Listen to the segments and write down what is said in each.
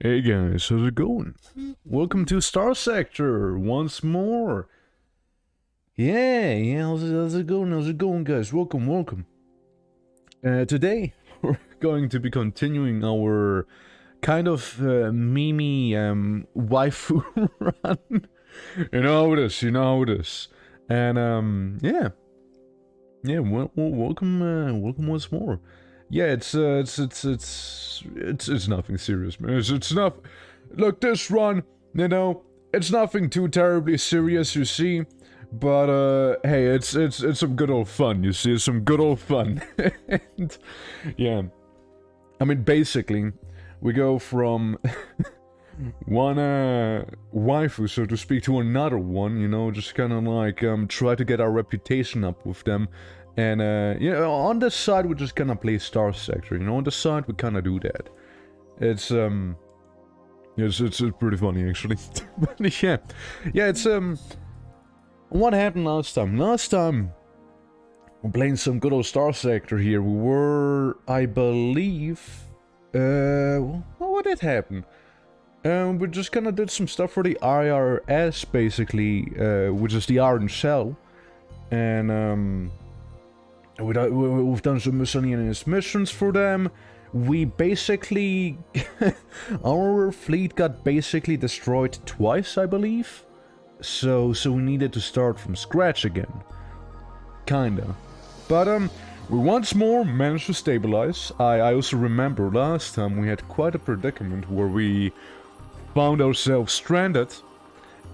Hey guys, how's it going? Welcome to STARSECTOR once more. Yeah, how's it going? How's it going, guys? Welcome. Today we're going to be continuing our kind of meme waifu run. You know how it is. And yeah, welcome once more. Yeah, it's nothing serious, man. It's not. Look, this run, you know, it's nothing too terribly serious, you see. But hey, it's some good old fun, you see. It's some good old fun. And, yeah, I mean, basically, we go from one waifu, so to speak, to another one. You know, just kind of like try to get our reputation up with them. And, you know, on this side, we're just gonna play STARSECTOR, you know, on the side, we kinda do that. It's pretty funny, actually. But, yeah, it's, what happened last time? Last time, we're playing some good old STARSECTOR here. We were, I believe, what did happen? We just kinda did some stuff for the IRS, basically, which is the Iron Shell. And, we've done some miscellaneous missions for them. We basically... our fleet got basically destroyed twice, I believe. So we needed to start from scratch again. Kinda. But, we once more managed to stabilize. I also remember last time we had quite a predicament where we found ourselves stranded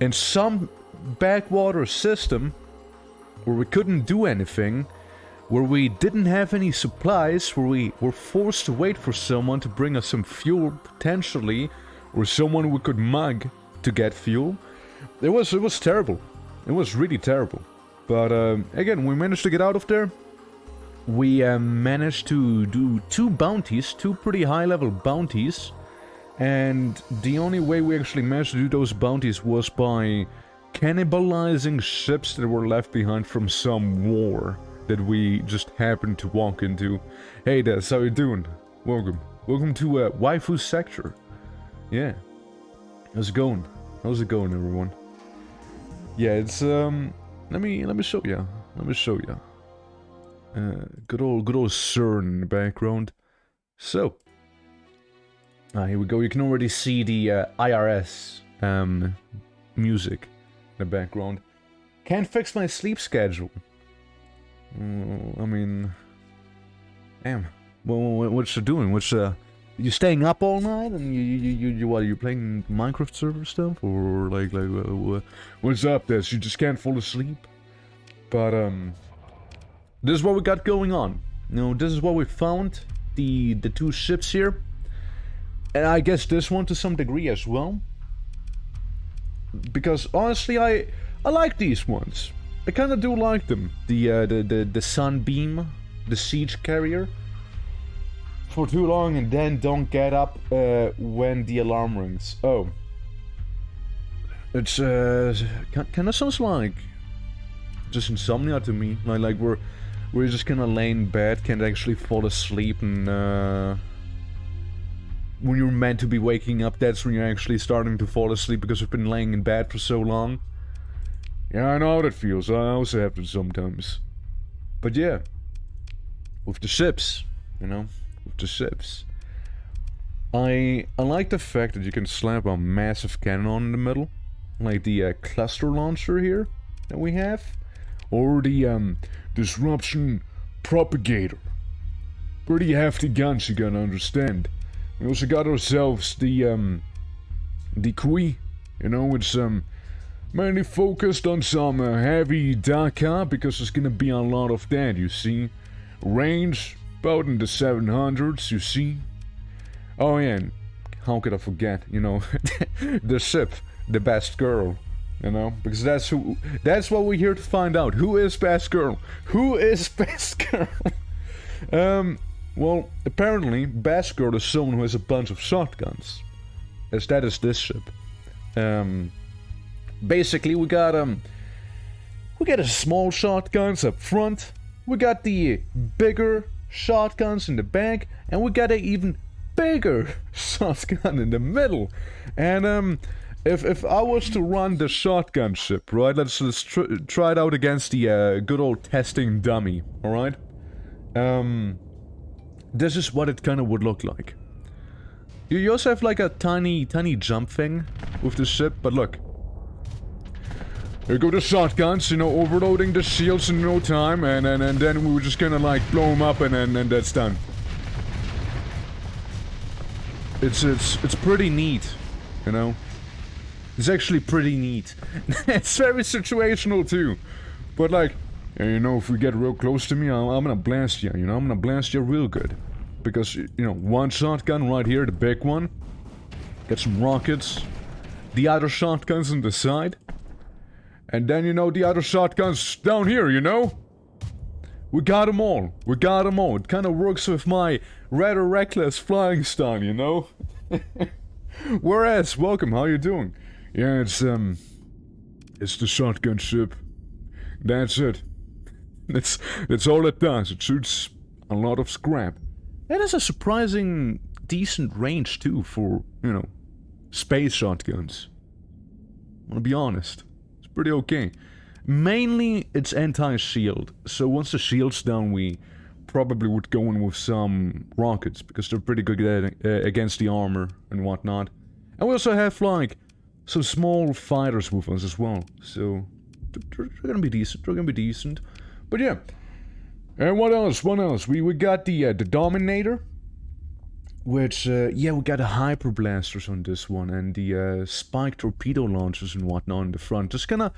in some backwater system where we couldn't do anything, where we didn't have any supplies, where we were forced to wait for someone to bring us some fuel, potentially, or someone we could mug to get fuel. It was terrible. It was really terrible. But, again, we managed to get out of there. We managed to do two bounties, two pretty high-level bounties. And the only way we actually managed to do those bounties was by cannibalizing ships that were left behind from some war that we just happened to walk into. Hey Des, how you doing? Welcome to Waifusector. Yeah. How's it going? How's it going, everyone? Yeah, it's let me show ya. Good old CERN in the background. So, here we go. You can already see the IRS music in the background. Can't fix my sleep schedule. I mean, damn. Well, what you doing? You staying up all night and you what? You playing Minecraft server stuff or like what's up? This you just can't fall asleep. But this is what we got going on. You know, this is what we found. The two ships here, and I guess this one to some degree as well. Because honestly, I like these ones. I kinda do like them. The Sunbeam, the Siege Carrier. For too long and then don't get up when the alarm rings. Oh. It's kinda sounds like just insomnia to me. Like we're just kinda laying in bed, can't actually fall asleep, and when you're meant to be waking up, that's when you're actually starting to fall asleep because you've been laying in bed for so long. Yeah, I know how that feels. I also have to sometimes. But yeah. With the ships, you know? With the ships. I like the fact that you can slap a massive cannon on in the middle. Like the cluster launcher here that we have. Or the disruption propagator. Pretty hefty guns, you gotta understand. We also got ourselves the Kui. You know, it's mainly focused on some heavy Daka, because there's gonna be a lot of that, you see. Range, about in the 700s, you see. Oh yeah, and how could I forget, you know, the ship, the best girl, you know, because that's what we're here to find out. Who is best girl? Who is best girl? Well, apparently, best girl is someone who has a bunch of shotguns. As that is this ship. Basically, we got a small shotguns up front. We got the bigger shotguns in the back, and we got a even bigger shotgun in the middle. And if I was to run the shotgun ship, right? Let's try it out against the good old testing dummy, all right? This is what it kind of would look like. You also have like a tiny jump thing with the ship, but look. Here go the shotguns, you know, overloading the shields in no time, and then we were just gonna like blow them up, and that's done. It's pretty neat, you know. It's actually pretty neat. It's very situational too, but like, you know, if we get real close to me, I'm gonna blast you. You know, I'm gonna blast you real good, because you know, one shotgun right here, the big one. Get some rockets. The other shotguns on the side. And then, you know, the other shotguns down here, you know? We got them all. We got them all. It kind of works with my rather reckless flying style, you know? Whereas, welcome, how you doing? Yeah, it's the shotgun ship. That's it. That's all it does. It shoots a lot of scrap. It has a surprising decent range, too, for, you know, space shotguns. I'm gonna be honest. Pretty okay. Mainly, it's anti-shield. So once the shield's down, we probably would go in with some rockets, because they're pretty good against the armor and whatnot. And we also have, like, some small fighters with us as well. So, they're gonna be decent. They're gonna be decent. But yeah. And what else? What else? We got the Dominator. Which, yeah, we got the hyper blasters on this one, and the spike torpedo launchers and whatnot in the front. Just kinda,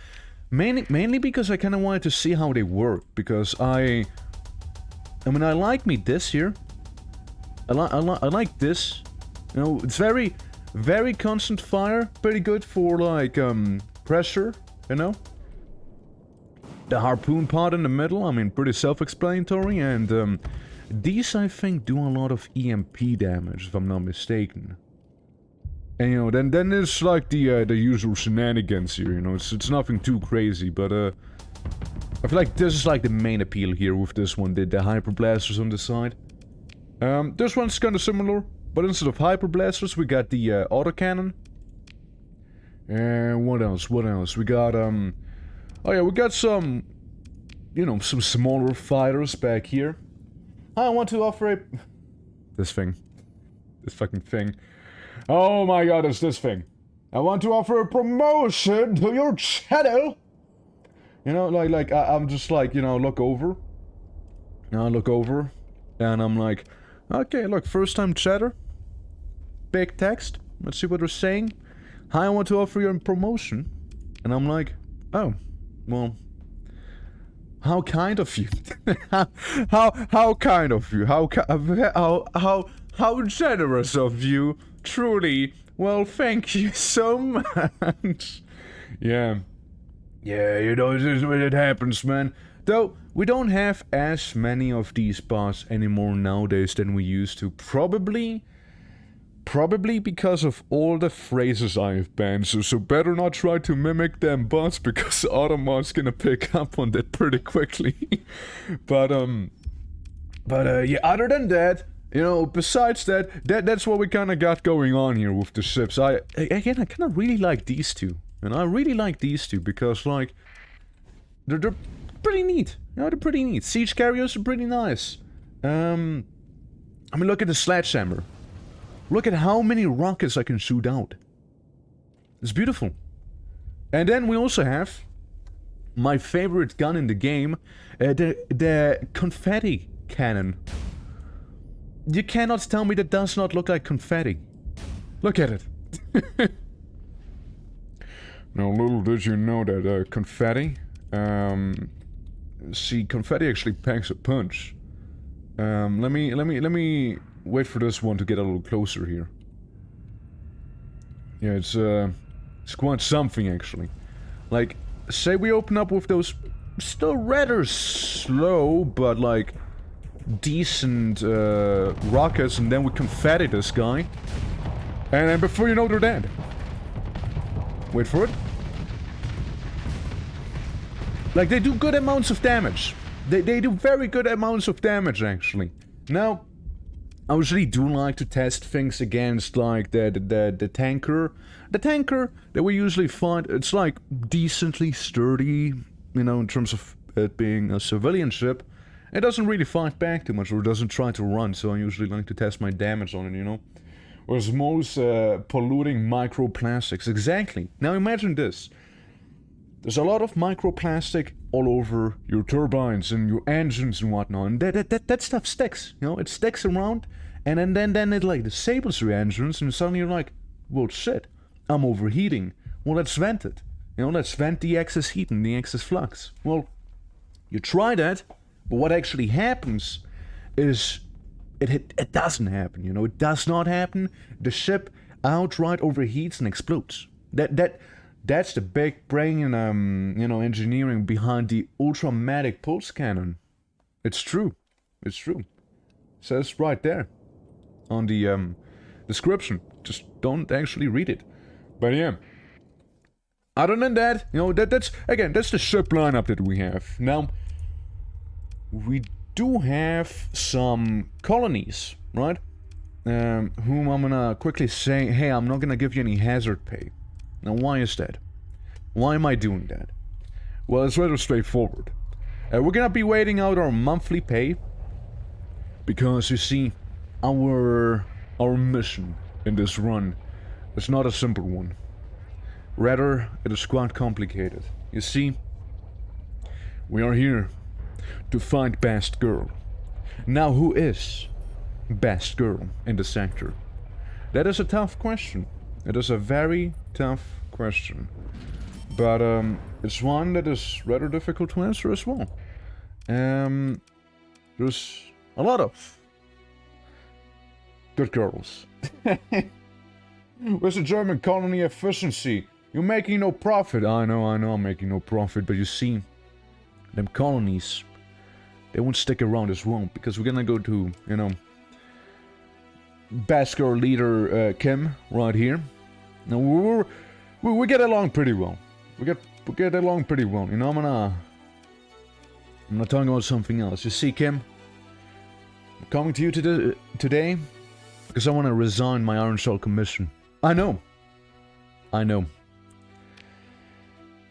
mainly because I kinda wanted to see how they work, because I mean, I like this here. I like this. You know, it's very constant fire, pretty good for, like, pressure, you know? The harpoon pod in the middle, I mean, pretty self-explanatory, and, these, I think, do a lot of EMP damage, if I'm not mistaken. And, you know, then there's, like, the usual shenanigans here, you know, it's nothing too crazy, but, I feel like this is, like, the main appeal here with this one, the hyper blasters on the side. This one's kinda similar, but instead of hyper blasters, we got the, autocannon. And what else, we got, oh yeah, we got some, you know, some smaller fighters back here. I want to offer a... This thing. This fucking thing. Oh my god, it's this thing. I want to offer a promotion to your channel! You know, like, I'm just like, you know, look over. I look over. And I'm like, okay, look, first time chatter. Big text. Let's see what they're saying. Hi, I want to offer you a promotion. And I'm like, oh, well... How kind of you? how kind of you? How generous of you? Truly. Well, thank you so much. Yeah, you know, this is when it happens, man. Though we don't have as many of these bots anymore nowadays than we used to. Probably because of all the phrases I have banned, so better not try to mimic them bots, because Automod's gonna pick up on that pretty quickly. but yeah, other than that, you know, besides that's what we kinda got going on here with the ships. I kinda really like these two. And I really like these two, because, like, they're pretty neat. You know, they're pretty neat. Siege carriers are pretty nice. I mean, look at the sledgehammer. Look at how many rockets I can shoot out. It's beautiful. And then we also have my favorite gun in the game, the confetti cannon. You cannot tell me that does not look like confetti. Look at it. Now, little did you know that confetti, see, confetti actually packs a punch. Let me wait for this one to get a little closer here. Yeah, it's quite something, actually. Like, say we open up with those still rather slow, but, like, decent rockets, and then we confetti this guy. And then before you know, they're dead. Wait for it. Like, they do good amounts of damage. They do very good amounts of damage, actually. Now, I usually do like to test things against like the tanker. The tanker that we usually find, it's like decently sturdy, you know, in terms of it being a civilian ship. It doesn't really fight back too much, or doesn't try to run, so I usually like to test my damage on it, you know. Whereas most polluting microplastics, exactly. Now imagine this. There's a lot of microplastic all over your turbines and your engines and whatnot, and that stuff sticks, you know, it sticks around, and then it like disables your engines, and suddenly you're like, well shit, I'm overheating. Well, let's vent it. You know, let's vent the excess heat and the excess flux. Well, you try that, but what actually happens is it doesn't happen, you know, it does not happen. The ship outright overheats and explodes. That's the big brain, you know, engineering behind the ultramatic pulse cannon. It's true. It's true. It says right there on the description. Just don't actually read it. But yeah. Other than that, you know, that's the ship lineup that we have. Now, we do have some colonies, right? Whom I'm gonna quickly say, hey, I'm not gonna give you any hazard pay. Now, why is that? Why am I doing that? Well, it's rather straightforward. We're gonna be waiting out our monthly pay, because you see, our mission in this run is not a simple one. Rather, it is quite complicated. You see, we are here to find Best Girl. Now, who is Best Girl in the sector? That is a tough question. It is a very tough question. But it's one that is rather difficult to answer as well. There's a lot of good girls. Where's the German colony efficiency? You're making no profit. I know I'm making no profit, but you see, them colonies, they won't stick around as well, because we're gonna go to, you know, Best Girl leader Kim right here. Now we get along pretty well. We get along pretty well. You know, I'm not talking about something else. You see, Kim, I'm coming to you today because I want to resign my Iron Soul commission. I know.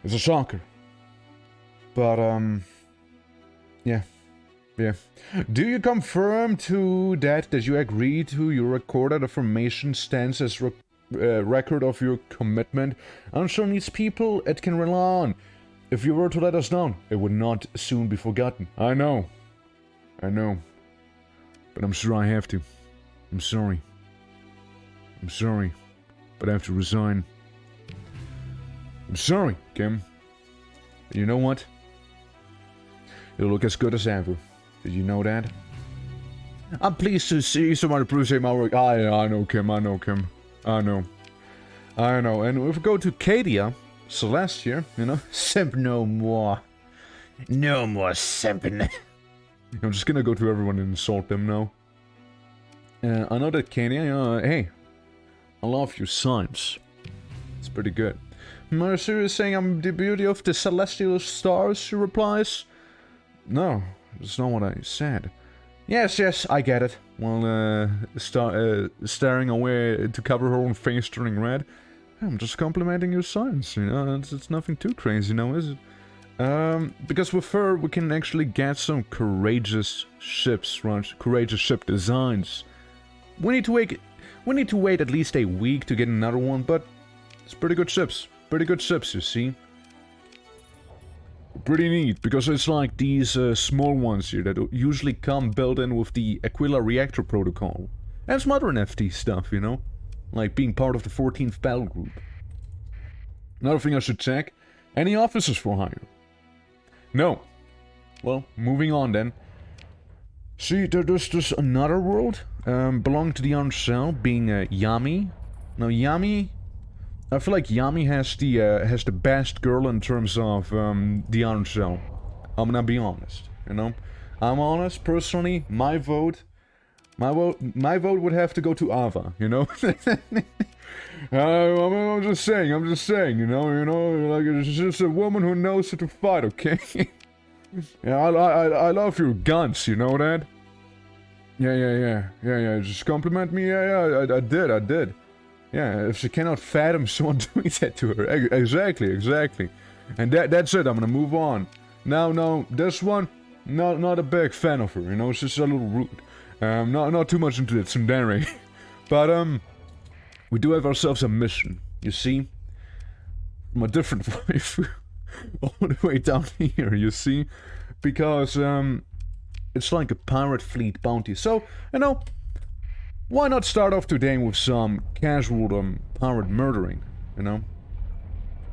It's a shocker. But yeah. Do you confirm to that you agree to your recorded affirmation stands as record of your commitment? I'm sure these people it can rely on. If you were to let us down, it would not soon be forgotten. I know. But I'm sure I have to. I'm sorry. But I have to resign. I'm sorry, Kim. You know what? You'll look as good as ever. Did you know that? I'm pleased to see someone appreciate my work. I know, Kim. I know. And if we go to Cadia, Celeste here, you know, simp no more. No more simping. I'm just gonna go to everyone and insult them now. I know that Cadia, hey, I love your signs. It's pretty good. Mercer is saying I'm the beauty of the celestial stars, she replies. No, that's not what I said. Yes, I get it. While staring away to cover her own face turning red. I'm just complimenting your science, you know, it's nothing too crazy now, is it? Because with her, we can actually get some courageous ships, right? Courageous ship designs. We need to wait at least a week to get another one, but it's pretty good ships. You see. Pretty neat, because it's like these small ones here that usually come built in with the Aquila reactor protocol. And some other NFT stuff, you know? Like being part of the 14th battle group. Another thing I should check. Any officers for hire? No. Well, moving on then. See, there's another world belonging to the Orange Cell, being Yami. Now Yami, I feel like Yami has the best girl in terms of the Orange Cell. I'm gonna be honest, you know. I'm honest, personally, my vote would have to go to Ava, you know. I'm just saying, you know, like she's just a woman who knows how to fight, okay? Yeah, I love your guns, you know that? Yeah. Just compliment me. Yeah. I did. Yeah, if she cannot fathom someone doing that to her. Exactly. And that's it. I'm gonna move on. Now, this one, not a big fan of her. You know, it's just a little rude. Not too much into the tsundere. But we do have ourselves a mission. You see, from a different waifu, all the way down here. You see, because it's like a pirate fleet bounty. So you know, why not start off today with some casual pirate murdering? You know,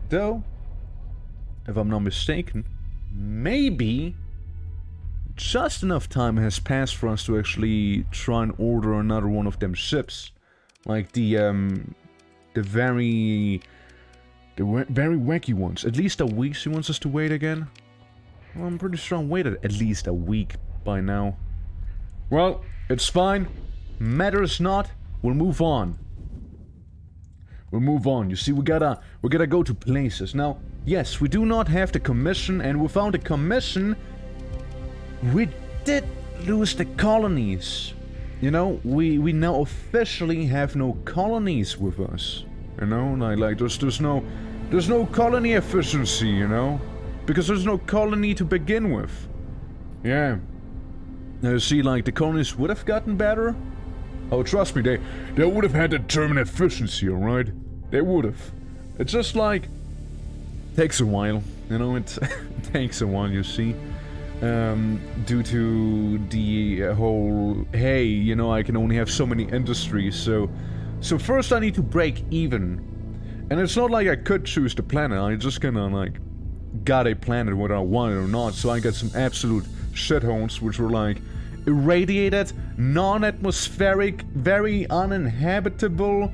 though, if I'm not mistaken, maybe just enough time has passed for us to actually try and order another one of them ships. Like the very wacky ones. At least a week she wants us to wait again? Well, I'm pretty sure I waited at least a week by now. Well, it's fine. Matters not. We'll move on. You see, we gotta go to places. Now, yes, we do not have the commission, and without the commission, we did lose the colonies. You know, we now officially have no colonies with us. You know, like there's no colony efficiency, you know? Because there's no colony to begin with. Yeah. Now, you see, like, the colonies would have gotten better. Oh, trust me, they would have had determined efficiency, alright? They would have. It's just like... takes a while, you know, it takes a while, you see. Due to the whole, hey, you know, I can only have so many industries, so first I need to break even. And it's not like I could choose the planet, I just kinda, like, got a planet whether I wanted or not, so I got some absolute shitholes, which were, like, irradiated, non-atmospheric, very uninhabitable,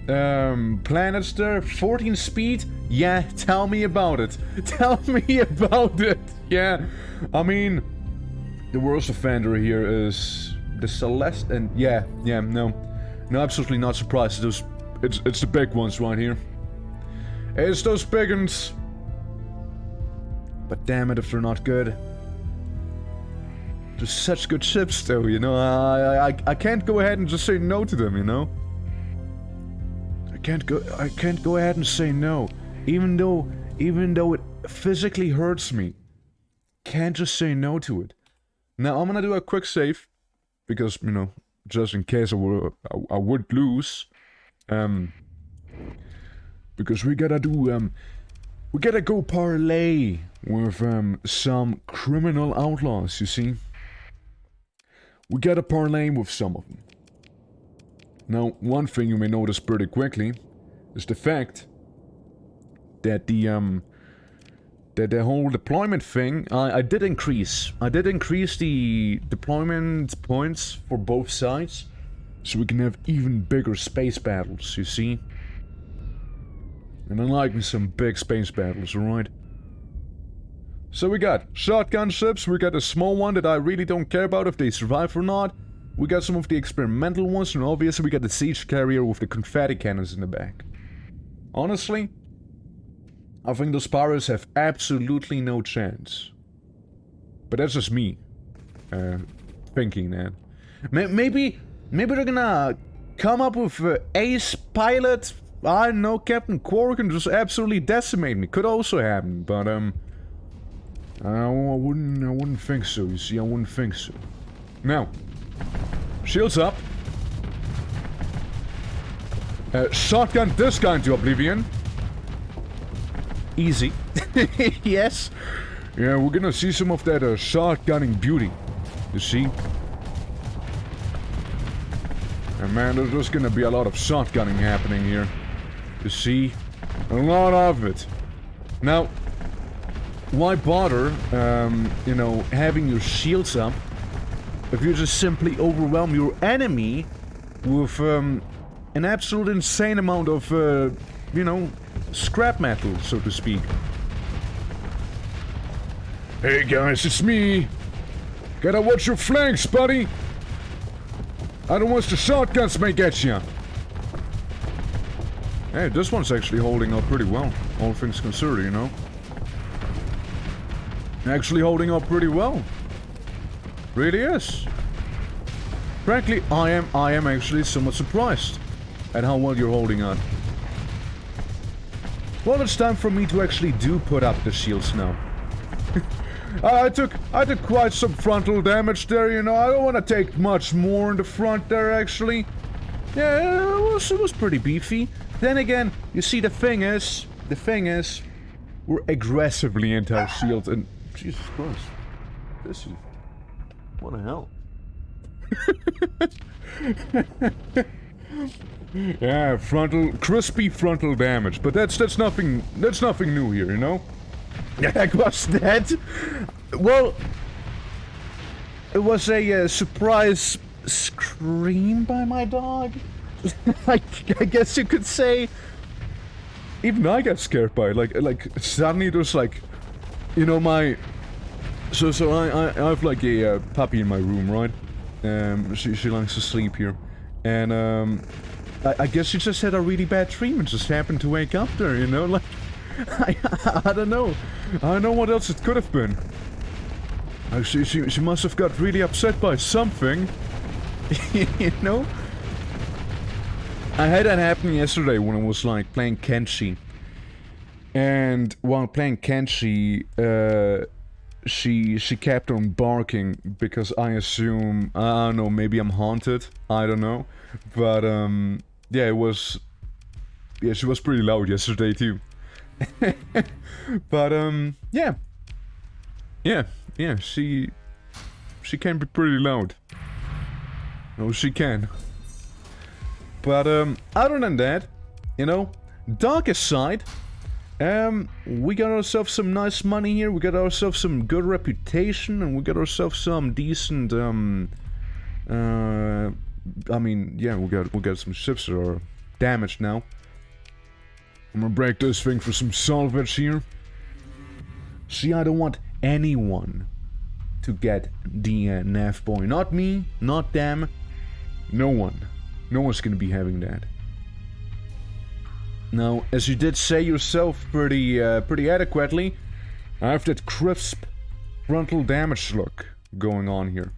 planets there, 14 speed? Yeah, tell me about it. Yeah, I mean, the worst offender here is the Celeste, and no, absolutely not surprised. It's the big ones right here. It's those big ones. But damn it if they're not good. They're such good ships though, you know, I can't go ahead and just say no to them, you know? I can't go ahead and say no, even though it physically hurts me. Can't just say no to it. Now I'm gonna do a quick save, because, you know, just in case I would lose, because we gotta go parlay with some criminal outlaws, you see. We gotta parlay with some of them. Now, one thing you may notice pretty quickly is the fact that the whole deployment thing, I did increase the deployment points for both sides, so we can have even bigger space battles, you see? And I like me some big space battles, alright? So we got shotgun ships, we got a small one that I really don't care about if they survive or not. We got some of the experimental ones, and obviously we got the siege carrier with the confetti cannons in the back. Honestly, I think those pirates have absolutely no chance. But that's just me thinking that. Maybe they're gonna come up with ace pilot, I don't know, Captain Quark, and just absolutely decimate me. Could also happen, but I wouldn't think so, you see, I wouldn't think so. Now, shields up. Shotgun this guy into oblivion. Easy. Yes. Yeah, we're gonna see some of that shotgunning beauty. You see? And man, there's just gonna be a lot of shotgunning happening here. You see? A lot of it. Now, why bother, you know, having your shields up if you just simply overwhelm your enemy with an absolute insane amount of, you know, scrap metal, so to speak. Hey guys, it's me. Gotta watch your flanks, buddy. I don't want the shotguns may get ya. Hey, this one's actually holding up pretty well, all things considered, you know. Actually holding up pretty well. Really is. Frankly, I am actually somewhat surprised at how well you're holding on. Well, it's time for me to actually put up the shields now. I took quite some frontal damage there, you know. I don't want to take much more in the front there, actually. Yeah, it was pretty beefy. Then again, you see, the thing is, we're aggressively into our shields, and Jesus Christ, this is, what the hell? Yeah, crispy frontal damage, but that's nothing new here, you know. The heck was that? Well, it was a surprise scream by my dog. I guess you could say. Even I got scared by it. Like suddenly there's like, you know, my. So I have like a puppy in my room, right? She likes to sleep here, and I guess she just had a really bad dream and just happened to wake up there, you know, like. I don't know. I don't know what else it could have been. She must have got really upset by something. You know? I had that happen yesterday when I was like playing Kenshi. And while playing Kenshi, she kept on barking because I assume, I don't know, maybe I'm haunted. I don't know. But yeah, it was, yeah, she was pretty loud yesterday too. But yeah, she can be pretty loud. Oh, she can. But other than that, you know, dog aside, we got ourselves some nice money here. We got ourselves some good reputation, and we got ourselves some decent I mean, yeah, we got some ships that are damaged now. I'm gonna break this thing for some salvage here. See, I don't want anyone to get the nav boy. Not me, not them. No one. No one's gonna be having that. Now, as you did say yourself pretty adequately, I have that crisp frontal damage look going on here.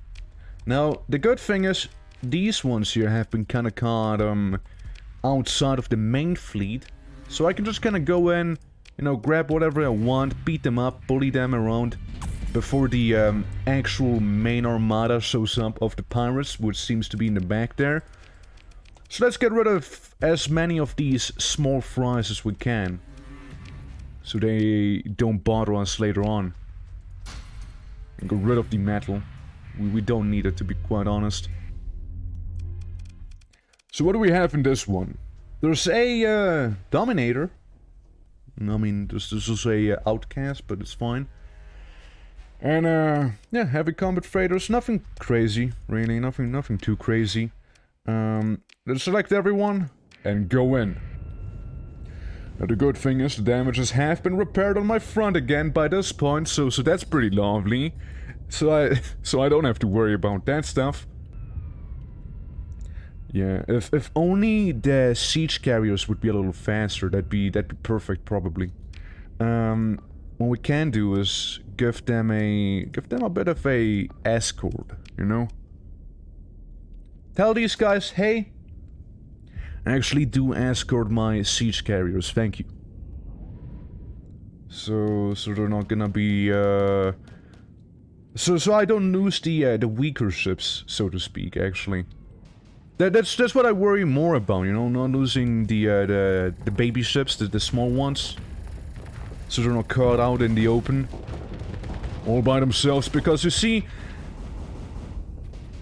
Now, the good thing is, these ones here have been kinda caught outside of the main fleet. So I can just kind of go in, you know, grab whatever I want, beat them up, bully them around, before the actual main armada shows up of the pirates, which seems to be in the back there. So let's get rid of as many of these small fries as we can, so they don't bother us later on. And get rid of the metal. We don't need it, to be quite honest. So what do we have in this one? There's a Dominator. I mean, this is a Outcast, but it's fine. And yeah, heavy combat freighters. Nothing crazy, really. Nothing too crazy. Let's select everyone and go in. Now the good thing is the damages have been repaired on my front again by this point, so that's pretty lovely. So I don't have to worry about that stuff. Yeah, if only the siege carriers would be a little faster, that'd be perfect probably. What we can do is give them a bit of a escort, you know? Tell these guys, hey, actually do escort my siege carriers, thank you. So they're not gonna be so I don't lose the weaker ships, so to speak, actually. That's what I worry more about, you know, not losing the baby ships, the small ones. So they're not caught out in the open. All by themselves, because you see,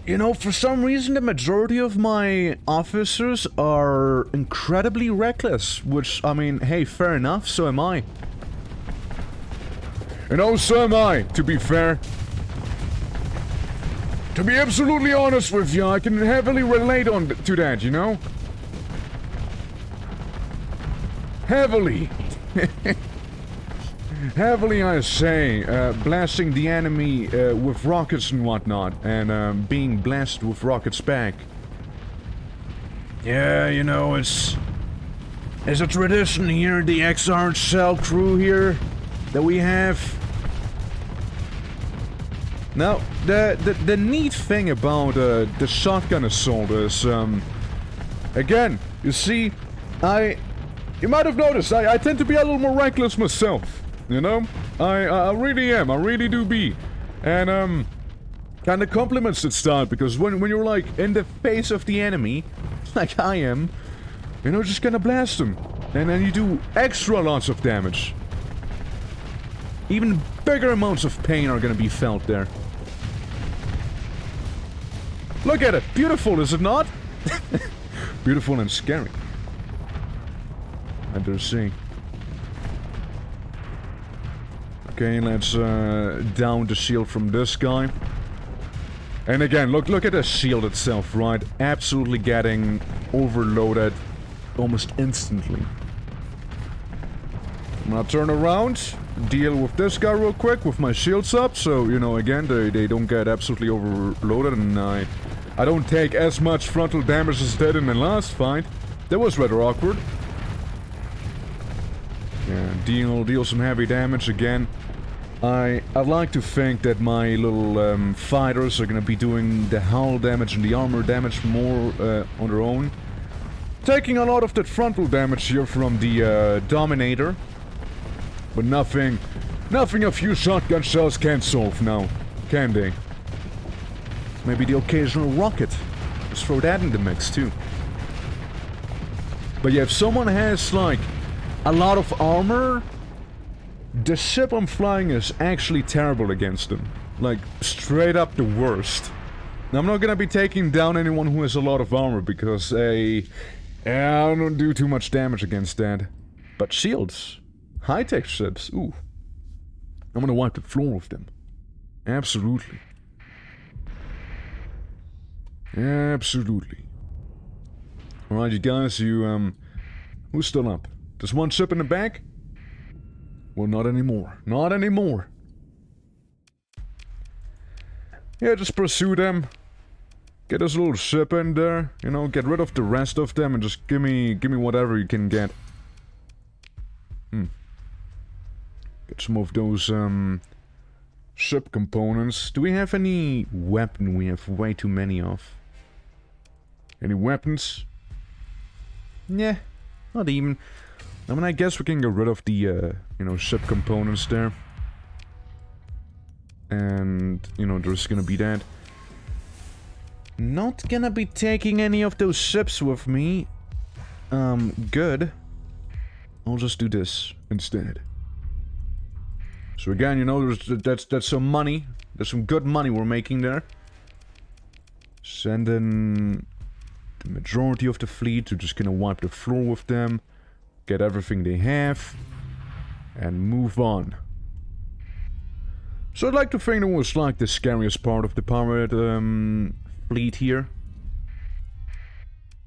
you know, for some reason the majority of my officers are incredibly reckless, which, I mean, hey, fair enough, so am I. You know, so am I, to be fair. To be absolutely honest with you, I can heavily relate to that, you know? Heavily. Heavily, I say, blasting the enemy with rockets and whatnot, and being blasted with rockets back. Yeah, you know, it's a tradition here, the XR Cell crew here, that we have. Now, the neat thing about the shotgun assault is, again, you see, you might have noticed, I tend to be a little more reckless myself, you know? I really am, I really do be. And, kinda compliments that start, because when you're, like, in the face of the enemy, like I am, you know, just gonna blast them. And then you do extra lots of damage. Even bigger amounts of pain are gonna be felt there. Look at it! Beautiful, is it not? Beautiful and scary. I do see. Okay, let's down the shield from this guy. And again, look at the shield itself, right? Absolutely getting overloaded almost instantly. I'm gonna turn around, deal with this guy real quick with my shields up, so, you know, again, they don't get absolutely overloaded, and I don't take as much frontal damage as did in the last fight. That was rather awkward. Yeah, deal some heavy damage again. I'd like to think that my little fighters are gonna be doing the hull damage and the armor damage more on their own. Taking a lot of that frontal damage here from the Dominator. But nothing a few shotgun shells can't solve now, can they? Maybe the occasional rocket. Just throw that in the mix too. But yeah, if someone has like a lot of armor, the ship I'm flying is actually terrible against them. Like, straight up the worst. Now, I'm not gonna be taking down anyone who has a lot of armor, because I don't do too much damage against that. But shields. High-tech ships, ooh. I'm gonna wipe the floor with them. Absolutely. Absolutely. Alright, you guys, who's still up? There's one ship in the back? Well, not anymore. Not anymore. Yeah, just pursue them. Get this little ship in there. You know, get rid of the rest of them and just give me whatever you can get. Get some of those, ship components. Do we have any weapon? We have way too many of. Any weapons? Yeah, not even. I mean, I guess we can get rid of the, you know, ship components there. And, you know, there's gonna be that. Not gonna be taking any of those ships with me. Good. I'll just do this instead. So again, you know, that's some money. There's some good money we're making there. Send in the majority of the fleet. We're just gonna wipe the floor with them. Get everything they have. And move on. So I'd like to think it was like the scariest part of the pirate fleet here.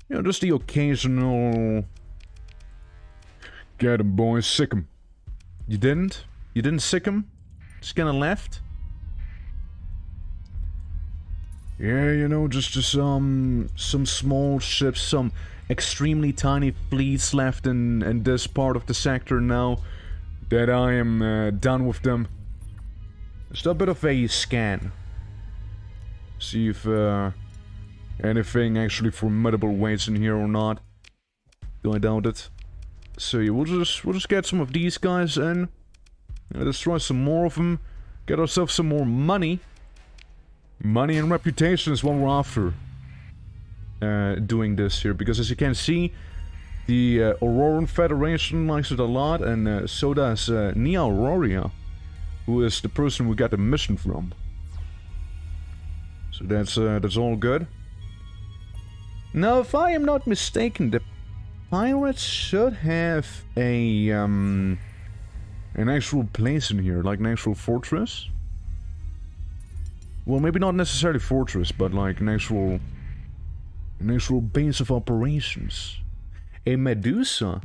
You know, just the occasional... Get 'em, boys, sick 'em. You didn't? You didn't sick 'em? Just kinda left? Yeah, you know, just some small ships, some extremely tiny fleets left in this part of the sector now. That I am done with them. Just a bit of a scan. See if anything actually formidable waits in here or not. I doubt it. So yeah, we'll just get some of these guys in. Destroy some more of them. Get ourselves some more money. Money and reputation is what we're after. Doing this here, because as you can see, the Auroran Federation likes it a lot, and so does Nia Auroria, who is the person we got the mission from. So that's all good. Now, if I am not mistaken, the pirates should have a an actual place in here, like an actual fortress. Well, maybe not necessarily fortress, but like an actual base of operations. A Medusa.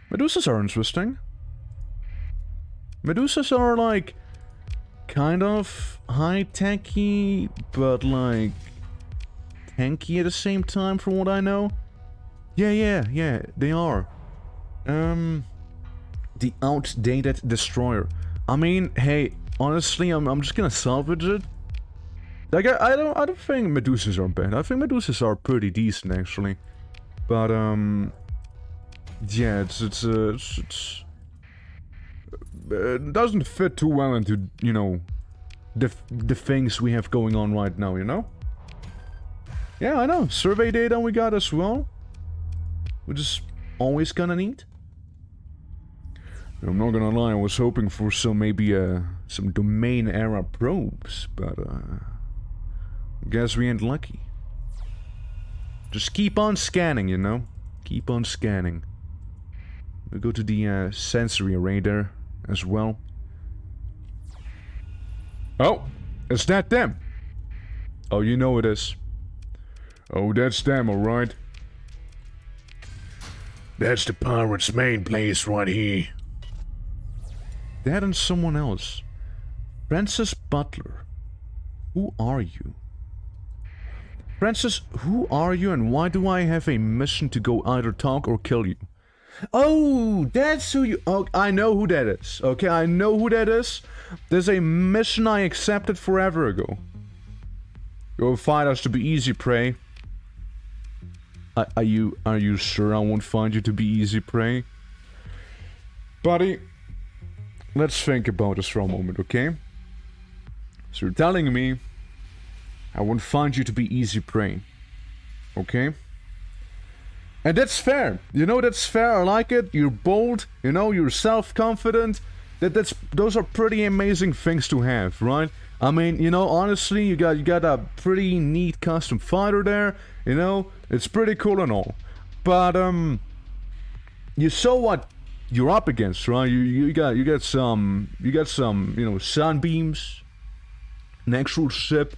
Medusas are interesting. Medusas are like kind of high-techy, but like tanky at the same time, from what I know. Yeah, they are. The outdated destroyer. I mean, hey, honestly, I'm just gonna salvage it. Like, I don't think Medusas are bad. I think Medusas are pretty decent, actually. But, yeah, it doesn't fit too well into, you know, the things we have going on right now, you know? Yeah, I know. Survey data we got as well. Which is always kinda neat. I'm not gonna lie, I was hoping for maybe some domain era probes, but guess we ain't lucky. Just keep on scanning, you know? Keep on scanning. We go to the sensory array there as well. Oh, is that them? Oh, you know it is. Oh, that's them, alright. That's the pirate's main place right here. That and someone else. Francis Butler. Who are you? Francis, who are you and why do I have a mission to go either talk or kill you? Oh, that's who you... Oh, I know who that is. Okay, I know who that is. There's a mission I accepted forever ago. You'll find us to be easy prey. Are you sure I won't find you to be easy prey? Buddy, let's think about this for a moment, okay? So you're telling me I won't find you to be easy prey, okay? And that's fair, you know, that's fair, I like it. You're bold, you know, you're self-confident. Those are pretty amazing things to have, right? I mean, you know, honestly, you got a pretty neat custom fighter there, you know, it's pretty cool and all. But you saw what you're up against, right? You got some, you know, sunbeams, an actual ship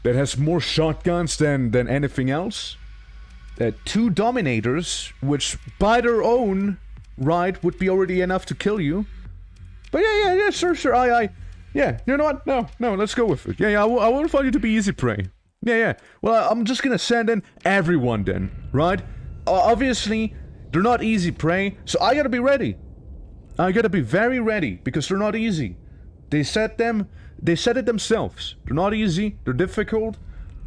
that has more shotguns than anything else. 2 Dominators, which by their own right would be already enough to kill you. But yeah, sure, yeah, you know what? No, let's go with it. Yeah, I won't find you to be easy prey. Yeah. Well, I'm just gonna send in everyone then, right? Obviously, they're not easy prey, so I gotta be ready. I gotta be very ready, because they're not easy. They said it themselves. They're not easy, they're difficult.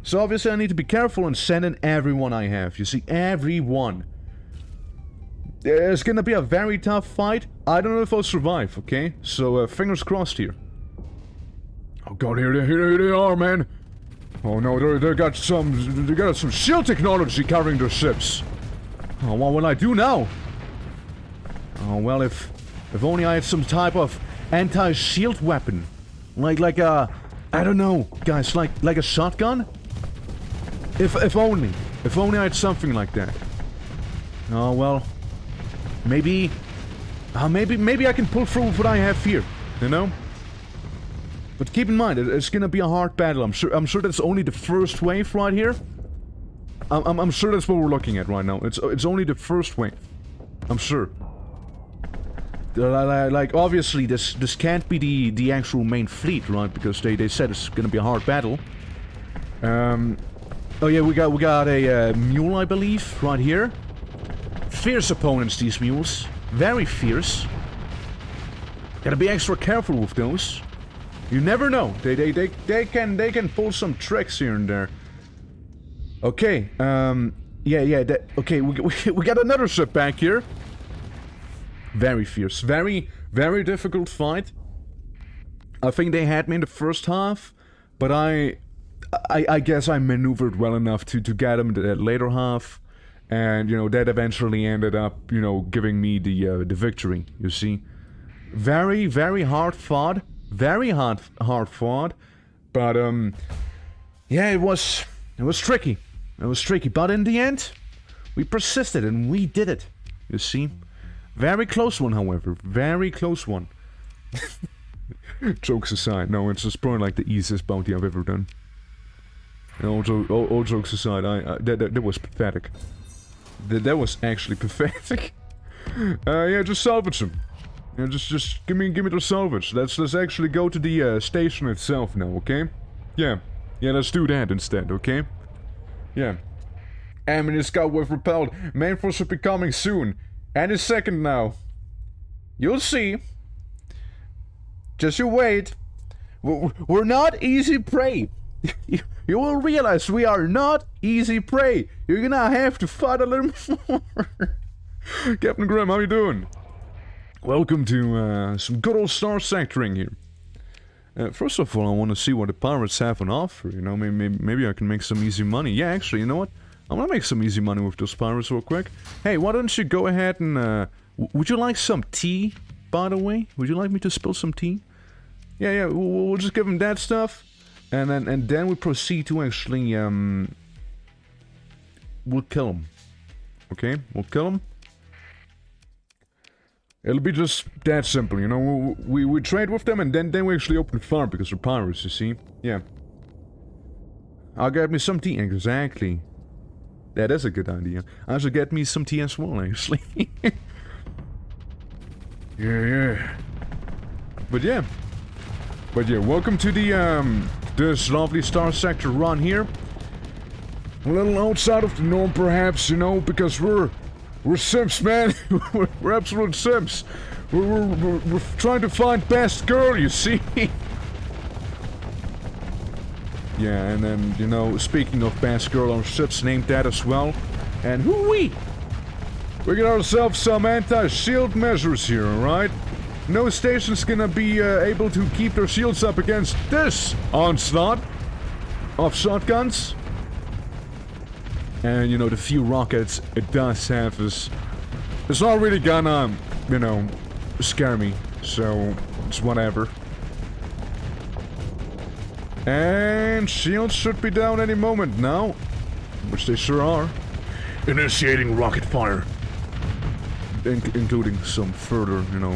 So obviously I need to be careful and send in everyone I have. You see, everyone. It's gonna be a very tough fight. I don't know if I'll survive, okay? So, fingers crossed here. Oh god, here they are, man. Oh no, they got some shield technology covering their ships. Oh, what will I do now? Oh well, if only I had some type of anti-shield weapon, like a, I don't know, guys, like a shotgun. If only I had something like that. Oh well, maybe I can pull through with what I have here, you know. But keep in mind, it's gonna be a hard battle. I'm sure that's only the first wave right here. I'm sure that's what we're looking at right now. It's only the first wave. I'm sure. Like obviously this can't be the actual main fleet, right? Because they said it's gonna be a hard battle. Oh yeah, we got a mule, I believe, right here. Fierce opponents, these mules. Very fierce. Gotta be extra careful with those. You never know. They can pull some tricks here and there. Okay. Yeah. Okay. We got another ship back here. Very fierce. Very difficult fight. I think they had me in the first half, but I guess I maneuvered well enough to get them in the later half, and you know that eventually ended up, you know, giving me the victory. You see, very hard fought. Very hard fought, but yeah, it was tricky. It was tricky, but in the end, we persisted and we did it. You see, very close one, however, very close one. Jokes aside, no, it's just probably like the easiest bounty I've ever done. And all jokes aside, that was pathetic. That was actually pathetic. Yeah, just salvage them. Yeah, just give me the salvage. Let's actually go to the station itself now, okay? Yeah, let's do that instead, okay? Yeah. Enemy scout wave repelled. Main force should be coming soon. Any second now. You'll see. Just you wait. We're not easy prey. You will realize we are not easy prey. You're gonna have to fight a little more. Captain Grimm, how you doing? Welcome to some good old star sectoring here. First of all, I want to see what the pirates have on offer. You know, maybe I can make some easy money. Yeah, actually, you know what? I'm gonna make some easy money with those pirates real quick. Hey, why don't you go ahead and would you like some tea, by the way? Would you like me to spill some tea? Yeah, we'll just give them that stuff. And then we proceed to actually, we'll kill him. Okay, we'll kill him. It'll be just that simple, you know. We trade with them and then we actually open fire because they're pirates, you see. Yeah. I'll get me some tea, exactly. That is a good idea. I should get me some tea as well, actually. Yeah. But yeah, welcome to the, this lovely Star Sector run here. A little outside of the norm, perhaps, you know, because we're simps, man. we're absolute simps. We're trying to find best girl, you see. Yeah, and then, you know, speaking of best girl, our ship's named that as well. And hoo-wee! We got ourselves some anti-shield measures here, alright? No station's gonna be able to keep their shields up against this onslaught of shotguns. And, you know, the few rockets it does have is... It's not really gonna, you know, scare me. So, it's whatever. And shields should be down any moment now. Which they sure are. Initiating rocket fire. Including some further, you know,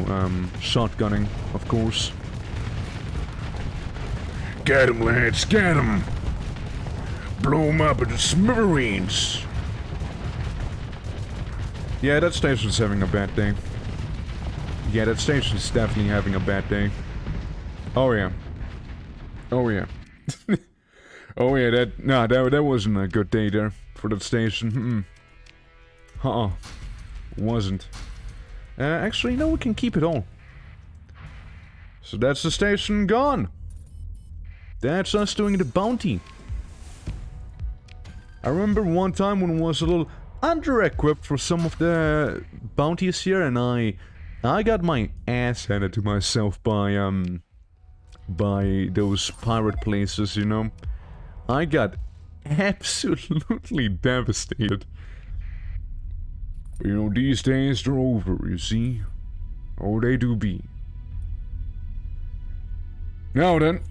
shotgunning, of course. Get him, lads, get him! Blow him up into smithereens! Yeah, that station's having a bad day. Yeah, that station's definitely having a bad day. Oh yeah. Oh yeah. Oh yeah, that wasn't a good day there for that station. Wasn't. Actually, no, we can keep it all. So that's the station gone. That's us doing the bounty. I remember one time when I was a little under-equipped for some of the bounties here, and I got my ass handed to myself by those pirate places, you know. I got absolutely devastated. You know, these days they're over, you see. Oh, they do be. Now then,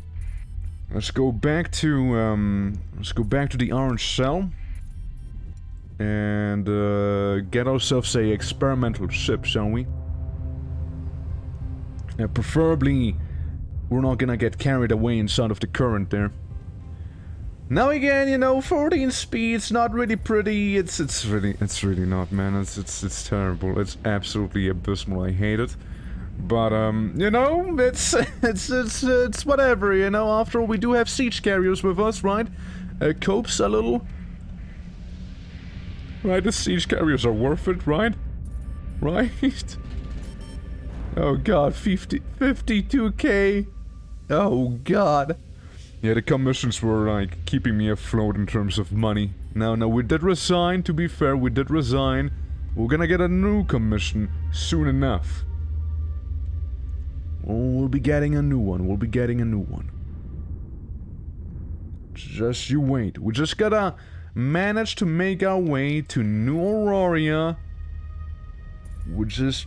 let's go back to the orange cell. And, get ourselves a experimental ship, shall we? Preferably, we're not gonna get carried away inside of the current there. Now again, you know, 14 speeds, not really pretty. It's really not, man. It's terrible. It's absolutely abysmal. I hate it. But you know, it's whatever. You know, after all, we do have siege carriers with us, right? Copes a little. Right, the siege carriers are worth it, right? Right? Oh god, 52k. Oh god. Yeah, the commissions were, like, keeping me afloat in terms of money. Now, we did resign, to be fair, we did resign. We're gonna get a new commission soon enough. Oh, we'll be getting a new one, Just you wait. We just gotta manage to make our way to New Aurora. Which is,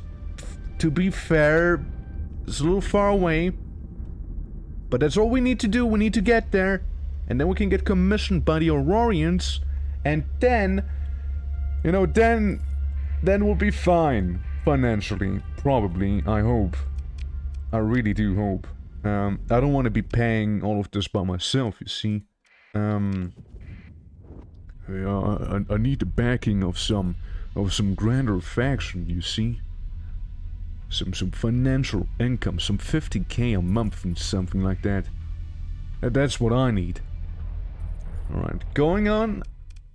to be fair, it's a little far away. But that's all we need to do. We need to get there. And then we can get commissioned by the Aurorians. And then, you know, then we'll be fine. Financially. Probably. I hope. I really do hope. I don't want to be paying all of this by myself, you see. I need the backing of some grander faction, you see. Some financial income, some 50k a month and something like that. That's what I need. Alright, going on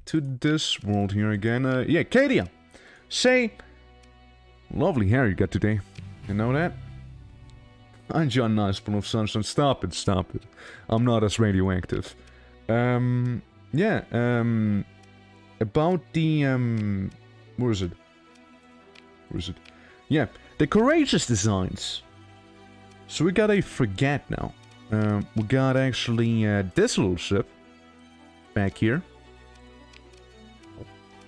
to this world here again. Yeah, Kadia, say, lovely hair you got today. You know that? Aren't you a nice ball of sunshine? Stop it, stop it. I'm not as radioactive. Yeah, about the, where is it? Where is it? Yeah, the courageous designs. So we got a frigate now. We got actually this little ship back here.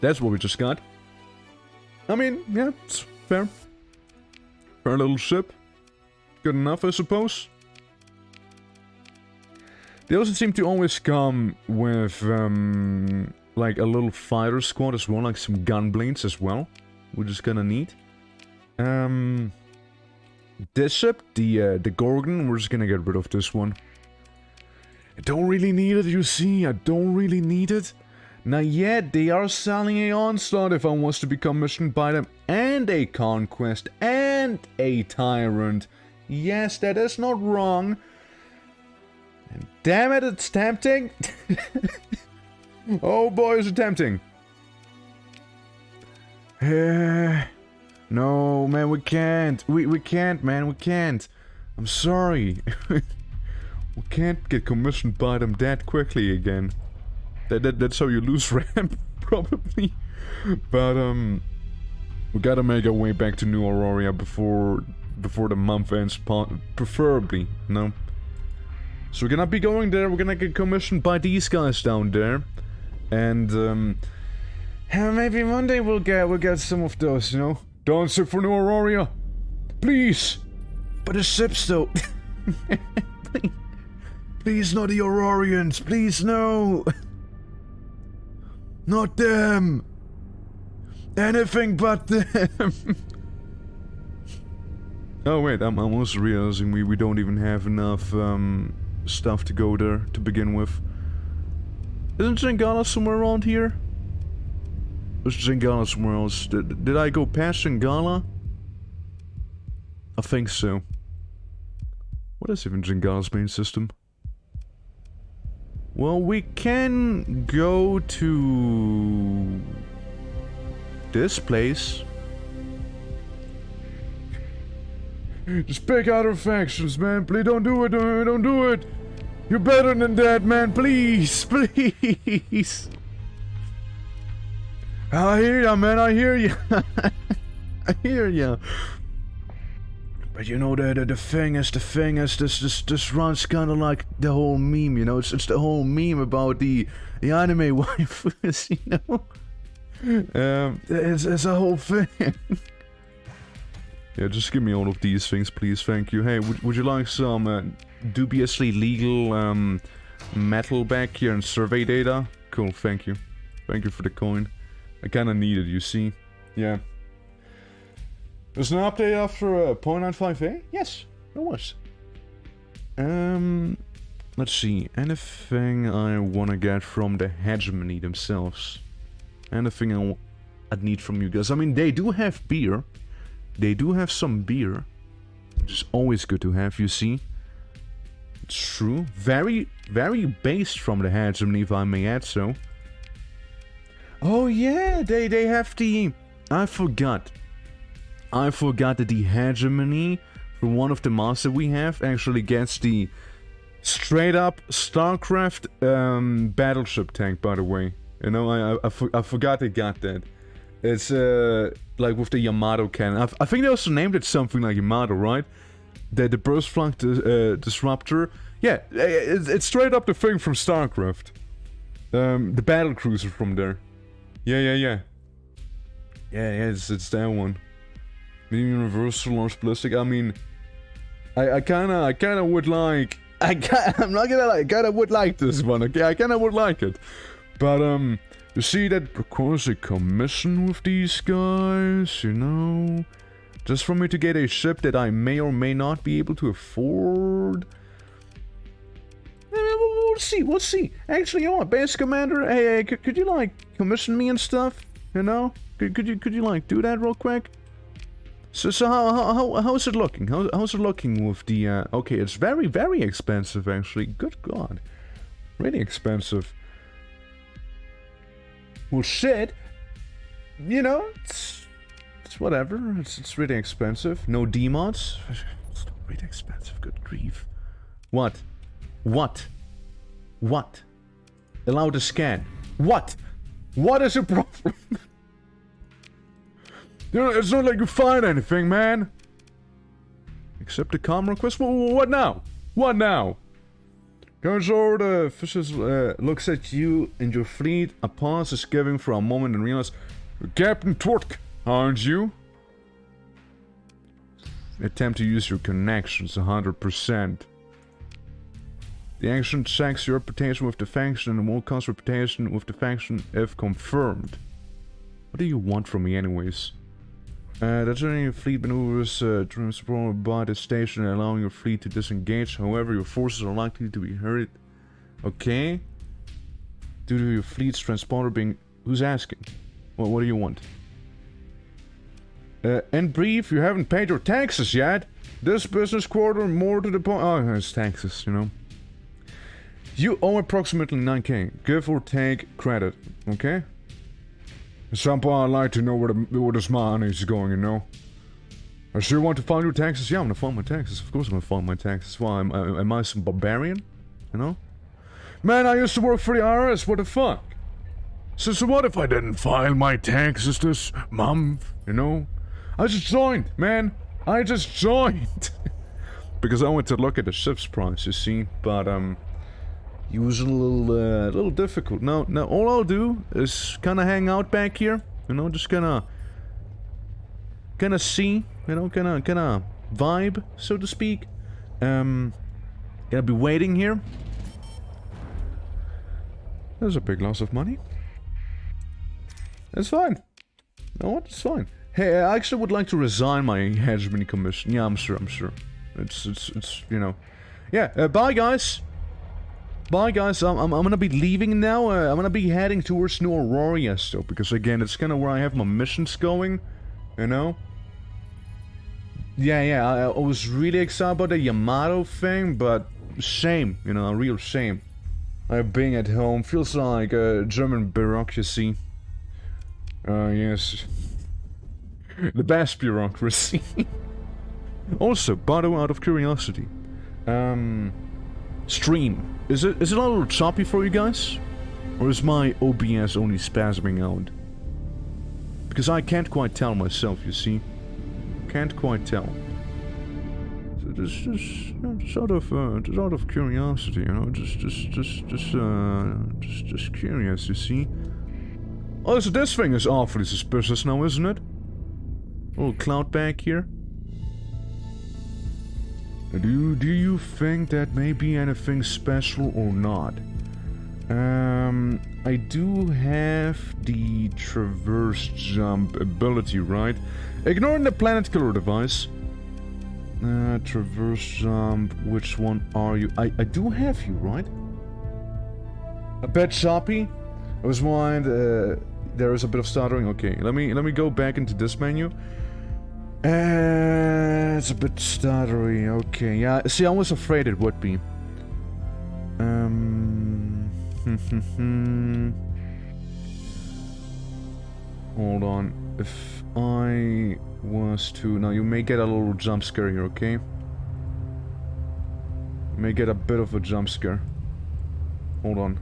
That's what we just got. I mean, yeah, it's fair. Fair little ship. Good enough, I suppose. They also seem to always come with, like a little fighter squad as well, like some gun blades as well, which is kinda neat. This ship, the Gorgon, we're just gonna get rid of this one. I don't really need it, you see, I don't really need it. Not yet, they are selling a onslaught if I was to be commissioned by them, and a conquest, and a tyrant. Yes, that is not wrong. And damn it, it's tempting. Oh boy, is it tempting. No, man, we can't. We can't, man, we can't. I'm sorry. We can't get commissioned by them that quickly again. That's how you lose ramp, probably. But, we gotta make our way back to New Aurora before the month ends, preferably, no? So we're gonna be going there, we're gonna get commissioned by these guys down there. And, maybe one day we'll get some of those, you know? Don't ship for New Aurora! Please! But the ships, though! Please, not the Aurorians! Please, no! Not them! Anything but them! Oh wait, I'm also realizing we don't even have enough stuff to go there to begin with. Isn't Zingala somewhere around here? Or is Zingala somewhere else? Did I go past Zingala? I think so. What is even Zingala's main system? Well, we can go to this place. Just pick out our factions, man. Please don't do it. Don't do it. You're better than that, man. Please, please. I hear ya, man. I hear ya. I hear ya. But you know, the thing is, this runs kind of like the whole meme, you know? It's the whole meme about the anime waifus, you know? It's a whole thing. Yeah, just give me all of these things, please, thank you. Hey, would you like some dubiously legal metal back here and survey data? Cool, thank you. Thank you for the coin. I kinda need it, you see? Yeah. There's an update after 0.95A? Yes, there was. Let's see. Anything I wanna get from the hegemony themselves? Anything I'd need from you guys? I mean, they do have beer. They do have some beer, which is always good to have, you see. It's true. Very, very based from the hegemony, if I may add so. Oh yeah, they have the... I forgot that the hegemony for one of the masks that we have actually gets the straight up StarCraft battleship tank, by the way. You know, I forgot they got that. It's like with the Yamato cannon. I think they also named it something like Yamato, right? The burst flak disruptor. Yeah, it's straight up the thing from StarCraft. The battle cruiser from there. Yeah, it's that one. Medium universal, large ballistic. I mean, I kinda would like. I'm not gonna lie. I kinda would like this one. Okay, I kinda would like it, but you see that because a commission with these guys, you know, just for me to get a ship that I may or may not be able to afford. We'll see. Actually, you know what, base commander? Hey, could you like commission me and stuff? You know, could you like do that real quick? So how's it looking? How's it looking with the? Okay, it's very, very expensive actually. Good God, really expensive. Well, shit. You know, it's whatever. It's really expensive. No demods. really expensive, good grief. What? What? What? Allow the scan. What? What is your problem? You know, it's not like you find anything, man. Accept the comm request? What now? What now? Goes over the officials, looks at you and your fleet. A pause is given for a moment and realize, Captain Torque, aren't you? Attempt to use your connections 100%. The action checks your reputation with the faction and will cause reputation with the faction if confirmed. What do you want from me anyways? That's any fleet maneuvers transported by the station and allowing your fleet to disengage. However, your forces are likely to be hurt. Okay. Due to your fleet's transponder being... Who's asking? Well, what do you want? In brief, you haven't paid your taxes yet. This business quarter, more to the point... Oh, it's taxes, you know. You owe approximately 9k. Give or take credit, okay? At some point, I'd like to know where this money is going, you know? I sure want to file your taxes. Yeah, I'm gonna file my taxes. Of course I'm gonna file my taxes. Why, am I some barbarian? You know? Man, I used to work for the IRS. What the fuck? So what if I didn't file my taxes this month? You know? I just joined, man. I just joined. Because I went to look at the ship's price, you see. But, usually a little difficult. Now, all I'll do is kind of hang out back here, you know, just kind of see, you know, kind of vibe, so to speak. Gonna be waiting here. There's a big loss of money. That's fine. You know what? It's fine. Hey, I actually would like to resign my hegemony commission. Yeah, I'm sure. It's you know. Yeah. Bye, guys. Bye guys, I'm gonna be leaving now. I'm gonna be heading towards New Aurora still, because again, it's kind of where I have my missions going, you know? Yeah, I was really excited about the Yamato thing, but shame, you know, a real shame. Being at home feels like German bureaucracy. Yes. The best bureaucracy. Also, by the way, out of curiosity, stream. Is it a little choppy for you guys? Or is my OBS only spasming out? Because I can't quite tell myself, you see. Can't quite tell. So just out of curiosity, you know, just curious, you see. Oh, so this thing is awfully suspicious now, isn't it? A little cloud back here. Do you think that may be anything special or not? I do have the traverse jump ability, right? Ignoring the planet killer device. Traverse jump, which one are you? I do have you, right? A bit choppy. I was blind, there is a bit of stuttering. Okay, let me go back into this menu. It's a bit stuttery. Okay, yeah. See, I was afraid it would be. Hold on. If I was to... Now, you may get a little jump scare here, okay? You may get a bit of a jump scare. Hold on.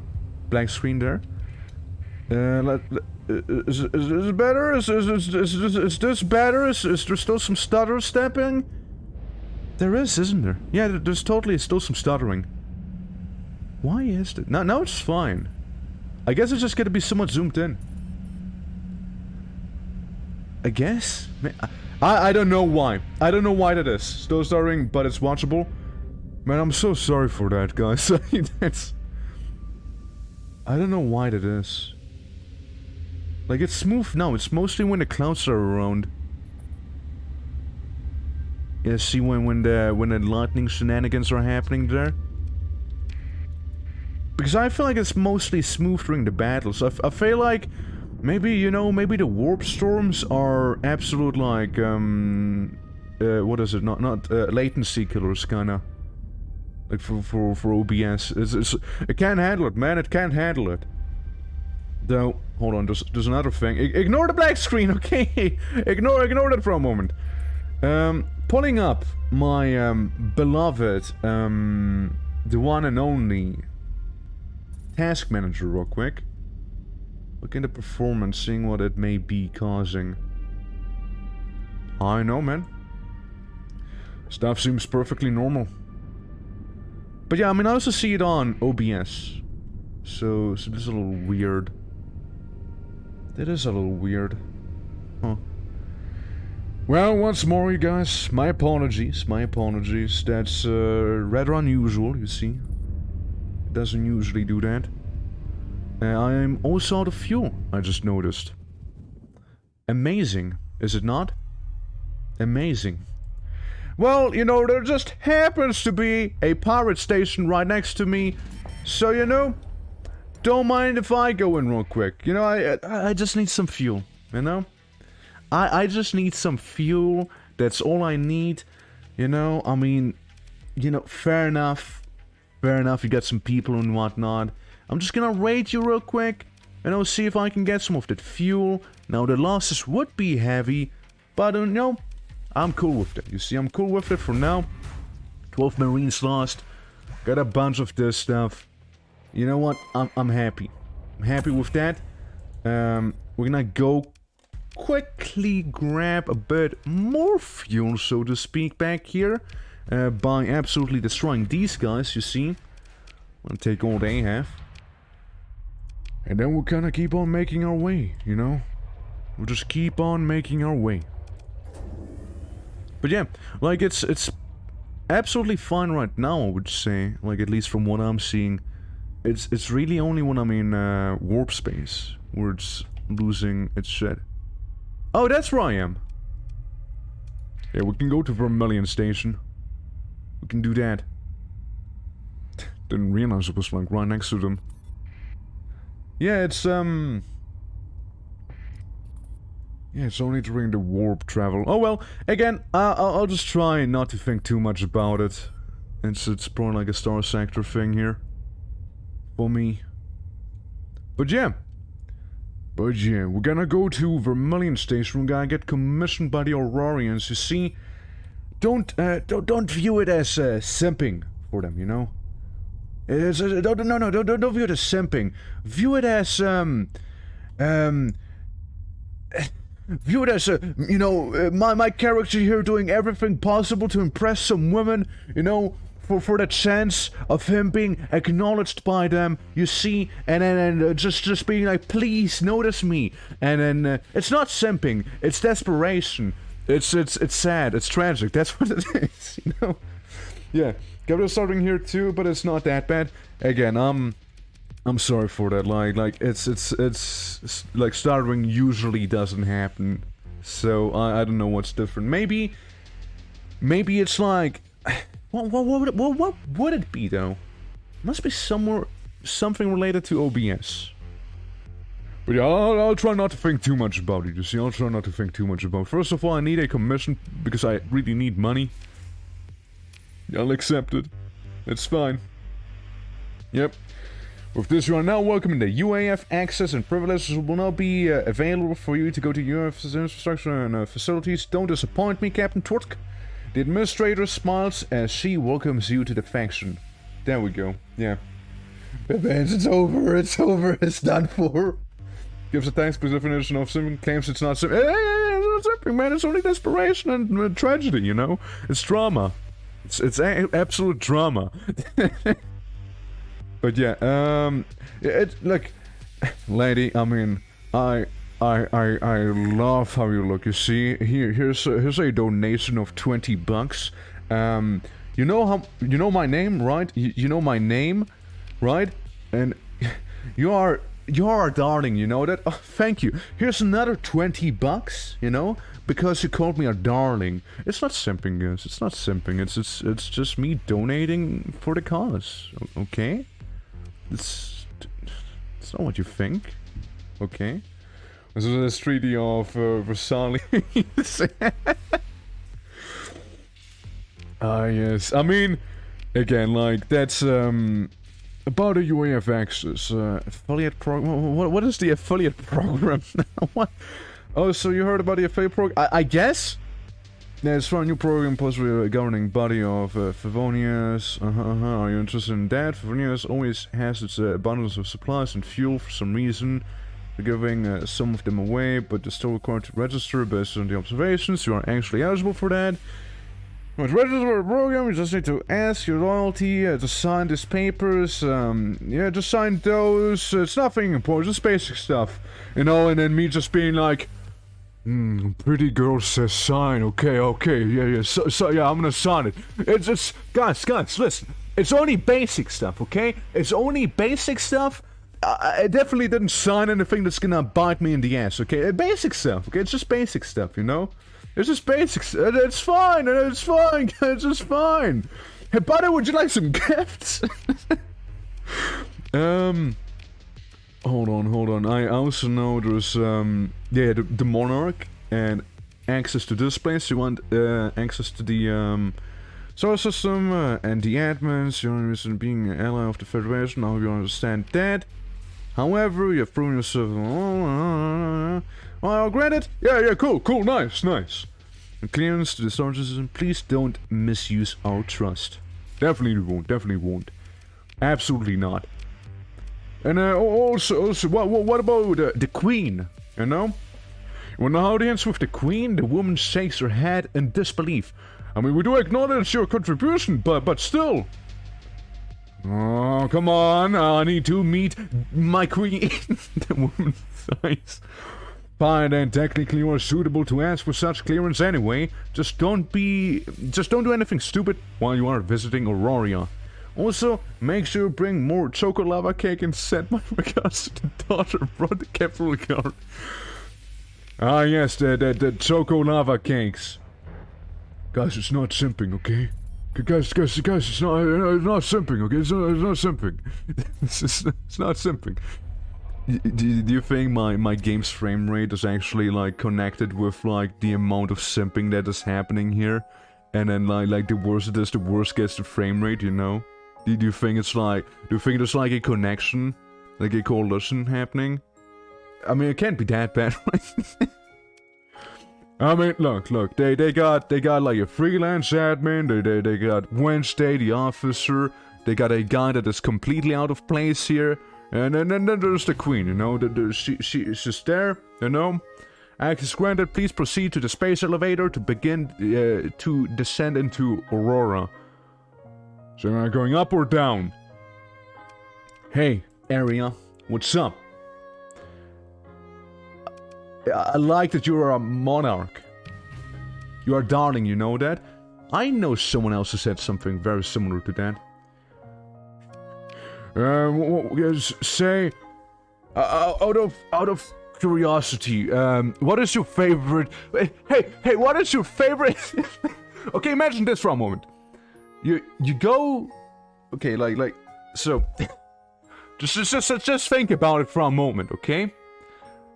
Blank screen there. Is this better? Is this better? Is there still some stutter stepping? There is, isn't there? Yeah, there's totally still some stuttering. Why is it? Now it's fine. I guess it's just gonna be somewhat zoomed in. I guess? I don't know why. I don't know why that is. Still stuttering, but it's watchable. Man, I'm so sorry for that, guys. That's... I don't know why that is. Like, it's smooth now. It's mostly when the clouds are around. Yeah, see when the lightning shenanigans are happening there? Because I feel like it's mostly smooth during the battles. I feel like maybe, you know, maybe the warp storms are absolute, like, what is it? Not latency killers, kinda. Like, for OBS. It can't handle it, man. It can't handle it. Though, hold on, there's another thing. Ignore the black screen, okay? Ignore that for a moment. pulling up my beloved, the one and only task manager real quick. Look at the performance, seeing what it may be causing. I know, man. Stuff seems perfectly normal. But yeah, I mean, I also see it on OBS. So this is a little weird. That is a little weird. Huh. Well, once more, you guys, my apologies, my apologies. That's rather unusual, you see. It doesn't usually do that. I'm also out of fuel, I just noticed. Amazing, is it not? Amazing. Well, you know, there just happens to be a pirate station right next to me. So, you know, don't mind if I go in real quick. You know, I just need some fuel, you know? I just need some fuel. That's all I need. You know, I mean, you know, fair enough. Fair enough, you got some people and whatnot. I'm just gonna raid you real quick. And I'll see if I can get some of that fuel. Now, the losses would be heavy. But, you know, I'm cool with it. You see, I'm cool with it for now. 12 Marines lost. Got a bunch of this stuff. You know what? I'm happy. I'm happy with that. We're gonna go quickly grab a bit more fuel, so to speak, back here. By absolutely destroying these guys, you see. I'm gonna take all they have. And then we'll kinda keep on making our way, you know? We'll just keep on making our way. But yeah, like, it's absolutely fine right now, I would say. Like, at least from what I'm seeing. It's really only when I'm in warp space where it's losing its shit. Oh, that's where I am. Yeah, we can go to Vermilion Station. We can do that. Didn't realize it was, like, right next to them. Yeah, it's, yeah, it's only during the warp travel. Oh well, again, I'll just try not to think too much about it. It's probably like a STARSECTOR thing here. For me. But yeah, we're gonna go to Vermilion Station. We're gonna get commissioned by the Aurorians. You see, don't view it as simping for them. You know, don't view it as simping. View it as view it as you know, my character here doing everything possible to impress some women. You know. For that chance of him being acknowledged by them, you see, and then just being like, please notice me, and then it's not simping, it's desperation, it's sad, it's tragic. That's what it is, you know. Yeah, Gabriel's starting here too, but it's not that bad. Again, I'm sorry for that. Like it's like stuttering usually doesn't happen, so I don't know what's different. Maybe it's like. What would it be, though? Must be something related to OBS. But yeah, I'll try not to think too much about it, you see. I'll try not to think too much about it. First of all, I need a commission, because I really need money. I'll accept it. It's fine. Yep. With this, you are now welcoming the UAF access and privileges will now be available for you to go to UAF's infrastructure and facilities. Don't disappoint me, Captain Torsk. The administrator smiles as she welcomes you to the faction. There we go. Yeah. Events, it's over, it's done for. Gives a thanks-based definition of simping, claims it's not simping. Hey, it's not simping, man, it's only desperation and tragedy, you know? It's drama. It's absolute drama. But yeah, look, lady, I mean, I love how you look. You see, here's a donation of $20. You know my name, right? You know my name, right? And you are a darling. You know that. Oh, thank you. Here's another $20. You know, because you called me a darling. It's not simping, guys. It's not simping. It's just me donating for the cause. Okay. It's not what you think. Okay. This is the Treaty of Versailles. Ah, yes. I mean, again, like, that's, about a UAF access, affiliate program. What is the affiliate program now? What? Oh, so you heard about the affiliate program? I guess? As for a new program, possibly a governing body of Favonius. Are you interested in that? Favonius always has its abundance of supplies and fuel for some reason. We're giving some of them away, but you're still required to register based on the observations. You are actually eligible for that. To register for a program, you just need to ask your loyalty to sign these papers. Yeah, just sign those. It's nothing important, just basic stuff. You know, and then me just being like, pretty girl says sign. Okay, yeah. So yeah, I'm gonna sign it. It's guys, listen. It's only basic stuff, okay? It's only basic stuff. I definitely didn't sign anything that's gonna bite me in the ass, okay? Basic stuff, okay? It's just basic stuff, you know? It's just basics. It's fine. It's fine. It's just fine. Hey, buddy, would you like some gifts? Hold on. I also know there's yeah, the monarch and access to this place. You want access to the solar system and the admins. You're interested in being an ally of the Federation. I hope you understand that. However, you have proven yourself. Well, granted. Yeah, cool, nice. Clearance to the solar system. Please don't misuse our trust. Definitely won't. Absolutely not. And also, what about the Queen? You know? When the audience with the Queen, the woman shakes her head in disbelief. I mean, we do acknowledge your contribution, but still. Oh, come on, I need to meet my Queen. The woman sighs. Fine, and technically you are suitable to ask for such clearance anyway. Just don't do anything stupid while you are visiting Aurora. Also, make sure you bring more choco lava cake and send my regards to the daughter brought the capital card. Ah yes, the choco lava cakes. Guys, it's not simping, okay? Guys, it's not simping, okay? It's not simping. It's not simping. Do you think my game's frame rate is actually like connected with like the amount of simping that is happening here? And then like the worse it is, the worse gets the frame rate, you know? Do you think it's like, there's like a connection? Like a coalition happening? I mean, it can't be that bad, right? I mean, look, they got like a freelance admin, they got Wednesday, the officer, they got a guy that is completely out of place here, and then there's the Queen, you know, she's just there, you know. Access granted, please proceed to the space elevator to begin to descend into Aurora. So am I going up or down? Hey, Area, what's up? I like that you are a monarch. You are darling, you know that? I know someone else who said something very similar to that. Say, out of curiosity, what is your favorite? Hey, what is your favorite? Okay, imagine this for a moment. You go, okay, like so. just think about it for a moment, okay?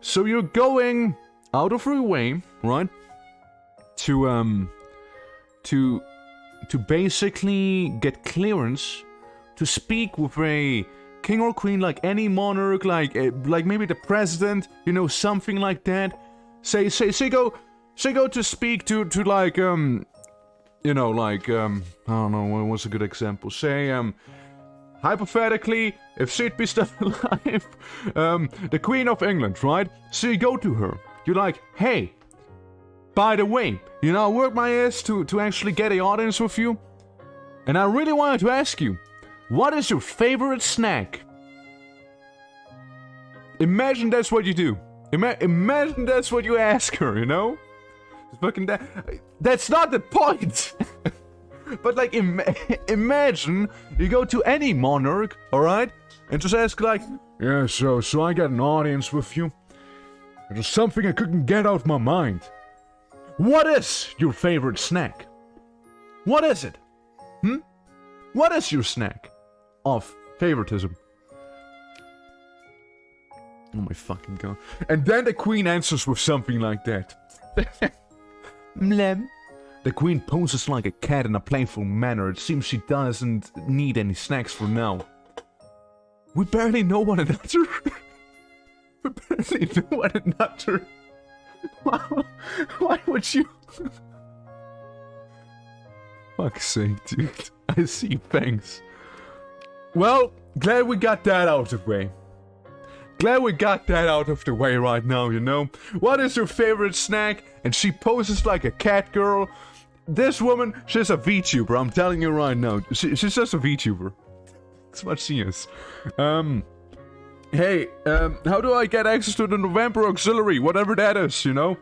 So you're going out of your way, right? To basically get clearance to speak with a king or queen, like any monarch, like maybe the president, you know, something like that. Say go to speak to like you know, like I don't know, what's a good example? Say hypothetically, if she'd be still alive, the Queen of England, right? So you go to her. You're like, hey, by the way, you know, I worked my ass to actually get an audience with you. And I really wanted to ask you, what is your favorite snack? Imagine that's what you do. Imagine that's what you ask her, you know? Fucking that's not the point! But like, imagine you go to any monarch, alright? And just ask like, yeah, so I got an audience with you. There's something I couldn't get out of my mind. What is your favorite snack? What is it? What is your snack of favoritism? Oh my fucking god. And then the Queen answers with something like that. Mlem. The Queen poses like a cat in a playful manner. It seems she doesn't need any snacks for now. We barely know one another. We barely know one another. Why would you... fuck's sake, dude. I see, thanks. Well, glad we got that out of the way. Glad we got that out of the way right now, you know? What is your favorite snack? And she poses like a cat girl. This woman, she's a VTuber, I'm telling you right now. She's just a VTuber. That's what she is. Hey, how do I get access to the November Auxiliary? Whatever that is, you know?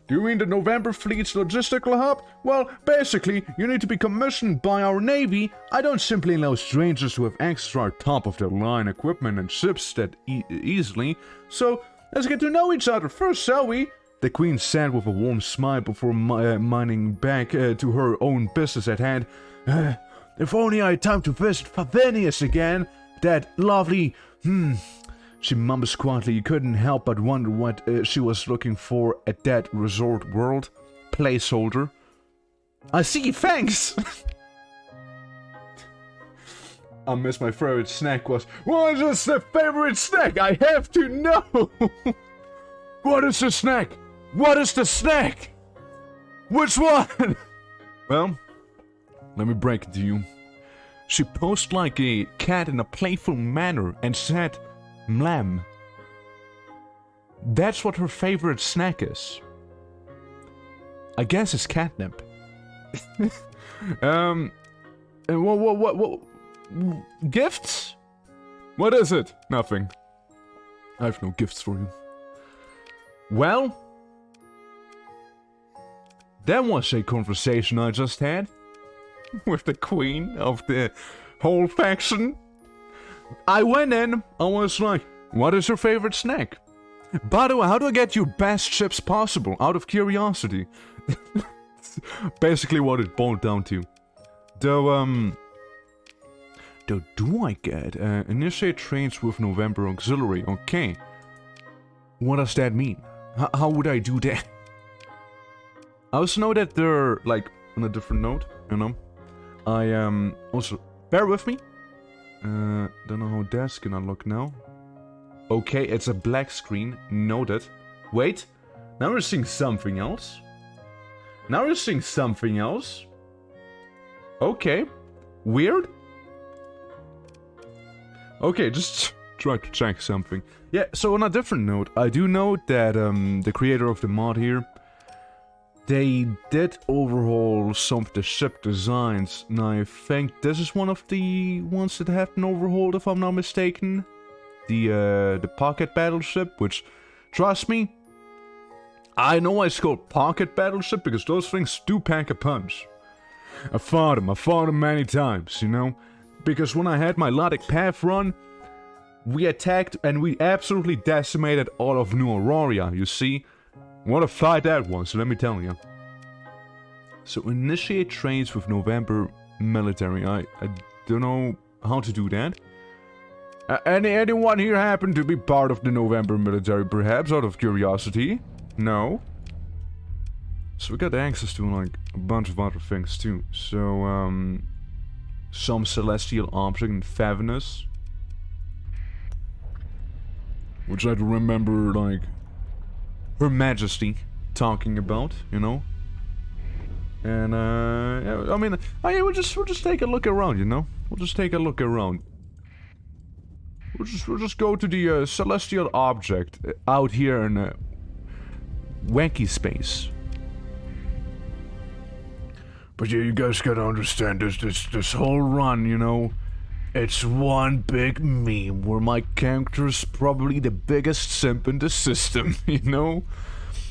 Do you mean the November Fleet's logistical hub? Well, basically, you need to be commissioned by our Navy. I don't simply allow strangers to have access to our top-of-the-line equipment and ships that easily. So, let's get to know each other first, shall we? The Queen said with a warm smile before minding back to her own business at hand. If only I had time to visit Favenius again. That lovely... She mumbles quietly. You couldn't help but wonder what she was looking for at that resort world. Placeholder. I see, thanks! I miss my favorite snack was... What is the favorite snack? I have to know! What is the snack? What is the snack? Which one? Well, let me break it to you. She posed like a cat in a playful manner and said... Mlam. That's what her favorite snack is. I guess it's catnip. What? Gifts? What is it? Nothing. I have no gifts for you. Well, that was a conversation I just had with the queen of the whole faction. I went in, I was like, what is your favorite snack? By the way, how do I get you best chips possible? Out of curiosity. Basically what it boiled down to. Though, do I get initiate trains with November Auxiliary? Okay. What does that mean? How would I do that? I also know that they're, like, on a different note, you know? I, also, bear with me. Don't know how that's gonna look now. Okay, it's a black screen. Noted. Wait. Now we're seeing something else. Now we're seeing something else. Okay. Weird. Okay, just try to check something. Yeah, so on a different note, I do know that the creator of the mod here, they did overhaul some of the ship designs, and I think this is one of the ones that have been overhauled, if I'm not mistaken. The pocket battleship, which, trust me, I know it's called pocket battleship because those things do pack a punch. I fought them many times, you know? Because when I had my Lotic Path run, we attacked and we absolutely decimated all of New Aurora, you see? What a fight that was, let me tell you. So initiate trains with November military. I don't know how to do that. Anyone here happen to be part of the November military, perhaps, out of curiosity? No? So we got access to, like, a bunch of other things, too. So, some celestial object in Favenius. Which I remember, like, Her Majesty talking about, you know? And, yeah, I mean, we'll just take a look around, you know? We'll just take a look around. We'll just go to the celestial object out here in wacky space. But yeah, you guys gotta understand this whole run, you know, it's one big meme where my character's probably the biggest simp in the system, you know?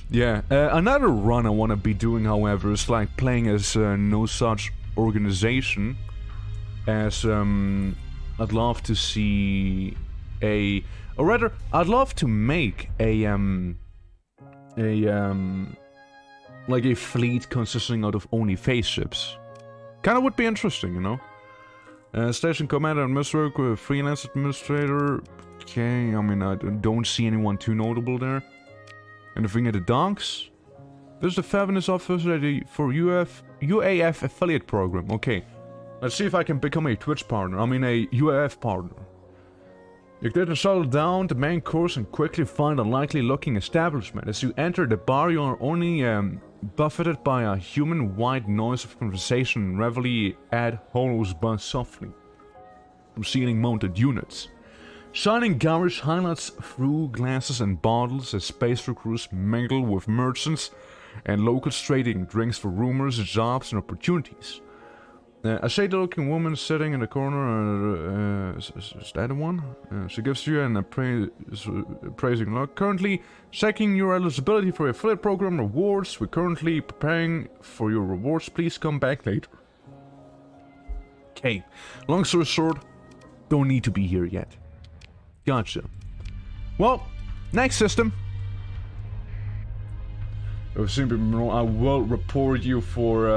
Yeah, another run I want to be doing, however, is like playing as no such organization. As I'd love to see or rather, I'd love to make like a fleet consisting out of only phase ships. Kinda would be interesting, you know? Station commander and Mr. Freelance administrator. Okay, I mean, I don't see anyone too notable there. Anything at the docks? This is the Favenius office ready for UAF affiliate program. Okay. Let's see if I can become a Twitch partner. I mean, a UAF partner. You get to settle down the main course and quickly find a likely-looking establishment. As you enter the bar, you are only buffeted by a human white noise of conversation and reveille ad holos buzz softly from ceiling-mounted units. Shining garish highlights through glasses and bottles as space recruits mingle with merchants and locals trading drinks for rumors, jobs, and opportunities. A shady-looking woman sitting in the corner, is that the one? She gives you an appraising look. Currently checking your eligibility for affiliate program rewards. We're currently preparing for your rewards. Please come back later. Okay, long story short, don't need to be here yet. Gotcha. Well, next system. I will report you for,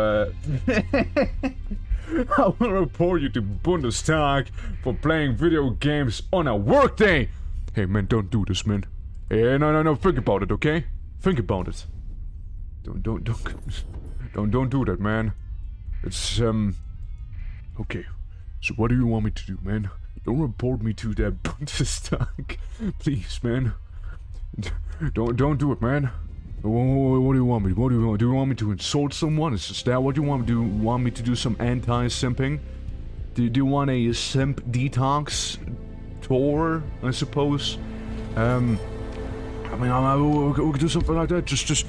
I will report you to Bundestag for playing video games on a workday! Hey man, don't do this, man. Hey, no, think about it, okay? Think about it. Don't do that, man. It's, okay. So what do you want me to do, man? Don't report me to that Bundestag. Please, man. Don't do it, man. What do you want me? What do you want? Do you want me to insult someone? Is that what you want? Do you want me to do some anti-simping? Do you want a simp detox tour? I suppose. I mean, we could do something like that. Just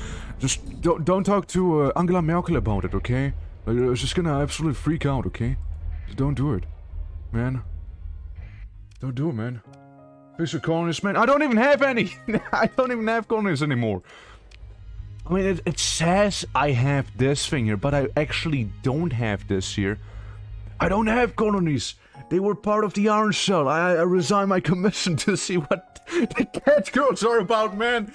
don't talk to Angela Merkel about it, okay? Like, it's just gonna absolutely freak out, okay? Just don't do it, man. Don't do it, man. Fix your colonies, man. I don't even have any. I don't even have colonies anymore. I mean, it says I have this thing here, but I actually don't have this here. I don't have colonies. They were part of the Iron Cell. I resigned my commission to see what the cat girls are about, man.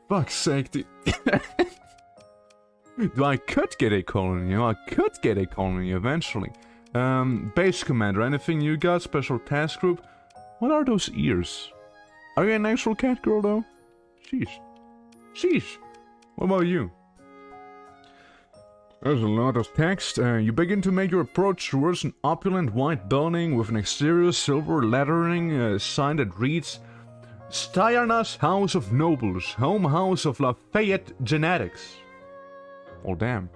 Fuck's sake. I could get a colony. I could get a colony eventually. Base commander, anything you got? Special task group? What are those ears? Are you an actual cat girl, though? Sheesh. Sheesh. What about you? There's a lot of text. You begin to make your approach towards an opulent white building with an exterior silver lettering sign that reads Styrna's House of Nobles, Home House of Lafayette Genetics. Oh, damn.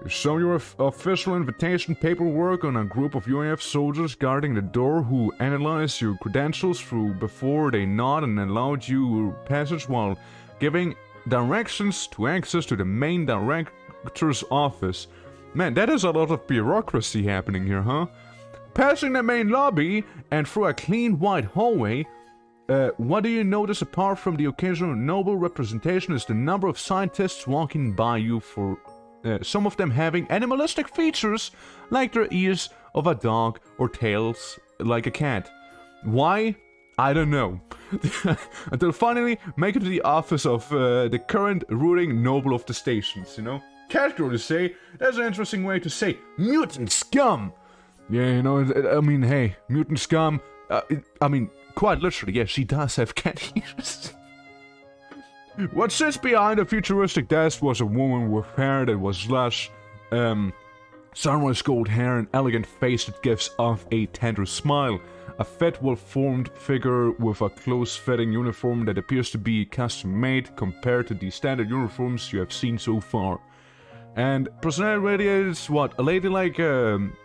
You show your official invitation paperwork on a group of UAF soldiers guarding the door who analyze your credentials before they nod and allowed you passage while giving directions to access to the main director's office. Man, that is a lot of bureaucracy happening here, huh? Passing the main lobby and through a clean white hallway, what do you notice apart from the occasional noble representation is the number of scientists walking by you for some of them having animalistic features like their ears of a dog or tails like a cat. Why? I don't know. Until finally make it to the office of the current ruling noble of the stations, you know? Catgirl to say, that's an interesting way to say mutant scum! Yeah, you know, I mean, hey, mutant scum, I mean, quite literally, yeah, she does have cat ears. What sits behind a futuristic desk was a woman with hair that was lush, sunrise gold hair, an elegant face that gives off a tender smile, a fit, well-formed figure with a close-fitting uniform that appears to be custom-made compared to the standard uniforms you have seen so far. And personality radiates, what, a ladylike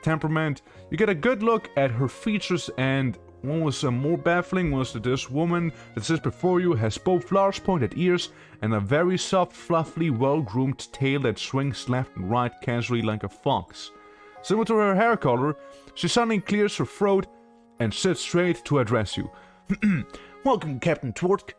temperament. You get a good look at her features, and what was more baffling was that this woman that sits before you has both large pointed ears and a very soft, fluffy, well-groomed tail that swings left and right casually like a fox. Similar to her hair color, she suddenly clears her throat and sits straight to address you. Welcome, Captain Twork.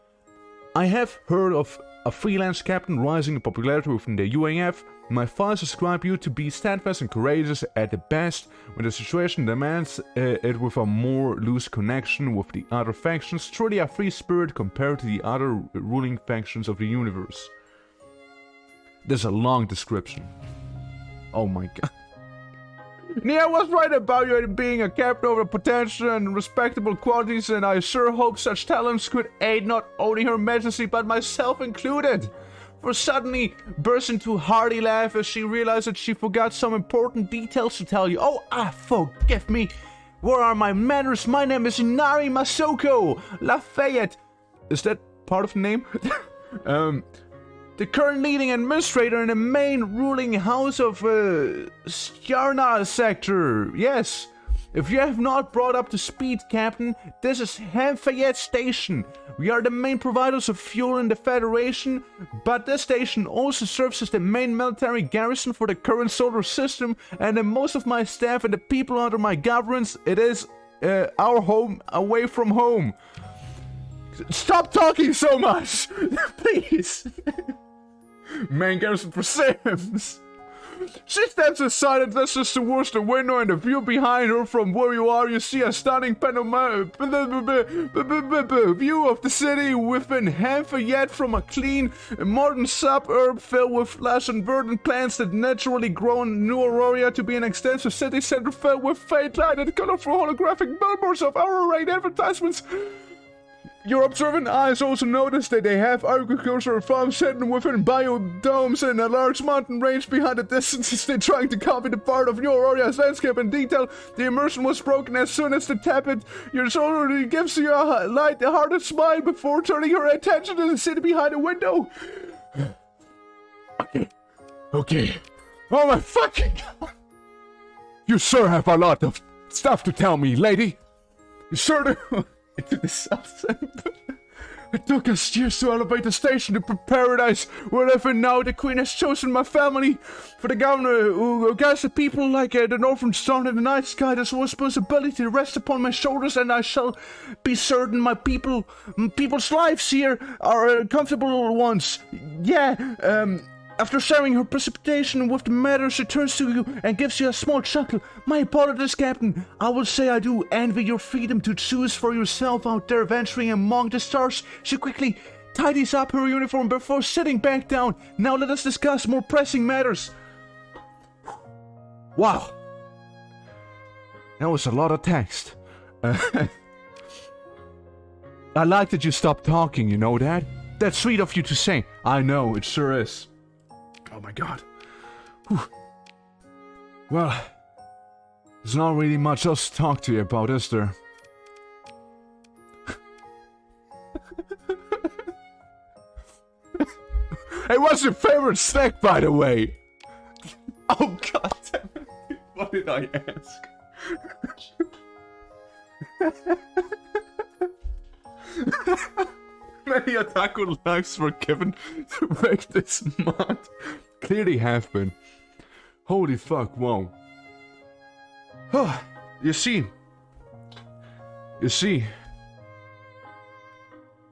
I have heard of a freelance captain rising in popularity within the UAF. My files describe you to be steadfast and courageous at the best when the situation demands it, with a more loose connection with the other factions, truly a free spirit compared to the other ruling factions of the universe. There's a long description. Oh my god. Yeah, I was right about you being a captain of potential and respectable qualities, and I sure hope such talents could aid not only Her Majesty but myself included. for suddenly burst into a hearty laugh as she realized that she forgot some important details to tell you. Oh, forgive me. Where are my manners? My name is Inari Masoko Lafayette. Is that part of the name? The current leading administrator in the main ruling house of STARSECTOR. Yes. If you have not brought up to speed, Captain, this is Lafayette Station. We are the main providers of fuel in the Federation, but this station also serves as the main military garrison for the current solar system, and in most of my staff and the people under my governance, it is our home away from home. Stop talking so much! Please! Main garrison for Sims. She steps aside and gestures towards the window, and the view behind her from where you are, you see a stunning panorama view of the city within Lafayette from a clean, modern suburb filled with lush and verdant plants that naturally grow in New Aurora to be an extensive city center filled with faint light and colorful holographic billboards of hour-rate advertisements. Your observant eyes also notice that they have agricultural farms hidden within biodomes and a large mountain range behind the distances. They're trying to copy the part of New Aurora's landscape in detail. The immersion was broken as soon as they tap it. Your soul gives you a light-hearted smile before turning your attention to the city behind the window. Okay. Oh my fucking God. You sure have a lot of stuff to tell me, lady. You sure do. Into the sunset. It took us years to elevate the station to paradise. We're living now. The Queen has chosen my family for the governor who guides the people like the northern star in the night sky. This responsibility rests upon my shoulders, and I shall be certain my people's lives here are comfortable ones. After sharing her precipitation with the matter, she turns to you and gives you a small chuckle. My apologies, Captain. I will say I do envy your freedom to choose for yourself out there venturing among the stars. She quickly tidies up her uniform before sitting back down. Now let us discuss more pressing matters. Wow. That was a lot of text. I like that you stopped talking, you know that? That's sweet of you to say. I know, it sure is. Oh my God. Whew. Well, there's not really much else to talk to you about, is there? Hey, what's your favorite snack, by the way? Oh God damn it. What did I ask? Many otaku lives were given to make this mod. Clearly have been. Holy fuck, wow. You see.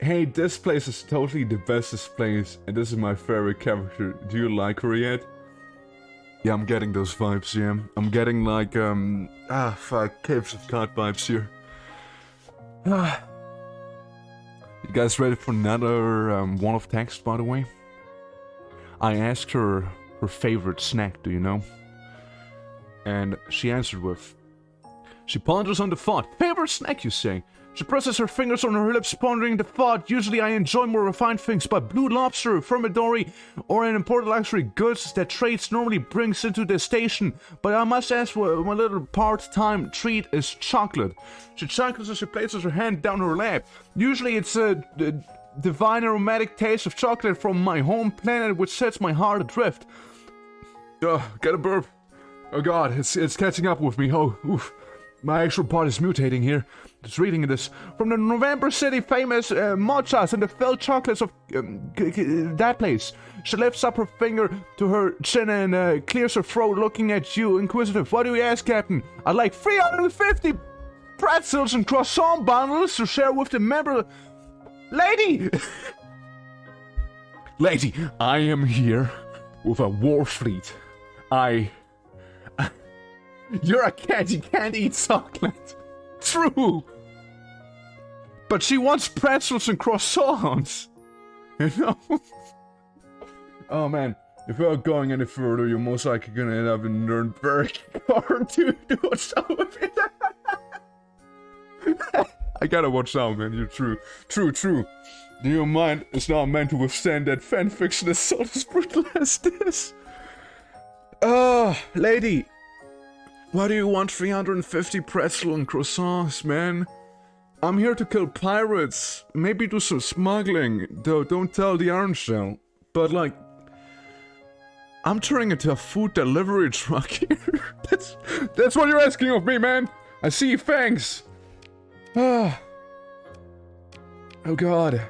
Hey, this place is totally the bestest place, and this is my favorite character. Do you like her yet? Yeah, I'm getting those vibes, yeah. I'm getting like, Caves of God vibes here. You guys ready for another one of text, by the way? I asked her favorite snack, do you know? And she answered with, she ponders on the thought. Favorite snack, you say? She presses her fingers on her lips, pondering the thought. Usually I enjoy more refined things, but blue lobster, thermidori, or an imported luxury goods that trades normally brings into the station. But I must ask, my little part-time treat is chocolate. She chuckles as she places her hand down her lap. Usually it's a divine aromatic taste of chocolate from my home planet, which sets my heart adrift. Get a burp. Oh God, it's catching up with me. Oh, oof. My actual body's mutating here. Just reading this. From the November City famous matchas and the filled chocolates of that place. She lifts up her finger to her chin and clears her throat, looking at you, inquisitive. What do you ask, Captain? I'd like 350 pretzels and croissant bundles to share with the member... Lady! Lady, I am here with a war fleet. You're a cat, you can't eat chocolate. True. But she wants pretzels and croissants. You know? Oh man, if we're going any further, you're most likely gonna end up in Nuremberg or to do so with it. I gotta watch out, man. You're true. True. The human mind is not meant to withstand that fanfiction as so as brutal as this. Lady. Why do you want 350 pretzel and croissants, man? I'm here to kill pirates. Maybe do some smuggling. Though, don't tell the orange shell. But, like... I'm turning into a food delivery truck here. That's what you're asking of me, man. I see, thanks. Oh god.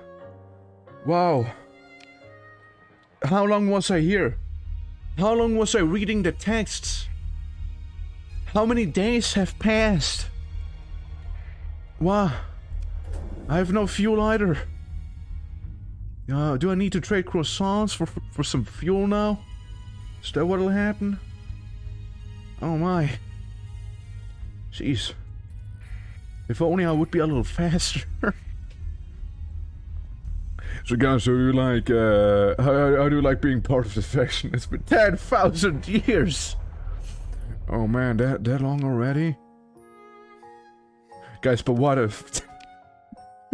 Wow. How long was I here? How long was I reading the texts? How many days have passed? Wow. I have no fuel either. Do I need to trade croissants for some fuel now? Is that what'll happen? Oh my. Jeez. If only I would be a little faster. So guys, so you like, how do you like being part of the faction? It's been 10,000 years! Oh man, that long already? Guys, but what if...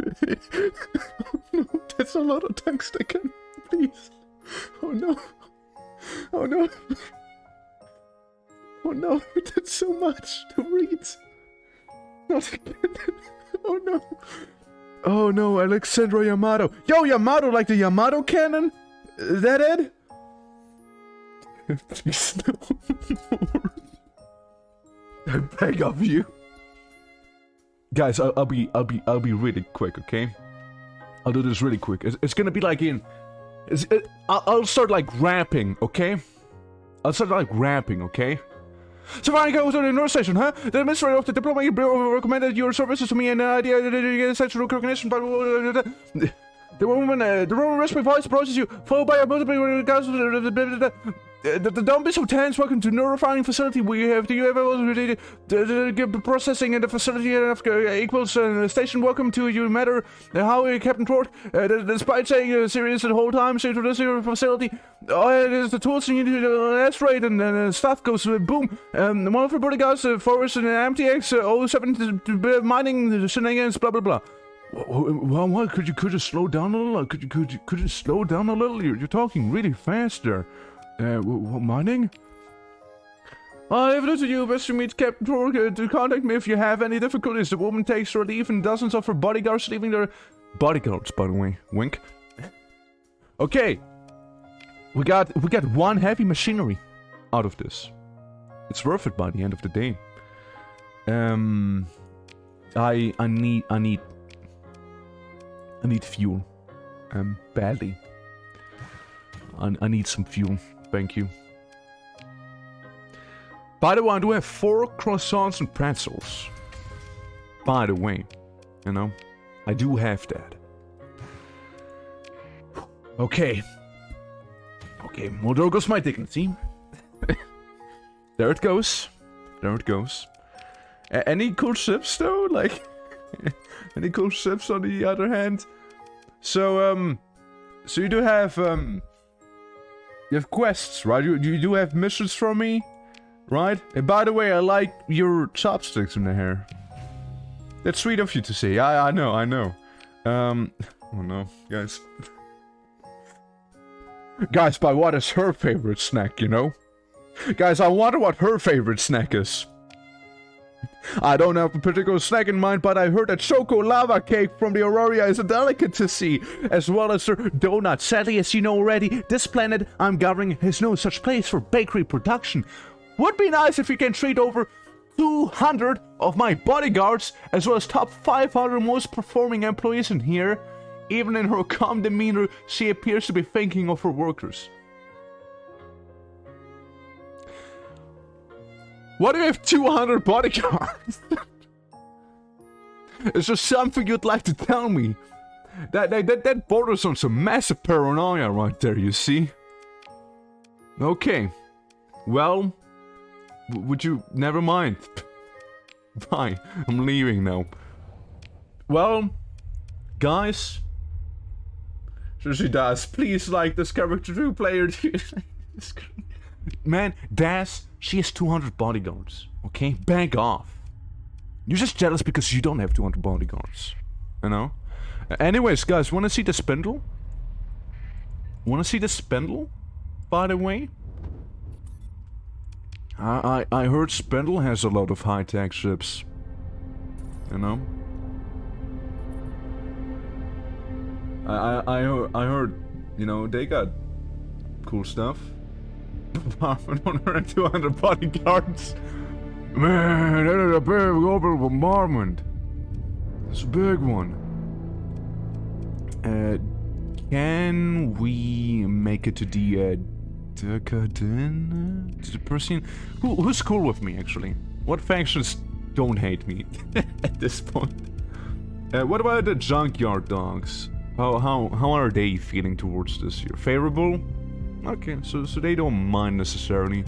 Oh no, that's a lot of text again. Please. Oh no. Oh no. Oh no, that's so much to read. Not again. Oh no. Oh no, Alexandra Yamato. Yo, Yamato, like the Yamato cannon? Is that it? Please no more. I beg of you. Guys, I'll be really quick, okay? I'll do this really quick. It's gonna be like I'll start like rapping, okay? I'll start like rapping, okay? So finally goes to the nurse station, huh? The administrator of the diplomatic bureau recommended your services to me and idea to get sexual recognition, but the woman respiratory voice approaches you, followed by a multiple regards. Don't be so tense. Welcome to neurofiling facility. We have do you ever processing in the facility equals station. Welcome to you matter how Captain Torque. Despite saying serious the whole time, so to this facility. Oh, it is the tools you need to asteroid and stuff goes boom. One of the bodyguards forest and MTX 07 mining shenanigans blah blah blah. Well, what could you slow down a little? Could you slow down a little? You're talking really fast there. What mining? If it is you, best to meet Captain Torque to contact me if you have any difficulties. The woman takes her leave and dozens of her bodyguards leaving their bodyguards, by the way. Wink. Okay. We got one heavy machinery out of this. It's worth it by the end of the day. I need fuel. Badly. I need some fuel. Thank you. By the way, I do have 4 croissants and pretzels. By the way, you know, I do have that. Okay. Okay, well, there goes my dignity. There it goes. There it goes. Any cool ships though? Like, any cool ships on the other hand? So, so you do have, you have quests, right? You do have missions from me, right? And by the way, I like your chopsticks in the hair. That's sweet of you to say. I know. Oh no, guys. Guys, but what is her favorite snack, you know? Guys, I wonder what her favorite snack is. I don't have a particular snack in mind, but I heard that Choco Lava Cake from the Aurora is a delicacy, as well as her donut. Sadly, as you know already, this planet I'm governing has no such place for bakery production. Would be nice if you can treat over 200 of my bodyguards, as well as top 500 most performing employees in here. Even in her calm demeanor, she appears to be thinking of her workers. What do you have 200 bodyguards? Is there something you'd like to tell me? That borders on some massive paranoia right there, you see? Okay. Well, would you... Never mind. Bye. I'm leaving now. Well, guys... So she does. Please like this character to player. Man, Das, she has 200 bodyguards. Okay? Back off. You're just jealous because you don't have 200 bodyguards. You know? Anyways, guys, wanna see the spindle? Wanna see the spindle? By the way? I heard Spindle has a lot of high-tech ships. You know? I heard, you know, they got cool stuff. Bombardment 100 200 bodyguards. Man, that is a big global bombardment. It's a big one. Can we make it to the Decadent? To the person who's cool with me, actually? What factions don't hate me at this point? What about the junkyard dogs? How are they feeling towards this year? Favorable? Okay, so they don't mind necessarily.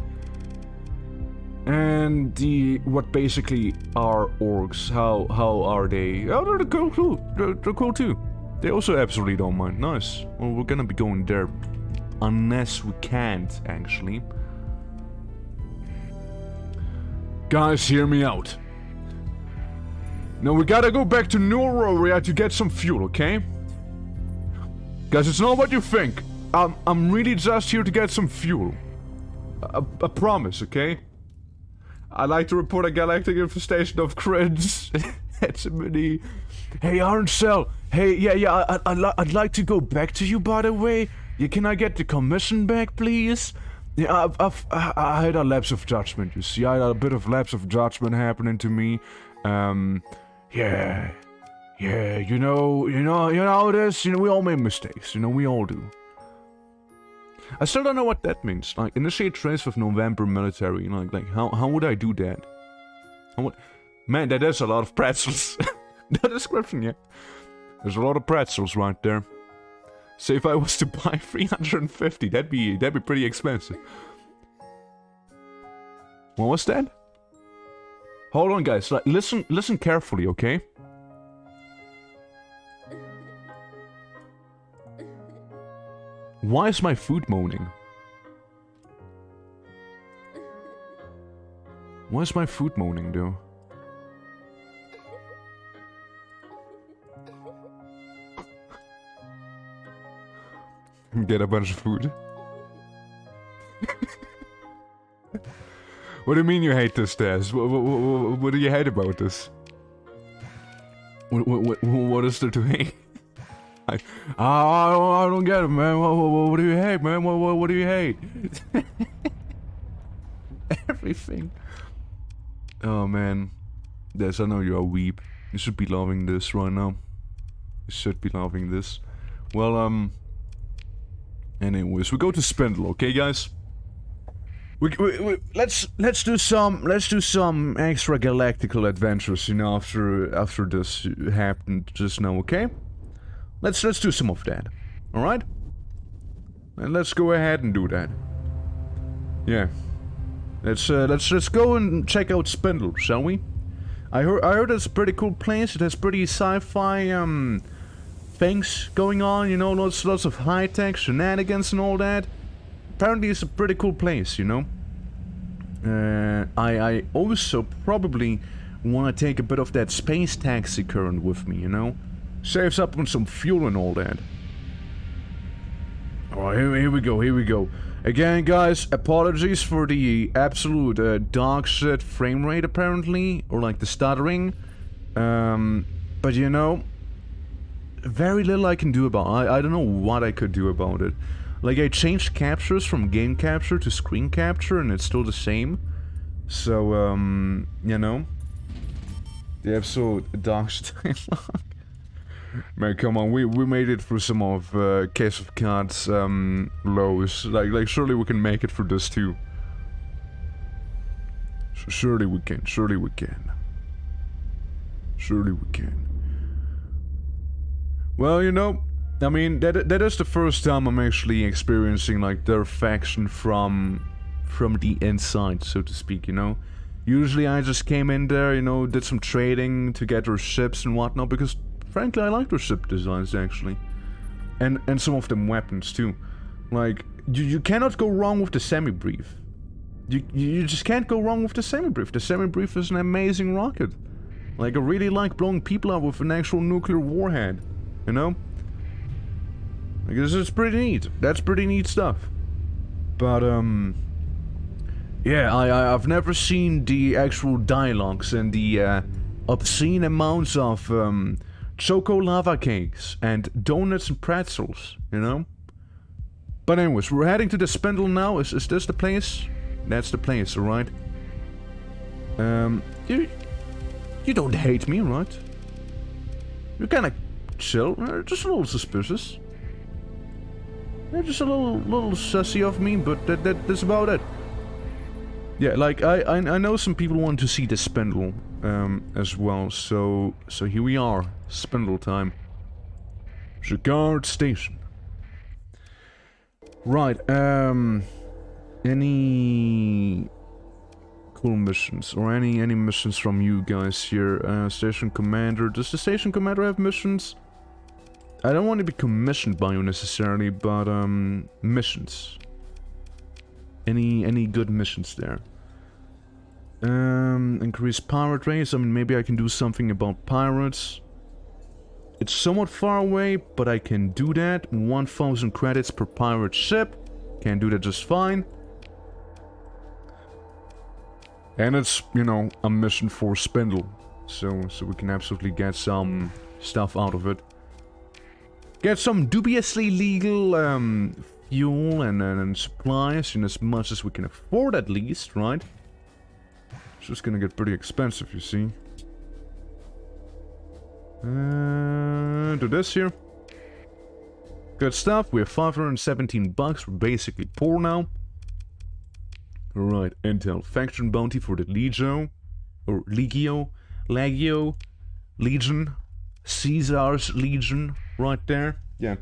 And what basically are orcs? How are they? Oh, they're cool too. They're cool too. They also absolutely don't mind. Nice. Well, we're gonna be going there, unless we can't actually. Guys, hear me out. Now we gotta go back to New Aurora to get some fuel, okay? Guys, it's not what you think. I'm really just here to get some fuel. I promise, okay? I'd like to report a galactic infestation of crins. That's a mini. Hey, Orange Cell. Hey, yeah. I'd like to go back to you, by the way. Yeah, can I get the commission back, please? Yeah, I had a lapse of judgment. You see, I had a bit of lapse of judgment happening to me. Yeah. You know how it is. You know, we all make mistakes. You know, we all do. I still don't know what that means. Like, initiate trace with November military. Like how would I do that? Man, that is a lot of pretzels. The description, yeah. There's a lot of pretzels right there. Say if I was to buy 350, that'd be pretty expensive. What was that? Hold on, guys. Like, listen carefully, okay? Why is my food moaning? Why is my food moaning, though? Get a bunch of food. What do you mean you hate this, Taz? What do you hate about this? What is there to hate? I don't get it, man. What do you hate, man? What do you hate? Everything. Oh, man. Des, I know you're a weep. You should be loving this right now. You should be loving this. Well, anyways, we go to Spindle, okay, guys? Let's do some extra galactical adventures, you know, after this happened just now, okay? Let's do some of that, all right? And let's go ahead and do that. Yeah, let's go and check out Spindle, shall we? I heard it's a pretty cool place. It has pretty sci-fi things going on, you know, lots of high-tech shenanigans and all that. Apparently, it's a pretty cool place, you know. I also probably want to take a bit of that space taxi current with me, you know. Saves up on some fuel and all that. Alright, here we go. Again, guys, apologies for the absolute dog shit frame rate, apparently. Or like the stuttering. But you know, very little I can do about it. I don't know what I could do about it. Like, I changed captures from game capture to screen capture and it's still the same. So, you know. The absolute dog shit. Man, come on, we made it through some of Case of Cards lows. Like surely we can make it through this too. Surely we can. Well, you know, I mean, that is the first time I'm actually experiencing like their faction from the inside, so to speak, you know. Usually I just came in there, you know, did some trading to get their ships and whatnot, because frankly, I like their ship designs, actually. And some of them weapons, too. Like, you cannot go wrong with the semi-brief. You just can't go wrong with the semi-brief. The semi-brief is an amazing rocket. Like, I really like blowing people up with an actual nuclear warhead. You know? Like, this is pretty neat. That's pretty neat stuff. But, yeah, I've never seen the actual dialogues and the, obscene amounts of, choco lava cakes and donuts and pretzels, you know? But anyways, we're heading to the spindle now. Is this the place? That's the place, alright? You don't hate me, right? You're kinda chill, just a little suspicious. Just a little sussy of me, but that's about it. Yeah, like, I know some people want to see the spindle, as well, so here we are. Spindle time. GER station. Right, any cool missions, or any missions from you guys here? Station commander, does the station commander have missions? I don't want to be commissioned by you necessarily, but, missions. Any good missions there? Increase pirate rates, I mean, maybe I can do something about pirates. It's somewhat far away, but I can do that. 1,000 credits per pirate ship. Can do that just fine. And it's, you know, a mission for Spindle. So we can absolutely get some stuff out of it. Get some dubiously legal fuel and supplies, in as much as we can afford at least, right? It's just gonna get pretty expensive, you see. Do this here. Good stuff. We have 517 bucks. We're basically poor now. Alright, intel. Faction bounty for the Legio. Or Legio. Legio. Legion. Caesar's Legion. Right there. Yeah.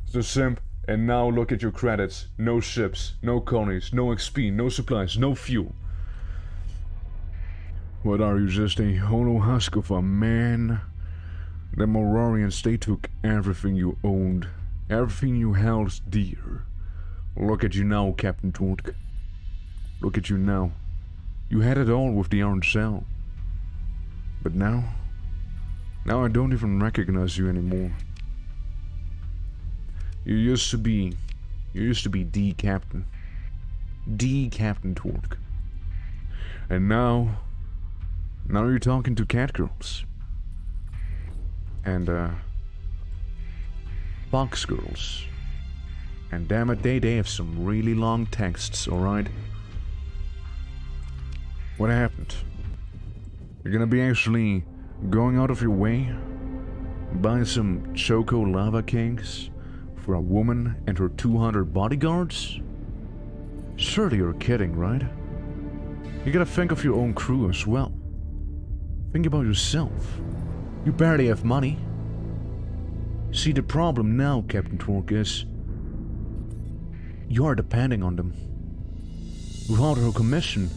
It's a simp. And now look at your credits. No ships. No colonies. No XP. No supplies. No fuel. What are you, just a hollow husk of a man? The Morarians, they took everything you owned. Everything you held dear. Look at you now, Captain Torque. Look at you now. You had it all with the orange cell. But now I don't even recognize you anymore. You used to be the captain. The Captain Torque. And now you're talking to catgirls. And, fox girls. And damn it, they have some really long texts, alright? What happened? You're gonna be actually going out of your way? Buying some choco lava cakes for a woman and her 200 bodyguards? Surely you're kidding, right? You gotta think of your own crew as well. Think about yourself. You barely have money. See, the problem now, Captain Torque, is you are depending on them. Without her commission,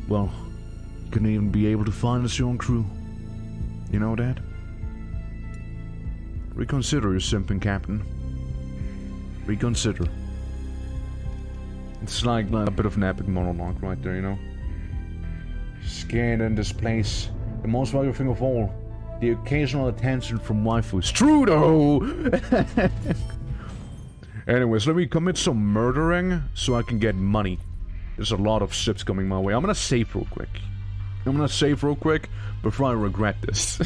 well, you couldn't even be able to finance your own crew. You know that? Reconsider your simping, Captain. Reconsider. It's like a bit of an epic monologue right there, you know? Scared in this place. The most valuable thing of all, the occasional attention from waifus. True though! Anyways, let me commit some murdering so I can get money. There's a lot of ships coming my way. I'm gonna save real quick. Before I regret this.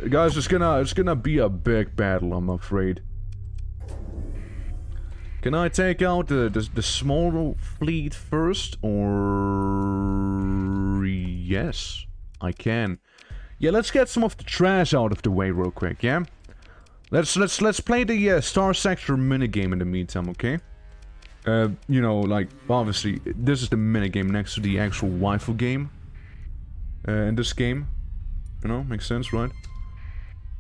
Guys, it's gonna be a big battle, I'm afraid. Can I take out the small fleet first, or yes, I can. Yeah, let's get some of the trash out of the way real quick. Yeah, let's play the STARSECTOR minigame in the meantime, okay? You know, like obviously this is the minigame next to the actual waifu game. In this game, you know, makes sense, right?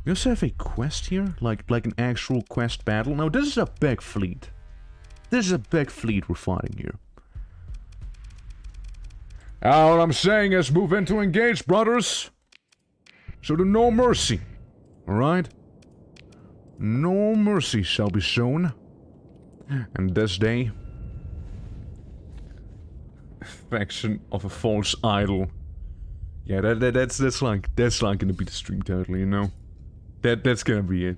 We also have a quest here, like an actual quest battle. Now this is a big fleet. This is a big fleet we're fighting here. All I'm saying is move in to engage, brothers. Show them no mercy. Alright? No mercy shall be shown. And this day... Faction of a false idol. Yeah, that's like gonna be the stream title, you know? That's gonna be it.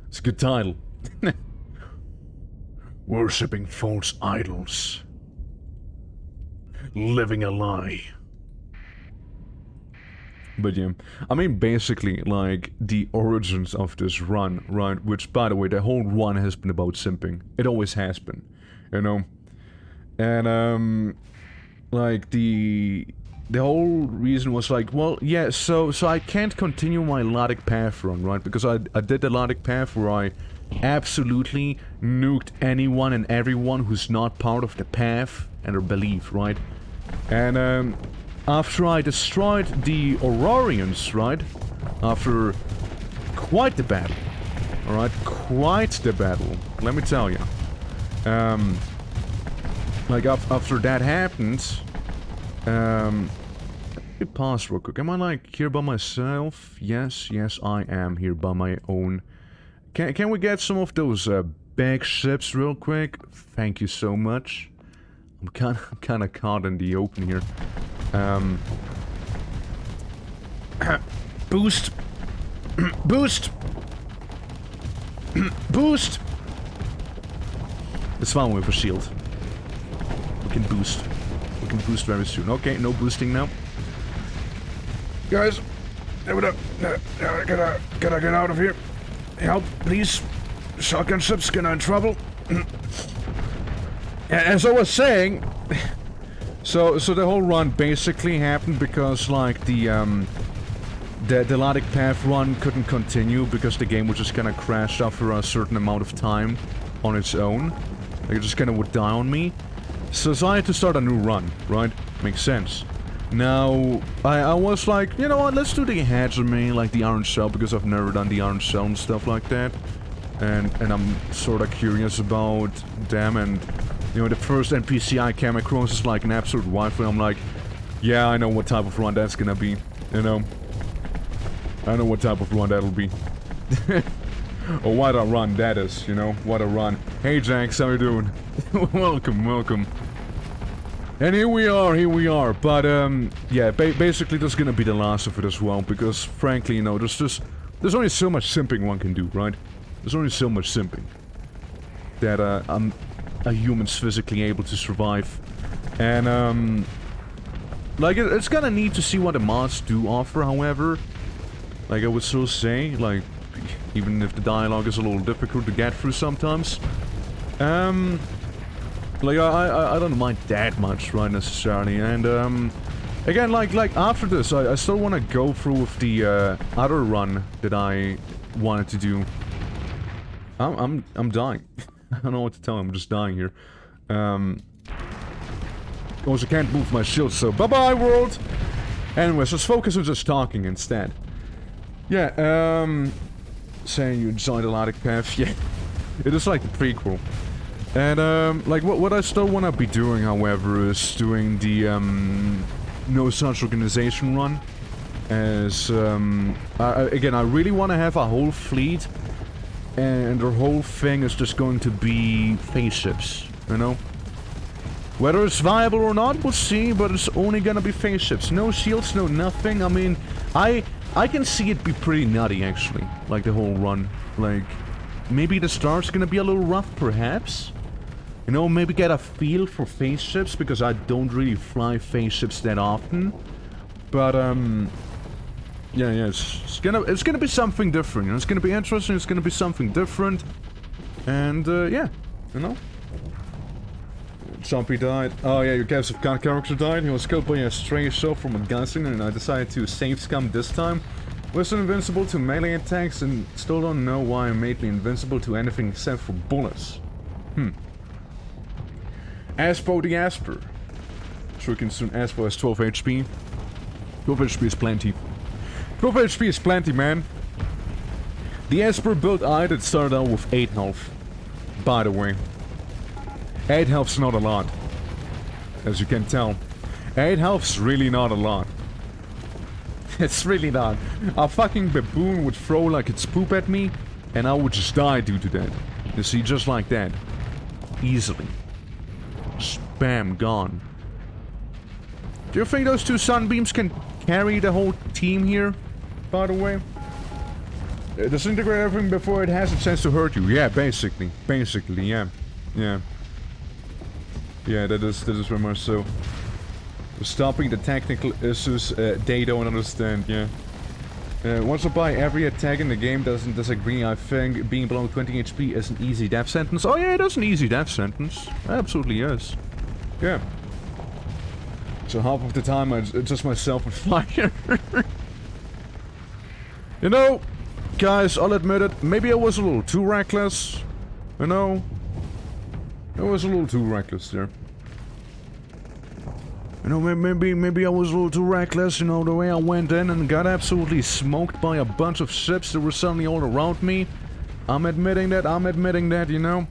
It's a good title. Worshipping false idols. Living a lie. But yeah, I mean basically like the origins of this run, right? Which by the way, the whole run has been about simping. It always has been, you know? And like the whole reason was like, well, yeah, so I can't continue my Lodic path run, right? Because I did the Lodic path where I absolutely nuked anyone and everyone who's not part of the path and their belief, right? And after I destroyed the Aurorians, right? After quite the battle, alright? Quite the battle, let me tell you. Like after that happened, let me pause real quick. Am I like here by myself? Yes, I am here by my own. Can we get some of those big ships real quick? Thank you so much. I'm kind of caught in the open here. Boost! Boost! Boost! It's fine with a shield. We can boost. We can boost very soon. Okay, no boosting now. Guys, gotta get out of here. Help, please. Shotgun ship's gonna in trouble. As I was saying, so the whole run basically happened because like the Lodic path run couldn't continue because the game was just gonna crash after a certain amount of time on its own. Like it just kinda would die on me. So I had to start a new run, right? Makes sense. Now, I was like, you know what, let's do the hegemony, like the Iron Cell, because I've never done the Iron Cell and stuff like that. And I'm sorta curious about them, and you know, the first NPC I came across is like an absolute waifu. I'm like, yeah, I know what type of run that's gonna be, you know? I know what type of run that'll be. Or what a run that is, you know? What a run. Hey Janks, how you doing? Welcome, welcome. And here we are, but yeah, basically that's gonna be the last of it as well, because frankly, you know, there's only so much simping one can do, right? There's only so much simping that a human's physically able to survive. And like it's kinda neat to see what the mods do offer, however. Like I would still say, like, even if the dialogue is a little difficult to get through sometimes. Like, I don't mind that much, right, necessarily, and, again, like, after this, I still want to go through with the, other run that I wanted to do. I'm dying. I don't know what to tell him, I'm just dying here. Also can't move my shield, so bye-bye, world! Anyways, let's focus on just talking instead. Yeah, saying you joined the Lodic path, yeah. It is like the prequel. And, like, what I still want to be doing, however, is doing the, No Such Organization run. As, again, I really want to have a whole fleet, and the whole thing is just going to be phase ships, you know? Whether it's viable or not, we'll see, but it's only gonna be phase ships. No shields, no nothing. I mean, I can see it be pretty nutty, actually, like the whole run. Like, maybe the start's gonna be a little rough, perhaps? You know, maybe get a feel for phase ships, because I don't really fly phase ships that often. But, yeah, it's gonna be something different, you know? It's gonna be interesting, it's gonna be something different. And, yeah, you know? Chompy died. Oh yeah, your captive character died. He was killed by a stray shell from a gunslinger, and I decided to save scum this time. Was invincible to melee attacks, and still don't know why I made me invincible to anything except for bullets. Aspo the Asper. Sure, can soon Aspo has 12 HP. 12 HP is plenty. 12 HP is plenty, man. The Asper build I did started out with 8 health. By the way. 8 health's not a lot. As you can tell. 8 health's really not a lot. It's really not. A fucking baboon would throw like its poop at me, and I would just die due to that. You see, just like that. Easily. Spam, gone. Do you think those 2 sunbeams can carry the whole team here, by the way? Disintegrate everything before it has a chance to hurt you. Yeah, basically. Basically, yeah. Yeah. Yeah, that is very much so. Stopping the technical issues they don't understand, yeah. Once I buy every attack in the game doesn't disagree. I think being below 20 HP is an easy death sentence. Oh yeah, it is an easy death sentence. Absolutely is. Yeah. So half of the time it's just myself on fire. You know, guys, I'll admit it. Maybe I was a little too reckless. You know? I was a little too reckless there. You know, maybe I was a little too reckless, you know, the way I went in and got absolutely smoked by a bunch of ships that were suddenly all around me. I'm admitting that, you know.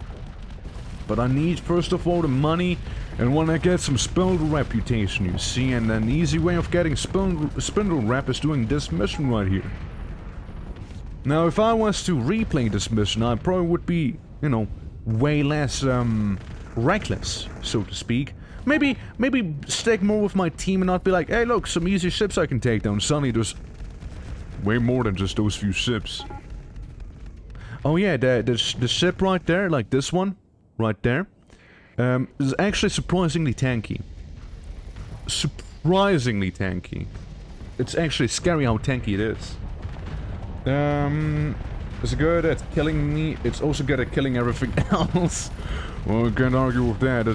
But I need, first of all, the money, and when I get some spindle reputation, you see, and an easy way of getting spindle rep is doing this mission right here. Now, if I was to replay this mission, I probably would be, you know, way less, reckless, so to speak. Maybe stick more with my team and not be like, hey look, some easy ships I can take down. Suddenly there's way more than just those few ships. Oh yeah, the ship right there, like this one, right there, is actually surprisingly tanky. Surprisingly tanky. It's actually scary how tanky it is. It's good at killing me, it's also good at killing everything else. Well, I can't argue with that.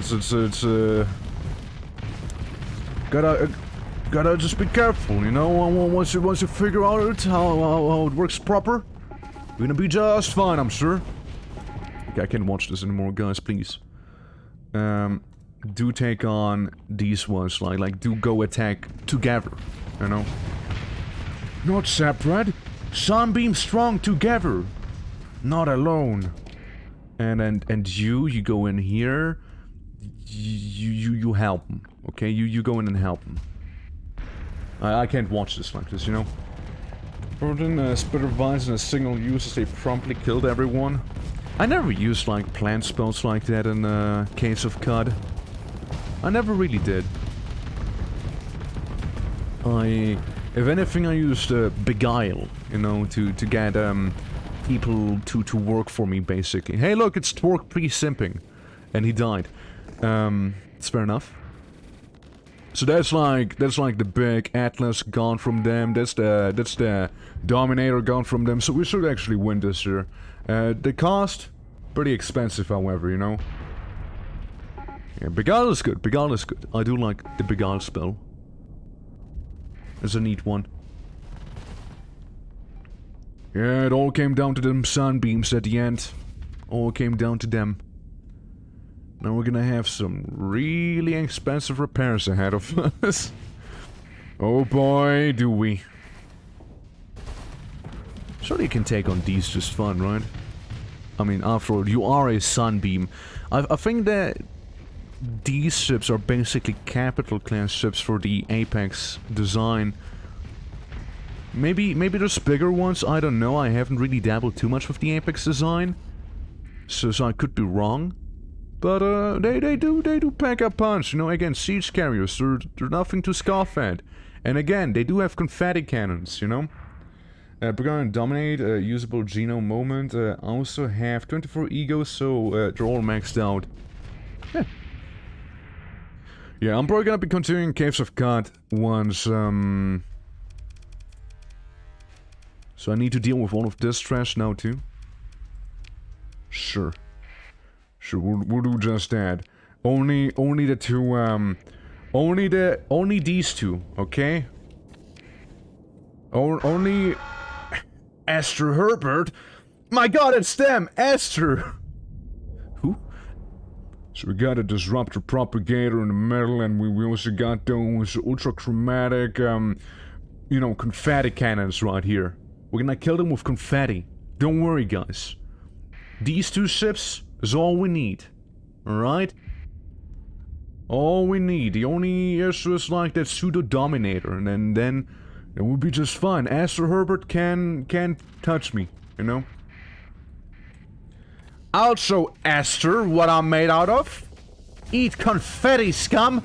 Gotta just be careful, you know. Once you figure out how it works proper, you're gonna be just fine, I'm sure. Okay, I can't watch this anymore, guys. Please. Do take on these ones, like do go attack together, you know. Not separate. Sunbeam strong together, not alone. And you go in here, you help him, okay? You go in and help him. I can't watch this like this, you know? Burden, spitter vines and a single use as they promptly killed everyone. I never used, like, plant spells like that in, Case of Cud. I never really did. If anything, I used, Beguile, you know, to get, people to work for me, basically. Hey, look, it's Twerk pre-simping. And he died. It's fair enough. So that's like the big Atlas gone from them. That's the Dominator gone from them. So we should actually win this year. The cost, pretty expensive, however, you know. Yeah, Beguile is good. Beguile is good. I do like the Beguile spell. It's a neat one. Yeah, it all came down to them sunbeams at the end. All came down to them. Now we're gonna have some really expensive repairs ahead of us. Oh boy, do we. Surely you can take on these just fun, right? I mean, after all, you are a sunbeam. I think that these ships are basically capital class ships for the Apex design. Maybe there's bigger ones, I don't know. I haven't really dabbled too much with the Apex design. So I could be wrong. But they do pack a punch, you know, against siege carriers. They're nothing to scoff at. And again, they do have confetti cannons, you know. We're gonna dominate, usable genome moment, also have 24 egos, so they're all maxed out. Yeah. Yeah, I'm probably gonna be continuing Caves of God once, so I need to deal with all of this trash now too? Sure. Sure, we'll do just that. Only the two, only these two, okay? Only... Esther Herbert? My god, it's them! Esther! Who? So we got a disruptor propagator in the middle, and we also got those ultra-chromatic, you know, confetti cannons right here. We're gonna kill them with confetti. Don't worry, guys. These two ships is all we need. Alright? All we need. The only issue is like that pseudo-dominator, and then it will be just fine. Esther Herbert can't touch me, you know? I'll show Esther what I'm made out of. Eat confetti, scum!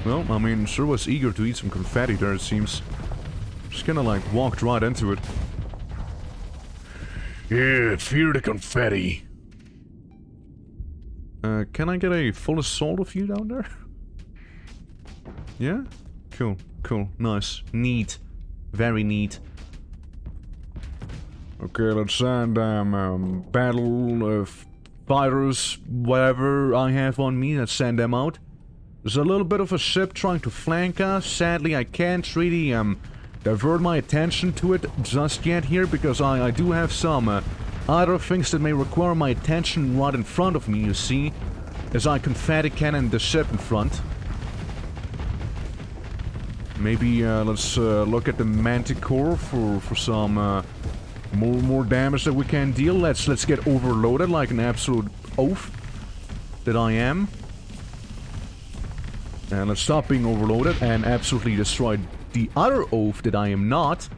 Well, I mean, sure was eager to eat some confetti there, it seems. Just kinda like walked right into it. Yeah, fear the confetti. Can I get a full assault of you down there? Yeah? Cool, cool, nice. Neat. Very neat. Okay, let's send battle fighters, whatever I have on me, let's send them out. There's a little bit of a ship trying to flank us. Sadly, I can't really divert my attention to it just yet here, because I do have some other things that may require my attention right in front of me, you see, as I confetti cannon the ship in front. Maybe let's look at the Manticore for some more damage that we can deal. Let's get overloaded like an absolute oaf that I am. And let's stop being overloaded and absolutely destroy the other oaf that I am not.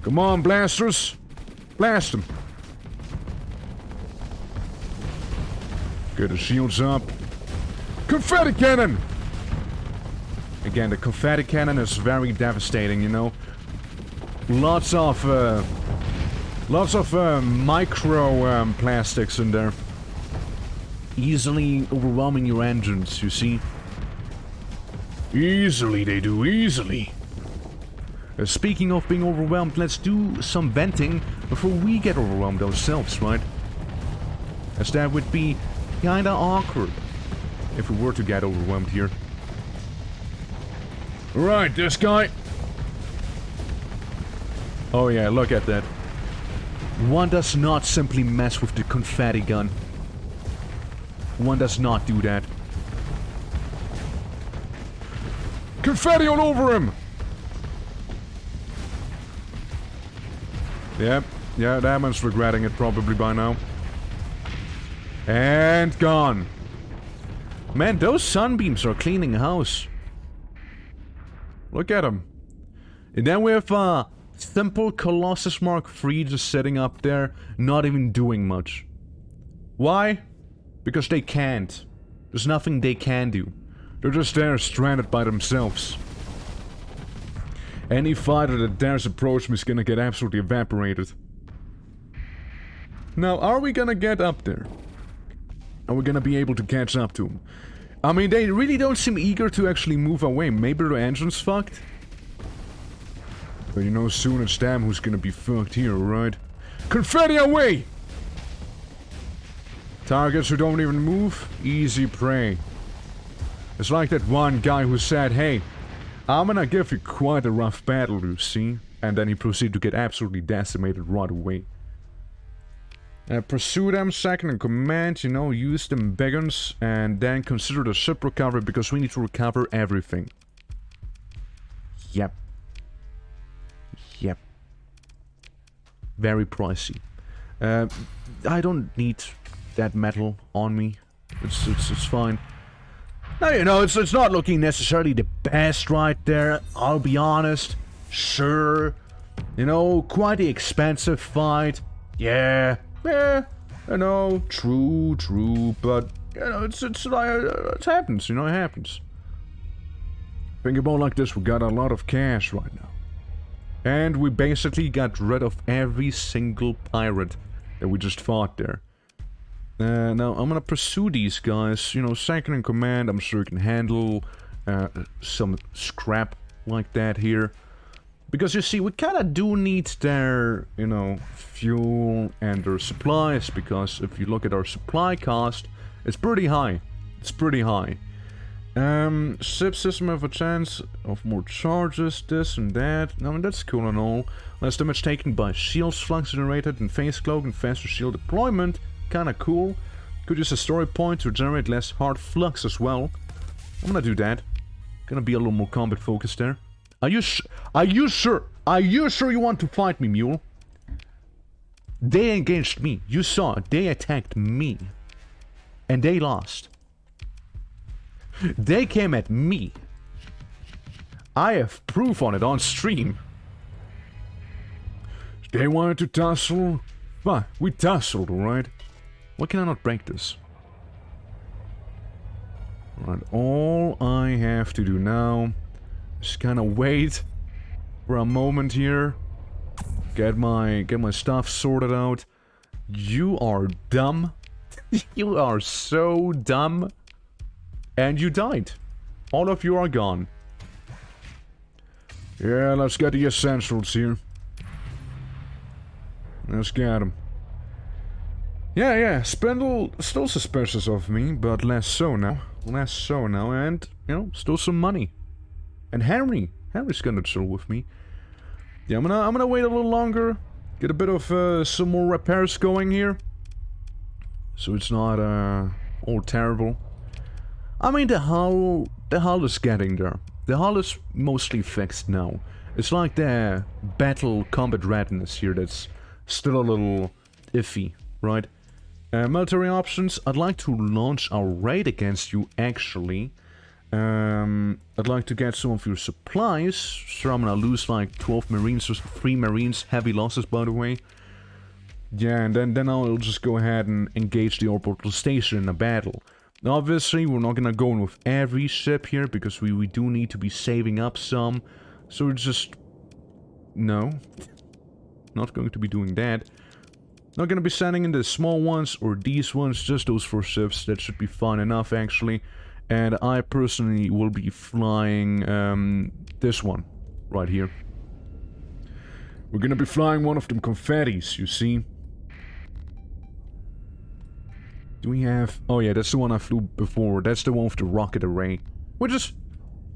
Come on, blasters! Blast them! Get the shields up. Confetti cannon! Again, the confetti cannon is very devastating, you know. Lots of micro plastics in there. Easily overwhelming your engines, you see. Easily they do, easily. Speaking of being overwhelmed, let's do some venting before we get overwhelmed ourselves, right? As that would be kinda awkward if we were to get overwhelmed here. Right, this guy. Oh yeah, look at that. One does not simply mess with the confetti gun. One does not do that. Confetti all over him! Yep, yeah, that man's regretting it probably by now. And gone. Man, those sunbeams are cleaning house. Look at them. And then we have simple Colossus Mark III just sitting up there, not even doing much. Why? Because they can't. There's nothing they can do. They're just there stranded by themselves. Any fighter that dares approach me is gonna get absolutely evaporated. Now, are we gonna get up there? Are we gonna be able to catch up to them? I mean, they really don't seem eager to actually move away. Maybe their engine's fucked? But you know, soon it's them who's gonna be fucked here, right? Confetti away! Targets who don't even move, easy prey. It's like that one guy who said, hey, I'm gonna give you quite a rough battle, you see? And then he proceeded to get absolutely decimated right away. Pursue them, second in command, you know, use them beacons, and then consider the ship recovery because we need to recover everything. Yep. Yep. Very pricey. I don't need that metal on me. It's fine. Now, you know, it's not looking necessarily the best right there, I'll be honest. Sure. You know, quite the expensive fight. Yeah. Yeah, I know, true, but, you know, it happens, you know, it happens. Think about it like this, we got a lot of cash right now. And we basically got rid of every single pirate that we just fought there. Now, I'm gonna pursue these guys, you know, second in command, I'm sure you can handle some scrap like that here. Because you see, we kinda do need their, you know, fuel and their supplies, because if you look at our supply cost, it's pretty high. It's pretty high. Ship system have a chance of more charges, this and that. I mean, that's cool and all. Less damage taken by shields, flux generated, and face cloak, and faster shield deployment. Kinda cool. Could use a story point to generate less hard flux as well. I'm gonna do that. Gonna be a little more combat focused there. Are you sure? Are you sure you want to fight me, mule? They engaged me. You saw it. They attacked me. And they lost. They came at me. I have proof on it on stream. They wanted to tussle. Fine, we tussled, alright? Why can I not break this? Right, all I have to do now is kind of wait for a moment here. Get my stuff sorted out. You are dumb. You are so dumb. And you died. All of you are gone. Yeah, let's get the essentials here. Let's get them. Yeah, Spindle still suspicious of me, but less so now. Less so now, and, you know, still some money. And Henry's gonna chill with me. Yeah, I'm gonna wait a little longer. Get a bit of, some more repairs going here. So it's not, all terrible. I mean, the hull is getting there. The hull is mostly fixed now. It's like the battle combat readiness here that's still a little iffy, right? Military options. I'd like to launch a raid against you, actually. I'd like to get some of your supplies. So I'm gonna lose like 12 marines, or 3 marines, heavy losses by the way. Yeah, and then I'll just go ahead and engage the orbital station in a battle. Now, obviously, we're not gonna go in with every ship here, because we do need to be saving up some. So we're just... No. Not going to be doing that. Not gonna be sending in the small ones, or these ones, just those 4 ships. That should be fine enough, actually. And I personally will be flying, this one. Right here. We're gonna be flying one of them confettis, you see. Do we have... Oh yeah, that's the one I flew before. That's the one with the rocket array. Which is,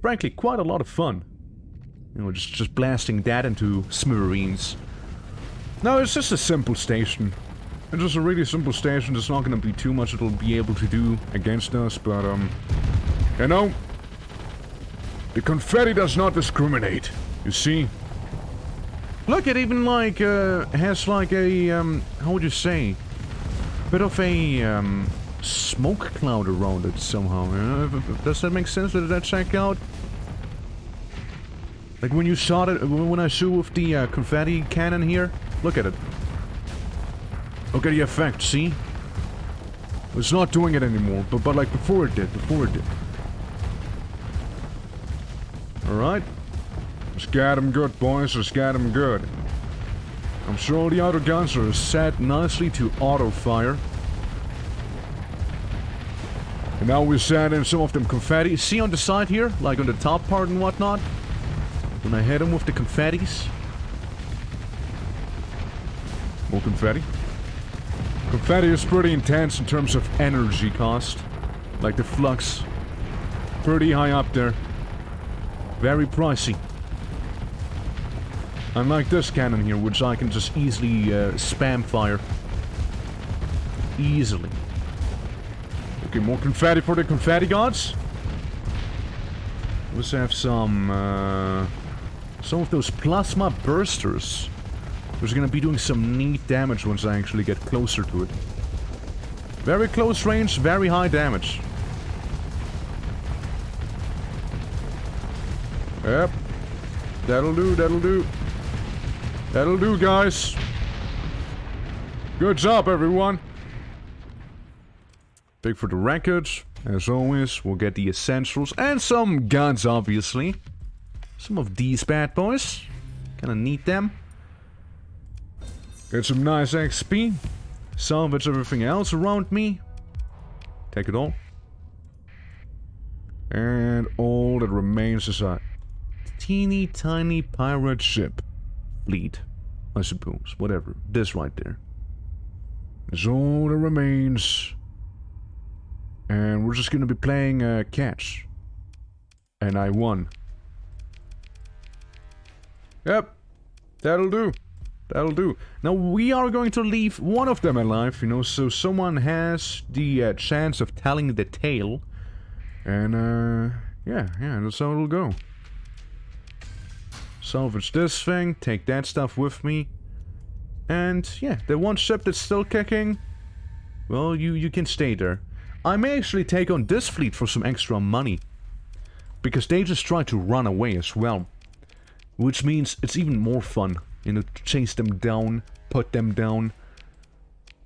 frankly, quite a lot of fun. You know, just blasting that into smithereens. No, it's just a simple station. It's just a really simple station. There's not gonna be too much it'll be able to do against us, but, you know... The confetti does not discriminate, you see? Look, it even, like, has, like, a, how would you say? Bit of a, smoke cloud around it somehow. Does that make sense? Did that check out? Like when you shot it, when I shoot with the confetti cannon here? Look at it. Look at the effect, see? It's not doing it anymore, but like before it did, Alright. Let's get him good, boys, let's get him good. I'm sure the other guns are set nicely to auto-fire. And now we set in some of them confetti. See on the side here? Like on the top part and whatnot? When I hit them with the confettis. More confetti. Confetti is pretty intense in terms of energy cost. Like the flux. Pretty high up there. Very pricey. Unlike this cannon here, which I can just easily spam fire. Easily. Okay, more confetti for the confetti gods. Let's have some of those plasma bursters. Which are gonna be doing some neat damage once I actually get closer to it. Very close range, very high damage. Yep. That'll do, that'll do. That'll do, guys. Good job, everyone. Big for the records. As always, we'll get the essentials and some guns, obviously. Some of these bad boys. Kinda need them. Get some nice XP. Salvage everything else around me. Take it all. And all that remains is a teeny tiny pirate ship. Fleet, I suppose. Whatever. This right there. Is all that remains. And we're just gonna be playing catch. And I won. Yep. That'll do. That'll do. Now we are going to leave one of them alive, you know, so someone has the chance of telling the tale. And yeah, that's how it'll go. Salvage this thing, take that stuff with me. And yeah, the one ship that's still kicking, well, you can stay there. I may actually take on this fleet for some extra money. Because they just try to run away as well. Which means it's even more fun. You know, to chase them down, put them down.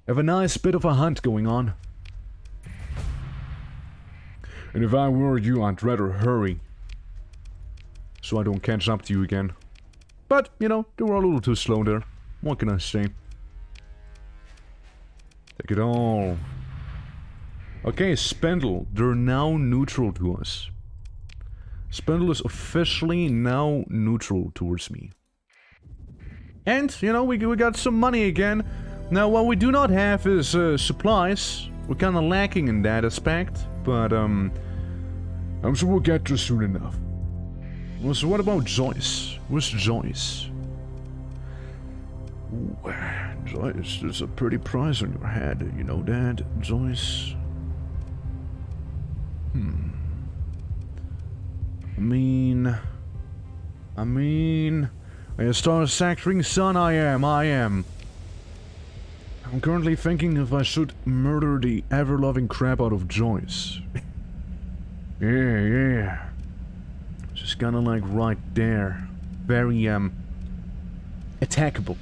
Have a nice bit of a hunt going on. And if I were you, I'd rather hurry. So I don't catch up to you again. But, you know, they were a little too slow there. What can I say? Take it all. Okay, Spindle. They're now neutral to us. Spindle is officially now neutral towards me. And, you know, we got some money again. Now, what we do not have is supplies. We're kind of lacking in that aspect. But, I'm sure we'll get there soon enough. Well, so what about Joyce? Where's Joyce? Ooh, Joyce, there's a pretty price on your head. You know that, Joyce? I mean, a star-sectoring son I am. I'm currently thinking if I should murder the ever-loving crap out of Joyce. Yeah. Just kinda like right there. Very, attackable.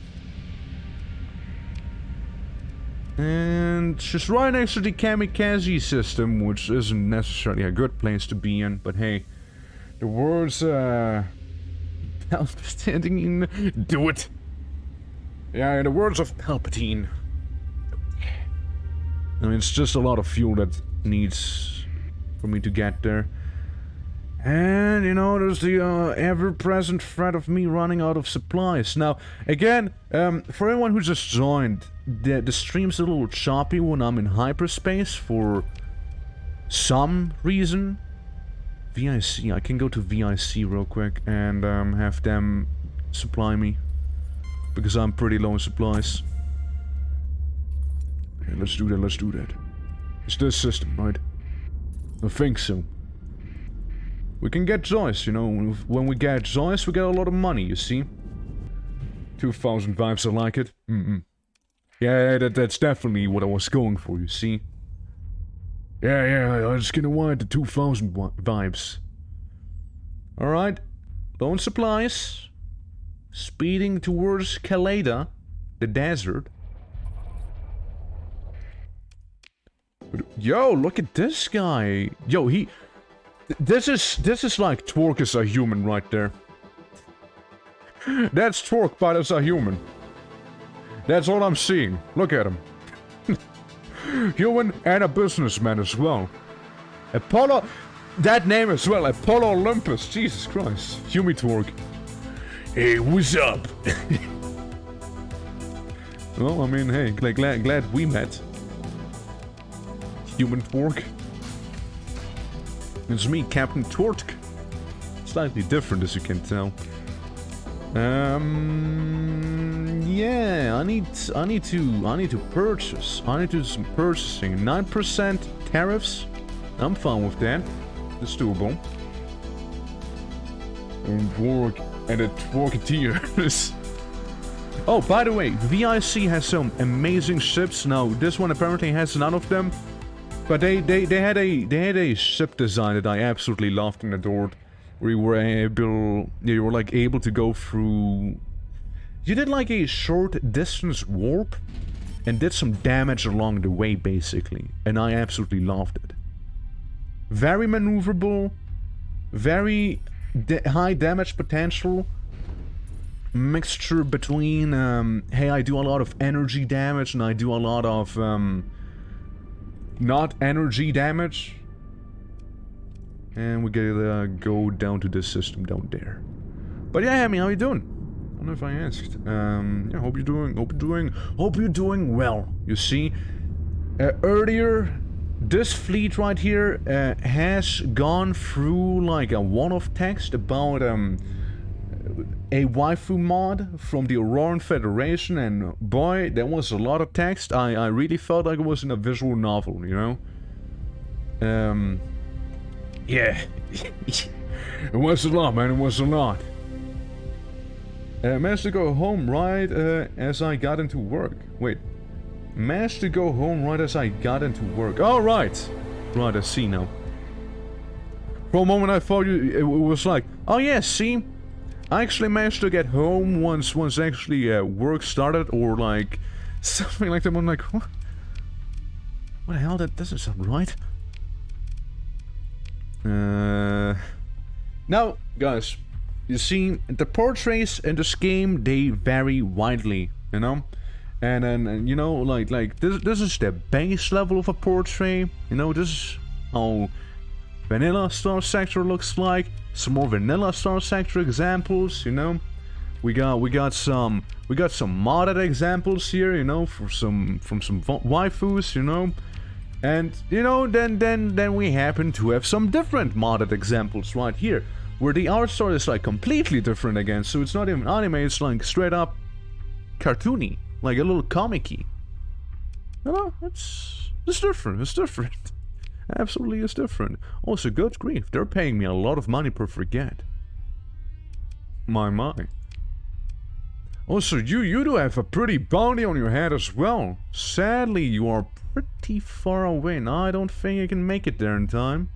And she's right next to the kamikaze system, which isn't necessarily a good place to be in, but hey. The words, Palpatine, do it! Yeah, in the words of Palpatine. I mean, it's just a lot of fuel that needs for me to get there. And, you know, there's the ever-present threat of me running out of supplies. Now, again, for anyone who just joined, the stream's a little choppy when I'm in hyperspace for some reason. VIC, I can go to VIC real quick and have them supply me. Because I'm pretty low in supplies. Yeah, let's do that. It's this system, right? I think so. We can get Joyce, you know, when we get Joyce, we get a lot of money, you see? 2,000 vibes, I like it. Yeah, that's definitely what I was going for, you see? Yeah, I just gonna want the 2,000 vibes. Alright, low on supplies. Speeding towards Kaleda, the desert. Yo, look at this guy. Yo, This is like Twerk as a human right there. That's Twerk, but as a human. That's all I'm seeing. Look at him. Human and a businessman as well. Apollo... That name as well, Apollo Olympus. Jesus Christ. Human Twerk. Hey, what's up? Well, I mean, hey, glad we met. Human Twerk. It's me, Captain Tortk. Slightly different, as you can tell. Yeah, I need to purchase. I need to do some purchasing. 9% tariffs. I'm fine with that. It's doable. And a Twerketeers. Oh, by the way, VIC has some amazing ships. Now, this one apparently has none of them. But they had a ship design that I absolutely loved and adored, where you were able to go through. You did like a short distance warp, and did some damage along the way basically, and I absolutely loved it. Very maneuverable, very high damage potential. Mixture between hey, I do a lot of energy damage and I do a lot of not energy damage. And we gotta go down to this system down there. But yeah, Hammy, how you doing? I don't know if I asked. Yeah, hope you're doing well. You see, earlier, this fleet right here has gone through like a one-off text about a waifu mod from the Auroran Federation, and boy, there was a lot of text. I really felt like it was in a visual novel, you know? Yeah. It was a lot, man, it was a lot. Managed to go home right as I got into work. Wait. Managed to go home right as I got into work. Oh, right. Right, I see now. For a moment I thought it was like, oh yeah, see? I actually managed to get home once actually work started, or like something like that. I'm like, what the hell? That doesn't sound right. Now, guys, you see, the portraits in this game, they vary widely, you know? And you know, like this is the base level of a portrait, you know, this is how vanilla Star Sector looks like. Some more vanilla Star Sector examples, you know. We got some modded examples here, you know, from some waifus, you know. And you know, then we happen to have some different modded examples right here, where the art style is like completely different again. So it's not even anime, it's like straight up cartoony, like a little comic-y. You know, it's different. It's different. Absolutely, it's different. Also, good grief, they're paying me a lot of money per forget. My. Also, you do have a pretty bounty on your head as well. Sadly, you are pretty far away. Now, I don't think I can make it there in time.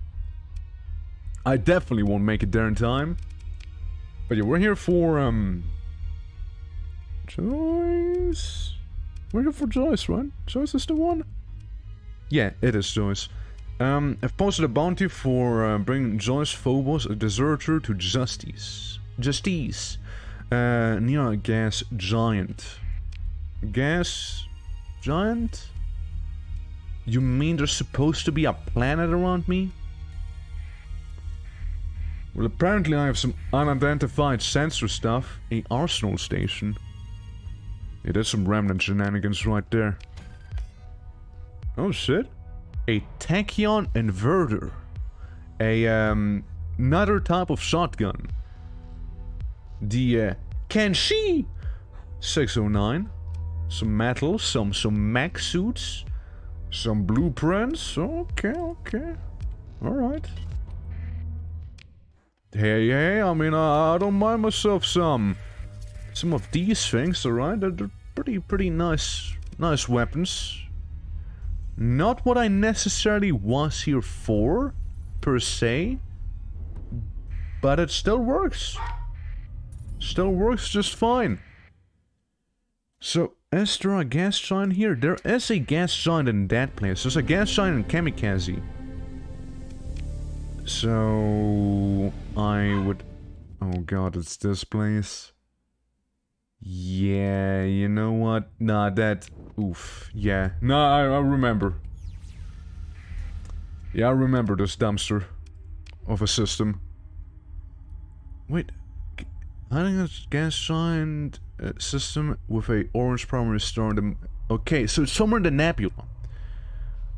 I definitely won't make it there in time. But yeah, we're here for, Joyce? We're here for Joyce, right? Joyce is the one? Yeah, it is Joyce. I've posted a bounty for bringing Joyce Phobos, a deserter, to justice. Near a gas giant. Gas giant? You mean there's supposed to be a planet around me? Well, apparently I have some unidentified sensor stuff. A arsenal station. Yeah, that's some remnant shenanigans right there. Oh shit. A tachyon inverter. Another type of shotgun. The Kenshi 609. Some metal, some mech suits. Some blueprints. Okay. Alright. Hey, I mean, I don't mind myself some of these things, alright? They're pretty nice weapons. Not what I necessarily was here for, per se. But it still works. Still works just fine. So, is there a gas giant here? There is a gas giant in that place. There's a gas giant in Kamikaze. So, I would... Oh god, it's this place. Yeah, you know what? Nah, that... Oof, yeah. Nah, I remember. Yeah, I remember this dumpster of a system. Wait. I think it's gas giant system with a orange primary star in the... Okay, so it's somewhere in the nebula.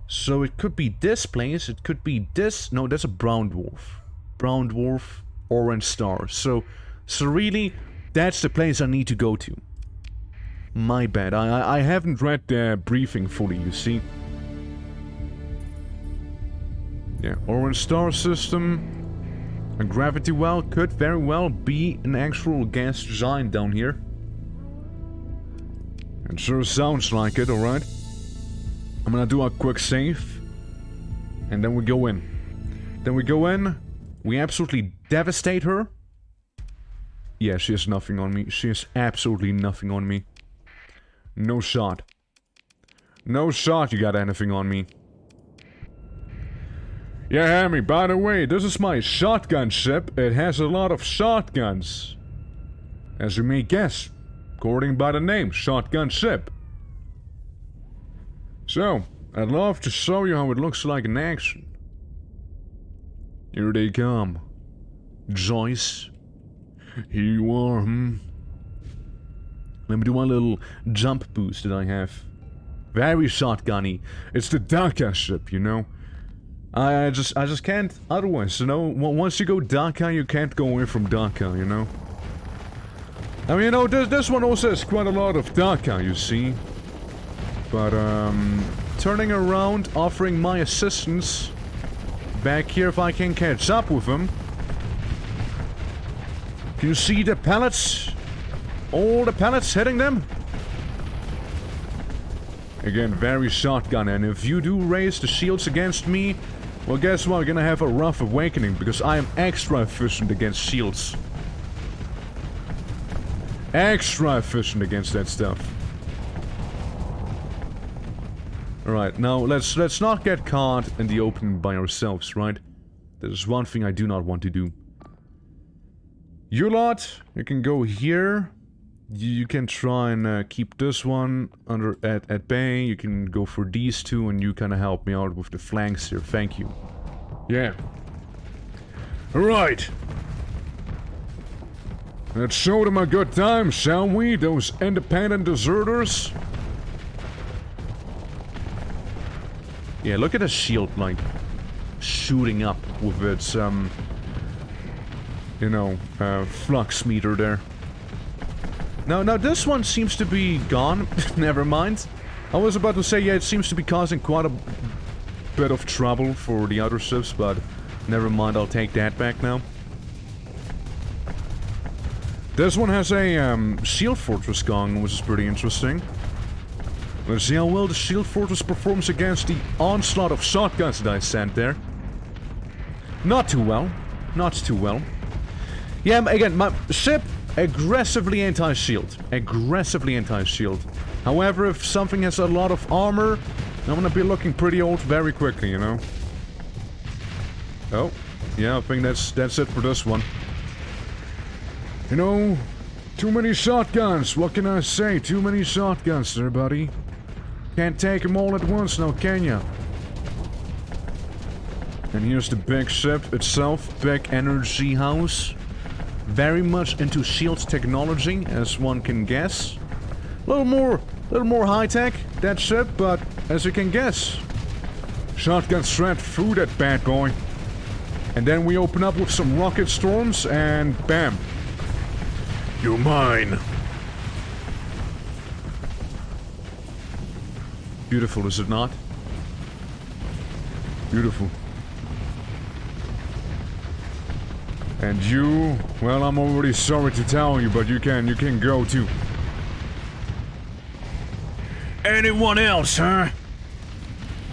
So it could be this place, it could be this... No, that's a brown dwarf. Brown dwarf, orange star. So really, that's the place I need to go to. My bad, I haven't read the briefing fully, you see. Yeah, orange star system. A gravity well could very well be an actual gas giant down here. It sure sounds like it, alright. I'm gonna do a quick save. And then we go in. We absolutely devastate her. Yeah, she has nothing on me. She has absolutely nothing on me. No shot. No shot you got anything on me. Yeah, Hammy, by the way, this is my shotgun ship. It has a lot of shotguns. As you may guess, according by the name, shotgun ship. So, I'd love to show you how it looks like in action. Here they come. Joyce. Here you are, Let me do my little jump boost that I have. Very shotgunny. It's the Daka ship, you know. I just can't otherwise, you know. Once you go Daka, you can't go away from Daka, you know. I mean, you know, this one also has quite a lot of Daka, you see. But, turning around, offering my assistance back here if I can catch up with him. Can you see the pellets? All the pellets hitting them? Again, very shotgun, and if you do raise the shields against me, well, guess what? You're gonna have a rough awakening, because I am extra efficient against shields. Extra efficient against that stuff. Alright, now let's not get caught in the open by ourselves, right? There's one thing I do not want to do. You lot, you can go here. You can try and keep this one at bay. You can go for these two, and you kind of help me out with the flanks here. Thank you. Yeah. Alright. Let's show them a good time, shall we? Those independent deserters. Yeah, look at the shield, like, shooting up with its, you know, flux meter there. Now this one seems to be gone. Never mind. I was about to say, yeah, it seems to be causing quite a bit of trouble for the other ships, but never mind, I'll take that back now. This one has a shield fortress going, which is pretty interesting. Let's see how well the shield fortress performs against the onslaught of shotguns that I sent there. Not too well. Not too well. Yeah, again, my ship, aggressively anti-shield. Aggressively anti-shield. However, if something has a lot of armor, I'm gonna be looking pretty old very quickly, you know? Oh, yeah, I think that's it for this one. You know, too many shotguns, what can I say? Too many shotguns there, buddy. Can't take them all at once now, can ya? And here's the big ship itself, big energy house. Very much into shield technology, as one can guess. A little more high-tech, that ship, but as you can guess. Shotgun shred through that bad boy. And then we open up with some rocket storms, and bam. You're mine. Beautiful, is it not? Beautiful. And you, well, I'm already sorry to tell you, but you can go too. Anyone else, huh?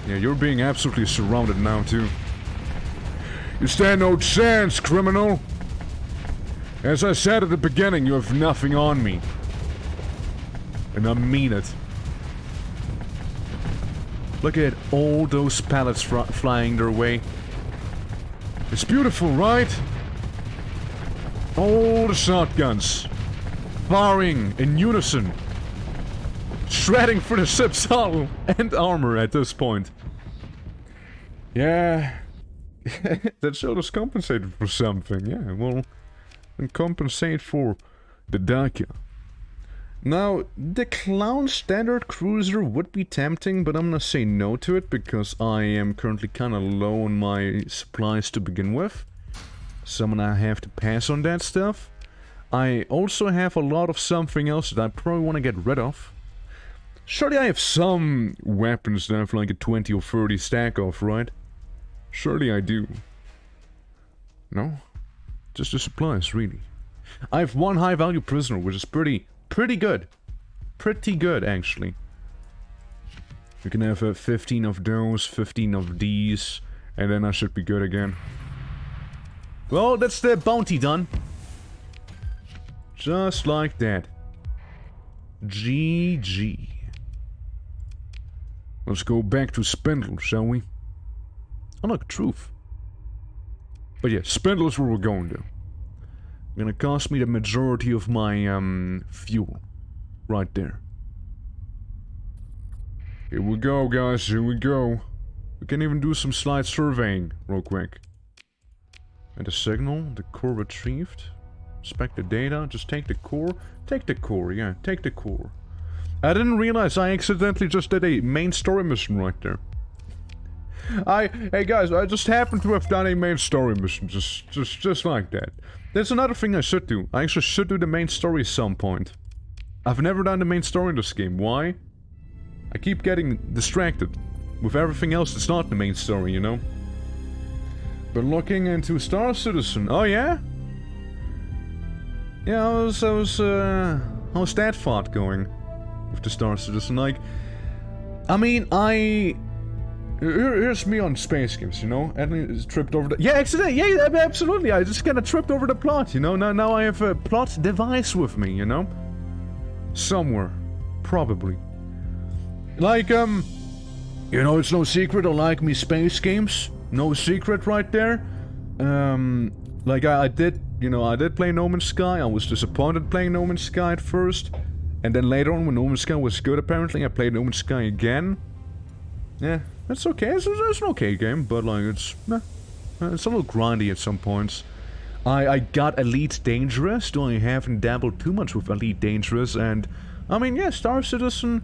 Yeah, you're being absolutely surrounded now too. You stand no chance, criminal. As I said at the beginning, you have nothing on me. And I mean it. Look at all those pallets flying their way. It's beautiful, right? All the shotguns. Firing in unison. Shredding for the ship's hull and armor at this point. Yeah. That should have compensated for something, yeah, well... And compensate for the Dacia. Now, the Clown Standard Cruiser would be tempting, but I'm gonna say no to it because I am currently kinda low on my supplies to begin with. So I'm gonna have to pass on that stuff. I also have a lot of something else that I probably want to get rid of. Surely I have some weapons that I have like a 20 or 30 stack of, right? Surely I do. No? Just the supplies, really. I have one high-value prisoner, which is pretty good. Pretty good, actually. You can have 15 of those, 15 of these, and then I should be good again. Well, that's the bounty done. Just like that. GG. Let's go back to Spindle, shall we? Oh, look, truth. But yeah, Spindle is where we're going to. Gonna cost me the majority of my, fuel. Right there. Here we go, guys, here we go. We can even do some slight surveying, real quick. And the signal, the core retrieved. Inspect the data, just take the core. Take the core, yeah, take the core. I didn't realize I accidentally just did a main story mission right there. Hey guys, I just happened to have done a main story mission, just like that. There's another thing I should do. I actually should do the main story at some point. I've never done the main story in this game. Why? I keep getting distracted with everything else that's not the main story, you know? But looking into Star Citizen. Oh yeah? Yeah, how's that thought going with the Star Citizen? Like, I mean, here's me on Space Games, you know? And tripped over the... Yeah, accident! Yeah, absolutely! I just kinda tripped over the plot, you know? Now I have a plot device with me, you know? Somewhere. Probably. Like, you know, it's no secret I like me Space Games. No secret right there. like I did, you know, I did play No Man's Sky. I was disappointed playing No Man's Sky at first. And then later on, when No Man's Sky was good, apparently, I played No Man's Sky again. Yeah, it's okay. It's an okay game, but like, it's a little grindy at some points. I got Elite Dangerous, though I haven't dabbled too much with Elite Dangerous, and I mean, yeah, Star Citizen,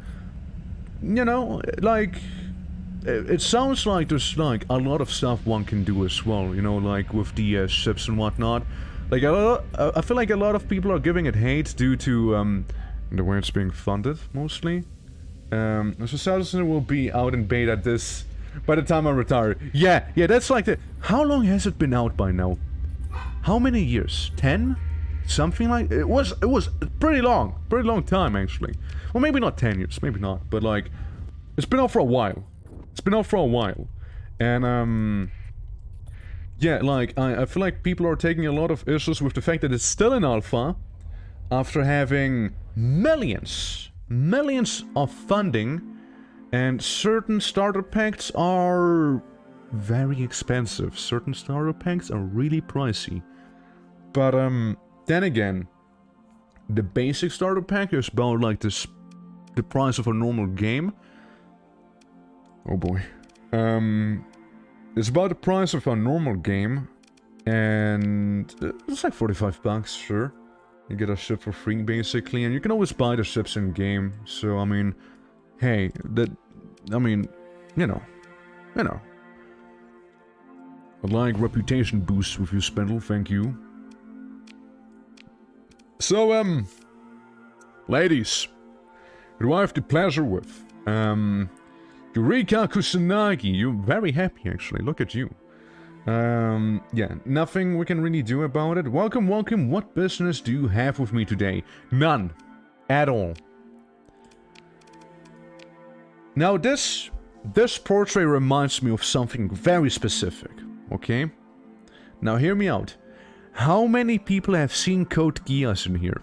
you know, like, it sounds like there's like a lot of stuff one can do as well, you know, like with the ships and whatnot. Like, I feel like a lot of people are giving it hate due to the way it's being funded, mostly. So Star Citizen will be out in beta by the time I retire. Yeah, that's like the... How long has it been out by now? How many years? 10? Something like... It was pretty long time, actually. Well, maybe not 10 years, maybe not, but like... It's been out for a while. And, yeah, like, I feel like people are taking a lot of issues with the fact that it's still in alpha, after having millions of funding, and certain starter packs are very expensive. Certain starter packs are really pricey. But, then again, the basic starter pack is about, like, the price of a normal game. Oh boy. It's about the price of a normal game, and it's like 45 bucks, sure. You get a ship for free, basically, and you can always buy the ships in-game, so, I mean, hey, I mean, you know. I'd like reputation boosts with you, Spindle, thank you. So, ladies, who do I have the pleasure with? Eureka Kusanagi, you're very happy, actually, look at you. Yeah, nothing we can really do about it. Welcome, what business do you have with me today? None. At all. Now this portrait reminds me of something very specific, okay? Now hear me out. How many people have seen Code Geass in here?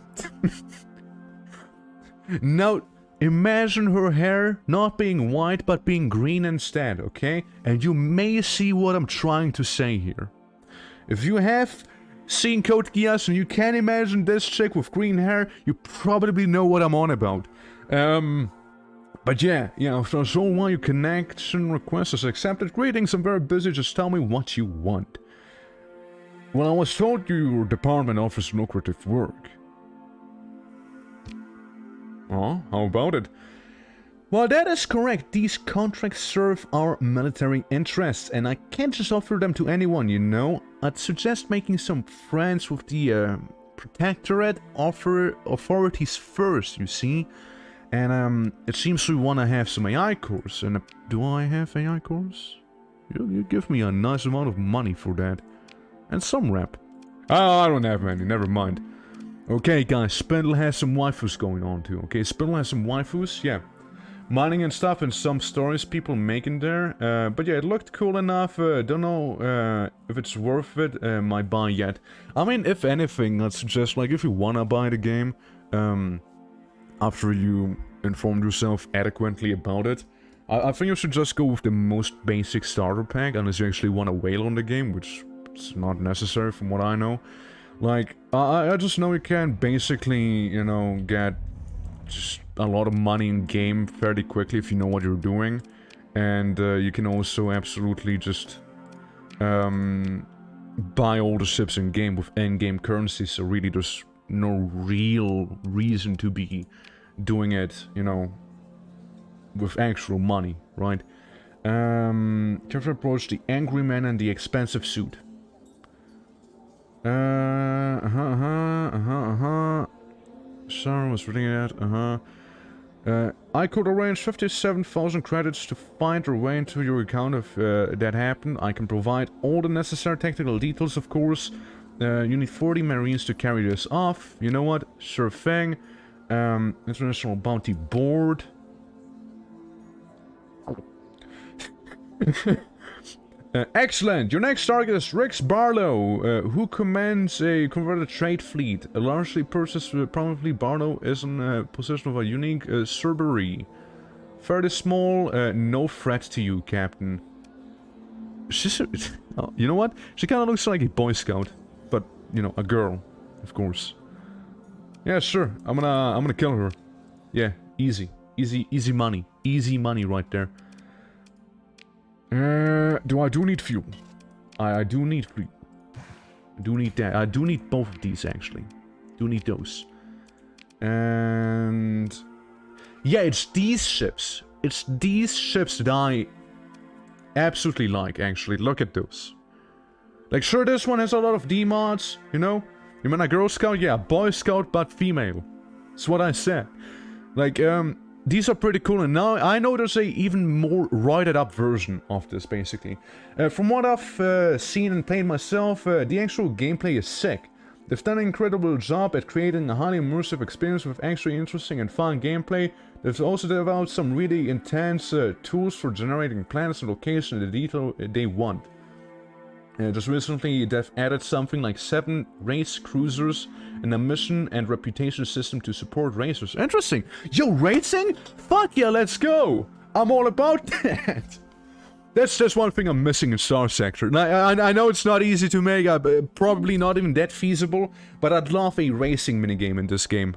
Now, imagine her hair not being white but being green instead, okay? And you may see what I'm trying to say here. If you have seen Code Geass and you can't imagine this chick with green hair, you probably know what I'm on about. But yeah, if there's all one your connection request is accepted, greetings, I'm very busy, just tell me what you want. Well, I was told your department offers lucrative work. Oh, how about it? Well, that is correct. These contracts serve our military interests, and I can't just offer them to anyone, you know. I'd suggest making some friends with the Protectorate authorities first, you see. And it seems we want to have some AI cores. And do I have AI cores? You give me a nice amount of money for that. And some rep. Oh, I don't have any, never mind. Okay, guys, Spindle has some waifus going on too. Okay, Spindle has some waifus, yeah. Mining and stuff and some stories people making there. But yeah, it looked cool enough. Don't know if it's worth it, might buy yet. I mean, if anything, I'd suggest, like, if you wanna buy the game, after you informed yourself adequately about it, I think you should just go with the most basic starter pack, unless you actually want to whale on the game, which is not necessary from what I know. Like, I just know you can basically, you know, get just a lot of money in game fairly quickly if you know what you're doing. And you can also absolutely just buy all the ships in game with in-game currency, so really there's no real reason to be doing it, you know, with actual money, right? Careful approach, the angry man and the expensive suit. Sorry, I was reading that, I could arrange 57,000 credits to find a way into your account if that happened. I can provide all the necessary technical details, of course. You need 40 Marines to carry this off. You know what? Sure thing. International Bounty Board. Excellent! Your next target is Rix Barlow, who commands a converted trade fleet. A largely purchased, probably Barlow is in possession of a unique Cerberus. Fairly small, no threat to you, Captain. she's oh, you know what? She kind of looks like a Boy Scout, but you know, a girl, of course. Yeah, sure. I'm gonna kill her. Yeah, easy money, easy money right there. Do I need fuel? I do need fuel. I do need that. I do need both of these actually. Do need those. And yeah, it's these ships. It's these ships that I absolutely like, actually. Look at those. Like, sure, this one has a lot of D-mods, you know? You mean a Girl Scout? Yeah, Boy Scout, but female. That's what I said. Like, these are pretty cool, and now I know there's a even more roided up version of this, basically. From what I've seen and played myself, the actual gameplay is sick. They've done an incredible job at creating a highly immersive experience with actually interesting and fun gameplay. They've also developed some really intense tools for generating planets and locations in the detail they want. Just recently, they've added something like 7 race cruisers and a mission and reputation system to support racers. Interesting! Yo, racing? Fuck yeah, let's go! I'm all about that! That's just one thing I'm missing in STARSECTOR. And I know it's not easy to make, probably not even that feasible, but I'd love a racing minigame in this game.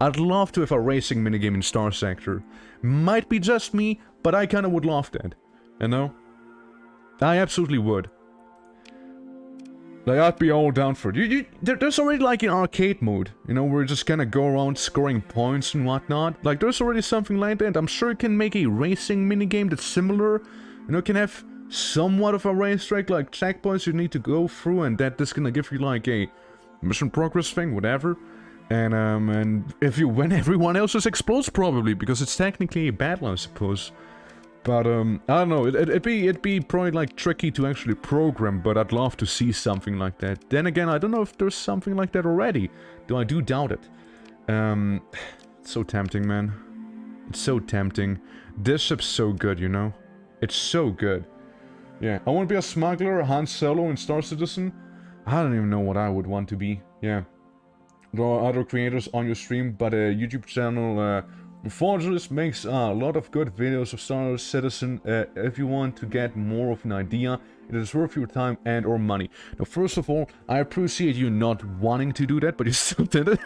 I'd love to have a racing minigame in STARSECTOR. Might be just me, but I kinda would love that. You know? I absolutely would. Like, I'd be all down for it. There's already like an arcade mode, you know, where you just kind of go around scoring points and whatnot. Like, there's already something like that. I'm sure you can make a racing minigame that's similar. You know, can have somewhat of a racetrack, like checkpoints you need to go through, and that's gonna give you like a mission progress thing, whatever. And if you win, everyone else just explodes probably, because it's technically a battle, I suppose. But, I don't know, it'd be probably, like, tricky to actually program, but I'd love to see something like that. Then again, I don't know if there's something like that already, though I do doubt it. It's so tempting, man. It's so tempting. This ship's so good, you know? It's so good. Yeah, I want to be a smuggler, Han Solo, and Star Citizen. I don't even know what I would want to be. Yeah. There are other creators on your stream, but a YouTube channel, Forgerist makes a lot of good videos of Star Citizen. If you want to get more of an idea, it is worth your time and or money. Now, first of all, I appreciate you not wanting to do that, but you still did it.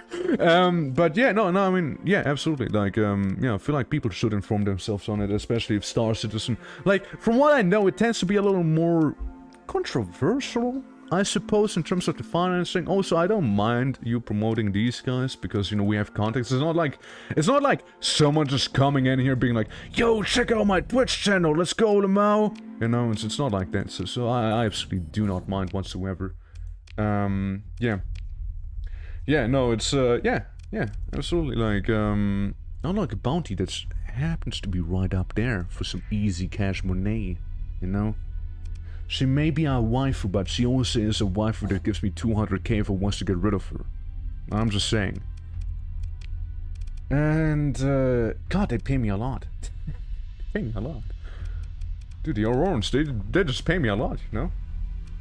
But yeah, no, I mean, yeah, absolutely. Like, yeah, I feel like people should inform themselves on it, especially if Star Citizen. Like, from what I know, it tends to be a little more controversial, I suppose, in terms of the financing. Also, I don't mind you promoting these guys, because, you know, we have contacts. It's not like someone just coming in here being like, yo, check out my Twitch channel, let's go, Lamau. You know, it's not like that. So I absolutely do not mind whatsoever. Yeah. Yeah, no, it's, yeah, absolutely. Like, I like a bounty that happens to be right up there for some easy cash money, you know? She may be a waifu, but she also is a waifu that gives me 200k if I wants to get rid of her. I'm just saying. And, God, they pay me a lot. They pay me a lot. Dude, the Aurorans, they just pay me a lot, you know?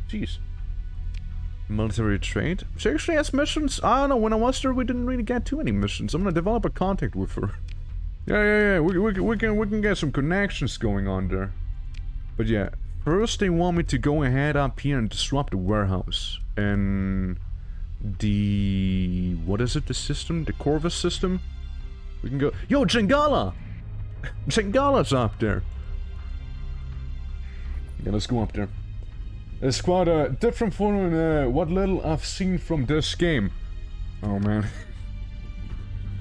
Jeez. Military trade? She actually has missions? I don't know, when I was there, we didn't really get too many missions. I'm gonna develop a contact with her. Yeah, we can get some connections going on there. But yeah. First, they want me to go ahead up here and disrupt the warehouse. And the... what is it, the system? The Corvus system? We can go... Yo, Jingala! Jingala's up there! Yeah, let's go up there. It's quite different from what little I've seen from this game. Oh, man.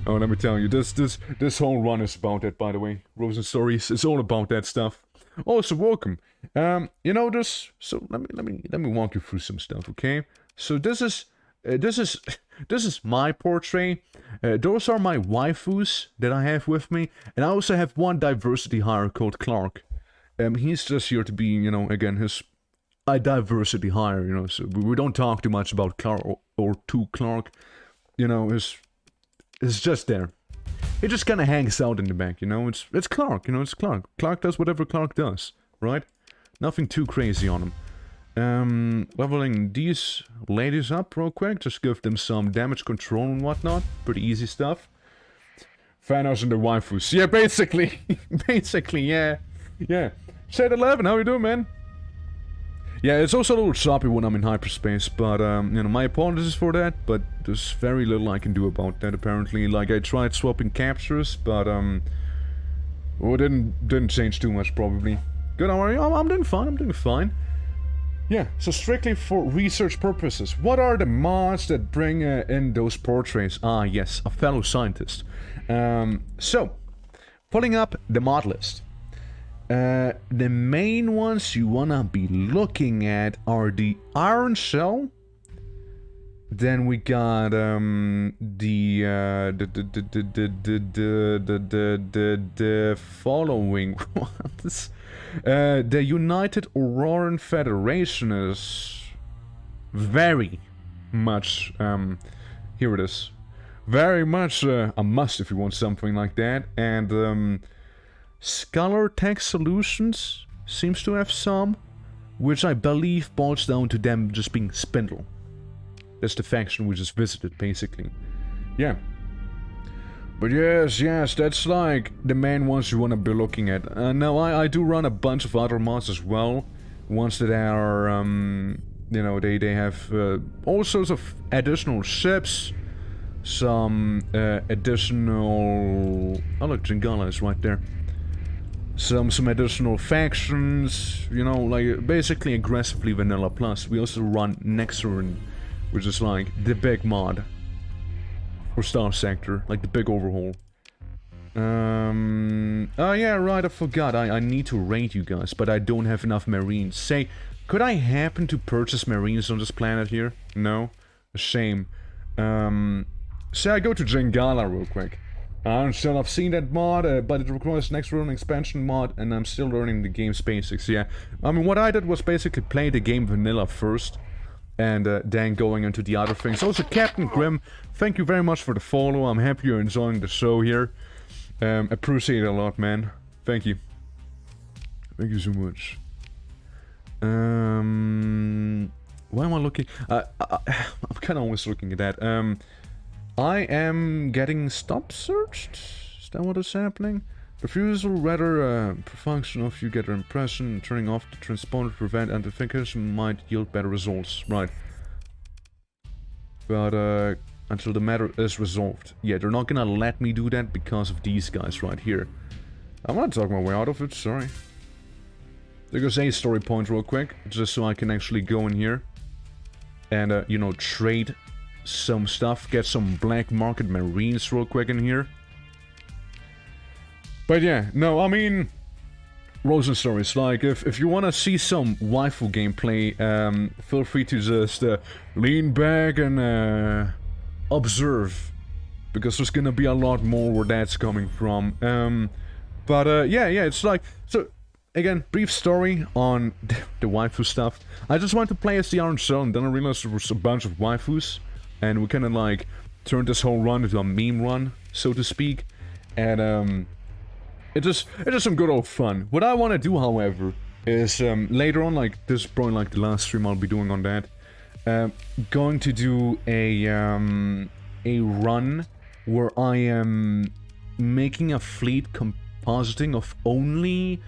Oh, let me tell you, this whole run is about that, by the way. Rosen Stories, it's all about that stuff. Also, welcome. You know this. So let me walk you through some stuff, okay? So this is my portrait. Those are my waifus that I have with me, and I also have one diversity hire called Clark. He's just here to be, you know, again, a diversity hire, you know. So we don't talk too much about Clark or to Clark. You know, it's just there. He just kind of hangs out in the back, you know. It's Clark, you know. It's Clark. Clark does whatever Clark does, right? Nothing too crazy on him. Leveling these ladies up real quick. Just give them some damage control and whatnot. Pretty easy stuff. Thanos and the waifus. Yeah, basically. Basically, yeah. Yeah. Shade 11, how you doing, man? Yeah, it's also a little choppy when I'm in hyperspace, but, you know, my apologies for that, but there's very little I can do about that, apparently. Like, I tried swapping captures, but, well, didn't change too much, probably. Good, how are you? I'm doing fine, I'm doing fine. Yeah, so strictly for research purposes, what are the mods that bring in those portraits? Ah, yes, a fellow scientist. So, pulling up the mod list. The main ones you wanna be looking at are the iron shell. Then we got the following. What is the United Auroran Federation is very much here it is. Very much a must if you want something like that. And Scholar Tech Solutions seems to have some, which I believe boils down to them just being Spindle. That's the faction we just visited, basically. Yeah. But yes, that's like the main ones you want to be looking at. Now, I do run a bunch of other mods as well. Ones that are, you know, they have all sorts of additional ships. Some additional... Oh look, Jingala is right there. Some additional factions, you know, like basically aggressively vanilla. Plus, we also run Nexurin, which is like the big mod for STARSECTOR, like the big overhaul. Oh yeah, right, I forgot. I need to raid you guys, but I don't have enough marines. Say, could I happen to purchase marines on this planet here? No? A shame. Say I go to Jengala real quick. I've seen that mod, but it requires next run expansion mod, and I'm still learning the game's basics, yeah. I mean, what I did was basically play the game vanilla first, and then going into the other things. Also, Captain Grimm, thank you very much for the follow. I'm happy you're enjoying the show here. Appreciate it a lot, man. Thank you. Thank you so much. Why am I looking? I'm kind of always looking at that. I am getting stop searched? Is that what is happening? Refusal, rather, per function of you get an impression, turning off the transponder to prevent identification might yield better results. Right. But, until the matter is resolved. Yeah, they're not gonna let me do that because of these guys right here. I'm gonna talk my way out of it, sorry. There goes a story point real quick, just so I can actually go in here and, you know, trade some stuff, get some black market marines real quick in here. But yeah, no, I mean, Rosen stories, like, if you want to see some waifu gameplay, feel free to just lean back and observe, because there's gonna be a lot more where that's coming from. Yeah, it's like, so, again, brief story on the waifu stuff. I just wanted to play as the Orange Shell, and then I realized there was a bunch of waifus. And we kind of like turned this whole run into a meme run, so to speak. And it's just some good old fun. What I want to do, however, is later on, like this is probably like the last stream I'll be doing on that. Going to do a run where I am making a fleet compositing of only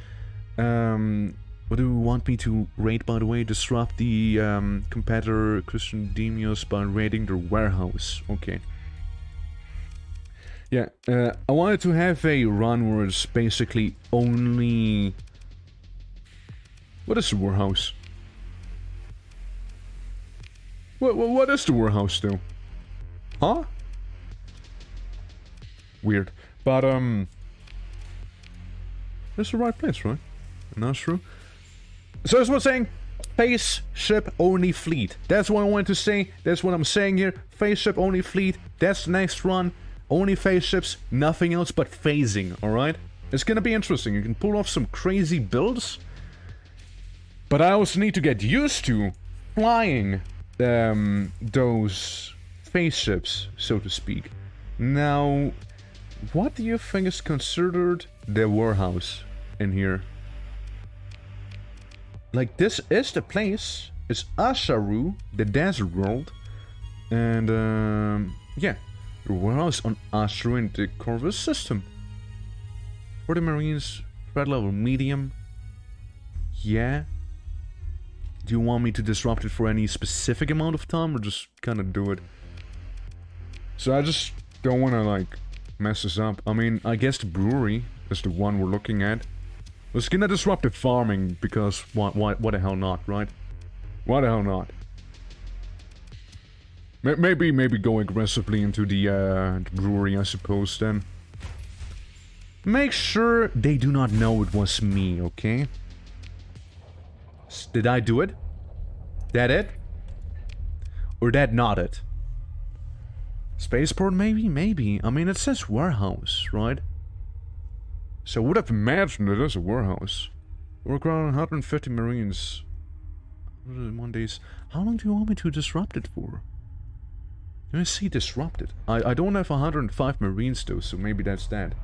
what do you want me to raid, by the way? Disrupt the competitor Christian Demios by raiding their warehouse. Okay. Yeah, I wanted to have a run where it's basically only... What is the warehouse? What is the warehouse, though? Huh? Weird. But, that's the right place, right? Not true. So that's what I'm saying. Spaceship only fleet. That's what I wanted to say. That's what I'm saying here. Spaceship only fleet. That's the next run. Only phase ships. Nothing else but phasing. Alright? It's gonna be interesting. You can pull off some crazy builds. But I also need to get used to flying those spaceships, so to speak. Now, what do you think is considered the warehouse in here? Like, this is the place. It's Asharu, the desert world. And, yeah. The warehouse on Asharu in the Corvus system. For the Marines, threat level medium. Yeah. Do you want me to disrupt it for any specific amount of time, or just kind of do it? So I just don't want to, like, mess this up. I mean, I guess the brewery is the one we're looking at. Let's gonna disrupt the farming, because why the hell not, right? Why the hell not? Maybe go aggressively into the brewery, I suppose, then. Make sure they do not know it was me, okay? Did I do it? That it? Or that not it? Spaceport, maybe? Maybe. I mean, it says warehouse, right? So I would have imagined it as a warehouse. Work around 150 Marines. 1 days. How long do you want me to disrupt it for? Let me see, disrupted. I don't have 105 Marines though, so maybe that's that.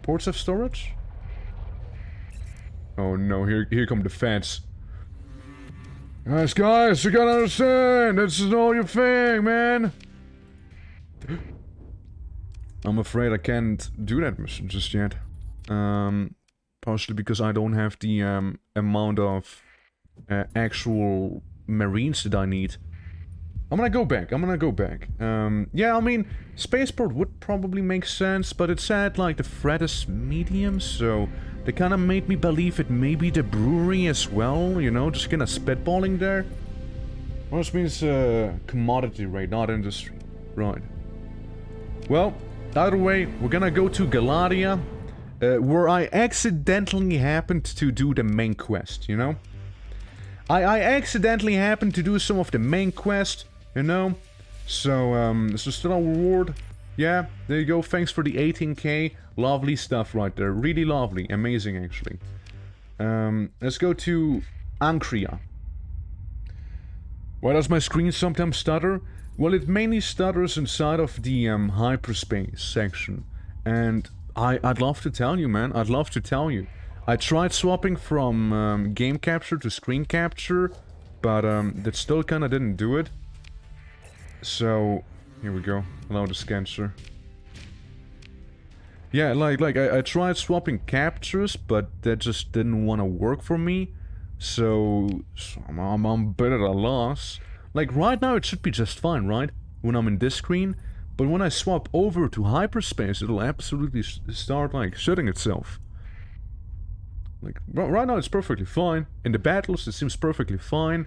Ports of storage? Oh no, here come the fans. Guys, you gotta understand, this is all your thing, man. I'm afraid I can't do that mission just yet. Partially because I don't have the amount of actual Marines that I need. I'm gonna go back. Yeah, I mean, Spaceport would probably make sense, but it said, like, the threat is medium, so they kind of made me believe it may be the brewery as well, you know, just kind of spitballing there. Which means commodity rate, not industry. Right. Well, either way, we're gonna go to Galatia, where I accidentally happened to do the main quest, you know? I accidentally happened to do some of the main quest, you know? So, this is still a reward. Yeah, there you go. Thanks for the 18k. Lovely stuff right there. Really lovely. Amazing, actually. Let's go to Ankria. Why does my screen sometimes stutter? Well, it mainly stutters inside of the hyperspace section. And I'd love to tell you, man. I'd love to tell you. I tried swapping from game capture to screen capture, but that still kind of didn't do it. So, here we go. Allow the scanner. Yeah, like I tried swapping captures, but that just didn't want to work for me. So I'm a bit at a loss. Like right now it should be just fine, right? When I'm in this screen. But when I swap over to hyperspace, it'll absolutely start like shutting itself. Like right now it's perfectly fine. In the battles it seems perfectly fine.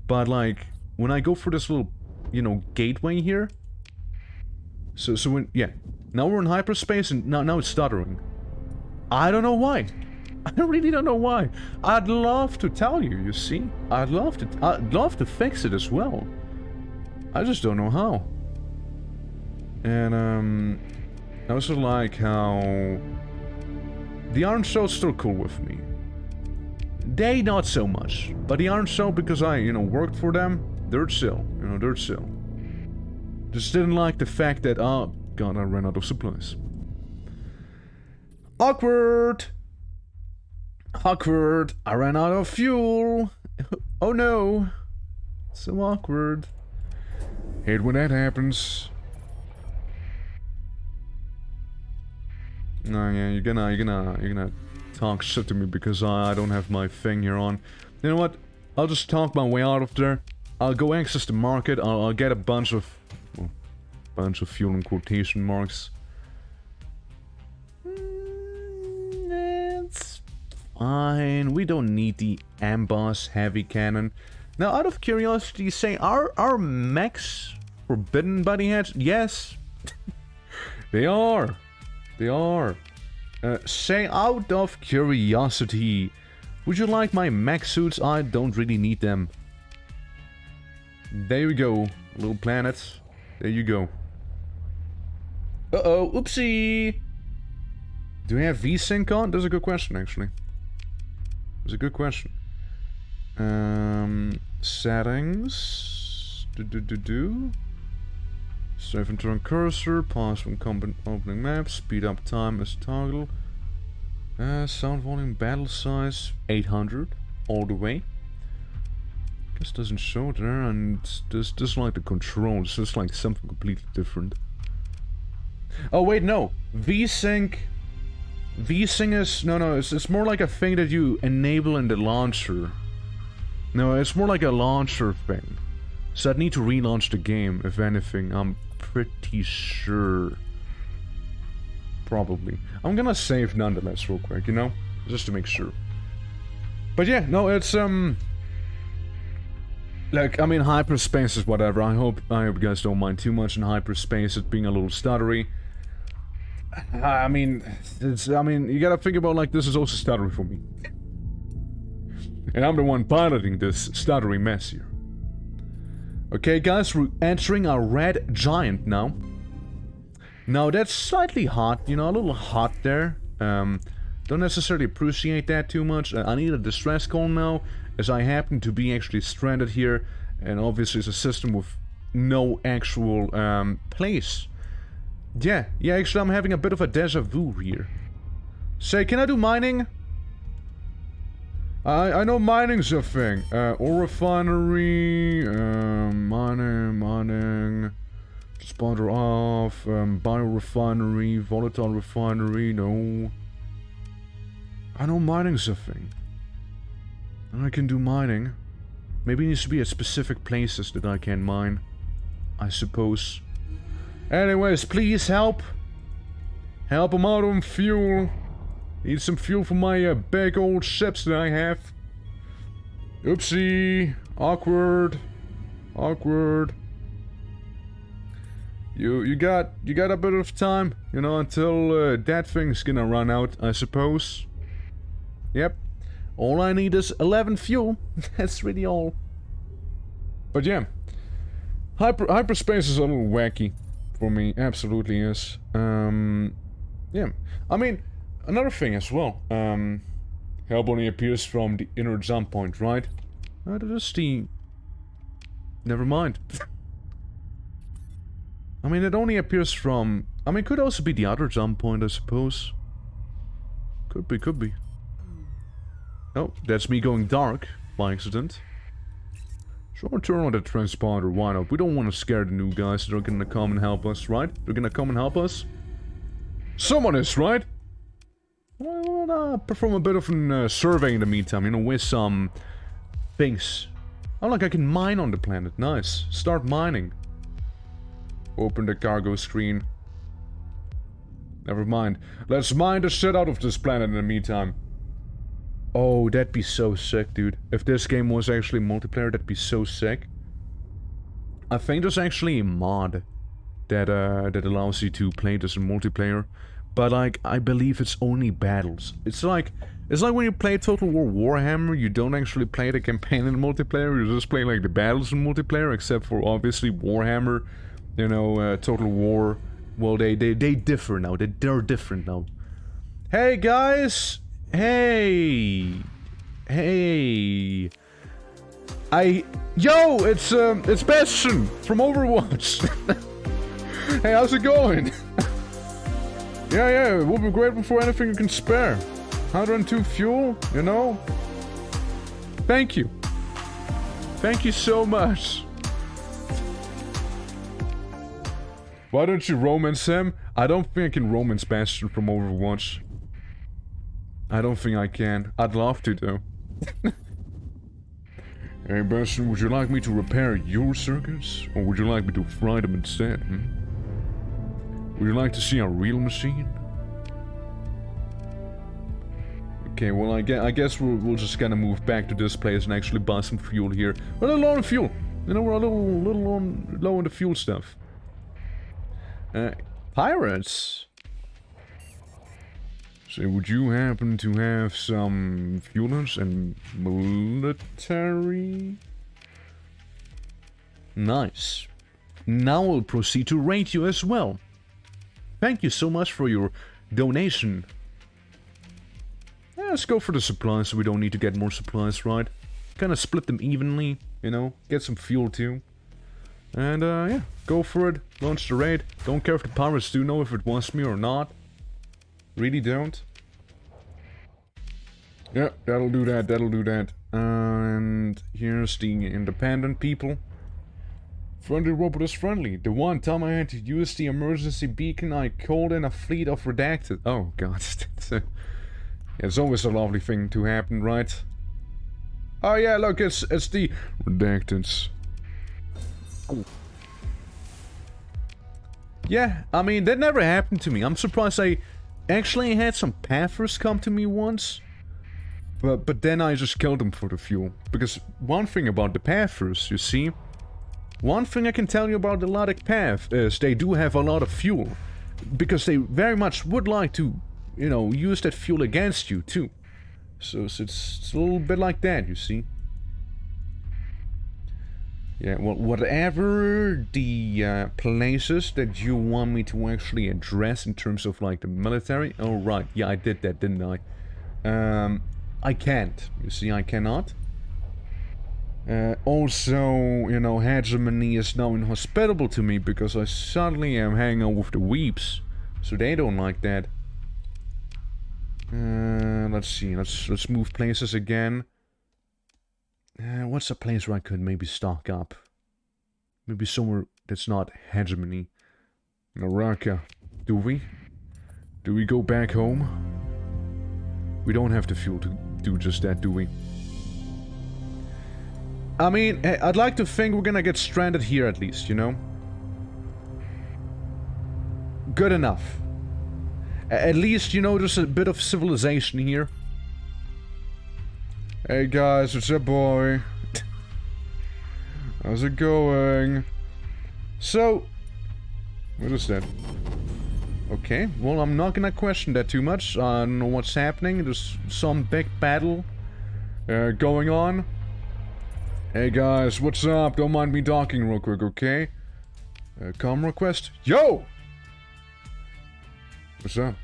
But like when I go for this little, you know, gateway here. So when, yeah. Now we're in hyperspace and now it's stuttering. I don't know why. I really don't know why. I'd love to tell you, you see? I'd love to fix it as well. I just don't know how. And I also like how the Iron Show's still cool with me. They not so much. But the Iron Show, because I, you know, worked for them, they're chill. You know, they're chill. Just didn't like the fact that, oh god, I ran out of supplies. Awkward! Awkward! I ran out of fuel! Oh no! So awkward. Hate when that happens. No, yeah, you're gonna talk shit to me because I don't have my thing here on. You know what? I'll just talk my way out of there. I'll go access the market. I'll get a bunch of fuel in quotation marks. That's fine. We don't need the Amboss heavy cannon. Now, out of curiosity, say, are mechs forbidden by the hedge? Yes. They are. They are. Say, out of curiosity, would you like my mech suits? I don't really need them. There you go, little planet. There you go. Uh-oh, oopsie! Do we have VSync on? That's a good question, actually. That's a good question. Settings... Save and turn cursor, pause when opening map, speed up time as toggle. Sound volume, battle size, 800, all the way. This doesn't show there, and this like the controls, just like something completely different. Oh wait, no, VSync is, no, it's more like a thing that you enable in the launcher. No, it's more like a launcher thing. So I'd need to relaunch the game, if anything. I'm pretty sure. Probably. I'm gonna save nonetheless real quick, you know? Just to make sure. But yeah, no, it's, like, I mean, hyperspace is whatever. I hope you guys don't mind too much in hyperspace, it being a little stuttery. I mean, you gotta think about, like, this is also stuttery for me. And I'm the one piloting this stuttery mess here. Okay, guys, we're entering our red giant now. Now, that's slightly hot, you know, a little hot there. Don't necessarily appreciate that too much. I need a distress call now, as I happen to be actually stranded here. And obviously it's a system with no actual, place. Yeah, actually I'm having a bit of a deja vu here. Say, can I do mining? I know mining's a thing. Ore refinery, mining, spawner off, biorefinery, volatile refinery, no. I know mining's a thing. I can do mining. Maybe it needs to be at specific places that I can mine, I suppose. Anyways, please help. Help them out on fuel. Need some fuel for my big old ships that I have. Oopsie. Awkward. Awkward. You got a bit of time, you know, until that thing's gonna run out, I suppose. Yep. All I need is 11 fuel. That's really all. But yeah. Hyperspace is a little wacky for me. Absolutely is. Yeah. I mean, another thing as well. Help only appears from the inner jump point, right? That is the... Never mind. I mean, it only appears from... I mean, it could also be the other jump point, I suppose. Could be. Oh, that's me going dark, by accident. Sure, turn on the transponder, why not? We don't want to scare the new guys, they're gonna come and help us, right? They're gonna come and help us? Someone is, right? Well, perform a bit of a survey in the meantime, you know, with some... things. Oh, look, I can mine on the planet, nice. Start mining. Open the cargo screen. Never mind. Let's mine the shit out of this planet in the meantime. Oh, that'd be so sick, dude. If this game was actually multiplayer, that'd be so sick. I think there's actually a mod that allows you to play this in multiplayer. But, like, I believe it's only battles. It's like when you play Total War Warhammer, you don't actually play the campaign in multiplayer, you just play, like, the battles in multiplayer, except for, obviously, Warhammer, you know, Total War. Well, they differ now. They're different now. Hey, guys! Hey! Yo! It's Bastion from Overwatch! Hey, how's it going? Yeah, it would be great for anything you can spare. 102 fuel, you know? Thank you. Thank you so much. Why don't you romance him? I don't think I can romance Bastion from Overwatch. I don't think I can. I'd love to, though. Hey, Bastion, would you like me to repair your circuits? Or would you like me to fry them instead, Would you like to see a real machine? Okay, well, I guess we'll just kind of move back to this place and actually buy some fuel here. We're a little low on fuel. You know, we're a little low on the fuel stuff. Pirates? So, would you happen to have some fuelers and military? Nice. Now we'll proceed to rate you as well. Thank you so much for your donation. Let's go for the supplies so we don't need to get more supplies, right? Kind of split them evenly, you know, get some fuel too. And yeah, go for it, launch the raid. Don't care if the pirates do know if it wants me or not. Really don't. Yeah, that'll do that. And here's the independent people. Friendly robot is friendly. The one time I had to use the emergency beacon, I called in a fleet of redacted. Oh god, it's always a lovely thing to happen, right? Oh yeah, look, it's the redactants. Oh. Yeah, I mean, that never happened to me. I'm surprised. I actually had some pathers come to me once. But then I just killed them for the fuel. Because one thing about the pathers, you see... One thing I can tell you about the Luddic path is they do have a lot of fuel. Because they very much would like to, you know, use that fuel against you too. So it's a little bit like that, you see. Yeah, well, whatever the places that you want me to actually address in terms of like the military. Oh right, yeah, I did that, didn't I? I can't. You see, I cannot. Also, you know, hegemony is now inhospitable to me because I suddenly am hanging out with the weeps. So they don't like that. Let's see, let's move places again. What's a place where I could maybe stock up? Maybe somewhere that's not hegemony. Naraka. Do we? Do we go back home? We don't have the fuel to do just that, do we? I mean, I'd like to think we're gonna get stranded here at least, you know? Good enough. At least, you know, there's a bit of civilization here. Hey guys, it's your boy. How's it going? So... What is that? Okay, well, I'm not gonna question that too much. I don't know what's happening. There's some big battle going on. Hey guys, what's up? Don't mind me talking real quick, okay? Comm request? Yo! What's up?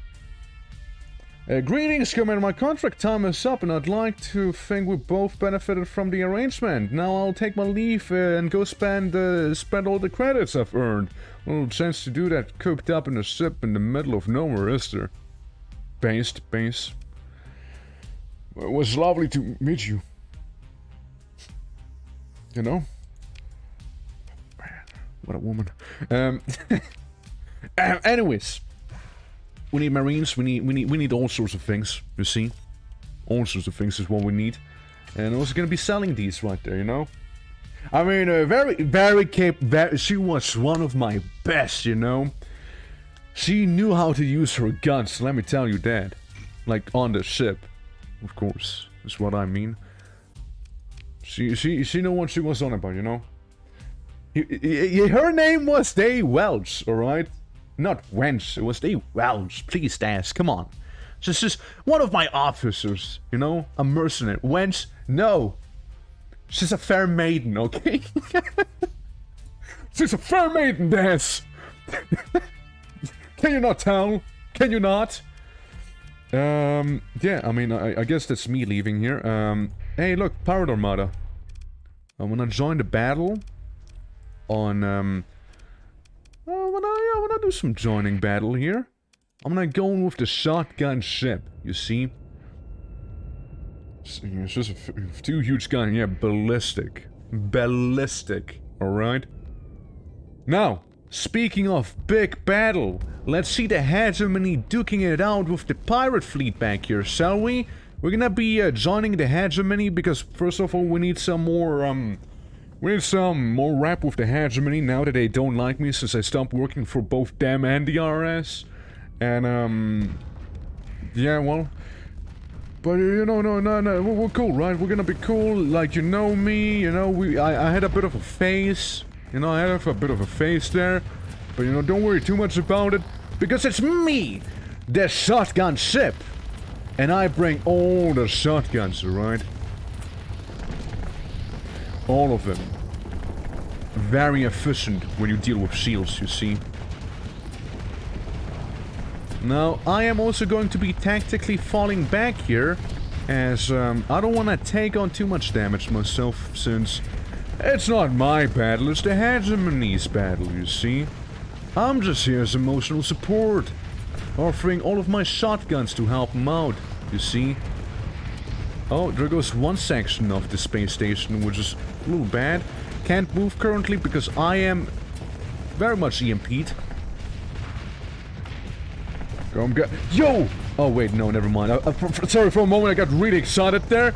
Greetings, Commander. My contract time is up and I'd like to think we both benefited from the arrangement. Now I'll take my leave and go spend all the credits I've earned. A little chance to do that cooked up in a ship in the middle of nowhere, is there? Based. It was lovely to meet you. You know? What a woman. Anyways. We need marines, we need all sorts of things, you see? All sorts of things is what we need. And I was gonna be selling these right there, you know? I mean, very capable. She was one of my best, you know? She knew how to use her guns, let me tell you that. Like, on the ship, of course, is what I mean. She knew what she was on about, you know? Her name was Day Welch, alright? Not wench, it was Day Welch, please Daz, come on. She's just one of my officers, you know? A mercenary. Wench, no. She's a fair maiden, okay? She's a fair maiden, Daz. Can you not tell? Can you not? Yeah, I mean, I guess that's me leaving here. Hey, look, Pirate Armada. I'm gonna join the battle on, I wanna do some joining battle here. I'm gonna go in with the shotgun ship, you see? It's just two huge guns, yeah, ballistic. Ballistic, alright? Now, speaking of big battle, let's see the hegemony duking it out with the pirate fleet back here, shall we? We're gonna be joining the hegemony because, first of all, we need some more, we need some more rap with the hegemony now that they don't like me since I stopped working for both them and the RS. And, yeah, well... But, you know, no, we're cool, right? We're gonna be cool, like, you know me, you know, I had a bit of a phase. You know, I had a bit of a phase there. But, you know, don't worry too much about it. Because it's me, the shotgun ship. And I bring all the shotguns, alright? All of them. Very efficient when you deal with shields, you see. Now, I am also going to be tactically falling back here, as I don't want to take on too much damage myself, since it's not my battle, it's the hegemony's battle, you see. I'm just here as emotional support, offering all of my shotguns to help them out, you see. Oh, there goes one section of the space station, which is a little bad. Can't move currently because I am very much EMP'd. Yo! Oh wait, no, never mind. Sorry, for a moment I got really excited there.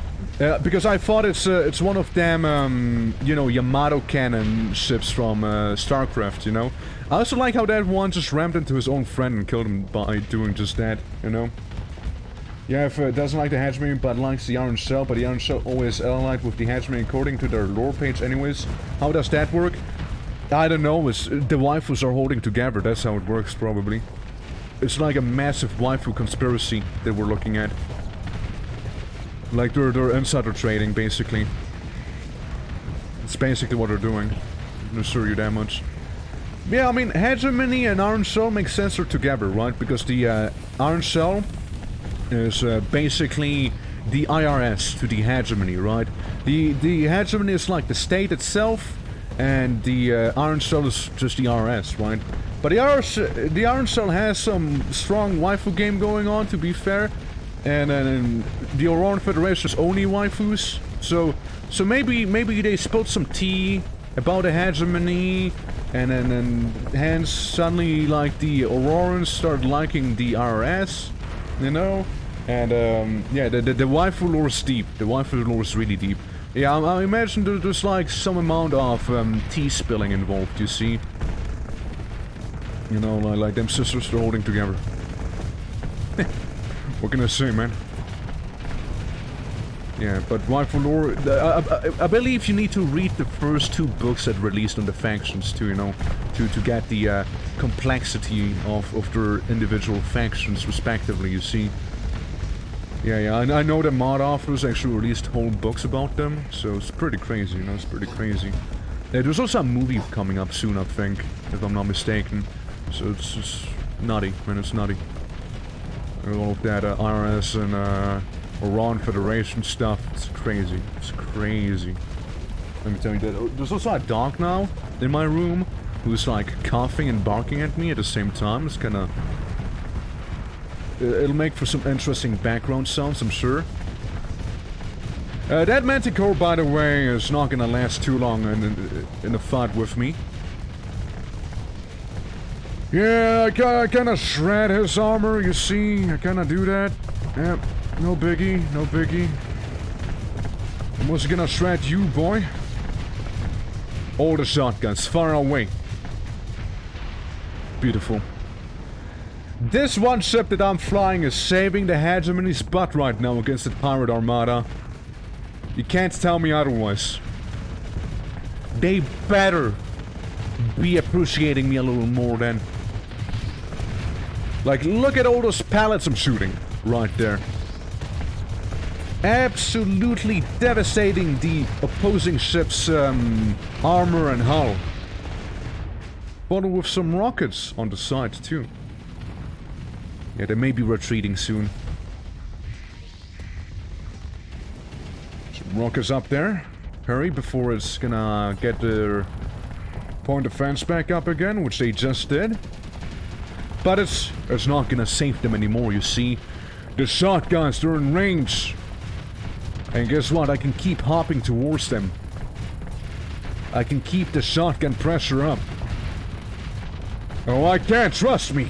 Because I thought it's one of them, you know, Yamato cannon ships from StarCraft, you know? I also like how that one just rammed into his own friend and killed him by doing just that, you know? Yeah, if doesn't like the hegemony but likes the Iron Cell, but the Iron Cell always allied with the hegemony according to their lore page anyways. How does that work? I don't know, the waifus are holding together, that's how it works probably. It's like a massive waifu conspiracy that we're looking at. Like they're insider trading, basically. It's basically what they're doing. I can assure you that much. Yeah, I mean, hegemony and Iron Cell make sense they're together, right? Because the Iron Cell is basically the IRS to the hegemony, right? The hegemony is like the state itself, and the Iron Cell is just the IRS, right? But the Iron Cell has some strong waifu game going on, to be fair. And then the Auroran Federation is only waifus. So maybe they spilled some tea about the hegemony, and then hence suddenly like the Aurorans started liking the IRS, you know? And yeah, the waifu lore is deep. The waifu lore is really deep. Yeah, I imagine there's like some amount of tea spilling involved, you see? You know, like them sisters are holding together. What can I say, man? Yeah, but waifu lore... I believe you need to read the first 2 books that released on the factions too, you know? To get the complexity of their individual factions, respectively, you see? Yeah, I know the mod authors actually released whole books about them, so it's pretty crazy, you know? It's pretty crazy. There's also a movie coming up soon, I think, if I'm not mistaken. So it's just nutty, man, it's nutty. All of that IRS and Auroran Federation stuff, it's crazy. It's crazy. Let me tell you that. Oh, there's also a dog now in my room who's like coughing and barking at me at the same time. It's kinda... It'll make for some interesting background sounds, I'm sure. That Manticore, by the way, is not gonna last too long in a fight with me. Yeah, I kinda shred his armor, you see? I kinda do that. Yep, no biggie, no biggie. I'm also gonna shred you, boy. All the shotguns, far away. Beautiful. This one ship that I'm flying is saving the hegemony's butt right now against the pirate armada. You can't tell me otherwise. They better be appreciating me a little more than... Like, look at all those pallets I'm shooting right there. Absolutely devastating the opposing ship's armor and hull. Followed with some rockets on the side too. Yeah, they may be retreating soon. Some rockets up there. Hurry before it's gonna get their point of defense back up again, which they just did. But it's not gonna save them anymore, you see. The shotguns, they're in range. And guess what? I can keep hopping towards them. I can keep the shotgun pressure up. Oh, I can't, trust me!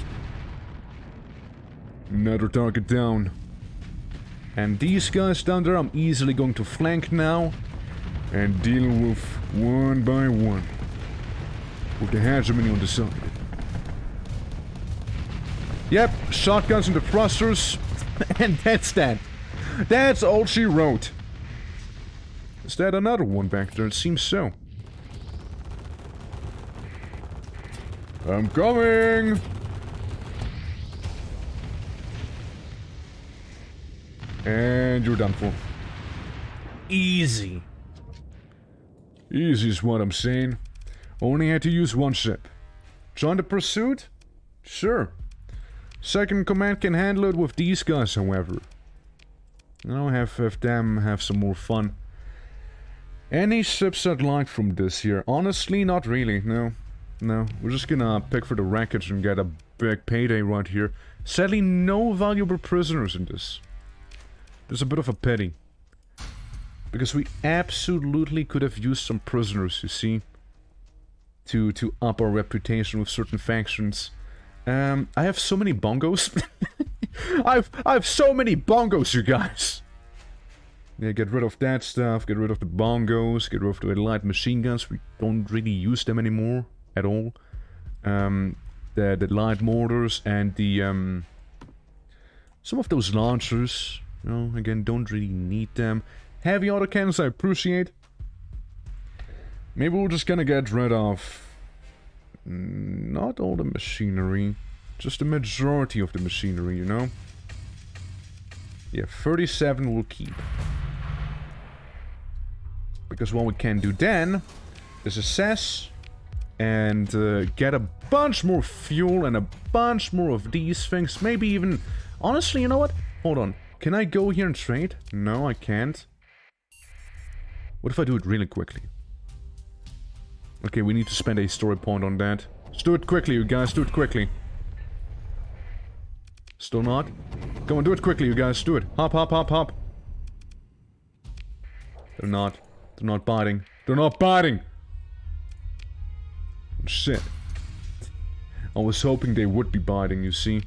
Another target down. And these guys down there, I'm easily going to flank now. And deal with one by one. With the hegemony on the side. Yep, shotguns and the thrusters, and that's that. That's all she wrote. Is that another one back there? It seems so. I'm coming! And you're done for. Easy. Easy is what I'm saying. Only had to use one ship. Join the pursuit? Sure. Second command can handle it with these guys, however. I'll have them have some more fun. Any ships I'd like from this here? Honestly, not really, no. No, we're just gonna pick for the wreckage and get a big payday right here. Sadly, no valuable prisoners in this. There's a bit of a pity. Because we absolutely could have used some prisoners, you see. To up our reputation with certain factions. I have so many bongos. I've so many bongos, you guys. Yeah, get rid of that stuff, get rid of the bongos, get rid of the light machine guns. We don't really use them anymore at all. The light mortars and the some of those launchers, you know, again, don't really need them. Heavy autocannons I appreciate. Maybe we're just gonna get rid of not all the machinery, just the majority of the machinery, you know? Yeah, 37 we'll keep. Because what we can do then is assess and get a bunch more fuel and a bunch more of these things. Maybe even... Honestly, you know what? Hold on. Can I go here and trade? No, I can't. What if I do it really quickly? Okay, we need to spend a story point on that. Let's do it quickly, you guys. Do it quickly. Still not? Come on, do it quickly, you guys. Do it. Hop, hop, hop, hop. They're not. They're not biting. They're not biting! Shit. I was hoping they would be biting, you see.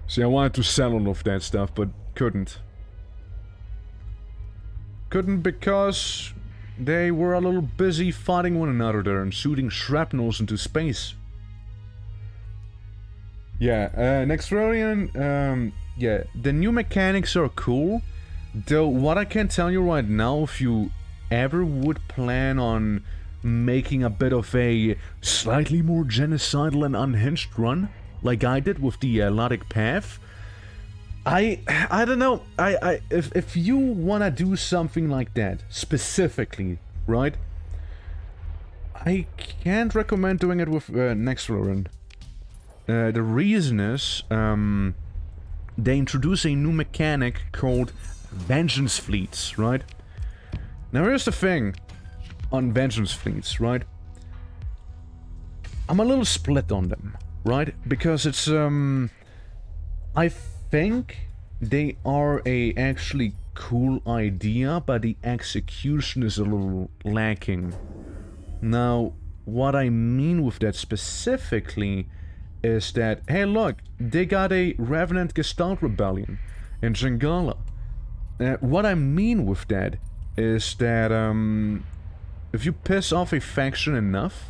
See, I wanted to sell all of that stuff, but couldn't. Couldn't because they were a little busy fighting one another there and shooting shrapnels into space. Yeah, next variant, yeah, the new mechanics are cool. Though, what I can tell you right now, if you ever would plan on making a bit of a slightly more genocidal and unhinged run, like I did with the Lodic Path, I don't know, if you wanna do something like that, specifically, right? I can't recommend doing it with next variant. The reason is, they introduce a new mechanic called Vengeance Fleets, right? Now here's the thing on Vengeance Fleets, right? I'm a little split on them, right? Because it's, I think they are a actually cool idea, but the execution is a little lacking. Now, what I mean with that specifically is that, hey look, they got a Revenant Gestalt Rebellion in Jingala. What I mean with that is that if you piss off a faction enough,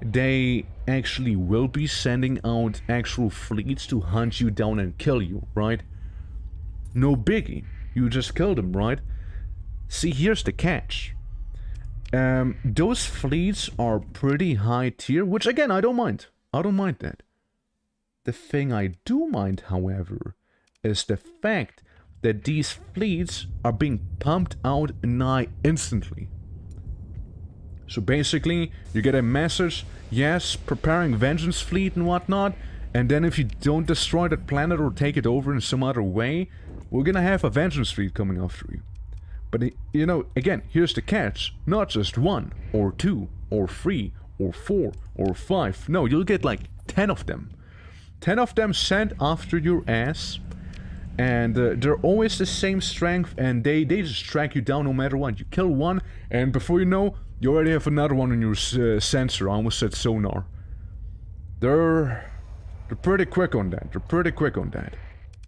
they actually will be sending out actual fleets to hunt you down and kill you, right? No biggie. You just kill them, right? See, here's the catch. Those fleets are pretty high tier, which again, I don't mind. I don't mind that. The thing I do mind, however, is the fact that these fleets are being pumped out nigh instantly. So basically, you get a message, yes, preparing Vengeance Fleet and whatnot, and then if you don't destroy that planet or take it over in some other way, we're gonna have a Vengeance Fleet coming after you. But, you know, again, here's the catch. Not just 1, or 2, or 3, or 4, or 5. No, you'll get like 10 of them. 10 of them sent after your ass. And they're always the same strength, and they just track you down no matter what. You kill one, and before you know, you already have another one on your sensor. I almost said sonar. They're pretty quick on that. They're pretty quick on that.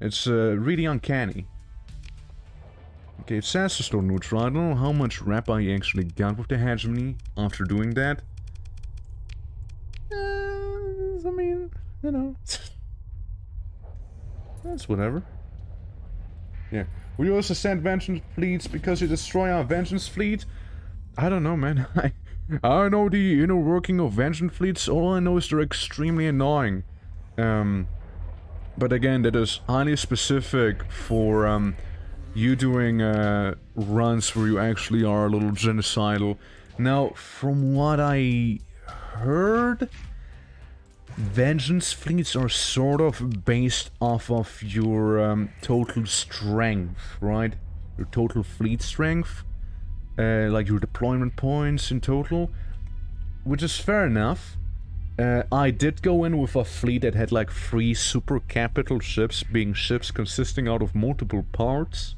It's really uncanny. Okay, it's STARSECTOR neutral. I don't know how much rep I actually got with the hegemony after doing that. I mean, you know, that's whatever. Yeah. We also send Vengeance Fleets because you destroy our Vengeance Fleet? I don't know, man. I don't know the inner working of Vengeance Fleets. All I know is they're extremely annoying. But again, that is highly specific for you doing runs where you actually are a little genocidal. Now, from what I heard, Vengeance Fleets are sort of based off of your total strength, right? Your total fleet strength. Like your deployment points in total. Which is fair enough. I did go in with a fleet that had like 3 super capital ships, being ships consisting out of multiple parts.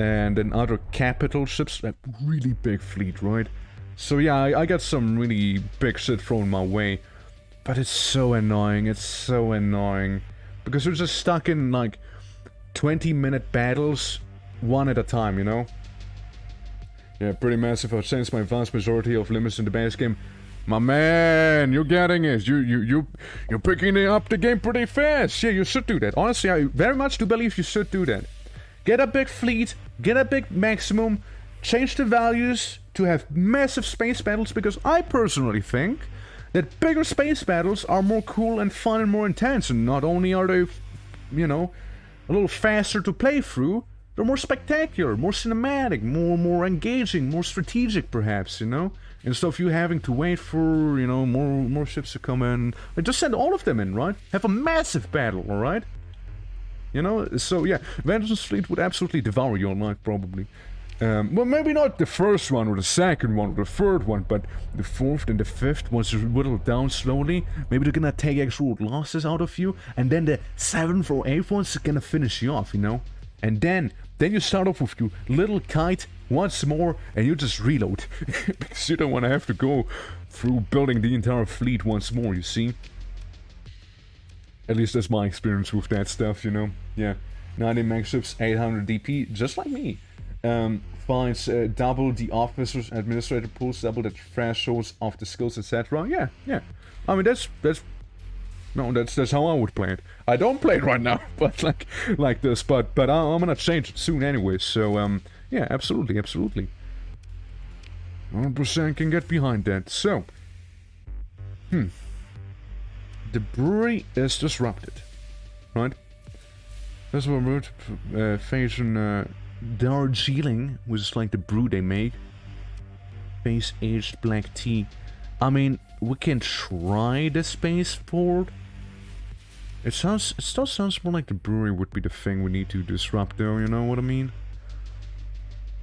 And then other capital ships, like really big fleet, right? So yeah, I got some really big shit thrown my way. But it's so annoying, it's so annoying. Because you're just stuck in, like, 20-minute battles, one at a time, you know? Yeah, pretty massive. I've changed my vast majority of limits in the base game. My man, you're getting it. You're picking up the game pretty fast. Yeah, you should do that. Honestly, I very much do believe you should do that. Get a big fleet, get a big maximum, change the values to have massive space battles, because I personally think that bigger space battles are more cool and fun and more intense, and not only are they, you know, a little faster to play through, they're more spectacular, more cinematic, more engaging, more strategic perhaps, you know? Instead of you having to wait for, you know, more ships to come in. Like, just send all of them in, right? Have a massive battle, alright? You know, so yeah, Vengeance Fleet would absolutely devour your life, probably. Well, maybe not the first one, or the second one, or the third one, but the fourth and the fifth, once you whittle down slowly, maybe they're gonna take actual losses out of you, and then the seventh or eighth one's gonna finish you off, you know? And then you start off with your little kite once more, and you just reload. Because you don't want to have to go through building the entire fleet once more, you see? At least that's my experience with that stuff, you know? Yeah. 90 mag ships, 800 DP, just like me. Finds double the officers, administrator pools, double the thresholds of the skills, etc. Yeah, yeah. I mean, that's how I would play it. I don't play it right now, but like this. But I'm gonna change it soon anyway. So yeah, absolutely, absolutely. 100% can get behind that. So, the brewery is disrupted, right? That's what we're facing. Darjeeling, which is like the brew they make. Space aged black tea. I mean, we can try the spaceport. It still sounds more like the brewery would be the thing we need to disrupt, though. You know what I mean?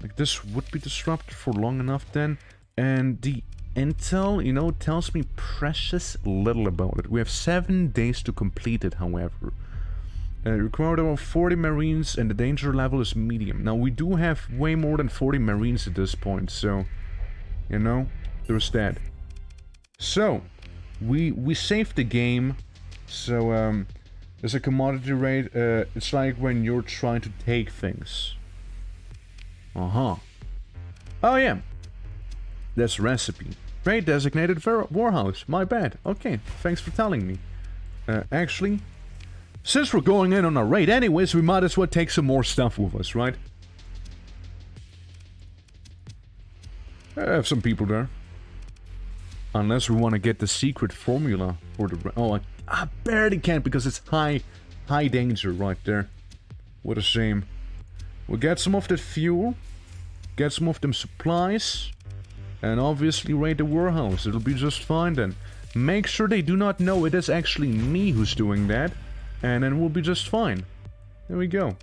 Like, this would be disrupted for long enough then. And the intel, you know, tells me precious little about it. We have 7 days to complete it, however. Required about 40 marines, and the danger level is medium. Now, we do have way more than 40 marines at this point, so, you know, there's that. So, we saved the game. So, there's a commodity rate. It's like when you're trying to take things. Oh yeah. That's recipe. Raid designated warehouse. My bad. Okay, thanks for telling me. Actually, since we're going in on a raid anyways, we might as well take some more stuff with us, right? I have some people there. Unless we want to get the secret formula for the... Oh, I barely can't because it's high danger right there. What a shame. We'll get some of that fuel. Get some of them supplies. And obviously raid the warehouse. It'll be just fine then. Make sure they do not know it is actually me who's doing that. And then we'll be just fine. There we go.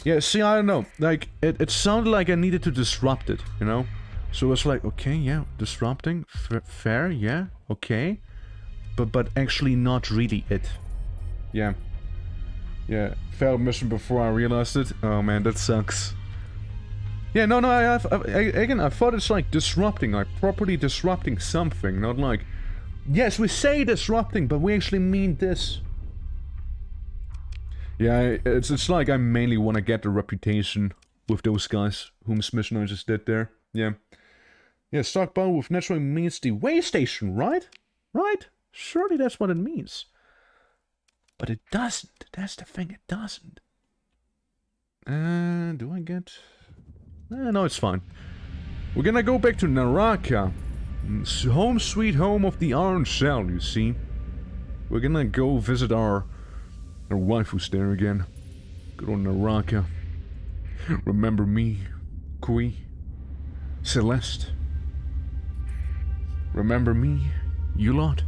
Yeah, see, I don't know. Like, it sounded like I needed to disrupt it, you know? So it's like, okay, yeah, disrupting. Fair, yeah, okay. But actually not really it. Yeah. Yeah, failed mission before I realized it. Oh man, that sucks. Yeah, no, again, I thought it's like disrupting, like properly disrupting something, not like... Yes, we say disrupting, but we actually mean this. Yeah, it's like I mainly want to get the reputation with those guys whose mission I just did there. Yeah. Yeah, stockpile with naturally means the way station, right? Right? Surely that's what it means. But it doesn't. That's the thing, it doesn't. Do I get... no, it's fine. We're gonna go back to Naraka. Home sweet home of the Iron Cell, you see. We're gonna go visit our waifus there again. Good on Naraka. Remember me, Kui, Celeste. Remember me, you lot.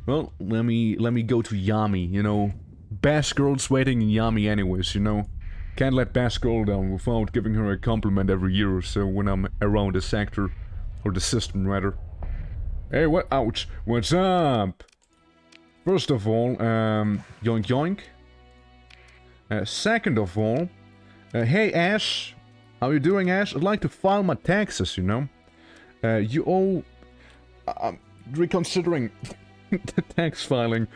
Well, let me go to Yami, you know. Bass Girl's waiting in Yami anyways, you know. Can't let Bass Girl down without giving her a compliment every year or so when I'm around the sector. Or the system, rather. Hey, what? Ouch. What's up? First of all, yoink yoink. Second of all, hey Ash. How you doing, Ash? I'd like to file my taxes, you know. You owe I'm reconsidering the tax filing.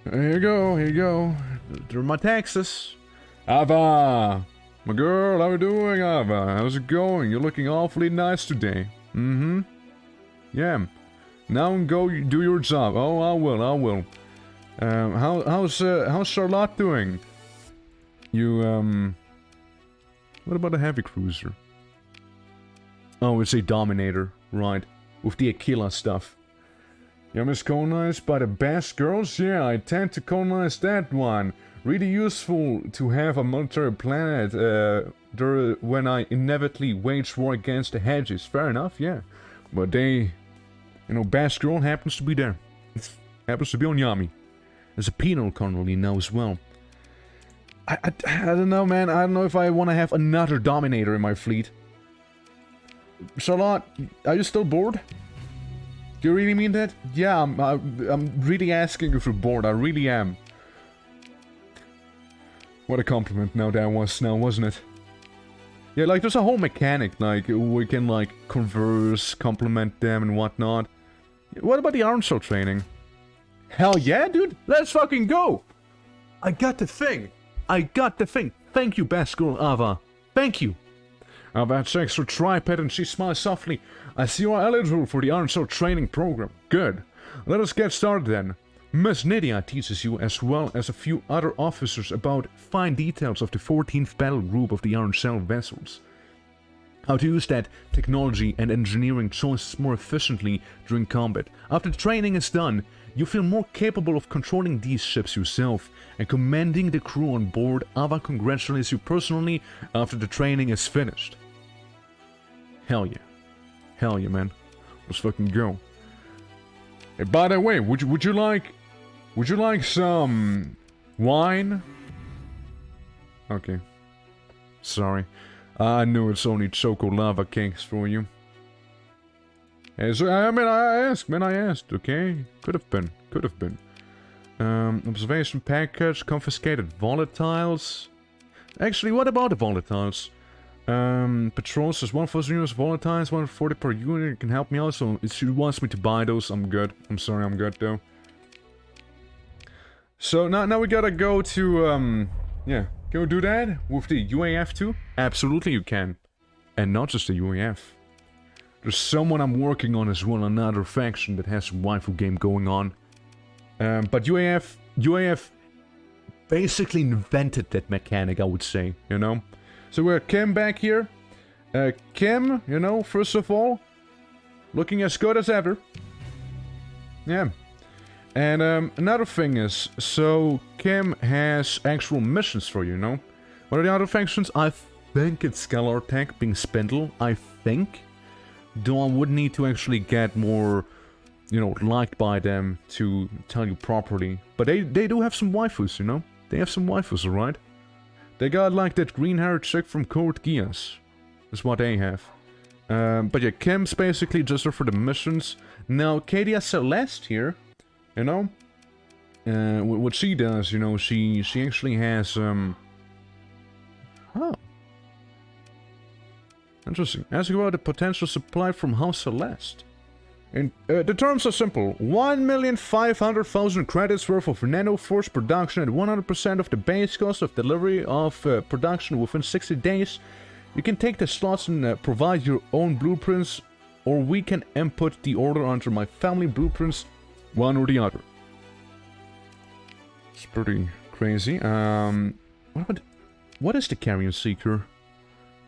Here you go, here you go. They're my taxes. Ava! My girl, how you doing, Ava? How's it going? You're looking awfully nice today. Mm-hmm. Yeah. Now go do your job. Oh, I will. How's Charlotte doing? You, what about a heavy cruiser? Oh, it's a Dominator, right. With the Aquila stuff. You miss colonized by the best girls? Yeah, I tend to colonize that one. Really useful to have a military planet when I inevitably wage war against the hedges. Fair enough, yeah. But they... You know, best girl happens to be there. Happens to be on Yami. There's a penal colony now as well. I don't know, man. I don't know if I want to have another Dominator in my fleet. Charlotte, are you still bored? Do you really mean that? Yeah, I'm really asking if you're bored. I really am. What a compliment now that was now, wasn't it? Yeah, like there's a whole mechanic, like we can like converse, compliment them and whatnot. What about the arm cell training? Hell yeah, dude! Let's fucking go! I got the thing! Thank you, best girl Ava. Thank you! Ava had sex for tripod and she smiles softly. I see you are eligible for the arm cell training program. Good. Let us get started then. Miss Nydia teaches you, as well as a few other officers, about fine details of the 14th battle group of the Iron Cell vessels. How to use that technology and engineering choices more efficiently during combat. After the training is done, you feel more capable of controlling these ships yourself and commanding the crew on board. Ava congratulates you personally after the training is finished. Hell yeah. Hell yeah, man. Let's fucking go. Hey, by the way, would you like some wine? Okay. Sorry. I knew it's only choco lava cakes for you. Hey, so, I asked, okay? Could have been. Observation package, confiscated volatiles. Actually, what about the volatiles? Patrols, there's 1,000 units of volatiles, 140 per unit. It can help me out, so if she wants me to buy those, I'm good. I'm sorry, I'm good though. So now we gotta go to, yeah. Can we do that with the UAF too? Absolutely you can. And not just the UAF. There's someone I'm working on as well, another faction that has a waifu game going on. But UAF basically invented that mechanic, I would say, you know? So we're Kim back here. Kim, you know, first of all, looking as good as ever. Yeah. And another thing is, so Kim has actual missions for you, you know? What are the other factions? I think it's Scalar Tech being Spindle, I think. Though I would need to actually get more, you know, liked by them to tell you properly. But they do have some waifus, you know? They have some waifus, alright? They got like that green-haired chick from Code Geass. That's what they have. But yeah, Kim's basically just there for the missions. Now, Kadia Celeste here, you know? What she does, you know, she actually has, Oh. Interesting. Ask about the potential supply from House Celeste. And the terms are simple. 1,500,000 credits worth of nanoforce production at 100% of the base cost of delivery of production within 60 days. You can take the slots and provide your own blueprints, or we can input the order under my family blueprints, one or the other. It's pretty crazy. What is the Carrion Seeker?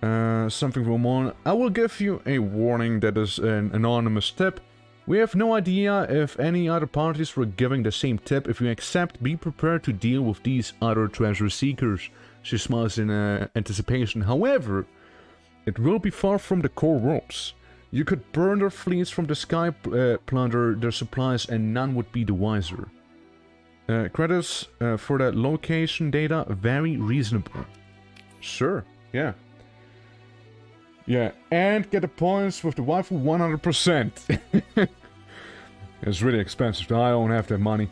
Something from one. I will give you a warning that is an anonymous tip. We have no idea if any other parties were giving the same tip. If you accept, be prepared to deal with these other treasure seekers. She smiles in anticipation. However, it will be far from the core worlds. You could burn their fleets from the sky, plunder their supplies, and none would be the wiser. Credits for that location data, very reasonable. Sure, yeah. Yeah, and get the points with the waifu 100%. It's really expensive, I don't have that money.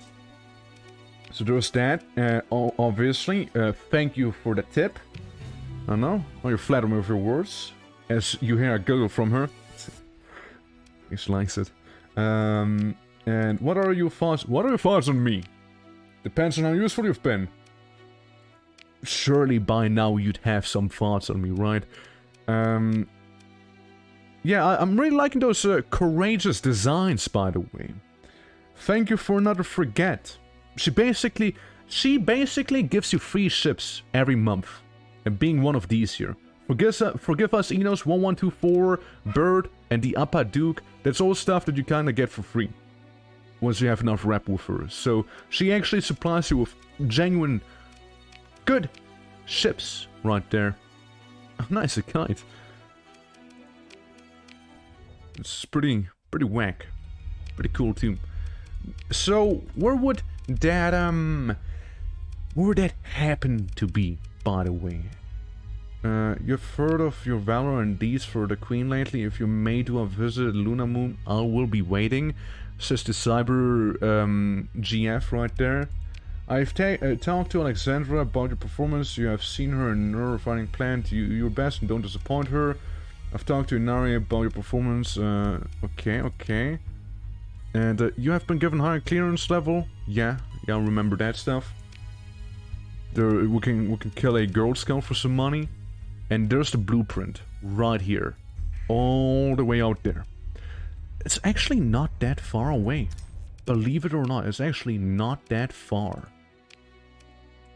So there's that. Obviously, thank you for the tip. I know, you flatter me with your words. As you hear a giggle from her. She likes it. And what are your thoughts? What are your thoughts on me? Depends on how useful you've been. Surely by now you'd have some thoughts on me, right? Yeah, I'm really liking those courageous designs, by the way. Thank you for another frigate. She basically gives you free ships every month. And being one of these here. Forgive us, Enos 1124, Bird, and the Upper Duke. That's all stuff that you kinda get for free. Once you have enough rep with her. So, she actually supplies you with genuine, good ships right there. Nice, a kite. It's pretty whack. Pretty cool too. So, where would that happen to be, by the way? You've heard of your valor and deeds for the Queen lately. If you may do a visit at Luna Moon, I will be waiting. Says the Cyber GF right there. I've talked to Alexandra about your performance. You have seen her in her refining plant. Your best and don't disappoint her. I've talked to Inari about your performance. Okay. And you have been given higher clearance level. Yeah, I remember that stuff. We can kill a Girl Scout for some money. And there's the blueprint right here, all the way out there. It's actually not that far away. Believe it or not, it's actually not that far.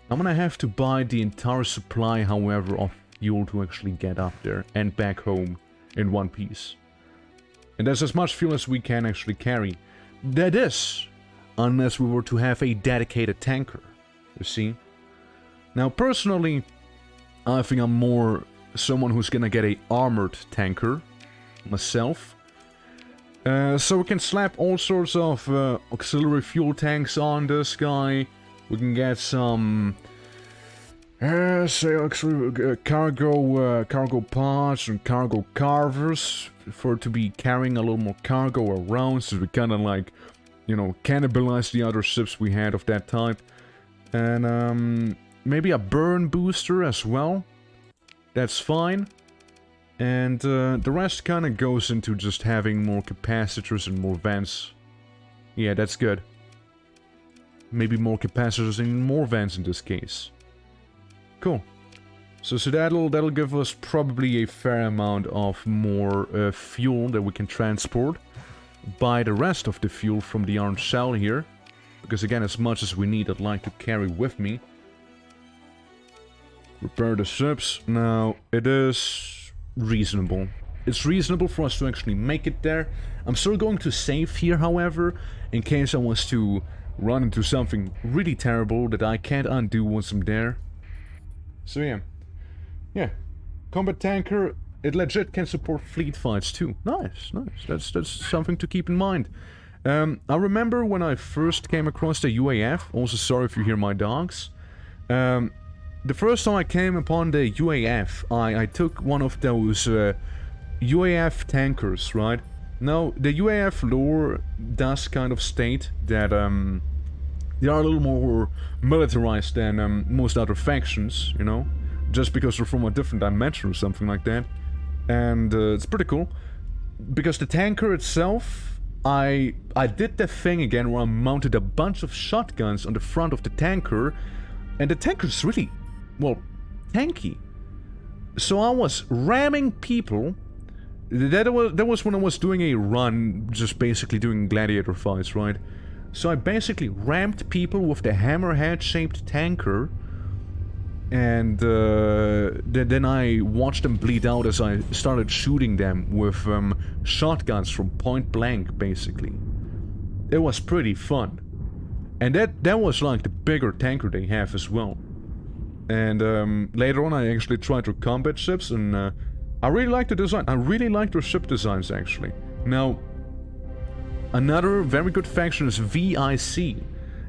I'm gonna have to buy the entire supply, however, of fuel to actually get up there and back home in one piece. And that's as much fuel as we can actually carry. That is, unless we were to have a dedicated tanker, you see. Now, personally, I think I'm more someone who's gonna get a armored tanker myself. So we can slap all sorts of auxiliary fuel tanks on this guy. We can get some say auxiliary cargo pods and cargo carvers for to be carrying a little more cargo around, so we kind of like, you know, cannibalize the other ships we had of that type. And maybe a burn booster as well. That's fine. And the rest kind of goes into just having more capacitors and more vents. Yeah, that's good. Maybe more capacitors and more vents in this case. Cool. So that'll give us probably a fair amount of more fuel that we can transport. Buy the rest of the fuel from the orange cell here. Because again, as much as we need, I'd like to carry with me. Repair the ships. Now, it is reasonable. It's reasonable for us to actually make it there. I'm still going to save here, however, in case I was to run into something really terrible that I can't undo once I'm there. So yeah. Combat tanker, it legit can support fleet fights too. Nice. That's something to keep in mind. I remember when I first came across the UAF, also sorry if you hear my dogs. The first time I came upon the UAF, I took one of those UAF tankers, right? Now, the UAF lore does kind of state that they are a little more militarized than most other factions, you know? Just because they're from a different dimension or something like that. And it's pretty cool. Because the tanker itself, I did that thing again where I mounted a bunch of shotguns on the front of the tanker. And the tanker's really, well, tanky. So I was ramming people. That was when I was doing a run, just basically doing gladiator fights, right? So I basically rammed people with the hammerhead-shaped tanker. And then I watched them bleed out as I started shooting them with shotguns from point blank, basically. It was pretty fun. And that was like the bigger tanker they have as well. And later on I actually tried to combat ships, and I really like the design. I really like their ship designs, actually. Now, another very good faction is VIC.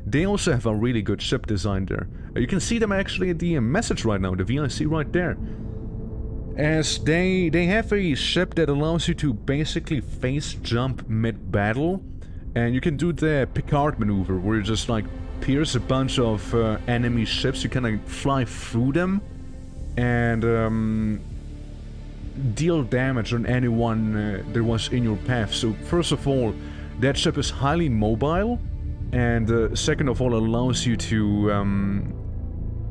They also have a really good ship design there. You can see them actually at the message right now, the VIC right there. As they have a ship that allows you to basically face jump mid-battle. And you can do the Picard maneuver, where you just like pierce a bunch of enemy ships. You kind of fly through them and deal damage on anyone that was in your path. So first of all, that ship is highly mobile, and second of all, allows you to,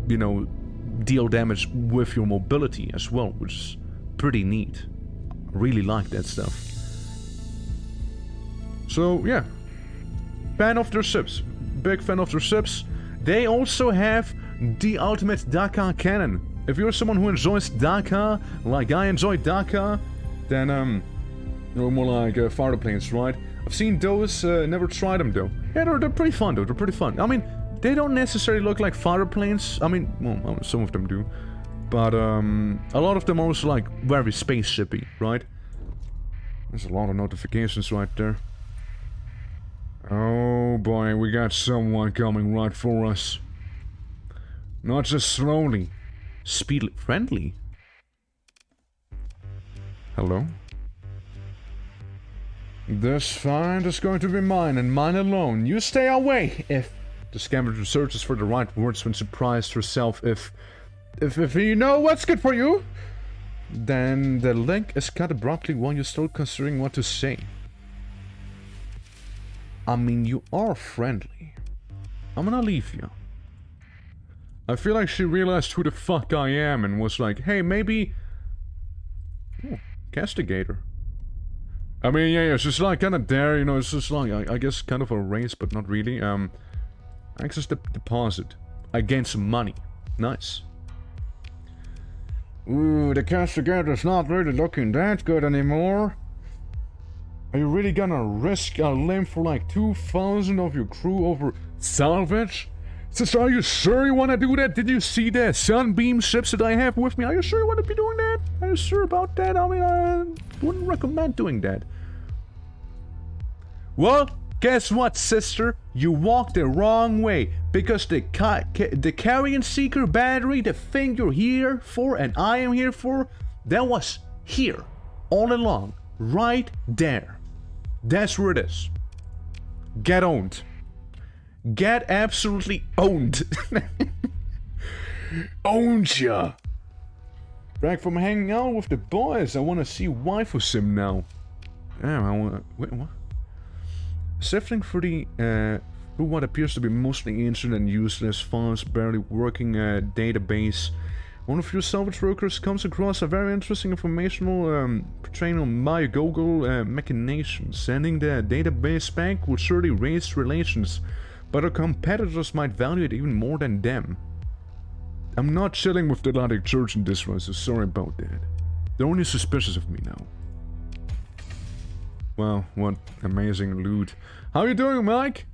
you know, deal damage with your mobility as well, which is pretty neat. I really like that stuff. So, yeah. Fan of their ships. Big fan of their ships. They also have the ultimate Dakar cannon. If you're someone who enjoys Dakar, like I enjoy Dakar, then, you're more like fighter planes, right? I've seen those, never tried them though. Yeah, they're pretty fun though, they're pretty fun. I mean, they don't necessarily look like fighter planes. I mean, well, some of them do. But, a lot of them are also like very spaceshipy, right? There's a lot of notifications right there. Oh boy, we got someone coming right for us. Not just slowly. Speedily. Friendly? Hello? This find is going to be mine and mine alone. You stay away! If the scammer searches for the right words when surprised herself, if you know what's good for you, then the link is cut abruptly while you're still considering what to say. I mean, you are friendly. I'm gonna leave you. I feel like she realized who the fuck I am and was like, hey, maybe... Oh, castigator. I mean, yeah, it's just like kind of there, you know, it's just like, I guess kind of a race, but not really. Access the deposit. I gain some money. Nice. Ooh, the castigator's not really looking that good anymore. Are you really gonna risk a limb for like 2,000 of your crew over salvage? Sister, are you sure you wanna do that? Did you see the sunbeam ships that I have with me? Are you sure you wanna be doing that? Are you sure about that? I mean, I wouldn't recommend doing that. Well, guess what, sister? You walked the wrong way. Because the Carrion Seeker battery, the thing you're here for and I am here for, that was here. All along. Right there. That's where it is. Get owned. Get absolutely owned. Owned ya. Back from hanging out with the boys. I want to see Waifusector now. Damn, I want to... Wait, what? Sifting for the... through what appears to be mostly ancient and useless, fast, barely working database. One of your salvage workers comes across a very interesting informational portrayal on my Google machinations. Sending the database back would surely raise relations, but our competitors might value it even more than them. I'm not chilling with the Atlantic Church in this one, so sorry about that. They're only suspicious of me now. Wow, what amazing loot. How you doing, Mike?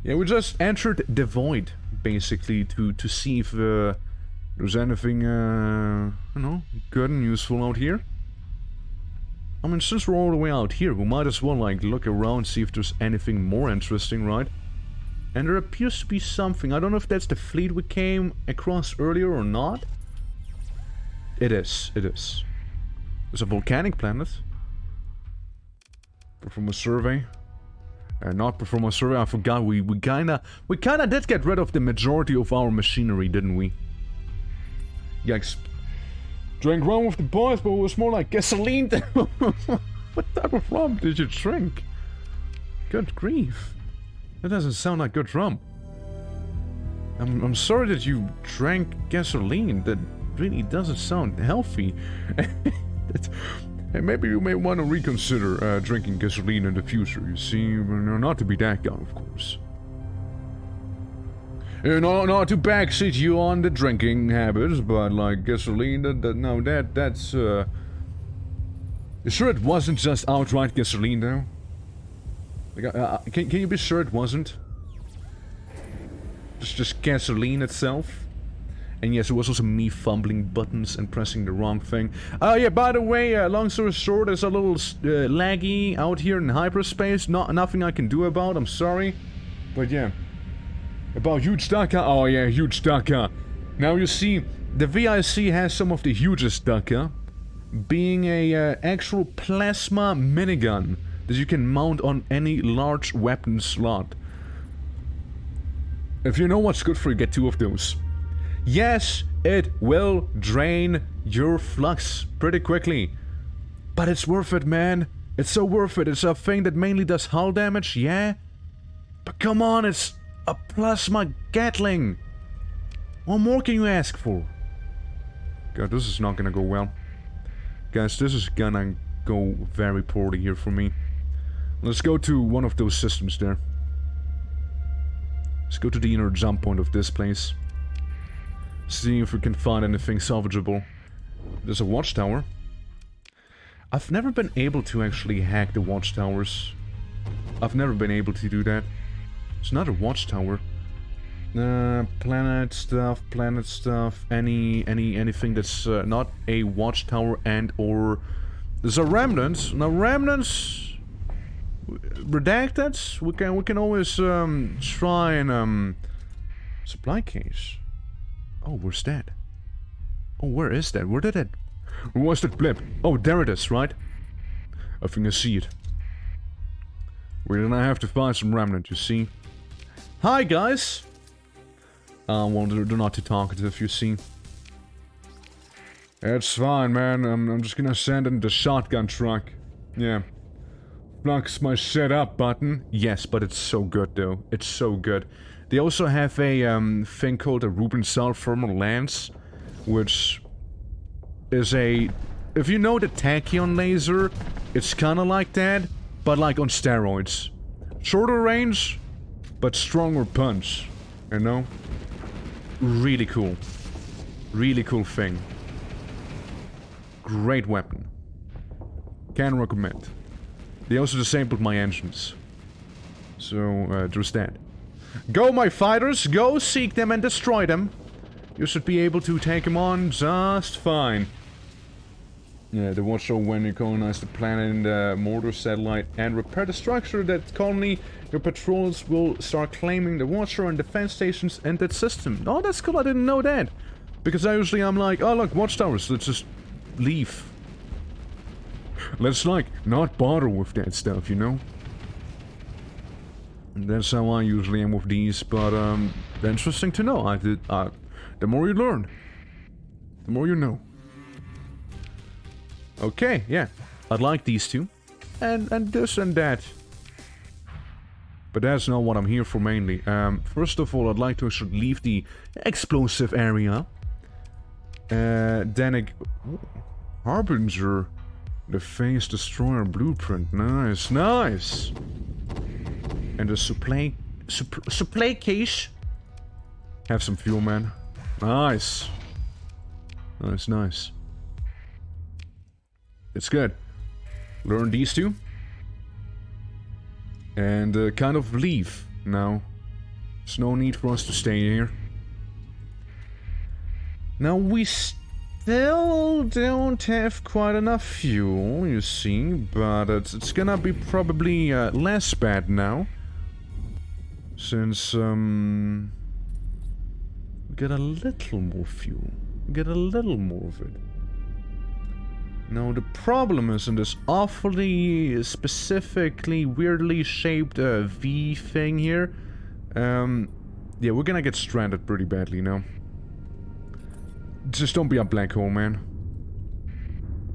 Yeah, we just entered the void, basically, to see if there's anything, you know, good and useful out here. I mean, since we're all the way out here, we might as well, like, look around, see if there's anything more interesting, right? And there appears to be something. I don't know if that's the fleet we came across earlier or not. It is, it is. It's a volcanic planet. Perform a survey. Not perform a survey, I forgot, we kinda did get rid of the majority of our machinery, didn't we? Yikes. Drank rum with the boys, but it was more like gasoline. What type of rum did you drink? Good grief. That doesn't sound like good rum. I'm sorry that you drank gasoline. That really doesn't sound healthy. Hey, maybe you may want to reconsider drinking gasoline in the future, you see. Not to be that guy, of course. Not to backseat you on the drinking habits, but like gasoline, that's you sure it wasn't just outright gasoline though? Like, can you be sure it wasn't? Just gasoline itself? And yes, it was also me fumbling buttons and pressing the wrong thing. Oh yeah, by the way, long story short, it's a little laggy out here in hyperspace. Nothing I can do about, I'm sorry. But yeah. About huge Dakar. Oh yeah, huge Dakar. Now you see, the VIC has some of the hugest Dakar. Being a actual plasma minigun that you can mount on any large weapon slot. If you know what's good for you, get 2 of those. Yes, it will drain your flux pretty quickly. But it's worth it, man. It's so worth it. It's a thing that mainly does hull damage, yeah? But come on, it's a plasma Gatling. What more can you ask for? God, this is not gonna go well. Guys, this is gonna go very poorly here for me. Let's go to one of those systems there. Let's go to the inner jump point of this place. See if we can find anything salvageable. There's a watchtower. I've never been able to actually hack the watchtowers. I've never been able to do that. It's another watchtower. Planet stuff, anything that's not a watchtower and or... There's a remnant. Now remnants... Redacted? We can always try and supply case. Oh, where's that? Oh, where is that? Where did it? Where was that blip? Oh, there it is, right? I think I see it. We're gonna have to find some remnant, you see. Hi, guys! Well, they're not too talkative, you see. It's fine, man. I'm just gonna send in the shotgun truck. Yeah. Flux my shit up button. Yes, but it's so good, though. It's so good. They also have a thing called a Ruben Cell Thermal Lance, which is a... If you know the Tachyon laser, it's kinda like that, but like on steroids. Shorter range, but stronger punch, you know? Really cool. Really cool thing. Great weapon. Can recommend. They also disabled my engines. So, there's that. Go, my fighters! Go, seek them and destroy them! You should be able to take them on just fine. Yeah, the watch show when you colonize the planet in the mortar satellite and repair the structure that colony, your patrols will start claiming the watcher and defense stations in that system. Oh, that's cool, I didn't know that. Because I'm like, oh look, watchtowers, let's just leave. Let's like, not bother with that stuff, you know? And that's how I usually am with these, but interesting to know. The more you learn, the more you know. Okay, yeah. I'd like these two. And this and that. But that's not what I'm here for mainly. First of all, I'd like to actually leave the explosive area. Then Harbinger. The Phase Destroyer blueprint. Nice, nice. And the supply case. Have some fuel, man. Nice. Nice, nice. It's good. Learn these two. And kind of leave now. There's no need for us to stay here. Now we still don't have quite enough fuel, you see, but it's gonna be probably less bad now. Since we get a little more fuel. We get a little more of it. Now the problem is in this awfully specifically weirdly shaped V thing here. Yeah, we're gonna get stranded pretty badly now. Just don't be a black hole, man.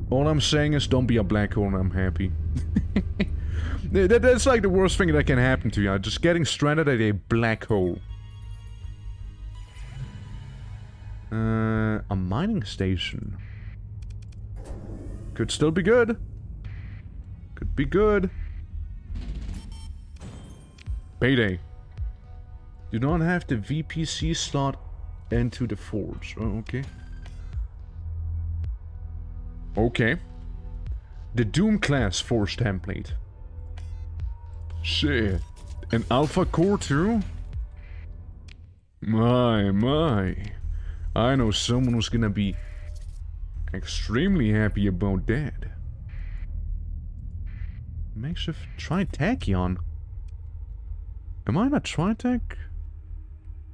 All I'm saying is don't be a black hole and I'm happy. That's like the worst thing that can happen to you. Just getting stranded at a black hole. A mining station. Could still be good. Could be good. Payday. You don't have the VPC slot into the forge. Oh, okay. Okay. The Doom class forge template. Shit. An alpha core too? My. I know someone who's gonna be extremely happy about that. Makeshift Tritachyon. Am I in a Tritech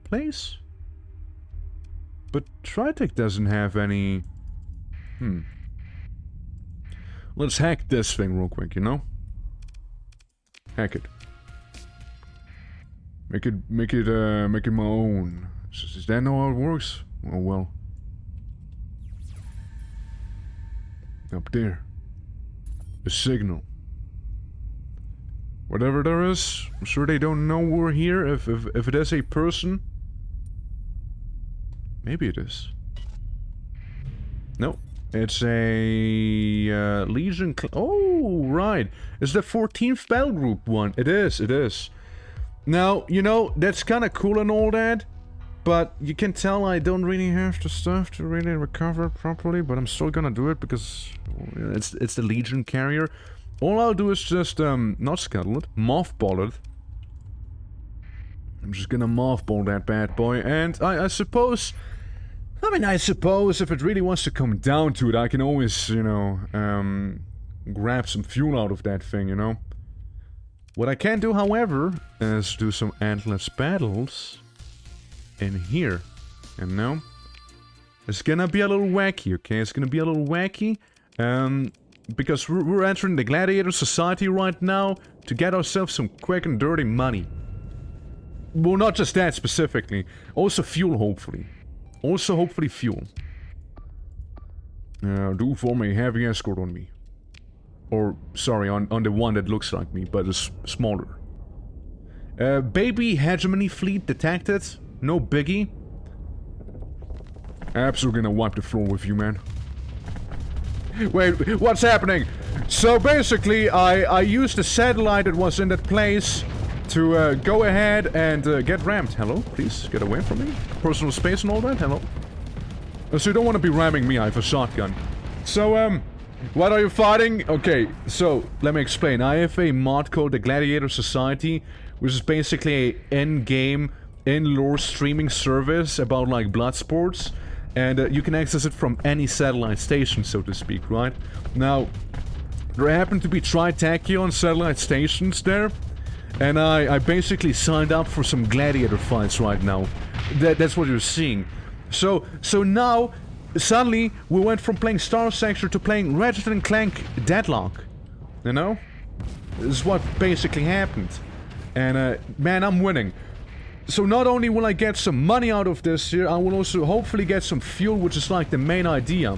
place? But Tritech doesn't have any... Let's hack this thing real quick, you know? Hack it. Make it my own. Is that how it works? Oh well. Up there. The signal. Whatever there is, I'm sure they don't know we're here. If it is a person. Maybe it is. No. It's a Legion. Oh, right. It's the 14th battle group one. It is, it is. Now, you know, that's kind of cool and all that. But you can tell I don't really have the stuff to really recover properly. But I'm still gonna do it because it's the Legion carrier. All I'll do is just, not scuttle it, mothball it. I'm just gonna mothball that bad boy. And I suppose... I mean, I suppose if it really wants to come down to it, I can always, you know, grab some fuel out of that thing, you know? What I can do, however, is do some endless battles in here. And now, it's gonna be a little wacky, okay? It's gonna be a little wacky, because we're entering the Gladiator Society right now to get ourselves some quick and dirty money. Well, not just that specifically, also fuel, hopefully. Also, hopefully, fuel. Do form a heavy escort on me. Or, sorry, on the one that looks like me, but is smaller. Baby hegemony fleet detected. No biggie. Absolutely gonna wipe the floor with you, man. Wait, what's happening? So basically, I used the satellite that was in that place to go ahead and get rammed. Hello, please, get away from me. Personal space and all that, hello. So you don't want to be ramming me, I have a shotgun. So, what are you fighting? Okay, so, let me explain. I have a mod called the Gladiator Society, which is basically a in-game, in-lore streaming service about, like, blood sports. And you can access it from any satellite station, so to speak, right? Now, there happen to be Tritachyon satellite stations there. And I basically signed up for some gladiator fights right now. That's what you're seeing. So now, suddenly, we went from playing STARSECTOR to playing Ratchet & Clank Deadlock. You know? This is what basically happened. And, man, I'm winning. So not only will I get some money out of this here, I will also hopefully get some fuel, which is like the main idea.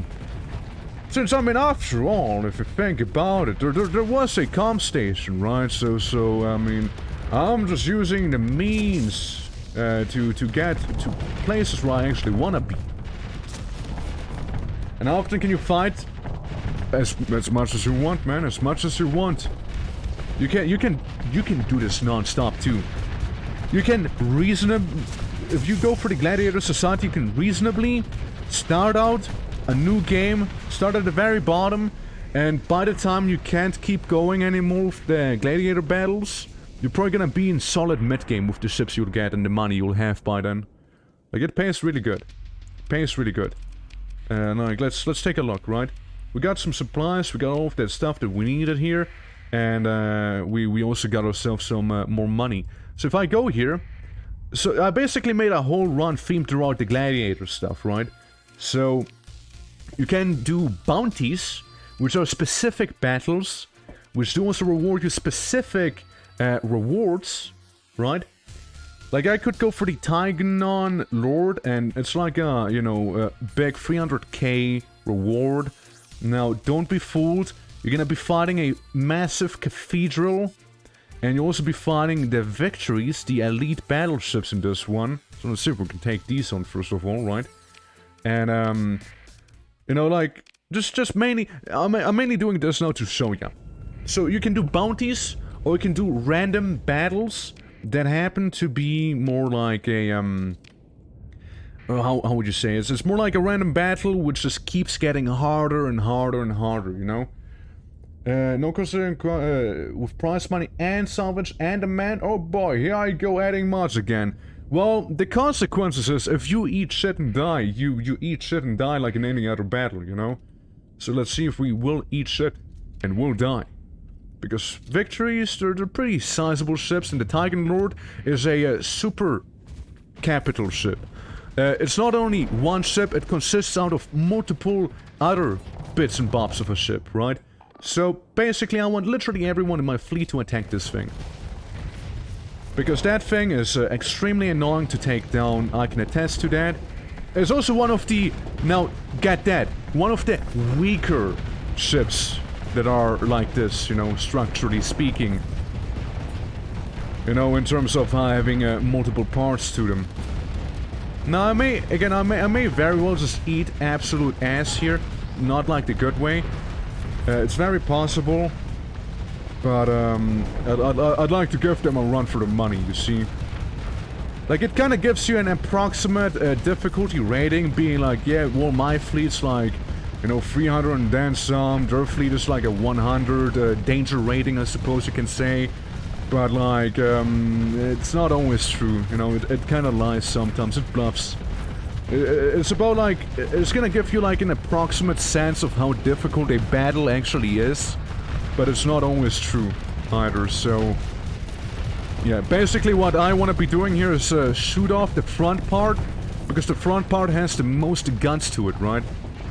Since, I mean, after all, if you think about it, there was a comm station, right? So, I mean, I'm just using the means to get to places where I actually want to be. And how often can you fight? As much as you want, man, as much as you want. You can do this non-stop too. You can reasonably, if you go for the Gladiator Society, you can reasonably start out a new game, start at the very bottom, and by the time you can't keep going anymore with the Gladiator battles, you're probably gonna be in solid mid-game with the ships you'll get and the money you'll have by then. Like, it pays really good. It pays really good. Like, let's take a look, right? We got some supplies, we got all of that stuff that we needed here, and we also got ourselves some more money. So if I go here, so I basically made a whole run themed throughout the Gladiator stuff, right? So you can do bounties, which are specific battles, which do also reward you specific rewards, right? Like, I could go for the Tygonon Lord, and it's like a, you know, a big 300k reward. Now, don't be fooled. You're gonna be fighting a massive cathedral, and you'll also be fighting the victories, the elite battleships in this one. So let's see if we can take these on first of all, right? And, you know, like, just mainly, I'm mainly doing this now to show you. So you can do bounties, or you can do random battles that happen to be more like a, how would you say it? It's more like a random battle which just keeps getting harder and harder and harder, you know? No considering with prize money and salvage and demand. Oh boy, here I go adding mods again. Well, the consequences is if you eat shit and die, you eat shit and die like in any other battle, you know? So let's see if we will eat shit and will die. Because victories, they're pretty sizable ships, and the Titan Lord is a super capital ship. It's not only one ship, it consists out of multiple other bits and bobs of a ship, right? So basically I want literally everyone in my fleet to attack this thing. Because that thing is extremely annoying to take down, I can attest to that. It's also one of the, now get that, one of the weaker ships that are like this, you know, structurally speaking. You know, in terms of having multiple parts to them. Now, I may very well just eat absolute ass here. Not like the good way. It's very possible. But, I'd like to give them a run for the money, you see. Like, it kind of gives you an approximate difficulty rating, being like, yeah, well, my fleet's like, you know, 300 and then some. Their fleet is like a 100 danger rating, I suppose you can say. But, like, it's not always true, you know, it kind of lies sometimes, it bluffs. It's about, like, it's gonna give you, like, an approximate sense of how difficult a battle actually is. But it's not always true, either, so... Yeah, basically what I want to be doing here is shoot off the front part, because the front part has the most guns to it, right?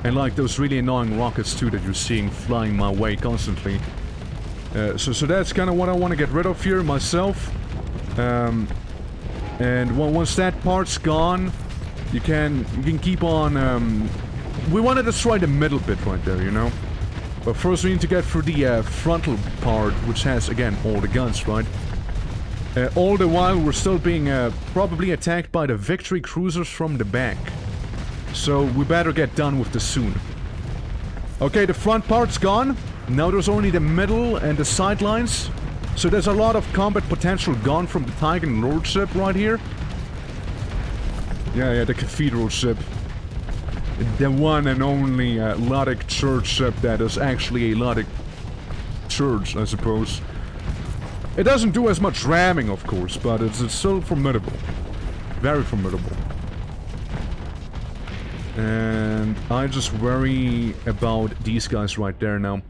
And like those really annoying rockets too that you're seeing flying my way constantly. So that's kind of what I want to get rid of here myself. And once that part's gone, you can keep on... we want to destroy the middle bit right there, you know? But first we need to get through the frontal part, which has, again, all the guns, right? All the while we're still being probably attacked by the victory cruisers from the back. So we better get done with this soon. Okay, the front part's gone. Now there's only the middle and the sidelines. So there's a lot of combat potential gone from the Titan Lordship right here. Yeah, the Cathedral ship. The one and only Luddic Church ship that is actually a Luddic Church, I suppose. It doesn't do as much ramming, of course, but it's still formidable. Very formidable. And I just worry about these guys right there now.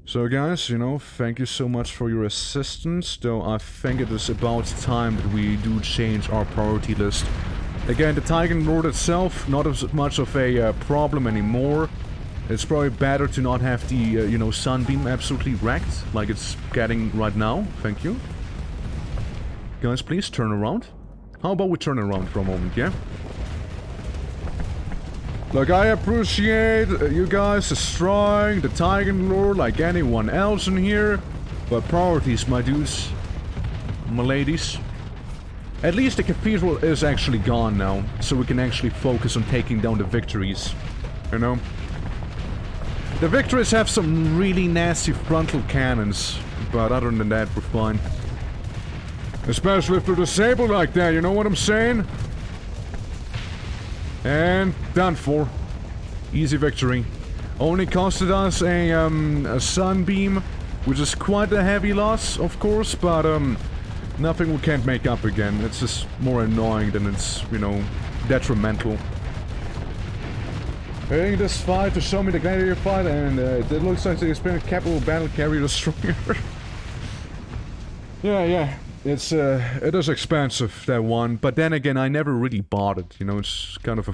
So guys, you know, thank you so much for your assistance, though I think it is about time that we do change our priority list. Again, the Titan Lord itself, not as much of a problem anymore. It's probably better to not have the, you know, Sunbeam absolutely wrecked, like it's getting right now. Thank you. Guys, please turn around. How about we turn around for a moment, yeah? Look, I appreciate you guys destroying the Titan Lord like anyone else in here, but priorities, my dudes. My ladies. At least the cathedral is actually gone now, so we can actually focus on taking down the victories. You know? The victories have some really nasty frontal cannons, but other than that, we're fine. Especially if they're disabled like that, you know what I'm saying? And done for. Easy victory. Only costed us a sunbeam, which is quite a heavy loss, of course, but nothing we can't make up again. It's just more annoying than it's, you know, detrimental. Hearing this fight to show me the gladiator fight, and it looks like the experienced capital battle carrier destroyer. Yeah. It's it is expensive, that one, but then again, I never really bought it. You know, it's kind of a.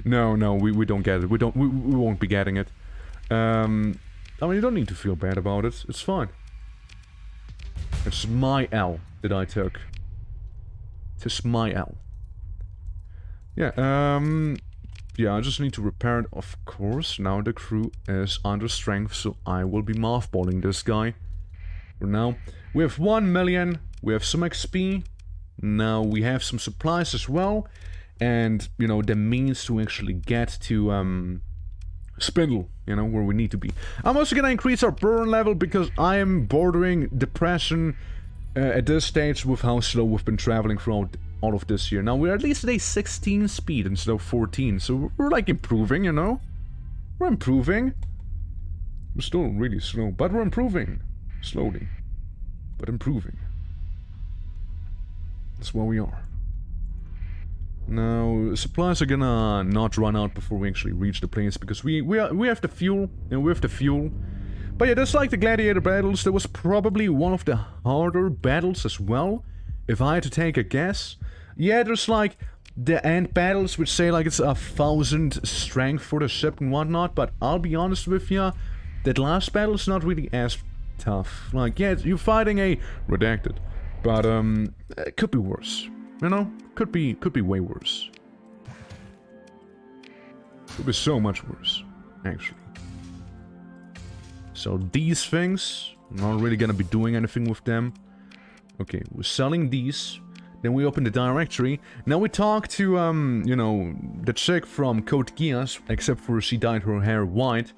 No, we don't get it. We won't be getting it. I mean, you don't need to feel bad about it. It's fine. It's my L that I took. It's my L. Yeah. Yeah, I just need to repair it, of course. Now the crew is under strength, so I will be mothballing this guy. For now. We have 1 million, we have some XP, now we have some supplies as well, and, you know, the means to actually get to, Spindle, you know, where we need to be. I'm also gonna increase our burn level because I am bordering depression at this stage with how slow we've been traveling throughout all of this year. Now, we're at least at a 16 speed instead of 14, so we're, like, improving, you know? We're improving. We're still really slow, but we're improving. Slowly. But improving. That's where we are. Now, supplies are gonna not run out before we actually reach the place, because we have the fuel, and we have the fuel. But yeah, just like the gladiator battles, there was probably one of the harder battles as well, if I had to take a guess. Yeah, there's like the end battles, which say like it's 1,000 strength for the ship and whatnot, but I'll be honest with ya, that last battle is not really as tough. Like, yeah, you're fighting a redacted, but it could be worse. You know, could be way worse. Could be so much worse, actually. So these things Not really gonna be doing anything with them. Okay, we're selling these. Then we open the directory. Now we talk to, you know, the chick from Code Geass, except for she dyed her hair white.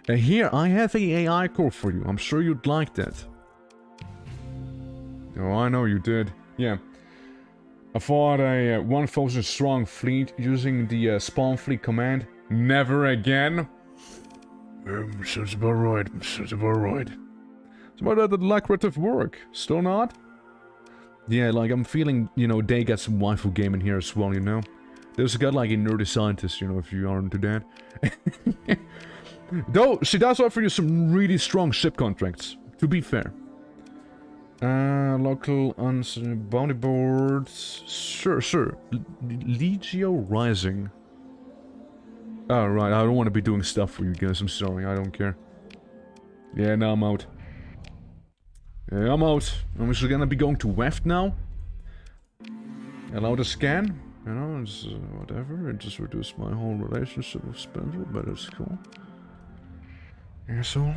Here, I have a AI core for you. I'm sure you'd like that. Oh, I know you did. Yeah. I fought a 1,000 strong fleet using the spawn fleet command. Never again. Sounds about right. Sounds about right. It's about that lucrative work. Still not? Yeah, like, I'm feeling, you know, they got some waifu game in here as well, you know? There's got, like, a nerdy scientist, you know, if you are into that. Though, she does offer you some really strong ship contracts, to be fair. Local bounty boards... Sure. Legio Rising. Oh, right, I don't want to be doing stuff for you guys, I'm sorry, I don't care. Yeah, now I'm out. Yeah, I'm out. I'm just gonna be going to WEFT now. Allow the scan. You know, it's whatever. It just reduced my whole relationship with Spindle, but it's cool. Asshole.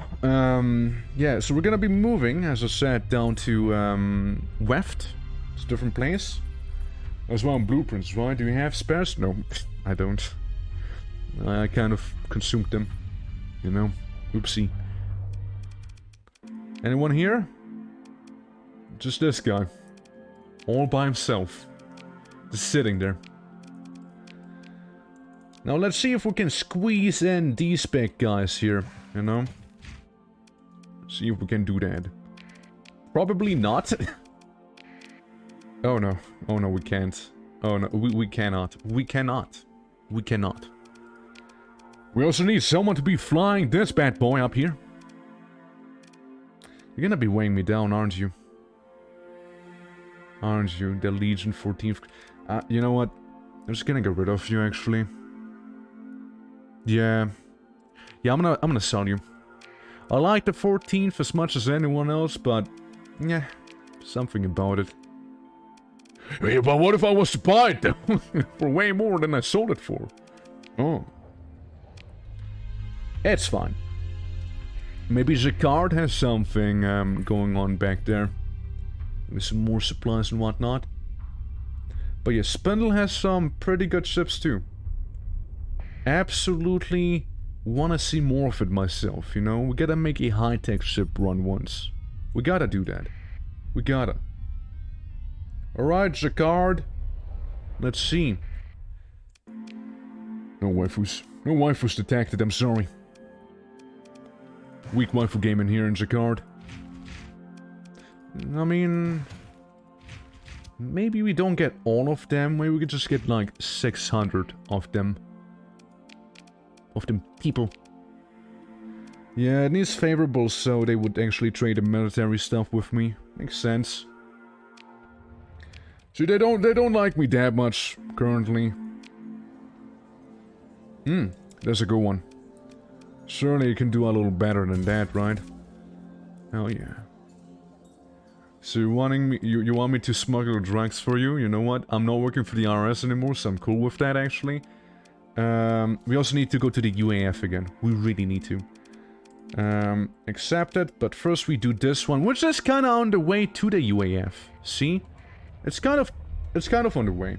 Yeah, so we're gonna be moving, as I said, down to WEFT. It's a different place. As well, blueprints, right? Do you have spares? No, I don't. I kind of consumed them. You know? Oopsie. Anyone here? Just this guy. All by himself. Just sitting there. Now let's see if we can squeeze in these big guys here, you know? See if we can do that. Probably not. Oh no. Oh no, we can't. Oh no, we cannot. We cannot. We cannot. We also need someone to be flying this bad boy up here. You're gonna be weighing me down, aren't you? Aren't you? The Legion 14th... you know what? I'm just gonna get rid of you, actually. Yeah. Yeah, I'm gonna sell you. I like the 14th as much as anyone else, but... yeah, something about it. Yeah, but what if I was to buy it, though? For way more than I sold it for? Oh. It's fine. Maybe Jacquard has something going on back there. With some more supplies and whatnot. But yeah, Spindle has some pretty good ships too. Absolutely wanna see more of it myself, you know? We gotta make a high-tech ship run once. We gotta do that. We gotta. Alright, Jacquard. Let's see. No waifus. No waifus detected, I'm sorry. Weak waifu game in here in Jacquard. I mean... maybe we don't get all of them. Maybe we could just get like 600 of them. Of them people. Yeah, it needs favorable, so they would actually trade the military stuff with me. Makes sense. See, they don't like me that much currently. That's a good one. Surely you can do a little better than that, right? Hell yeah. So you want me to smuggle drugs for you? You know what? I'm not working for the RS anymore, so I'm cool with that actually. We also need to go to the UAF again. We really need to. Accept it, but first we do this one, which is kind of on the way to the UAF. See? It's kind of on the way.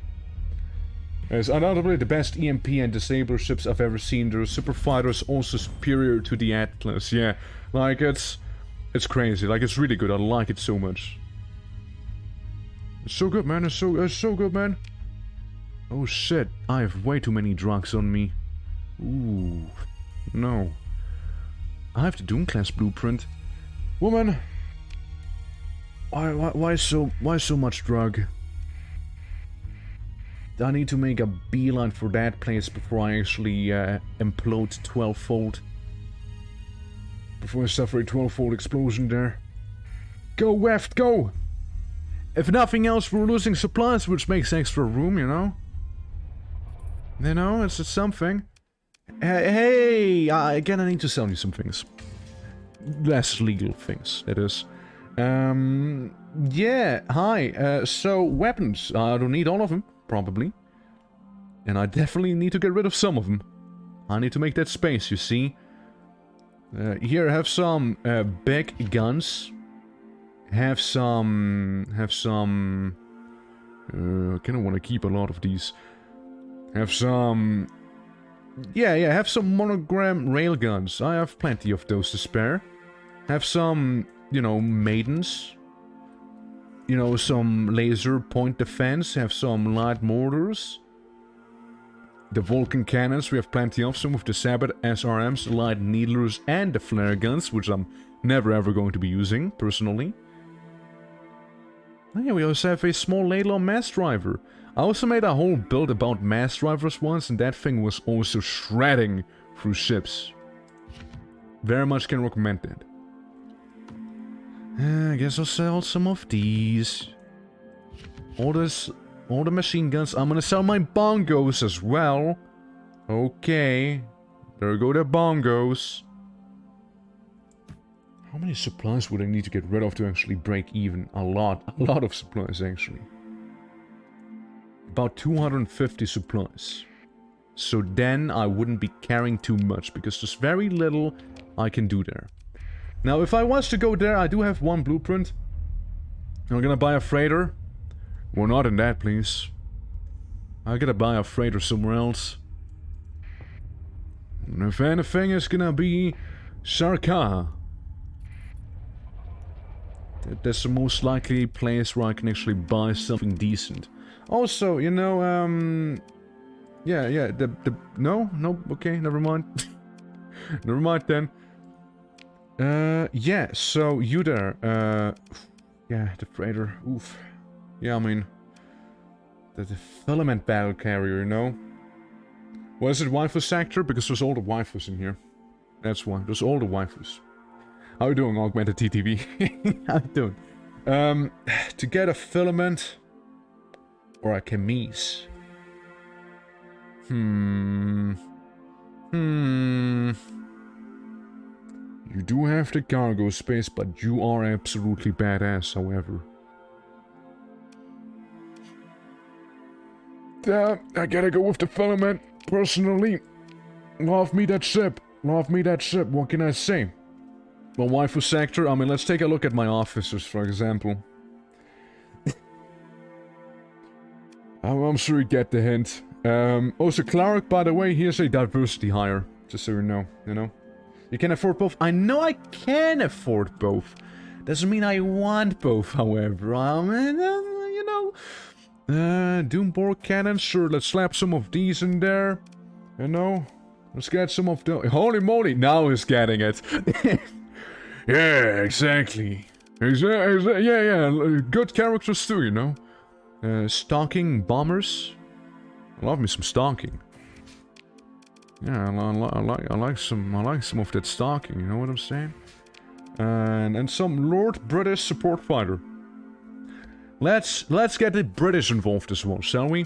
It's undoubtedly the best EMP and disabler ships I've ever seen. Their super fighters also superior to the Atlas. Yeah, like it's crazy. Like it's really good. I like it so much. It's so good, man. It's so good, man. Oh shit! I have way too many drugs on me. Ooh, no. I have the Doom class blueprint. Woman, why so much drug? I need to make a beeline for that place before I actually implode 12-fold. Before I suffer a 12-fold explosion there. Go, Weft, go! If nothing else, we're losing supplies, which makes extra room, you know? You know, it's something. Hey! Again, I need to sell you some things. Less legal things, that is. Yeah, hi. So, weapons. I don't need all of them. Probably. And I definitely need to get rid of some of them. I need to make that space, you see. Here, have some big guns. Have some... I kind of want to keep a lot of these. Have some... Yeah, have some monogram railguns. I have plenty of those to spare. Have some, you know, maidens. You know, some laser point defense. Have some light mortars. The Vulcan cannons, we have plenty of some with the Sabbath SRMs, the light needlers, and the flare guns, which I'm never ever going to be using, personally. Oh yeah, we also have a small Laidlaw mass driver. I also made a whole build about mass drivers once, and that thing was also shredding through ships. Very much can recommend that. I guess I'll sell some of these. All the machine guns. I'm gonna sell my bongos as well. Okay. There go the bongos. How many supplies would I need to get rid of to actually break even? A lot of supplies actually. About 250 supplies. So then I wouldn't be carrying too much, because there's very little I can do there. Now if I was to go there, I do have one blueprint. I'm gonna buy a freighter. We're not in that, please. I gotta buy a freighter somewhere else. And if anything, it's gonna be Sharka. That's the most likely place where I can actually buy something decent. Also, you know, yeah, no, okay, never mind. Never mind then. Yeah, so you there, yeah, the freighter, oof. Yeah, I mean, the filament battle carrier, you know? Well, is it Waifusector? Because there's all the waifus in here. That's why, there's all the waifus. How you doing, Augmented TTV? How you doing? To get a filament or a chemise. You do have the cargo space, but you are absolutely badass, however. I gotta go with the filament, personally. Love me that ship. Love me that ship, what can I say? Well, Waifusector, I mean, let's take a look at my officers, for example. I'm sure you get the hint. Also, Clark, by the way, here's a diversity hire. Just so you know, You can afford both. I know I can afford both. Doesn't mean I want both, however. You know... Doomborg cannon, sure, let's slap some of these in there. You know? Let's get some of the... Holy moly, now he's getting it. Yeah, exactly. Yeah, good characters too, you know? Stalking bombers. I love me some stalking. Yeah, I like some of that stalking, you know what I'm saying? And some Lord British support fighter. Let's get the British involved as well, shall we?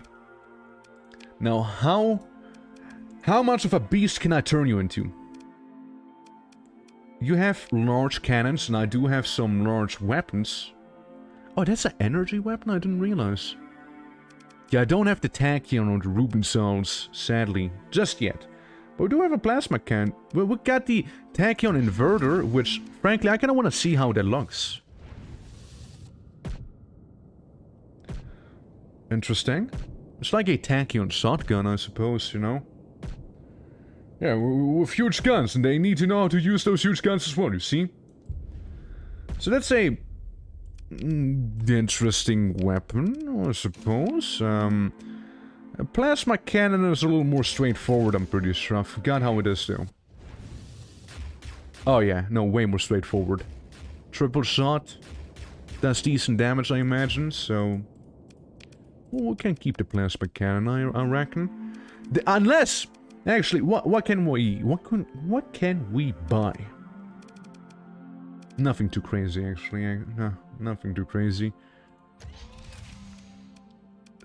Now, how much of a beast can I turn you into? You have large cannons, and I do have some large weapons. Oh, that's an energy weapon? I didn't realize. Yeah, I don't have the tachyon or the Ruben cells, sadly, just yet. But we do have a plasma cannon. Well, we got the tachyon inverter, which, frankly, I kind of want to see how that looks. Interesting. It's like a tachyon shotgun, I suppose, you know? Yeah, with huge guns, and they need to know how to use those huge guns as well, you see? So that's a... interesting weapon, I suppose. A plasma cannon is a little more straightforward, I'm pretty sure. I forgot how it is, though. Oh yeah, no, way more straightforward. Triple shot. Does decent damage, I imagine, so... Well, we can keep the plasma cannon, I reckon. Unless... Actually, what can we buy? Nothing too crazy, actually. No, nothing too crazy.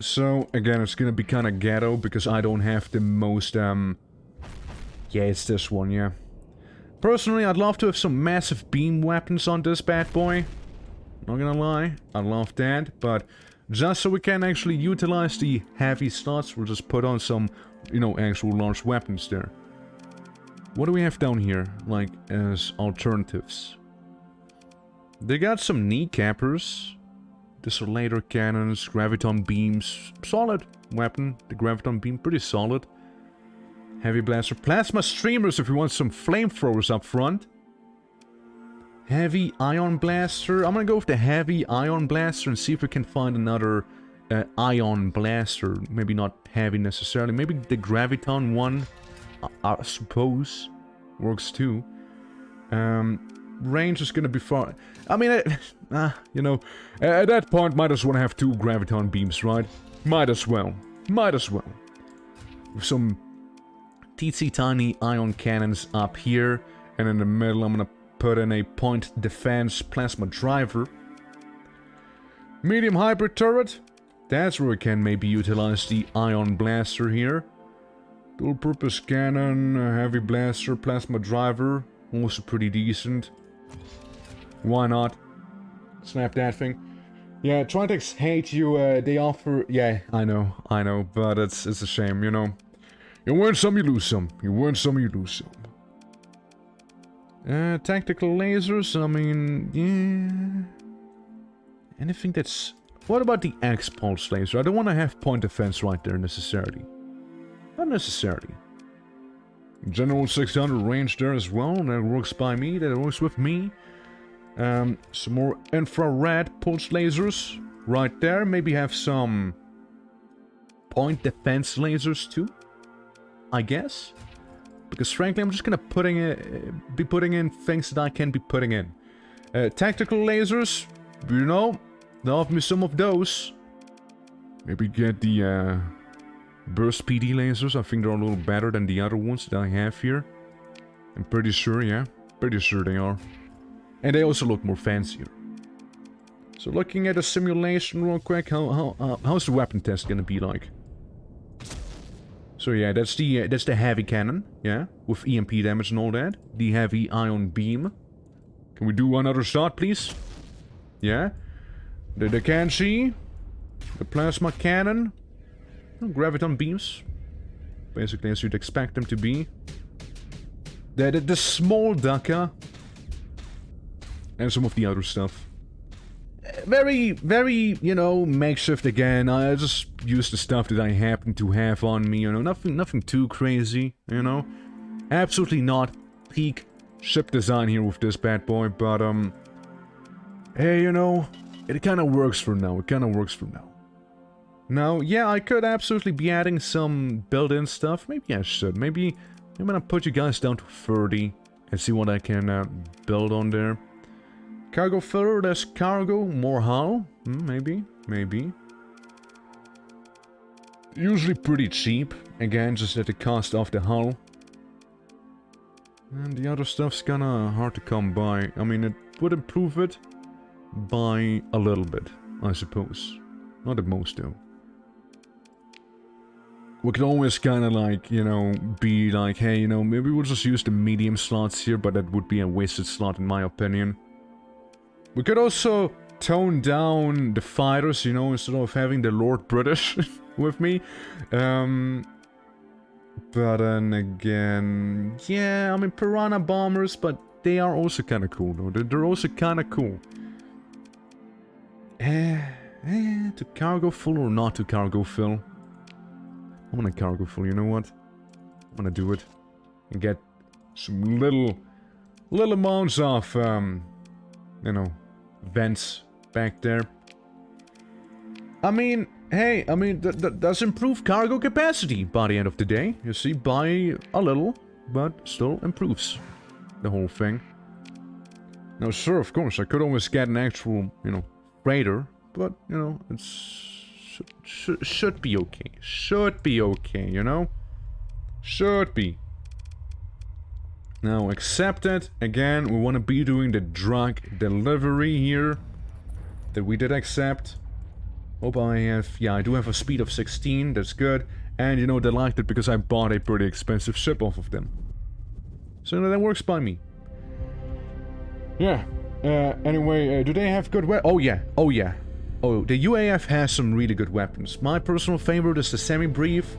So, again, it's gonna be kinda ghetto, because I don't have the most, Yeah, it's this one, yeah. Personally, I'd love to have some massive beam weapons on this bad boy. Not gonna lie, I love that, but... Just so we can actually utilize the heavy slots, we'll just put on some, you know, actual large weapons there. What do we have down here, like, as alternatives? They got some kneecappers, desolator cannons, graviton beams, solid weapon. The graviton beam, pretty solid. Heavy blaster, plasma streamers if you want some flamethrowers up front. Heavy ion blaster. I'm gonna go with the heavy ion blaster and see if we can find another ion blaster. Maybe not heavy necessarily. Maybe the graviton one, I suppose, works too. Range is gonna be far. I mean, you know, at that point, might as well have 2 graviton beams, right? Might as well. Might as well. With some teensy tiny ion cannons up here, and in the middle, I'm gonna put in a point defense plasma driver. Medium hybrid turret. That's where we can maybe utilize the ion blaster here. Dual purpose cannon, heavy blaster, plasma driver. Also pretty decent. Why not? Snap that thing. Yeah, Tritex hate you, they offer... Yeah, I know, but it's a shame, you know. You win some, you lose some. You win some, you lose some. Tactical lasers, I mean, yeah... Anything that's... What about the X-Pulse laser? I don't want to have point defense right there necessarily. Not necessarily. General 600 range there as well. That works by me. That works with me. Some more infrared pulse lasers right there. Maybe have some point defense lasers too, I guess. Because frankly, I'm just gonna be putting in things that I can be putting in. Tactical lasers, you know, love me some of those. Maybe get the burst PD lasers. I think they're a little better than the other ones that I have here. I'm pretty sure, yeah. Pretty sure they are. And they also look more fancier. So looking at a simulation real quick, how's the weapon test gonna be like? So yeah, that's the heavy cannon, yeah, with EMP damage and all that. The heavy ion beam. Can we do another shot, please? Yeah. The Kanchi. The plasma cannon. Graviton beams. Basically as you'd expect them to be. The small Daka. And some of the other stuff. Very, very, you know, makeshift again. I just use the stuff that I happen to have on me, you know. Nothing too crazy, you know. Absolutely not peak ship design here with this bad boy, but, hey, you know, it kind of works for now. It kind of works for now. Now, yeah, I could absolutely be adding some built-in stuff. Maybe I should. Maybe I'm gonna put you guys down to 30 and see what I can build on there. Cargo filler, less cargo, more hull. Maybe. Usually pretty cheap. Again, just at the cost of the hull. And the other stuff's kinda hard to come by. I mean, it would improve it by a little bit, I suppose. Not at most, though. We could always kinda like, you know, be like, hey, you know, maybe we'll just use the medium slots here, but that would be a wasted slot in my opinion. We could also tone down the fighters, you know, instead of having the Lord British with me. But then again, yeah, I mean, Piranha bombers, but they are also kind of cool, though. They're also kind of cool. To cargo full or not to cargo fill? I want a cargo full, you know what? I'm gonna do it. And get some little amounts of, you know, vents back there. I mean, hey, I mean, that does improve cargo capacity by the end of the day. You see, by a little, but still improves the whole thing. Now, sure, of course, I could always get an actual, you know, freighter, but, you know, it's... Should be okay. Should be okay, you know? Should be. Now, accept it. Again, we want to be doing the drug delivery here. That we did accept. Hope I have... Yeah, I do have a speed of 16. That's good. And, you know, they liked it because I bought a pretty expensive ship off of them. So that works by me. Yeah. Anyway, do they have good Oh, yeah. Oh, yeah. Oh, the UAF has some really good weapons. My personal favorite is the semi-brief.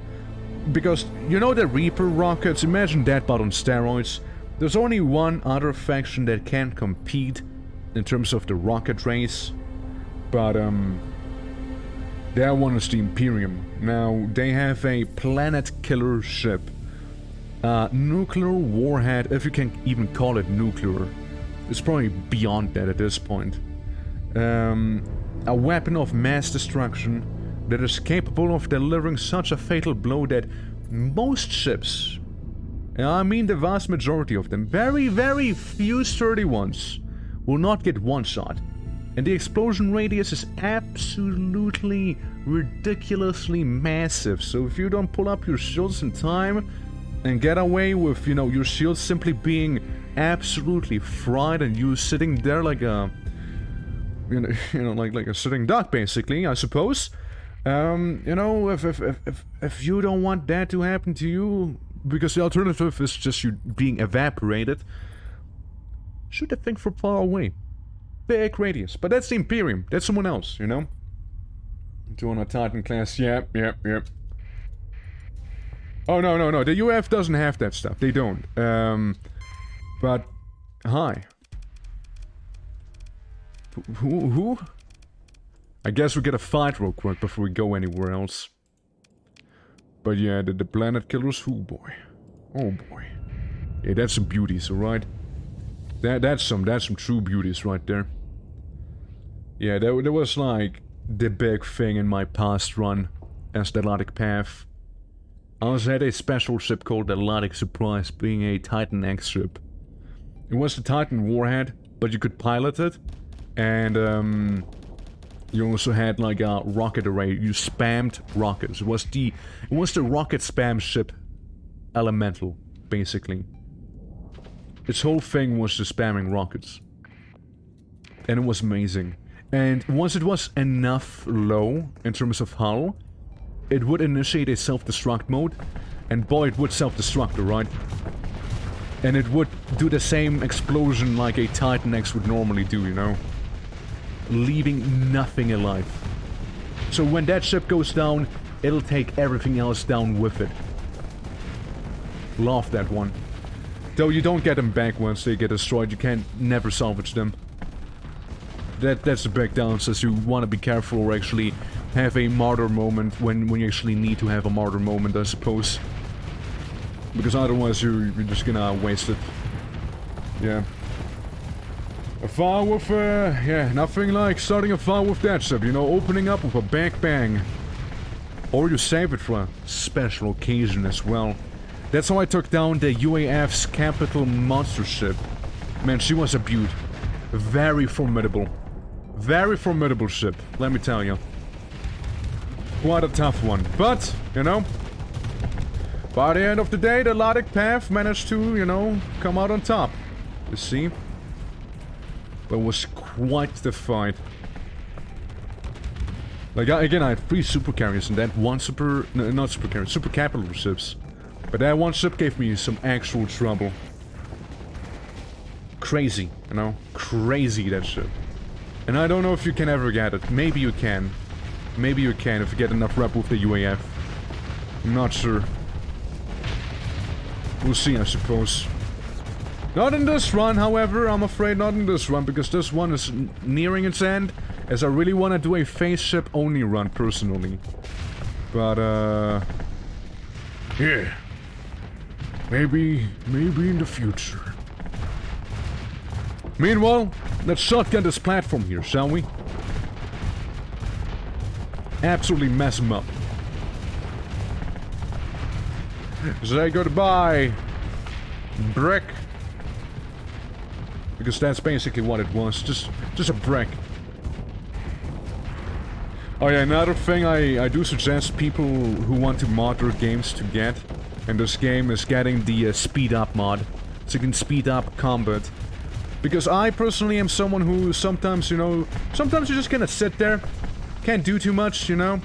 Because, you know the Reaper rockets? Imagine that but on steroids. There's only one other faction that can compete in terms of the rocket race. But, that one is the Imperium. Now, they have a planet killer ship. Nuclear warhead, if you can even call it nuclear. It's probably beyond that at this point. A weapon of mass destruction that is capable of delivering such a fatal blow that most ships, I mean the vast majority of them, very few sturdy ones, will not get one shot. And the explosion radius is absolutely ridiculously massive, so if you don't pull up your shields in time and get away with, you know, your shields simply being absolutely fried and you sitting there like a, like a sitting duck basically, I suppose. You know, if you don't want that to happen to you, because the alternative is just you being evaporated, shoot the thing from far away. Big radius. But that's the Imperium. That's someone else, you know? Doing a Titan class. Yep. Oh, no. The UF doesn't have that stuff. They don't. But... Hi. Who? I guess we get a fight real quick before we go anywhere else. But yeah, the planet killers, oh boy. Oh boy. Yeah, that's some beauties, alright? That's some true beauties right there. Yeah, there was like the big thing in my past run as the Atlantic Path. I also had a special ship called the Atlantic Surprise, being a Titan X ship. It was the Titan warhead, but you could pilot it. And you also had like a rocket array. You spammed rockets. It was the rocket spam ship elemental, basically. Its whole thing was just spamming rockets. And it was amazing. And once it was enough low in terms of hull, it would initiate a self-destruct mode. And boy, it would self-destruct, right? And it would do the same explosion like a Titan X would normally do, you know? Leaving nothing alive. So when that ship goes down, it'll take everything else down with it. Love that one. Though you don't get them back once they get destroyed, you can never salvage them. That's the big downside, so you want to be careful or actually have a martyr moment when you actually need to have a martyr moment, I suppose. Because otherwise you're just gonna waste it. Yeah. A fire with, yeah, nothing like starting a fire with that ship, you know, opening up with a big bang. Or you save it for a special occasion as well. That's how I took down the UAF's capital monster ship. Man, she was a beaut. Very formidable. Very formidable ship, let me tell you. Quite a tough one, but, you know, by the end of the day, the Atlantic Path managed to, you know, come out on top. You see? But it was quite the fight. Like, again, I had 3 super carriers and that one super... No, not super carrier, super capital ships. But that one ship gave me some actual trouble. Crazy, you know? Crazy, that ship. And I don't know if you can ever get it. Maybe you can. Maybe you can if you get enough rep with the UAF. I'm not sure. We'll see, I suppose. Not in this run, however, I'm afraid not in this run, because this one is nearing its end, as I really want to do a phase ship only run, personally. But, yeah. Maybe in the future. Meanwhile, let's shotgun this platform here, shall we? Absolutely mess him up. Say goodbye, brick. Because that's basically what it was, just a brick. Oh yeah, another thing I do suggest people who want to mod their games to get in this game is getting the speed up mod, so you can speed up combat. Because I personally am someone who sometimes, you know, sometimes you're just gonna sit there, can't do too much, you know.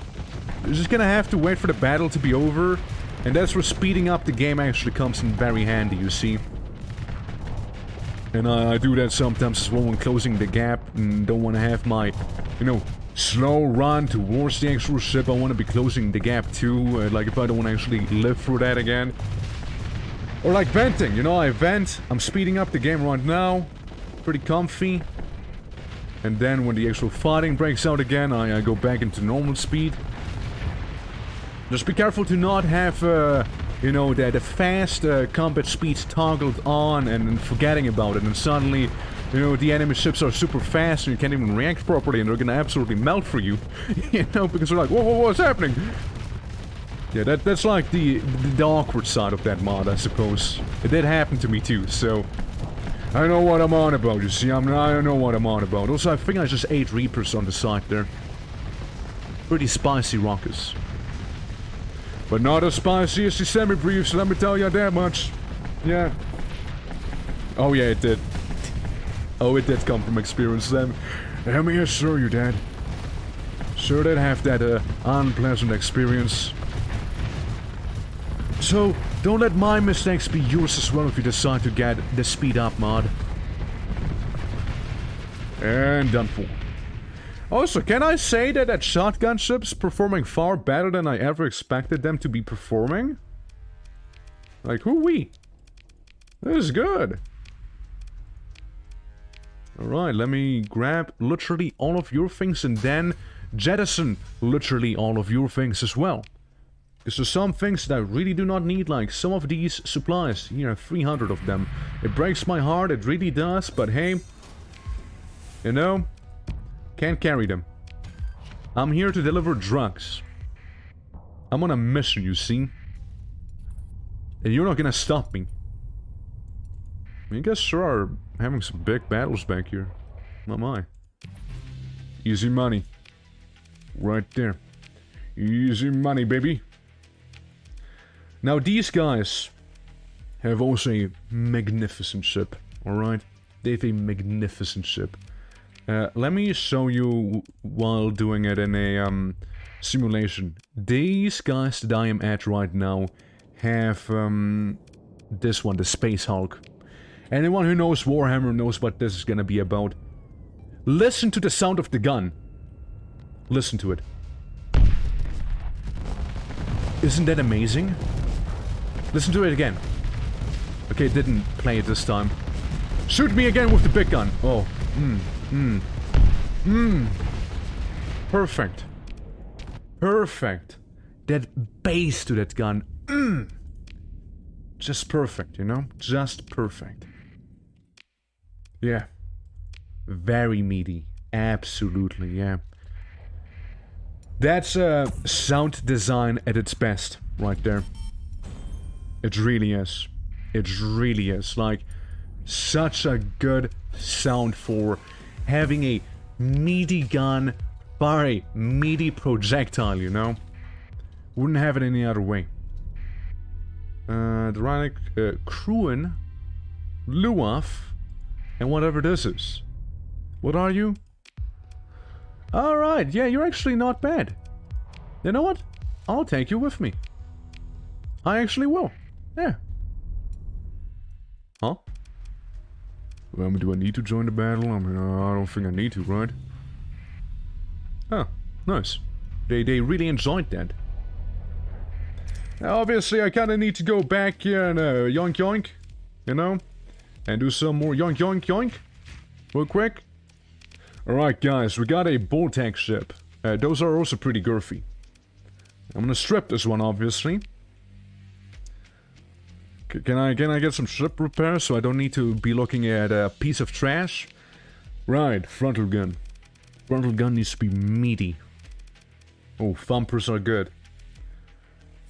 You're just gonna have to wait for the battle to be over, and that's where speeding up the game actually comes in very handy, you see. And I do that sometimes as well when closing the gap and don't want to have my, you know, slow run towards the actual ship. I want to be closing the gap too, like if I don't want to actually live through that again. Or like venting, you know, I vent, I'm speeding up the game right now, pretty comfy. And then when the actual fighting breaks out again, I go back into normal speed. Just be careful to not have, you know, the fast combat speeds toggled on and then forgetting about it, and suddenly, you know, the enemy ships are super fast and you can't even react properly and they're gonna absolutely melt for you. You know, because they're like, whoa, what's happening? Yeah, that's like the awkward side of that mod, I suppose. It did happen to me too, so... I know what I'm on about, you see, I know what I'm on about. Also, I think I just ate Reapers on the side there. Pretty spicy rockets. But not as spicy as the semi-briefs, let me tell you that much. Yeah. Oh yeah, it did. Oh, it did come from experience then. Let me assure you that. Sure did have that unpleasant experience. So, don't let my mistakes be yours as well if you decide to get the speed up mod. And done for. Also, can I say that shotgun ship's performing far better than I ever expected them to be performing? Like, hoo-wee. This is good. Alright, let me grab literally all of your things and then jettison literally all of your things as well. Because there's some things that I really do not need, like some of these supplies. Here, 300 of them. It breaks my heart, it really does, but hey... You know... Can't carry them. I'm here to deliver drugs. I'm on a mission, you see? And you're not gonna stop me. You guys sure are having some big battles back here. Not my. Easy money. Right there. Easy money, baby. Now these guys have also a magnificent ship, alright? They have a magnificent ship. Let me show you while doing it in a simulation. These guys that I am at right now have this one, the Space Hulk. Anyone who knows Warhammer knows what this is gonna be about. Listen to the sound of the gun. Listen to it. Isn't that amazing? Listen to it again. Okay, it didn't play it this time. Shoot me again with the big gun. Oh, Perfect. Perfect. That bass to that gun. Just perfect, you know? Just perfect. Yeah. Very meaty. Absolutely, yeah. That's sound design at its best, right there. It really is. It really is. Like, such a good sound for having a meaty gun by a meaty projectile, you know? Wouldn't have it any other way. Dranic, Kruin, Luaf, and whatever this is. What are you? Alright, yeah, you're actually not bad. You know what? I'll take you with me. I actually will. Yeah. Huh? Well, do I need to join the battle? I mean, I don't think I need to, right? Oh, nice. They really enjoyed that. Now, obviously, I kinda need to go back here and yoink yoink, you know? And do some more yoink yoink yoink. Real quick. Alright, guys, we got a Boltec ship. Those are also pretty girthy. I'm gonna strip this one, obviously. Can I get some ship repair so I don't need to be looking at a piece of trash? Right, frontal gun. Frontal gun needs to be meaty. Oh, thumpers are good.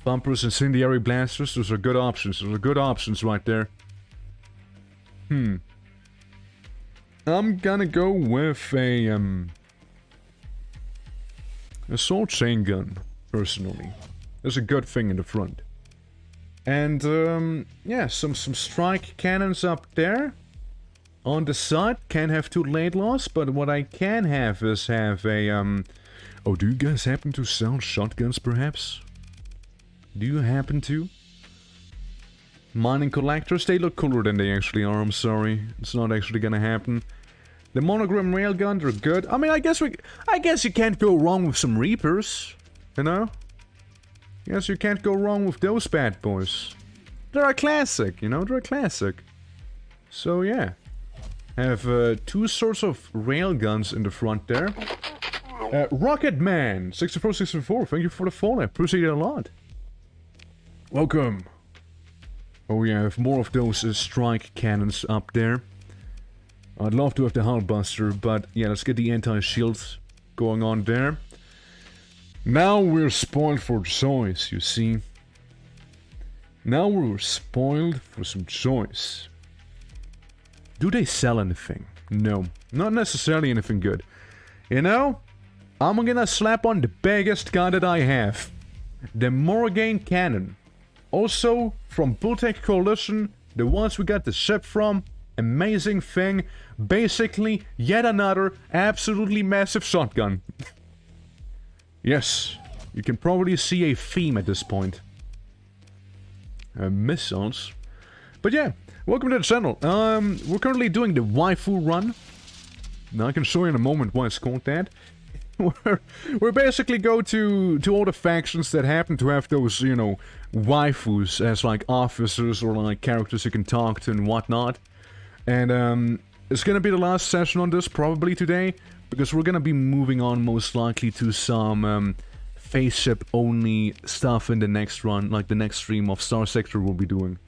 Thumpers, incendiary blasters, those are good options. Those are good options right there. I'm gonna go with a assault chain gun, personally. There's a good thing in the front. And, yeah, some strike cannons up there. On the side, can't have two laidlaws, but what I can have is have a, Oh, do you guys happen to sell shotguns, perhaps? Do you happen to? Mining collectors, they look cooler than they actually are, I'm sorry. It's not actually gonna happen. The monogram railgun, they're good. I mean, I guess you can't go wrong with some Reapers, you know? Yes, you can't go wrong with those bad boys. They're a classic, you know? They're a classic. So, yeah. Have two sorts of railguns in the front there. Rocket Man, 6464, thank you for the phone, I appreciate it a lot. Welcome. Oh yeah, I have more of those strike cannons up there. I'd love to have the Hullbuster, but yeah, let's get the anti-shields going on there. Now we're spoiled for choice, you see. Now we're spoiled for some choice. Do they sell anything? No, not necessarily anything good. You know, I'm gonna slap on the biggest gun that I have. The Morgaine Cannon. Also, from Bulltech Coalition, the ones we got the ship from. Amazing thing. Basically, yet another absolutely massive shotgun. Yes, you can probably see a theme at this point. Missiles. But yeah, welcome to the channel. We're currently doing the waifu run. Now I can show you in a moment why it's called that. we basically go to all the factions that happen to have those, you know, waifus as like officers or like characters you can talk to and whatnot. And it's gonna be the last session on this probably today, because we're gonna be moving on most likely to some face ship only stuff in the next run, like the next stream of STARSECTOR we'll be doing.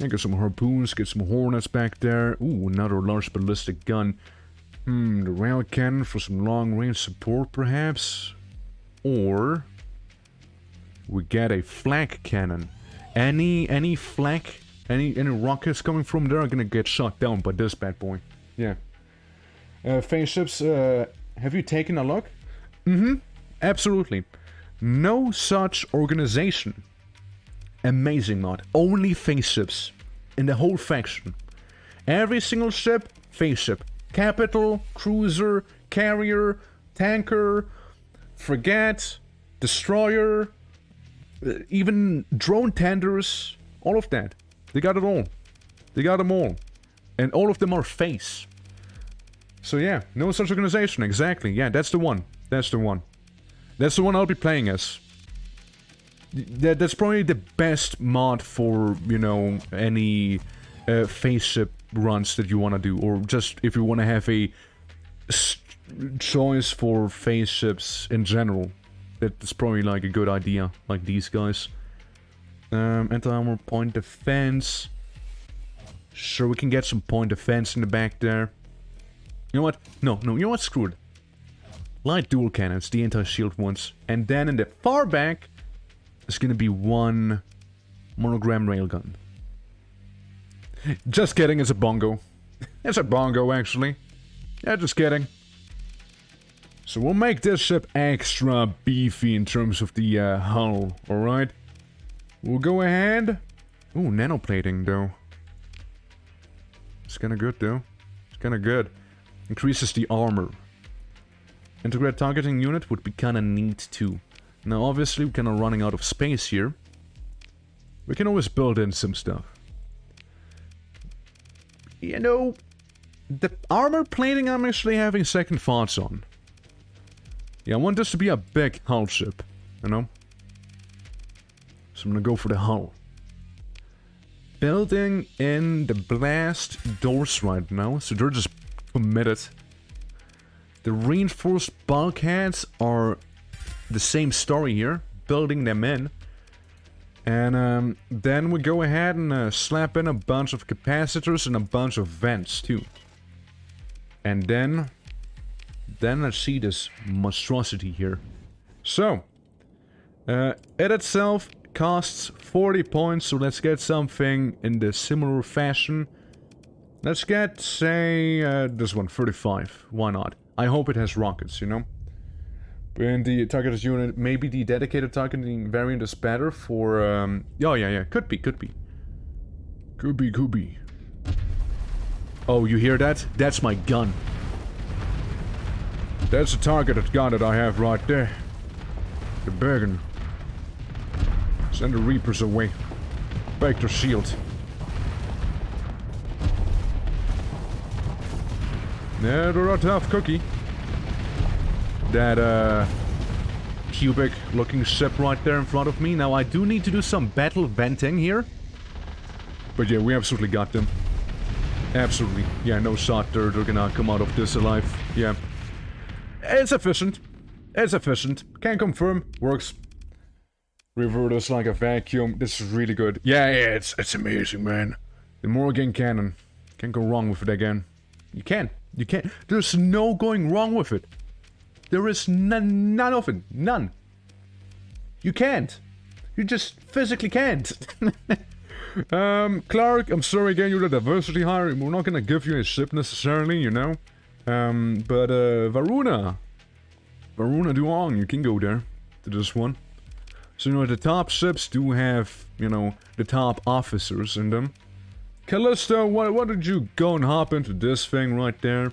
And get some harpoons, get some hornets back there. Ooh, another large ballistic gun. The rail cannon for some long-range support, perhaps? Or we get a flak cannon. Any flak, any rockets coming from there are gonna get shot down by this bad boy. Yeah. Phase ships, have you taken a look? Absolutely. No such organization. Amazing mod. Only phase ships in the whole faction. Every single ship, phase ship. Capital, cruiser, carrier, tanker, frigate, destroyer, even drone tenders, all of that. They got it all. They got them all. And all of them are face. So yeah, no such organization, exactly. Yeah, that's the one. That's the one. That's the one I'll be playing as. That's probably the best mod for, you know, any phase ship runs that you want to do, or just if you want to have a choice for phase ships in general. That's probably like a good idea, like these guys. Anti-armor, point defense. Sure, we can get some point defense in the back there. You know what? No, you know what? Screw it. Light dual cannons, the anti-shield ones. And then in the far back, there's gonna be one monogram railgun. Just kidding, it's a bongo. It's a bongo, actually. Yeah, just kidding. So we'll make this ship extra beefy in terms of the hull, alright? We'll go ahead. Ooh, nanoplating, though. It's kinda good, though. It's kinda good. Increases the armor. Integrate targeting unit would be kinda neat, too. Now, obviously, we're kinda running out of space here. We can always build in some stuff. You know, the armor plating I'm actually having second thoughts on. Yeah, I want this to be a big hull ship, you know? So I'm gonna go for the hull. Building in the blast doors right now, so they're just committed. The reinforced bulkheads are the same story here, building them in. And then we go ahead and slap in a bunch of capacitors and a bunch of vents too. And then let's see this monstrosity here. So, it itself costs 40 points, so let's get something in the similar fashion. Let's get, say, this one, 35. Why not? I hope it has rockets, you know? And the targeted unit, maybe the dedicated targeting variant is better for, oh yeah, could be. Could be. Oh, you hear that? That's my gun. That's the targeted gun that I have right there. The Bergen. Send the Reapers away. Break their shield. Yeah, they're a tough cookie. That, cubic-looking ship right there in front of me. Now, I do need to do some battle venting here. But yeah, we absolutely got them. Absolutely. Yeah, no shot they're gonna come out of this alive. Yeah. It's efficient. It's efficient. Can confirm. Works. Revert us like a vacuum. This is really good. Yeah, it's amazing, man. The Morgan cannon. Can't go wrong with it again. You can't. You can't. There's no going wrong with it. There is none of it. None. You can't. You just physically can't. Clark, I'm sorry again, you're the diversity hire. We're not gonna give you a ship necessarily, you know. But Varuna Duong, you can go there to this one. So, you know, the top ships do have, you know, the top officers in them. Callisto, why did you go and hop into this thing right there?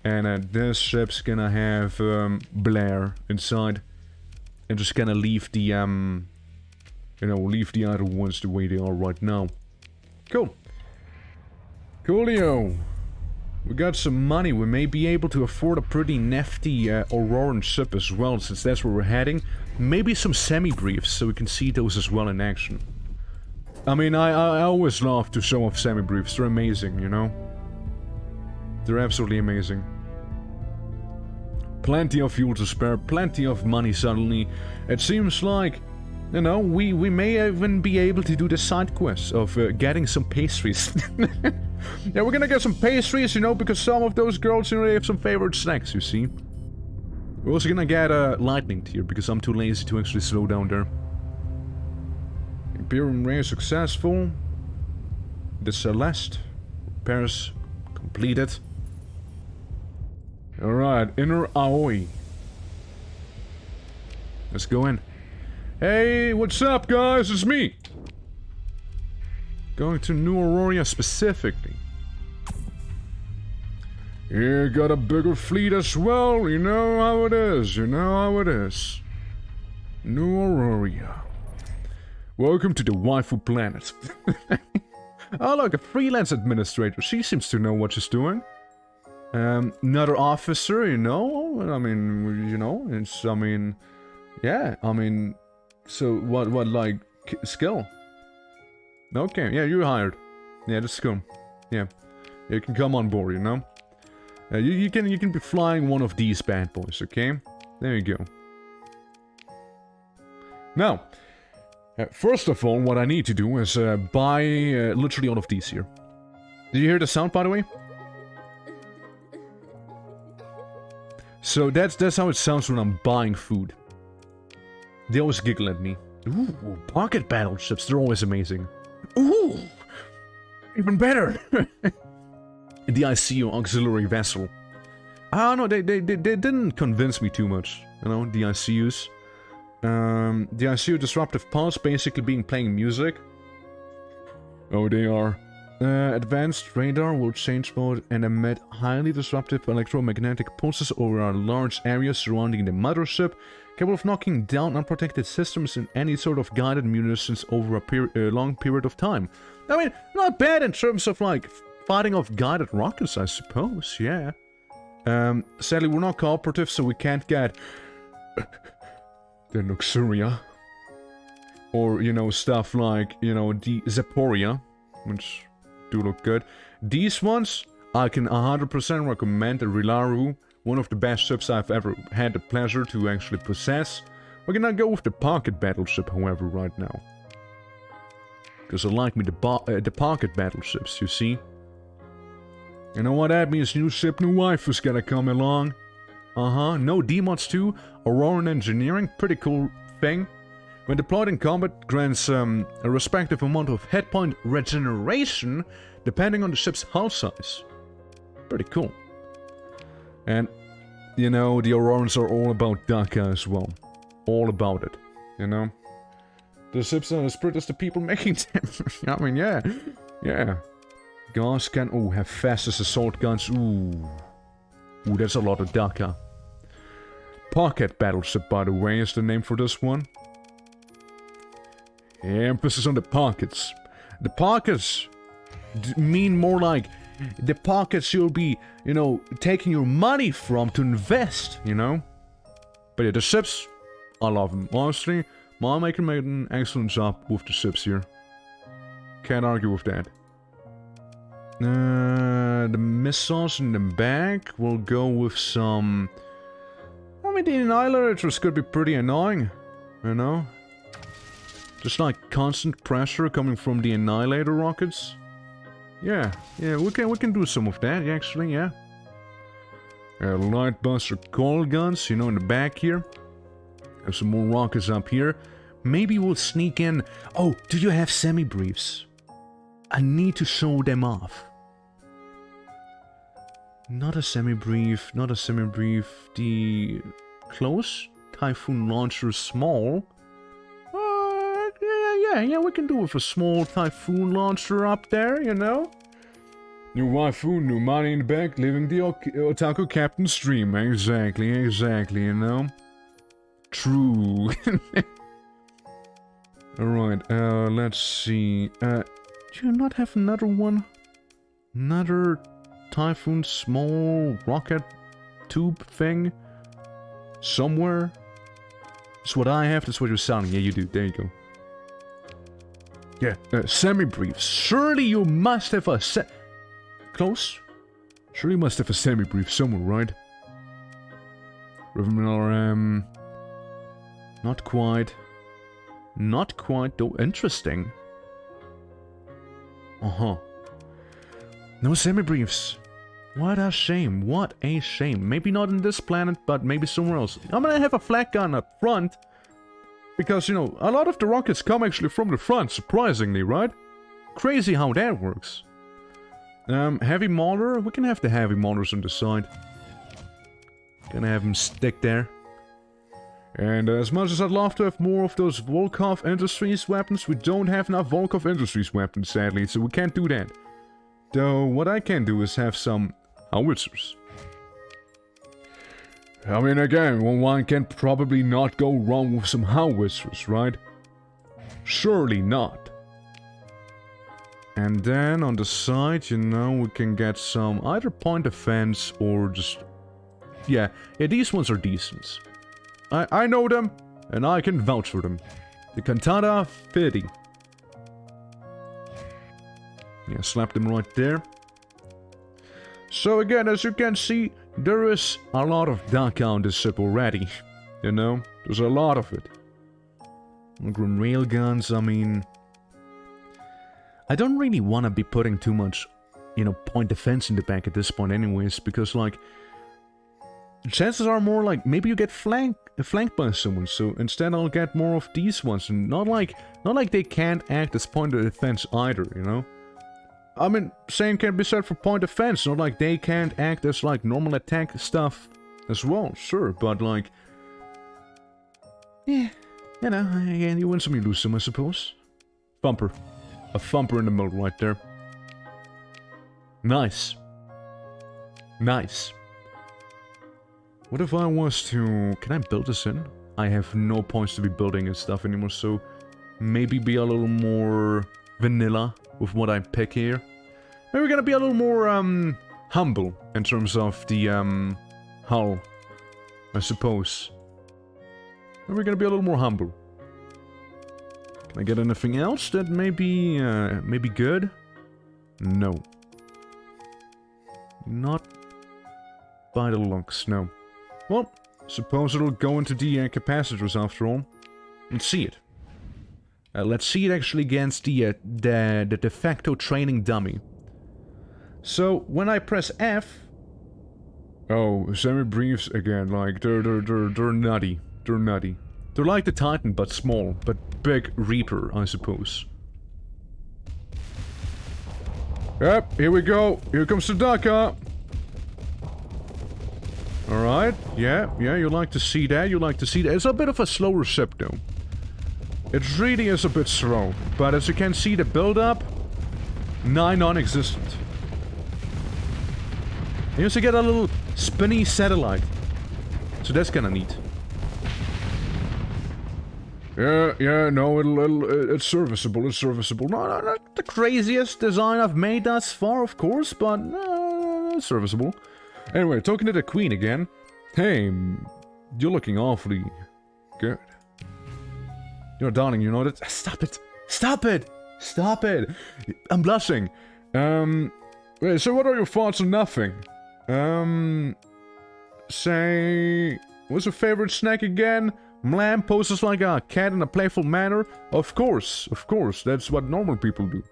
And this ship's gonna have Blair inside. And just gonna leave the, you know, leave the other ones the way they are right now. Cool. Coolio. We got some money. We may be able to afford a pretty nifty Auroran ship as well, since that's where we're heading. Maybe some semi-briefs, so we can see those as well in action. I mean, I always love to show off semi-briefs. They're amazing, you know? They're absolutely amazing. Plenty of fuel to spare, plenty of money suddenly. It seems like, you know, we may even be able to do the side quest of getting some pastries. Yeah, we're gonna get some pastries, you know, because some of those girls, you know, they have some favorite snacks, you see. We're also gonna get a lightning tier, because I'm too lazy to actually slow down there. Imperium Ray is successful. The Celeste. Repairs completed. Alright, Inner Aoi. Let's go in. Hey, what's up, guys? It's me! Going to New Aurora specifically. You got a bigger fleet as well, you know how it is, you know how it is. New Aurora. Welcome to the waifu planet. Oh look, a freelance administrator, she seems to know what she's doing. Another officer, you know, I mean, you know, it's, I mean, yeah, I mean, so what, like, skill? Okay, yeah, you're hired. Yeah, that's cool. Yeah, you can come on board, you know. You can be flying one of these bad boys, okay? There you go. Now, first of all, what I need to do is buy literally all of these here. Did you hear the sound, by the way? So that's how it sounds when I'm buying food. They always giggle at me. Ooh, pocket battleships, they're always amazing. Ooh, even better. The ICU auxiliary vessel. Ah, no, they didn't convince me too much. You know, the ICUs. The ICU disruptive pulse basically being playing music. Oh, they are. Advanced radar will change mode and emit highly disruptive electromagnetic pulses over a large area surrounding the mothership, capable of knocking down unprotected systems and any sort of guided munitions over a long period of time. I mean, not bad in terms of, like, fighting off guided rockets, I suppose, yeah. Sadly, we're not cooperative, so we can't get the Noxuria. Or, you know, stuff like, you know, the Zeporia, which do look good. These ones, I can 100% recommend the Rilaru, one of the best ships I've ever had the pleasure to actually possess. We're gonna go with the pocket battleship, however, right now. Because I like me the pocket battleships, you see. You know what that means? New ship, new waifu's gonna come along. No demods too. Auroran engineering, pretty cool thing. When deployed in combat, grants a respective amount of hit point regeneration depending on the ship's hull size. Pretty cool. And, you know, the Aurorans are all about Daka as well. All about it, you know? The ships are as pretty as the people making them. I mean, yeah. Yeah. Gas can, ooh, have fastest assault guns. Ooh. Ooh, that's a lot of Daka. Pocket battleship, by the way, is the name for this one. Emphasis on the pockets. The pockets mean more like the pockets you'll be, you know, taking your money from to invest, you know? But yeah, the ships, I love them. Honestly, my maker made an excellent job with the ships here. Can't argue with that. The missiles in the back, we'll go with some... I mean, the annihilators could be pretty annoying, you know? Just like constant pressure coming from the annihilator rockets. Yeah, we can do some of that, actually, yeah. Light buster coil guns, you know, in the back here. Have some more rockets up here. Maybe we'll sneak in... Oh, do you have semi-briefs? I need to show them off. Not a semi-brief, not a semi-brief. The close Typhoon launcher small. Yeah, we can do with a small Typhoon launcher up there, you know? New waifu, new money in the bank, living the otaku captain's dream. Exactly, you know? True. Alright, let's see. Do you not have another one? Another Typhoon small rocket tube thing? Somewhere? That's what I have, that's what you're selling. Yeah, you do. There you go. Yeah, semi-briefs. Surely you must have a Close? Surely you must have a semi-brief somewhere, right? Rivermill, not quite. Not quite, though interesting. Uh-huh. No semi-briefs. What a shame, what a shame. Maybe not in this planet, but maybe somewhere else. I'm gonna have a flak gun up front. Because, you know, a lot of the rockets come actually from the front, surprisingly, right? Crazy how that works. Heavy mortar? We can have the heavy mortars on the side. Gonna have them stick there. And as much as I'd love to have more of those Volkov Industries weapons, we don't have enough Volkov Industries weapons, sadly, so we can't do that. Though, what I can do is have some howitzers. I mean, again, one can probably not go wrong with some howitzers, right? Surely not. And then on the side, you know, we can get some either point defense or just... Yeah, these ones are decent. I know them, and I can vouch for them. The Cantata 50. Yeah, slap them right there. So again, as you can see, there is a lot of DACA on this ship already. You know, there's a lot of it. Grim railguns, I mean... I don't really want to be putting too much, you know, point defense in the back at this point anyways, because, like... Chances are more like, maybe you get flanked by someone, so instead I'll get more of these ones, and not like they can't act as point of defense either, you know? I mean, same can be said for point defense, not like they can't act as, like, normal attack stuff as well, sure, but, like... Yeah, you know, again, you win some, you lose some, I suppose. Thumper. A thumper in the middle right there. Nice. Nice. What if I was to... Can I build this in? I have no points to be building and stuff anymore, so... Maybe be a little more... vanilla with what I pick here. Maybe we're gonna be a little more, humble in terms of the, hull. I suppose. Maybe we're gonna be a little more humble. Can I get anything else that may be good? No. Not by the looks, no. Well, suppose it'll go into the capacitors after all. Let's see it. Let's see it actually against the de facto training dummy. So, when I press F... Oh, semi-briefs again, like, they're nutty. They're nutty. They're like the Titan, but small, but big Reaper, I suppose. Yep, here we go. Here comes the DACA. Alright, yeah, you like to see that, It's a bit of a slower ship, though. It really is a bit slow, but as you can see, the build-up, nigh non-existent. You also get a little spinny satellite, so that's kinda neat. Yeah, no, it's serviceable, it's serviceable. Not the craziest design I've made thus far, of course, but it's serviceable. Anyway, talking to the Queen again. Hey, you're looking awfully good. You're darling, you know that? Stop it! Stop it! Stop it! I'm blushing. Wait, so what are your thoughts on nothing? Say... What's your favorite snack again? Mlam poses like a cat in a playful manner? Of course, that's what normal people do.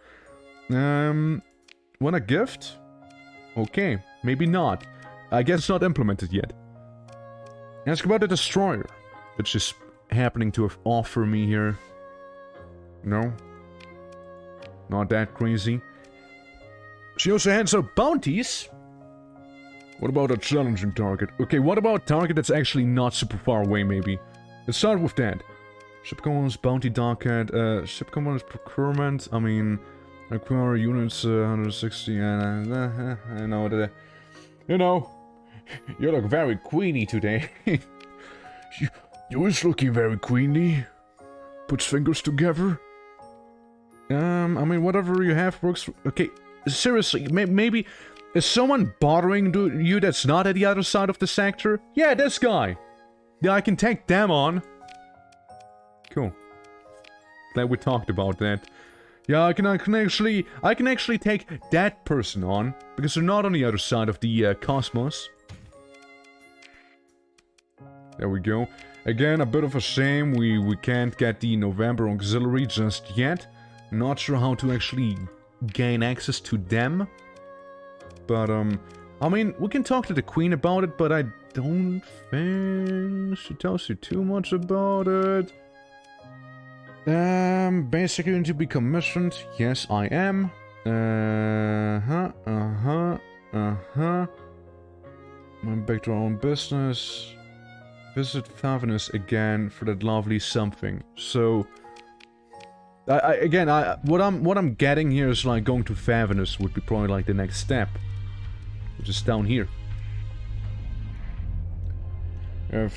Want a gift? Okay, maybe not. I guess not implemented yet. Ask about the destroyer. That's just happening to offer me here. No? Not that crazy. She also hands out bounties. What about a challenging target? Okay, what about a target that's actually not super far away, maybe? Let's start with that. Ship commands, bounty docket, ship commands, procurement, I mean... Acquire units, 160, and... I know that... You know... You look very queenie today. You is looking very queenie. Puts fingers together. I mean, whatever you have works... Okay, seriously, maybe... Is someone bothering you that's not at the other side of the sector? Yeah, this guy! Yeah, I can take them on. Cool. Glad we talked about that. Yeah, I can actually take that person on, because they're not on the other side of the cosmos. There we go. Again, a bit of a shame we can't get the November auxiliary just yet. Not sure how to actually gain access to them. But, I mean, we can talk to the Queen about it, but I don't think she tells you too much about it. Basically going to be commissioned. Yes, I am. Went back to our own business. Visit Favenus again for that lovely something. So... what I'm getting here is like going to Favenus would be probably like the next step. Which is down here.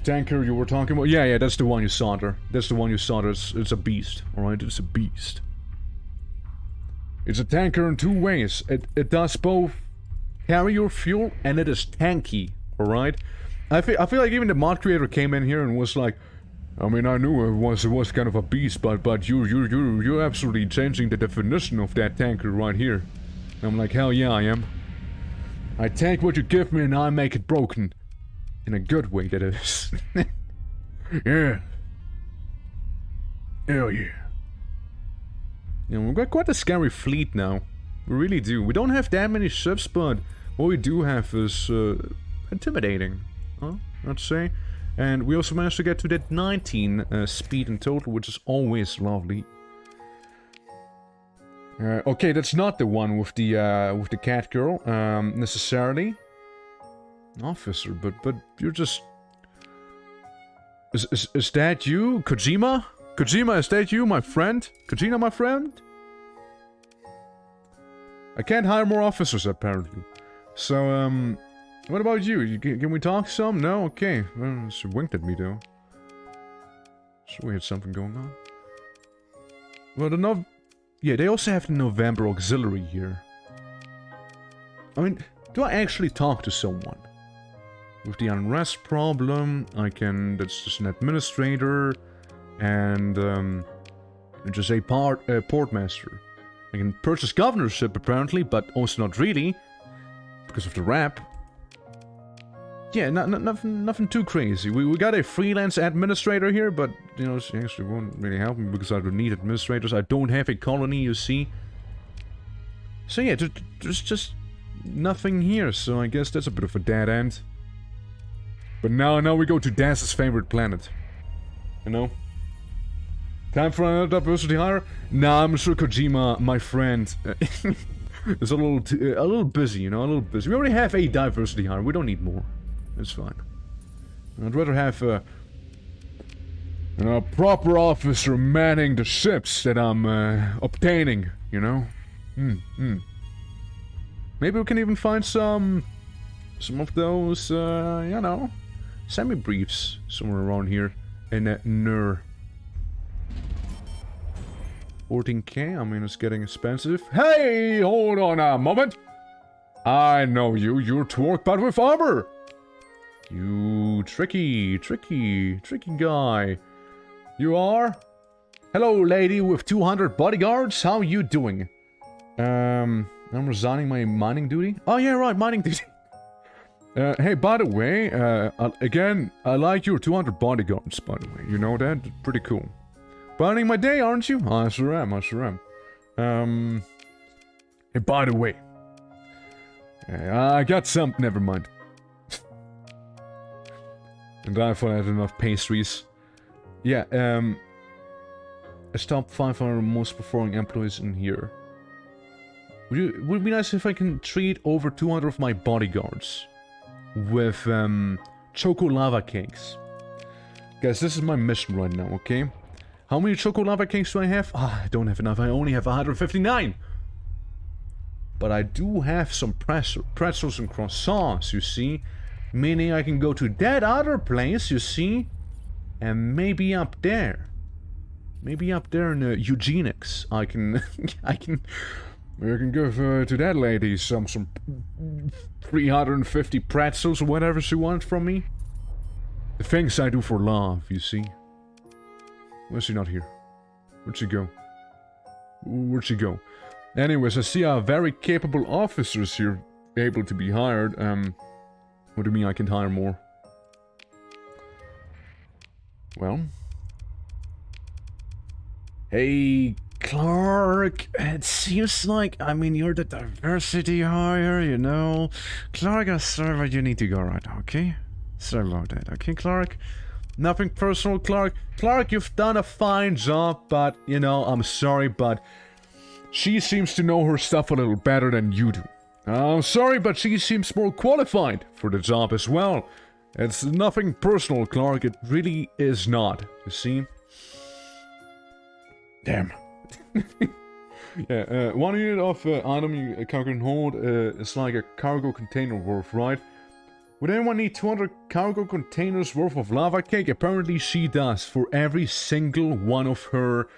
Tanker you were talking about? Yeah, that's the one you saw there. That's the one you saw there. It's a beast, alright? It's a beast. It's a tanker in two ways. It does both carry your fuel and it is tanky, alright? I feel like even the mod creator came in here and was like, I mean, I knew it was kind of a beast, but you're absolutely changing the definition of that tanker right here. And I'm like, hell yeah, I am. I take what you give me and I make it broken. In a good way, that is. Yeah. Hell yeah. Yeah, we've got quite a scary fleet now. We really do. We don't have that many ships, but what we do have is intimidating. Huh? I'd say. And we also managed to get to that 19 speed in total, which is always lovely. Okay, that's not the one with the cat girl, necessarily. Officer, but you're just... Is that you? Kojima? Kojima, is that you, my friend? Kojima, my friend? I can't hire more officers, apparently. So, what about you? Can we talk some? No? Okay. Well, she winked at me, though. So we had something going on. Well, yeah, they also have the November auxiliary here. I mean, do I actually talk to someone? With the unrest problem, that's just an administrator, and, just a portmaster. I can purchase governorship, apparently, but also not really, because of the rap. Yeah, nothing too crazy. We got a freelance administrator here, but, you know, she actually won't really help me because I don't need administrators. I don't have a colony, you see. So yeah, there's just nothing here, so I guess that's a bit of a dead end. But now we go to Daz's favorite planet. You know? Time for another diversity hire? Nah, I'm sure Kojima, my friend, is a little busy, you know, a little busy. We already have a diversity hire, we don't need more. It's fine. I'd rather have a proper officer manning the ships that I'm obtaining, you know? Maybe we can even find some of those, you know, semi-briefs somewhere around here in Nur. 14k, I mean, it's getting expensive. Hey, hold on a moment! I know you, you're Twerk but with armor! You tricky guy. You are? Hello, lady with 200 bodyguards, how you doing? I'm resigning my mining duty. Oh yeah, right, mining duty. Hey, by the way, again, I like your 200 bodyguards, by the way. You know that? Pretty cool. Burning my day, aren't you? I sure am, I sure am. Hey, by the way. I got some... Never mind. And I thought I had enough pastries. Yeah, I stopped 500 most performing employees in here. Would it be nice if I can treat over 200 of my bodyguards with choco lava cakes. Guys, this is my mission right now, okay? How many choco lava cakes do I have? Ah, I don't have enough. I only have 159. But I do have some pretzels and croissants, you see? Meaning I can go to that other place, you see? And maybe up there. Maybe up there in eugenics, I can give to that lady some 350 pretzels or whatever she wants from me. The things I do for love, you see. Why is she not here? Where'd she go? Where'd she go? Anyways, I see very capable officers here able to be hired. What do you mean I can hire more? Well... Hey, Clark, it seems like, I mean, you're the diversity hire, you know. Clark, sorry, but you need to go right now, okay? Sorry about that, okay, Clark? Nothing personal, Clark. Clark, you've done a fine job, but, you know, I'm sorry, but she seems to know her stuff a little better than you do. I'm sorry, but she seems more qualified for the job as well. It's nothing personal, Clark, it really is not, you see? Damn. Yeah, 1 unit of item you can hold is like a cargo container worth, right? Would anyone need 200 cargo containers worth of lava cake? Apparently she does, for every single one of her,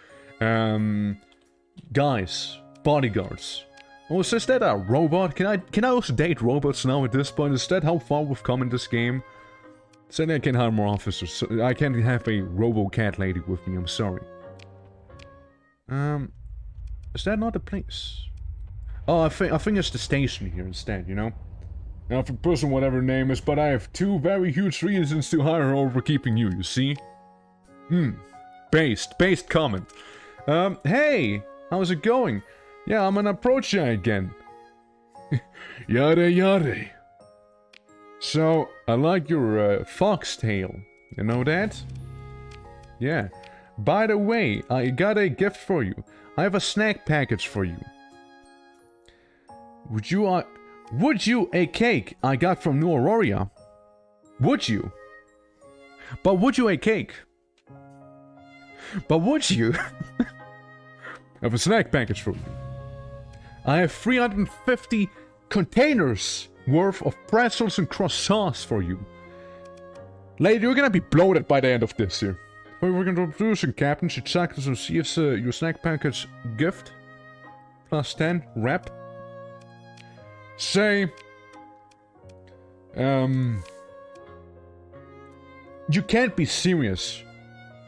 guys, bodyguards. Oh, so is that a robot? Can I also date robots now at this point? Is that how far we've come in this game? Saying I can hire more officers, so I can't have a robo-cat lady with me, I'm sorry. Is that not the place? Oh, I think it's the station here instead, you know? Now, for person, whatever her name is, but I have two very huge reasons to hire her over keeping you see? Based comment. Hey! How's it going? Yeah, I'm gonna approach you again. Yada yada. So, I like your, foxtail. You know that? Yeah. By the way, I got a gift for you. I have a snack package for you. Would you a cake I got from New Aurora? Would you? But would you a cake? But would you? I have a snack package for you. I have 350 containers worth of pretzels and croissants for you. Lady, you're gonna be bloated by the end of this here. We're gonna introduce a captain. She checked us and see if your snack package gift plus 10 rep. Say, you can't be serious.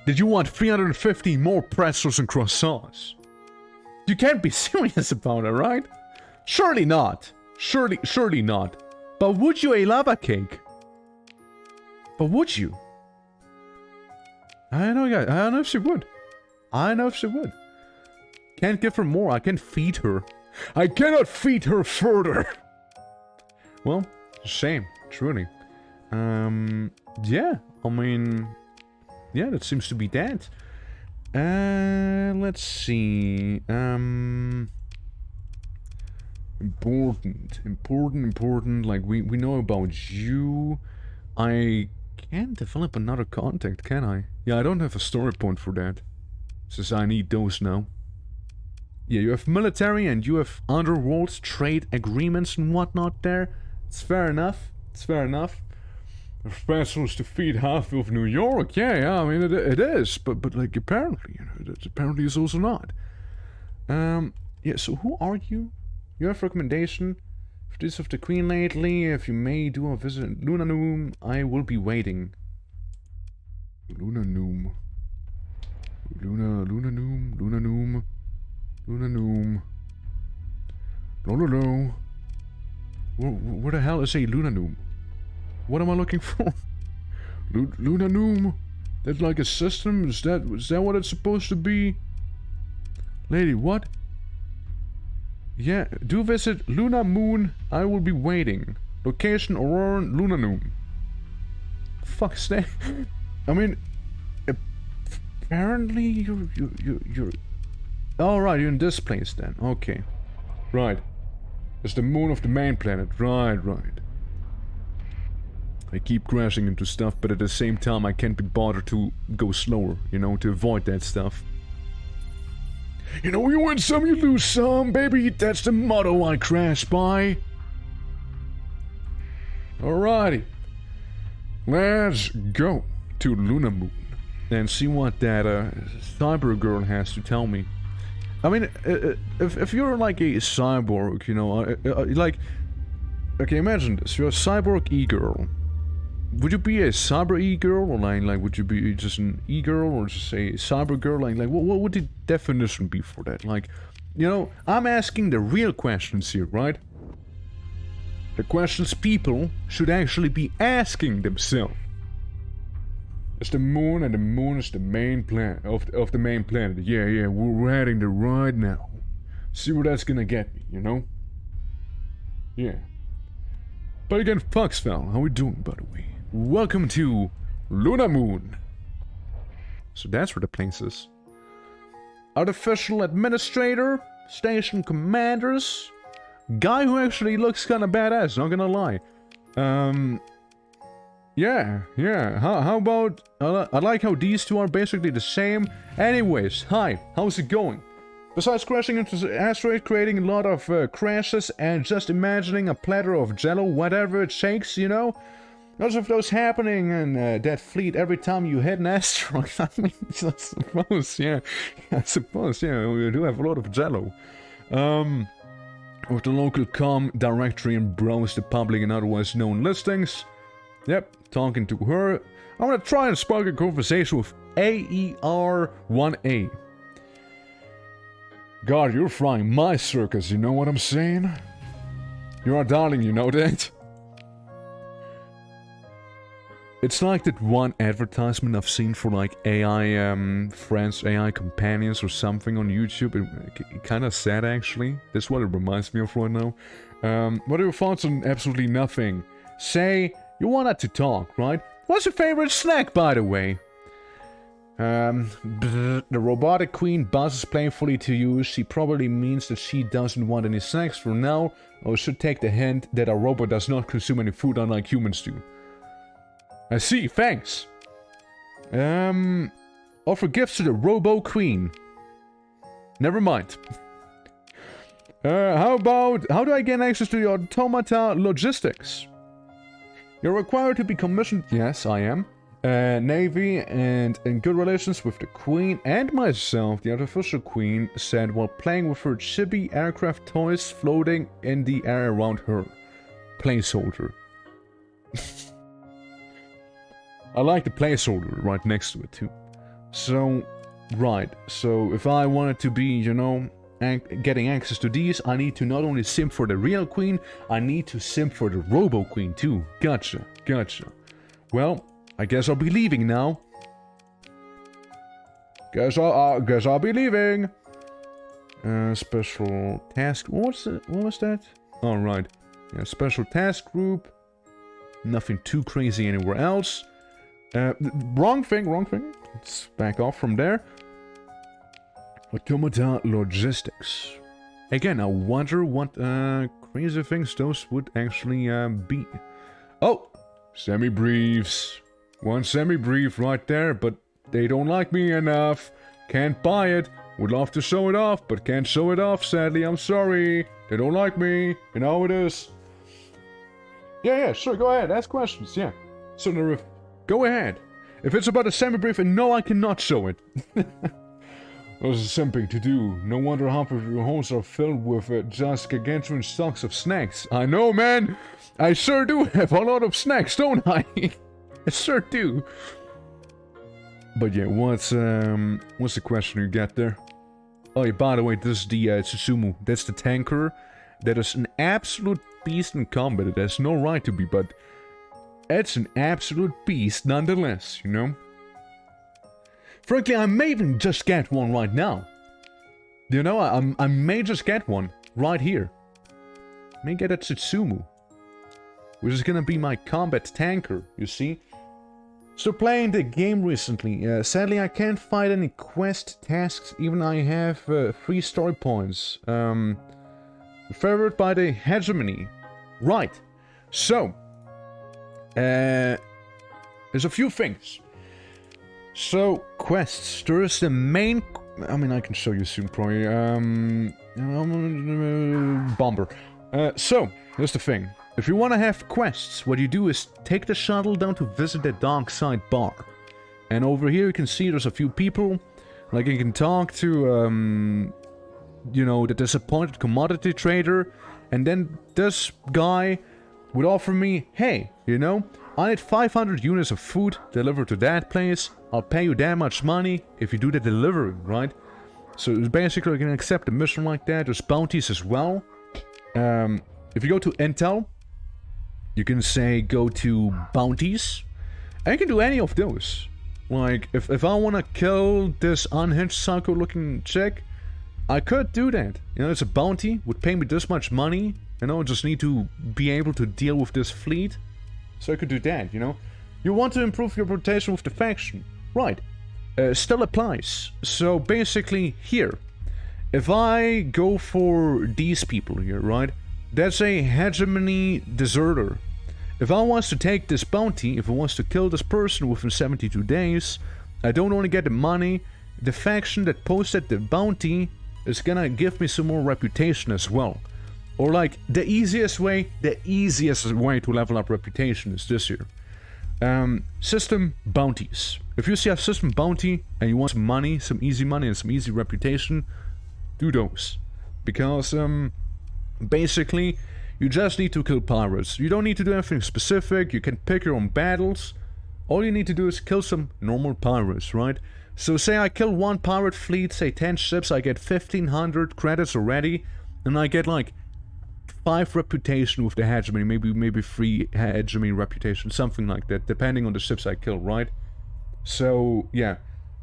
Did you want 350 more pretzels and croissants? You can't be serious about it, right? Surely not. Surely not. But would you a lava cake? But would you? I don't know if she would. I know if she would. Can't give her more. I can feed her. I cannot feed her further. Well, shame, truly. Yeah, I mean, yeah, that seems to be that. Let's see. Important. Like, we know about you. I can't develop another contact, can I? Yeah, I don't have a story point for that. Since I need those now. Yeah, you have military and you have underworld trade agreements and whatnot there. It's fair enough. It's fair enough. Vessels to feed half of New York. Yeah, I mean, it is. But like, apparently, you know, it apparently is also not. Yeah, so who are you? You have recommendation? For this of the Queen lately, if you may do a visit Lunanoom, I will be waiting. Lunanoom. Lunanoom. Lololo. Where the hell is a Lunanoom? What am I looking for? Lunanoom? That's like a system? Is that what it's supposed to be? Lady, what? Yeah, do visit Luna Moon. I will be waiting. Location Aurora Lunanoom. Fuck's that? I mean, apparently you're. Oh right, you're in this place then. Okay, right. It's the moon of the main planet. Right. I keep crashing into stuff, but at the same time I can't be bothered to go slower. You know, to avoid that stuff. You know, you win some, you lose some, baby. That's the motto I crash by. Alrighty. Let's go to Luna Moon and see what that cyber girl has to tell me. I mean, if you're like a cyborg, you know, like... Okay, imagine this. You're a cyborg e-girl. Would you be a cyber e-girl, or like would you be just an e-girl, or just a cyber girl? Like what would the definition be for that? Like, you know, I'm asking the real questions here, right? The questions people should actually be asking themselves. It's the moon, and the moon is the main planet of the main planet. Yeah, we're heading there right now. See where that's gonna get me, you know? Yeah. But again, Foxfowl, how we doing, by the way? Welcome to Luna Moon. So that's where the place is. Artificial Administrator, Station Commanders, guy who actually looks kinda badass, not gonna lie. Yeah. How about... I like how these two are basically the same. Anyways, hi, how's it going? Besides crashing into the asteroid, creating a lot of crashes, and just imagining a platter of jello, whatever it shakes, you know? Lots of those happening in that fleet every time you hit an asteroid. I mean, I suppose, yeah. We do have a lot of jello. With the local com directory and browse the public and otherwise known listings. Yep, talking to her. I'm gonna try and spark a conversation with AER1A. God, you're flying my circus, you know what I'm saying? You're our darling, you know that? It's like that one advertisement I've seen for like AI friends, AI companions or something on YouTube. It kind of sad actually. That's what it reminds me of right now. What are your thoughts on absolutely nothing? Say, you wanted to talk, right? What's your favorite snack, by the way? The robotic queen buzzes playfully to you. She probably means that she doesn't want any snacks for now, or should take the hint that a robot does not consume any food unlike humans do. I see, thanks. Offer gifts to the Robo Queen. Never mind. How do I gain access to the automata logistics? You're required to be commissioned. Yes, I am. Navy and in good relations with the Queen and myself, the artificial Queen said while playing with her chibi aircraft toys floating in the air around her. Placeholder. I like the placeholder right next to it too. So, right. So if I wanted to be, you know, getting access to these, I need to not only simp for the real Queen, I need to simp for the Robo Queen too. Gotcha. Well, I guess I'll be leaving now. Guess I'll be leaving. Special task. What was that? All right. Yeah, special task group. Nothing too crazy anywhere else. Wrong thing. Let's back off from there. Automata logistics. Again, I wonder what crazy things those would actually be. Oh, semi-briefs. One semi-brief right there, but they don't like me enough. Can't buy it. Would love to show it off, but can't show it off, sadly. I'm sorry. They don't like me. You know how it is. Yeah, sure. Go ahead. Ask questions. Yeah. So, go ahead. If it's about a semi-brief, and no, I cannot show it. There's something to do. No wonder half of your homes are filled with just gargantuan stocks of snacks. I know, man! I sure do have a lot of snacks, don't I? I sure do. But yeah, what's the question you got there? Oh yeah, by the way, this is the Tsusumu. That's the tanker. That is an absolute beast in combat. It has no right to be, but it's an absolute beast nonetheless, you know? Frankly, I may even just get one right now. You know, I may just get one right here. May get a Tsusumu, which is gonna be my combat tanker, you see? So playing the game recently, sadly I can't find any quest tasks, even I have 3 story points. Favored by the hegemony. Right. So, there's a few things. So, quests. There is the main... I mean, I can show you soon, probably. Bomber. So, here's the thing. If you want to have quests, what you do is take the shuttle down to visit the dark side bar. And over here you can see there's a few people. Like, you can talk to, you know, the disappointed commodity trader. And then this guy would offer me, hey, you know, I need 500 units of food delivered to that place. I'll pay you that much money if you do the delivery, right? So basically you can accept a mission like that. There's bounties as well. If you go to Intel, you can say go to bounties. And you can do any of those. Like, if I want to kill this unhinged psycho looking chick, I could do that. You know, it's a bounty, would pay me this much money. You know, just need to be able to deal with this fleet. So I could do that, you know. You want to improve your reputation with the faction. Right. Still applies. So basically here, if I go for these people here, right? That's a hegemony deserter. If I want to take this bounty, if I want to kill this person within 72 days, I don't only get the money, the faction that posted the bounty is gonna give me some more reputation as well. Or like, the easiest way to level up reputation is this here. System bounties. If you see a system bounty and you want some money, some easy money and some easy reputation, do those. Because, basically, you just need to kill pirates. You don't need to do anything specific, you can pick your own battles. All you need to do is kill some normal pirates, right? So say I kill one pirate fleet, say 10 ships, I get 1500 credits already, and I get like 5 reputation with the hegemony, maybe 3 hegemony reputation, something like that, depending on the ships I kill, right? So, yeah.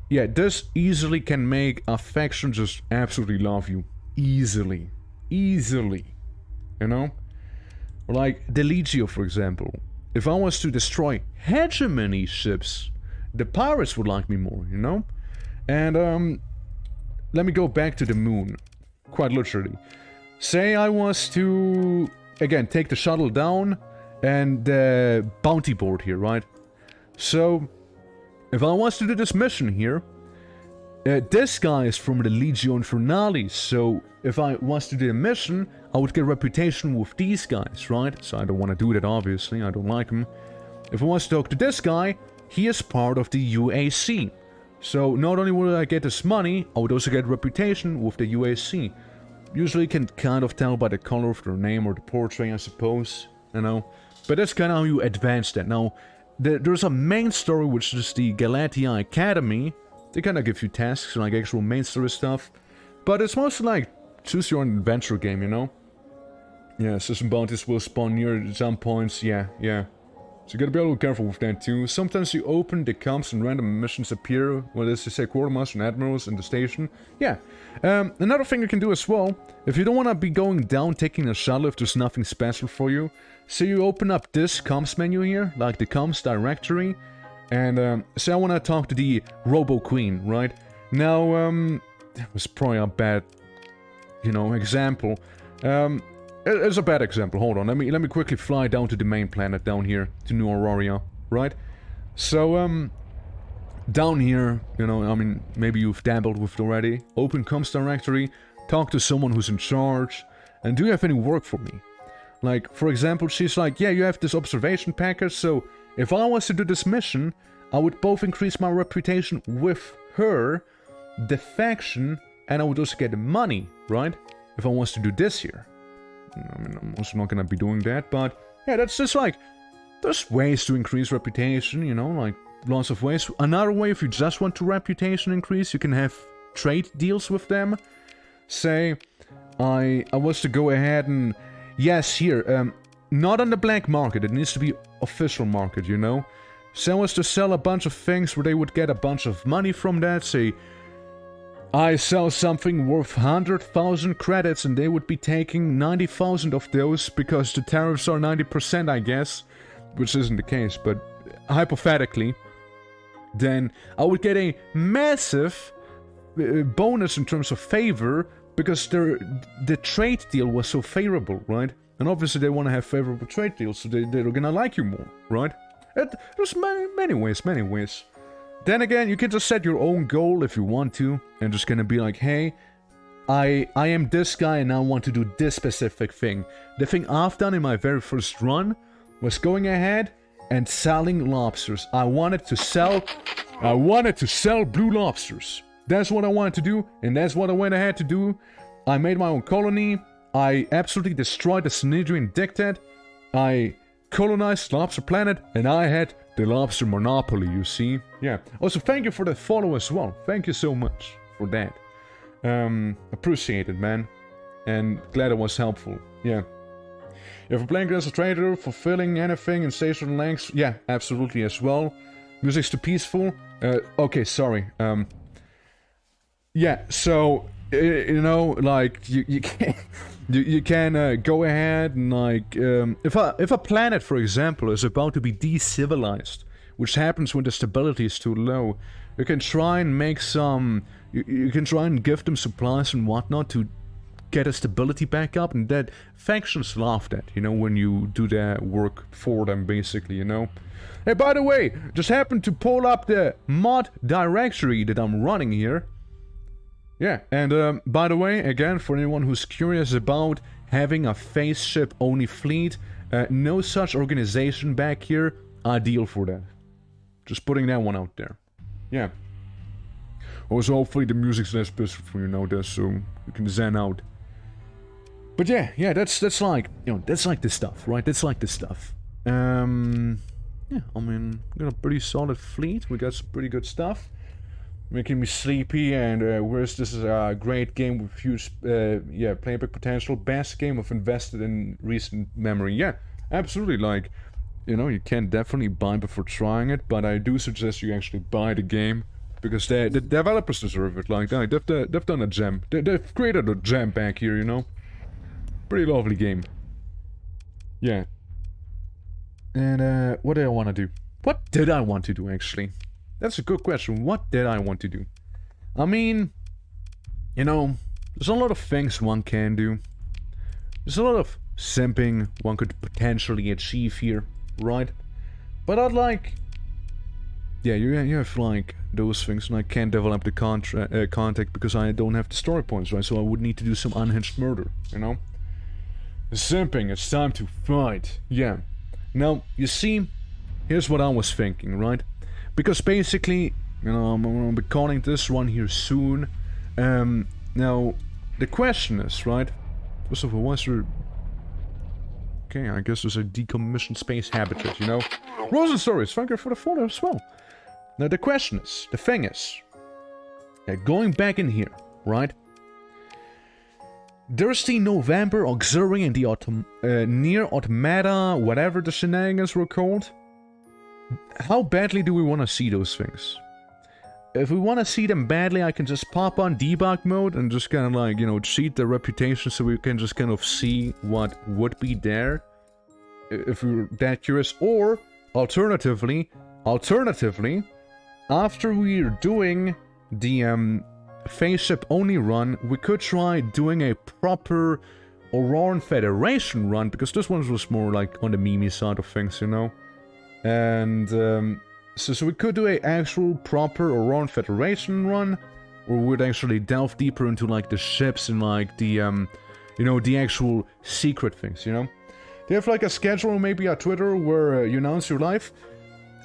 Yeah, this easily can make a faction just absolutely love you. Easily. Easily. You know? Like, the Legio, for example. If I was to destroy hegemony ships, the pirates would like me more, you know? And, let me go back to the moon. Quite literally. Say I was to, again, take the shuttle down and the bounty board here, right? So, if I was to do this mission here, this guy is from the Legio Infernalis, so if I was to do a mission, I would get reputation with these guys, right? So I don't want to do that, obviously, I don't like him. If I was to talk to this guy, he is part of the UAC. So not only would I get this money, I would also get reputation with the UAC. Usually you can kind of tell by the color of their name or the portrait, I suppose, you know. But that's kind of how you advance that. Now, there's a main story, which is the Galatia Academy. They kind of give you tasks, like actual main story stuff. But it's mostly like, choose your own adventure game, you know? Yeah, system bounties will spawn near jump points, yeah. So you gotta be a little careful with that too. Sometimes you open the comps and random missions appear, well, as you say, quartermasters and admirals in the station. Yeah. Another thing you can do as well, if you don't want to be going down taking a shuttle if there's nothing special for you, so you open up this comps menu here, like the comps directory, and say I want to talk to the Robo Queen, right? Now, that was probably a bad, you know, example. It's a bad example, hold on, let me quickly fly down to the main planet down here, to New Aurora, right? So, down here, you know, I mean, maybe you've dabbled with it already, open comps directory, talk to someone who's in charge, and do you have any work for me? Like, for example, she's like, yeah, you have this observation package, so if I was to do this mission, I would both increase my reputation with her, the faction, and I would also get the money, right? If I was to do this here. I mean, I'm also not gonna be doing that, but yeah, that's just like, there's ways to increase reputation, you know, like lots of ways. Another way, if you just want to reputation increase, you can have trade deals with them. Say, I was to go ahead and, yes, here, not on the black market, it needs to be official market, you know? Say I was to sell a bunch of things where they would get a bunch of money from that, say, I sell something worth 100,000 credits and they would be taking 90,000 of those because the tariffs are 90%, I guess, which isn't the case, but hypothetically, then I would get a massive bonus in terms of favor because the trade deal was so favorable, right? And obviously they want to have favorable trade deals, so they're gonna like you more, right? There's many ways. Then again, you can just set your own goal if you want to, and just gonna be like, hey, I am this guy and I want to do this specific thing. The thing I've done in my very first run was going ahead and selling lobsters. I wanted to sell blue lobsters. That's what I wanted to do, and that's what I went ahead to do. I made my own colony. I absolutely destroyed the Synedrian dictate. I colonized Lobster Planet, and I had the lobster monopoly, you see. Yeah. Also, thank you for that follow as well. Thank you so much for that. Appreciate it, man. And glad it was helpful. Yeah. If you're playing as a trader, fulfilling anything in station lengths, yeah, absolutely as well. Music's too peaceful. Okay, sorry. Yeah, so, you know, like, you can... You can go ahead and like, if a planet, for example, is about to be decivilized, which happens when the stability is too low, you can try and make some, you can try and give them supplies and whatnot to get a stability back up, and that factions love that, you know, when you do their work for them, basically, you know. Hey, by the way, just happened to pull up the mod directory that I'm running here. Yeah, and by the way, again, for anyone who's curious about having a phase ship only fleet, no such organization back here, ideal for that. Just putting that one out there. Yeah. Also, hopefully the music's less peaceful for you nowadays, so you can zen out. But yeah, that's like, you know, that's like the stuff, right? That's like the stuff. Yeah, I mean, we got a pretty solid fleet, we got some pretty good stuff. Making me sleepy, and whereas this is a great game with huge, playback potential, best game I've invested in recent memory. Yeah, absolutely, like, you know, you can definitely buy before trying it, but I do suggest you actually buy the game, because the developers deserve it, like, they've done a gem. They've created a gem back here, you know? Pretty lovely game. Yeah. And, what did I want to do? What did I want to do, actually? That's a good question. What did I want to do? I mean, you know, there's a lot of things one can do. There's a lot of simping one could potentially achieve here, right? But I'd like... Yeah, you have like those things, and I can't develop the contact because I don't have the story points, right? So I would need to do some unhinged murder, you know? Simping, it's time to fight. Yeah. Now, you see, here's what I was thinking, right? Because basically, you know, I'm going to be calling this one here soon. Now, the question is, right? First of all, what's there... Okay, I guess there's a decommissioned space habitat, you know? Rosen Stories, thank you for the follow as well. Now, the question is, the thing is... going back in here, right? There's the November Auxiliary and the near Automata, whatever the shenanigans were called. How badly do we want to see those things? If we want to see them badly, I can just pop on debug mode and just kind of like, you know, cheat the reputation so we can just kind of see what would be there. If we were that curious. Or, alternatively, after we're doing the phase ship only run, we could try doing a proper Auroran Federation run, because this one was more like on the meme side of things, you know? And, so we could do a actual proper Auroran Federation run, or we'd actually delve deeper into, like, the ships and, like, the, you know, the actual secret things, you know? Do you have, like, a schedule or maybe a Twitter where you announce your life?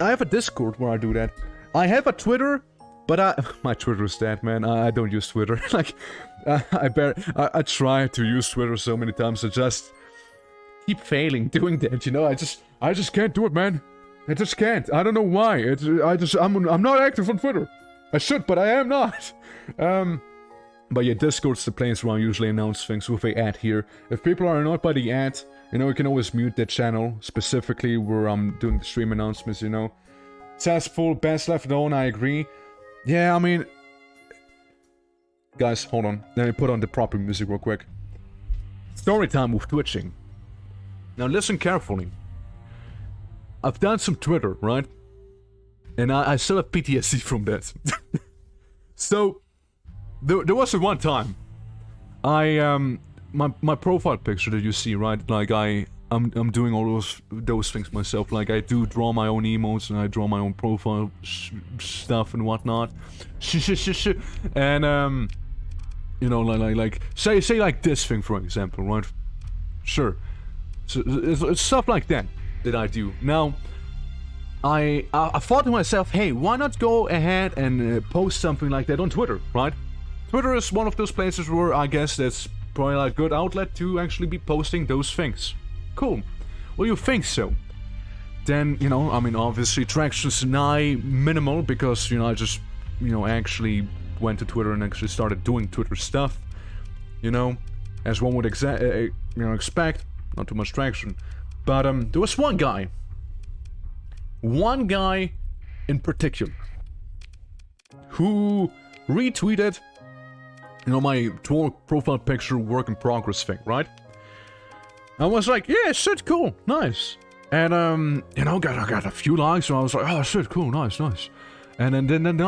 I have a Discord where I do that. I have a Twitter, But my Twitter is dead, man. I don't use Twitter. Like, I try to use Twitter so many times. I just keep failing doing that. You know, I just can't do it, man. I just can't. I don't know why. I'm not active on Twitter. I should, but I am not. But yeah, Discord's the place where I usually announce things with a ad here. If people are annoyed by the ad, you know, you can always mute that channel, specifically where I'm doing the stream announcements, you know. Successful, best left alone, I agree. Yeah, I mean... Guys, hold on. Let me put on the proper music real quick. Story time with twitching. Now listen carefully. I've done some Twitter, right? And I still have PTSD from that. So... There was one time, my profile picture that you see, right? Like I'm doing all those things myself. Like I do draw my own emotes and I draw my own profile stuff and whatnot. And you know, like say like this thing for example, right? Sure. So it's stuff like that I do. Now, I thought to myself, hey, why not go ahead and post something like that on Twitter, right? Twitter is one of those places where I guess that's probably like a good outlet to actually be posting those things. Cool. Well, you think so. Then, you know, I mean, obviously traction's nigh minimal because, you know, I just, you know, actually went to Twitter and actually started doing Twitter stuff. You know, as one would expect, not too much traction. But there was one guy in particular who retweeted, you know, my profile picture work in progress thing, right? I was like, yeah, shit, cool, nice. And you know, got a few likes, so I was like, oh shit, cool, nice. And then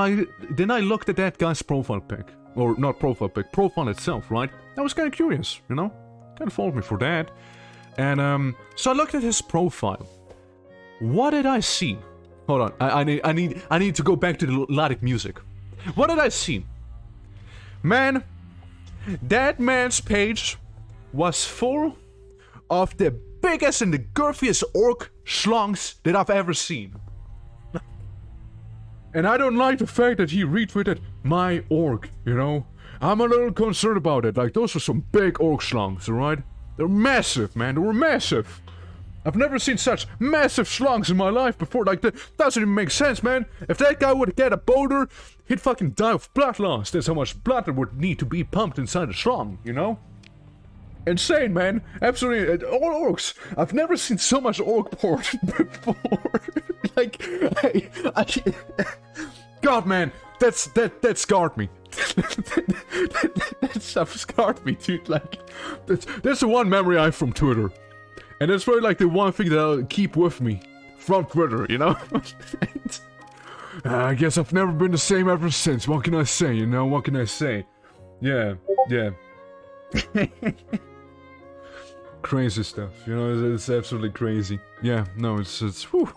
I looked at that guy's profile pic, or not profile pic, profile itself, right? I was kind of curious, you know, kind of followed me for that. And so I looked at his profile. What did I see? Hold on, I need to go back to the melodic music. What did I see? Man, that man's page was full of the biggest and the girthiest orc schlongs that I've ever seen. And I don't like the fact that he retweeted my orc, you know? I'm a little concerned about it. Like, those were some big orc schlongs, alright? They're massive, man. They were massive. I've never seen such massive schlongs in my life before. Like, that doesn't even make sense, man. If that guy would get a boulder, he'd fucking die of blood loss. That's how much blood there would need to be pumped inside a schlong, you know? Insane, man. Absolutely. All orcs. I've never seen so much orc porn before. Like, God, man. That scarred me. That stuff scarred me, dude. Like, that's the one memory I have from Twitter. And that's really like the one thing that I'll keep with me from Twitter, you know? I guess I've never been the same ever since. What can I say, you know? What can I say? Yeah. Crazy stuff, you know? It's absolutely crazy. Yeah, no, it's whew.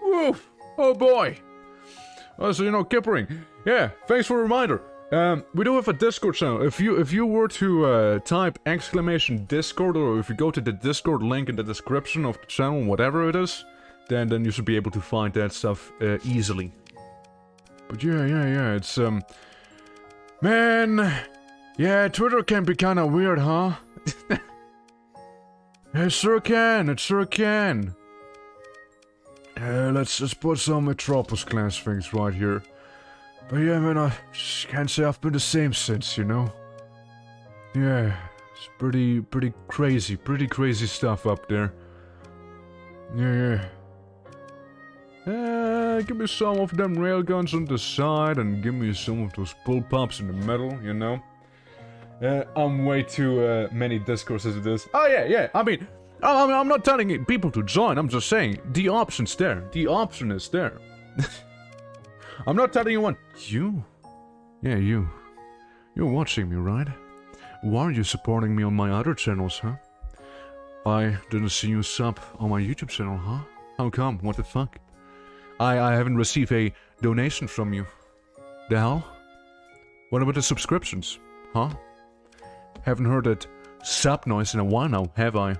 Oh boy. So, you know, Kippering. Yeah, thanks for the reminder. We do have a Discord channel. If you were to type !Discord, or if you go to the Discord link in the description of the channel, whatever it is, then you should be able to find that stuff easily. But yeah, it's man, yeah, Twitter can be kind of weird, huh? It sure can. Let's just put some Metropolis class things right here. But yeah, man, I just can't say I've been the same since, you know? Yeah, it's pretty crazy stuff up there. Yeah. Give me some of them railguns on the side and give me some of those pull pops in the middle, you know? I'm way too many discourses as it is. Oh yeah, I mean, I'm not telling people to join, I'm just saying, the option's there. The option is there. I'm not telling you one. You? Yeah, you. You're watching me, right? Why are you supporting me on my other channels, huh? I didn't see you sub on my YouTube channel, huh? How come? What the fuck? I haven't received a donation from you. The hell? What about the subscriptions? Huh? Haven't heard that sub noise in a while now, have I?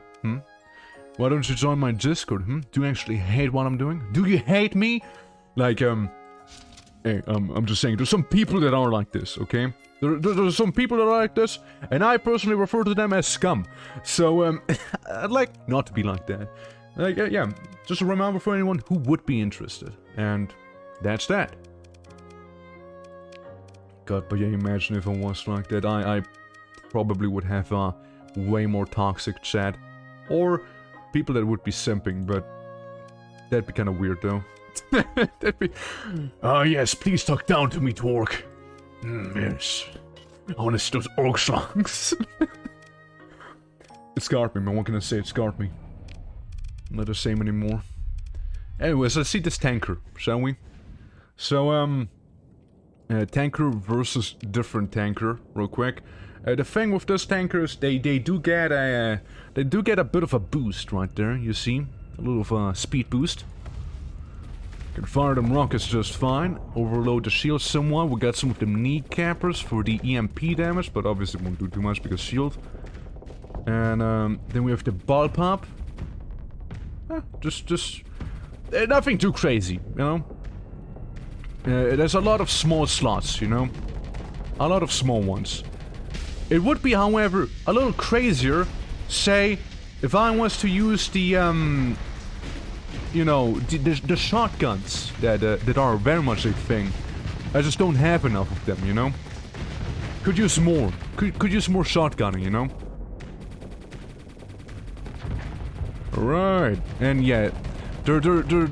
Why don't you join my Discord, Do you actually hate what I'm doing? Do you hate me? Like, Hey, I'm just saying, there's some people that are like this, okay? There's some people that are like this, and I personally refer to them as scum. So, I'd like not to be like that. Like, yeah, just a reminder for anyone who would be interested. And that's that. God, but yeah, imagine if I was like that. I probably would have a way more toxic chat. Or people that would be simping, but that'd be kind of weird though. That'd be... Oh yes, please talk down to me, Twerk. Yes. I want to see those orc songs. It scarred me, man. What can I say? It scarred me. Not the same anymore. Anyways, let's see this tanker, shall we? So, tanker versus different tanker, real quick. The thing with this tanker is they do get a bit of a boost right there. You see, a little speed boost. Can fire them rockets just fine. Overload the shield somewhat. We got some of them kneecappers for the EMP damage, but obviously won't do too much because shield. And then we have the ball pop. Just nothing too crazy, you know. There's a lot of small slots, you know. A lot of small ones. It would be, however, a little crazier, say, if I was to use the, you know, the shotguns that are very much a thing. I just don't have enough of them, you know. Could use more. Could use more shotgunning, you know. Right, and yeah, they're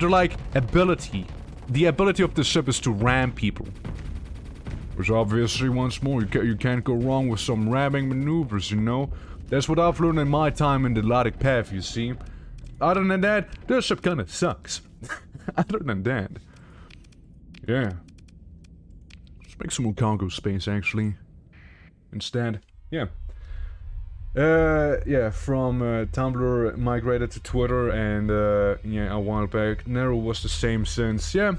like ability. The ability of the ship is to ram people. Which obviously, once more, you can't go wrong with some ramming maneuvers, you know? That's what I've learned in my time in the Lodic Path, you see? Other than that, this ship kinda sucks. Other than that. Yeah. Let's make some more cargo space, actually. Instead. Yeah. Yeah, from Tumblr migrated to Twitter, and yeah, a while back. Nero was the same since, yeah.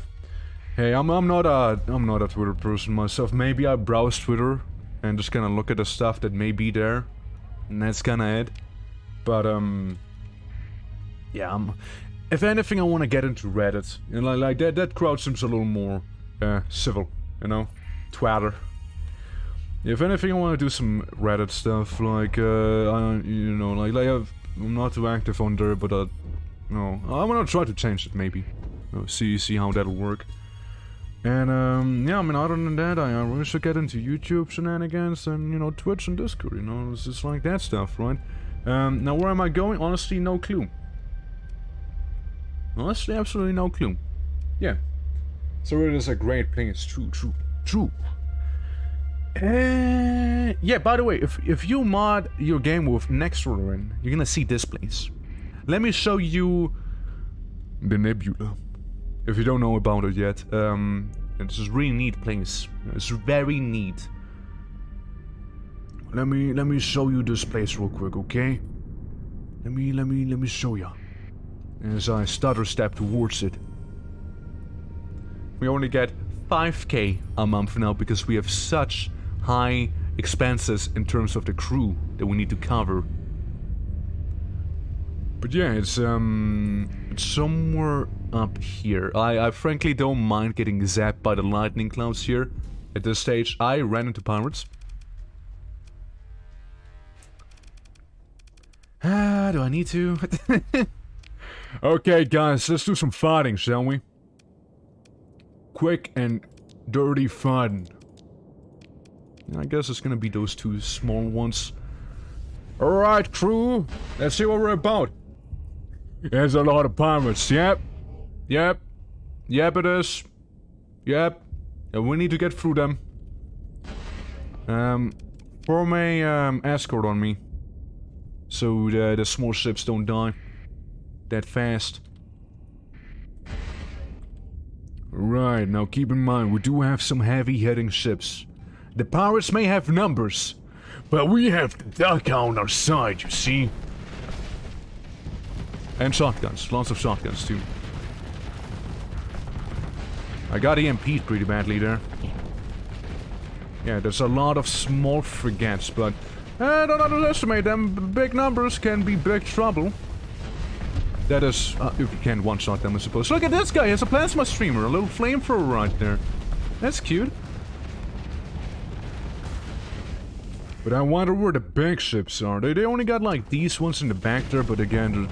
Hey, I'm not a Twitter person myself. Maybe I browse Twitter and just kind of look at the stuff that may be there, and that's kind of it. But yeah, if anything, I want to get into Reddit, and like that crowd seems a little more civil, you know, Twitter. If anything, I want to do some Reddit stuff, like you know, like I'm not too active on there, but no, I want to try to change it maybe. See how that'll work. And yeah, I mean, other than that, I really should get into YouTube shenanigans and, you know, Twitch and Discord, you know, it's just like that stuff, right? Now where am I going? Honestly, no clue. Honestly, absolutely no clue. Yeah. So it is a great place, true. Yeah, by the way, if you mod your game with Nextruder in, you're gonna see this place. Let me show you the Nebula. If you don't know about it yet, it's a really neat place. It's very neat. Let me show you this place real quick, okay? Let me show you. As I stutter step towards it. We only get 5k a month now because we have such high expenses in terms of the crew that we need to cover. But yeah, it's somewhere up here. I frankly don't mind getting zapped by the lightning clouds here. At this stage, I ran into pirates. Do I need to? Okay, guys, let's do some fighting, shall we? Quick and dirty fun. I guess it's gonna be those two small ones. Alright, crew. Let's see what we're about. There's a lot of pirates. Yep, it is. Yep. And we need to get through them. Form a escort on me. So the small ships don't die that fast. Right, now keep in mind, we do have some heavy-hitting ships. The pirates may have numbers, but we have the Duck on our side, you see? And shotguns, lots of shotguns too. I got EMP'd pretty badly there. Yeah, there's a lot of small frigates, but don't underestimate them. Big numbers can be big trouble. That is, if you can one-shot them, I suppose. Look at this guy, he has a plasma streamer, a little flamethrower right there. That's cute. But I wonder where the big ships are. They only got like these ones in the back there, but again,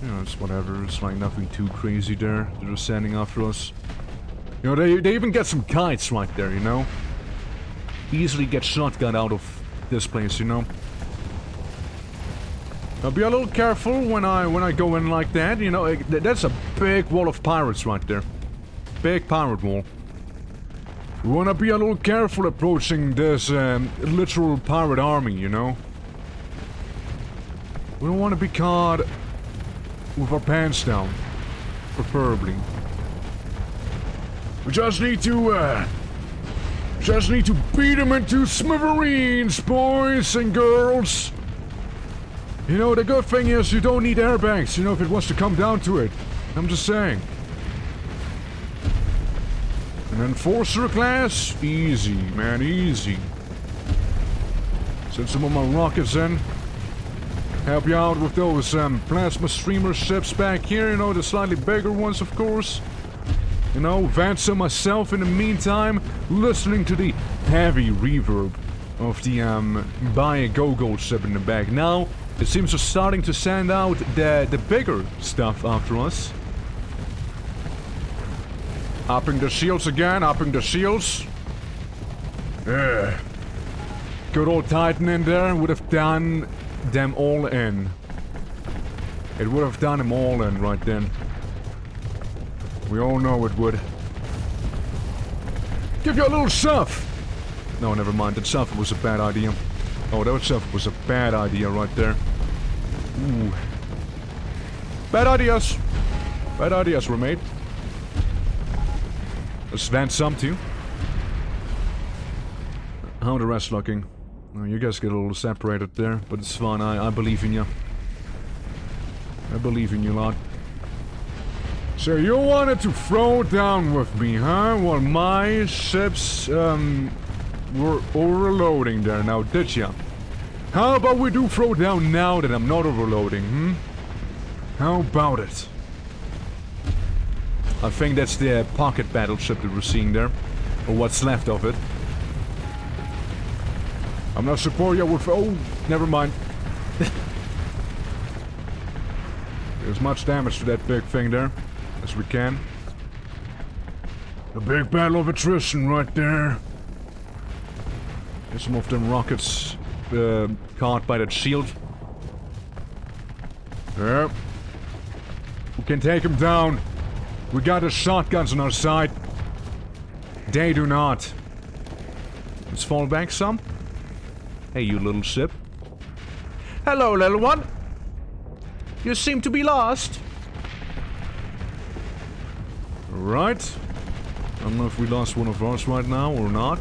you know, it's whatever. It's like nothing too crazy there. They're just standing after us. You know, they even get some kites right there, you know? Easily get shotgun out of this place, you know? Now be a little careful when I go in like that, you know? That's a big wall of pirates right there. Big pirate wall. We wanna be a little careful approaching this literal pirate army, you know? We don't wanna be caught with our pants down. Preferably. We just need to beat them into smithereens, boys and girls. You know, the good thing is you don't need airbags, you know, if it was to come down to it. I'm just saying. An Enforcer class? Easy, man, easy. Send some of my rockets in. Help you out with those plasma streamer ships back here, you know, the slightly bigger ones, of course. You know, Vance and myself in the meantime, listening to the heavy reverb of the Buy-A-Go-Go ship in the back. Now, it seems we're starting to send out the bigger stuff after us. Upping the shields again, upping the shields. Yeah. Good old Titan in there would have done them all in. It would have done them all in right then. We all know it would. Give you a little shove! No, never mind. That shove was a bad idea. Oh, that shove was a bad idea right there. Ooh. Bad ideas! Bad ideas were made. Let's vent some too. How are the rest looking? Oh, you guys get a little separated there, but it's fine. I believe in you. I believe in you, lot. So you wanted to throw down with me, huh? While my ships, were overloading there now, did ya? How about we do throw down now that I'm not overloading, hmm? How about it? I think that's the pocket battleship that we're seeing there. Or what's left of it. I'm not supporting you with... Oh, never mind. There's much damage to that big thing there. As we can. A big battle of attrition right there. Get some of them rockets caught by that shield. Yep. We can take him down. We got the shotguns on our side. They do not. Let's fall back some. Hey, you little ship. Hello, little one. You seem to be lost. Right. I don't know if we lost one of ours right now or not.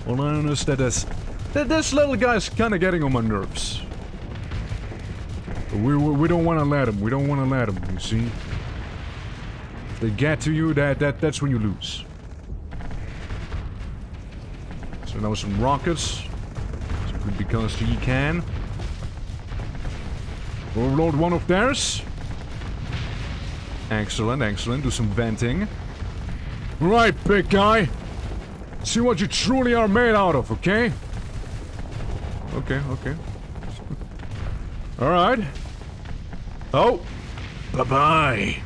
All I know is that this little guy's kind of getting on my nerves. But we don't want to let him. We don't want to let him, you see. If they get to you, that's when you lose. So now some rockets. Simply because he can. Overload one of theirs. Excellent, excellent. Do some venting. Right, big guy. See what you truly are made out of, okay? Okay, okay. Alright. Oh! Bye-bye!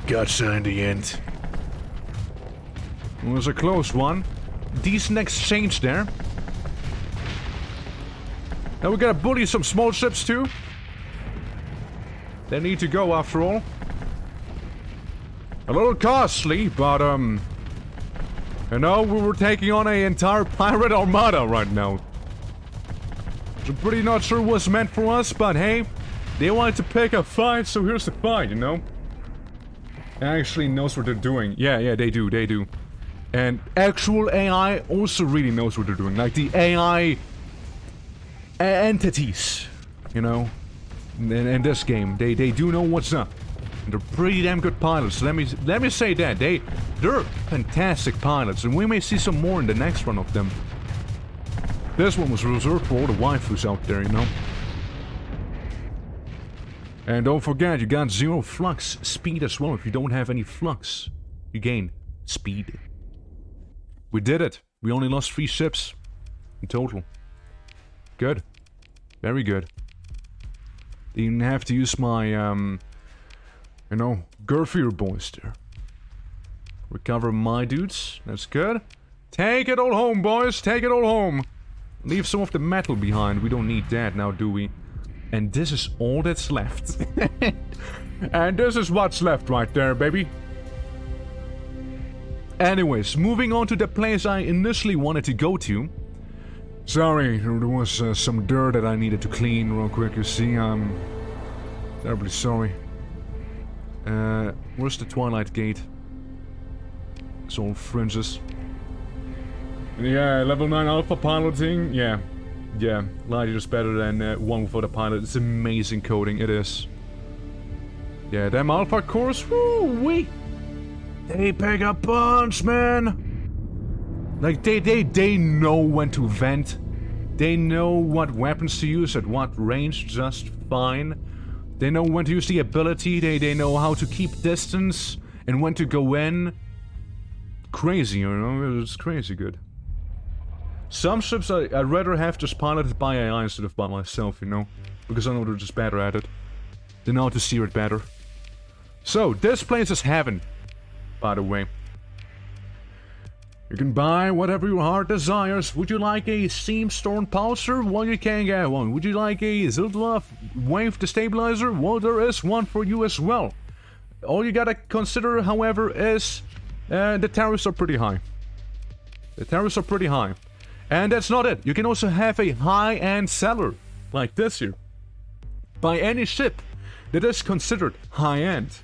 Gotcha in the end. It was a close one. Decent exchange there. Now we gotta bully some small ships too. They need to go after all. A little costly, but you know, we were taking on an entire pirate armada right now. I'm pretty not sure what's meant for us, but hey, they wanted to pick a fight, so here's the fight, you know? Actually knows what they're doing. Yeah, they do. And actual AI also really knows what they're doing. Like the AI entities, you know? In this game, they do know what's up. And they're pretty damn good pilots. Let me say that. They're fantastic pilots, and we may see some more in the next run of them. This one was reserved for all the waifus out there, you know? And don't forget, you got 0 flux speed as well. If you don't have any flux, you gain speed. We did it. We only lost 3 ships in total. Good. Very good. Didn't have to use my, you know, GER boys there. Recover my dudes. That's good. Take it all home, boys. Take it all home. Leave some of the metal behind. We don't need that now, do we? And this is all that's left. And this is what's left right there, baby. Anyways, moving on to the place I initially wanted to go to. Sorry, there was some dirt that I needed to clean real quick, you see. I'm terribly sorry. Where's the Twilight Gate? It's all fringes. Yeah, level 9 alpha piloting. Yeah, Light is better than 1 without a pilot. It's amazing coding, it is. Yeah, them alpha cores, woo-wee! They pack a punch, man! Like, they know when to vent. They know what weapons to use at what range just fine. They know when to use the ability, they know how to keep distance, and when to go in. Crazy, you know, it's crazy good. Some ships I'd rather have just piloted by AI instead of by myself, you know? Because I know they're just better at it. They know how to steer it better. So, this place is heaven, by the way. You can buy whatever your heart desires. Would you like a Steamstorm Pulsar? Well, you can get one. Would you like a Zildwaf Wave Destabilizer? Well, there is one for you as well. All you gotta consider, however, is the tariffs are pretty high. The tariffs are pretty high. And that's not it. You can also have a high-end seller, like this here. Buy any ship that is considered high-end.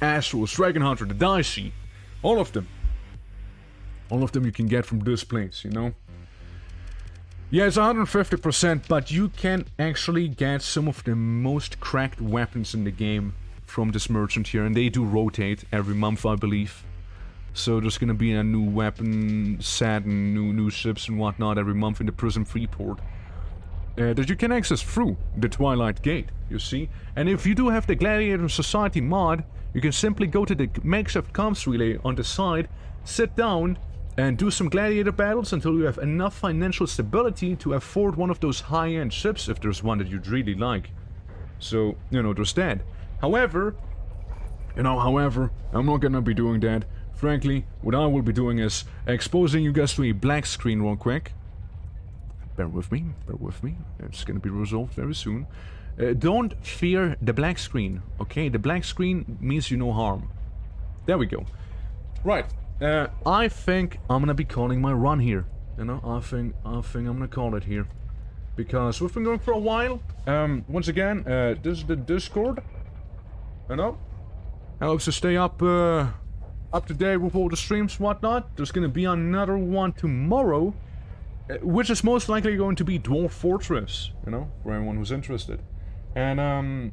Astros, Dragon Hunter, the Dicey, all of them. All of them you can get from this place, you know? Yeah, it's 150%, but you can actually get some of the most cracked weapons in the game from this merchant here, and they do rotate every month, I believe. So there's gonna be a new weapon set and new ships and whatnot every month in the Prism Freeport. That you can access through the Twilight Gate, you see? And if you do have the Gladiator Society mod, you can simply go to the makeshift comms relay on the side, sit down, and do some gladiator battles until you have enough financial stability to afford one of those high-end ships if there's one that you'd really like. So, you know, there's that. However, I'm not gonna be doing that. Frankly, what I will be doing is exposing you guys to a black screen real quick. Bear with me. It's gonna be resolved very soon. Don't fear the black screen, okay? The black screen means you no harm. There we go. Right. I think I'm gonna be calling my run here. You know, I think I'm gonna call it here. Because we've been going for a while. Once again, this is the Discord. You know? Helps to stay up to date with all the streams and whatnot. There's gonna be another one tomorrow. Which is most likely going to be Dwarf Fortress. You know, for anyone who's interested. And,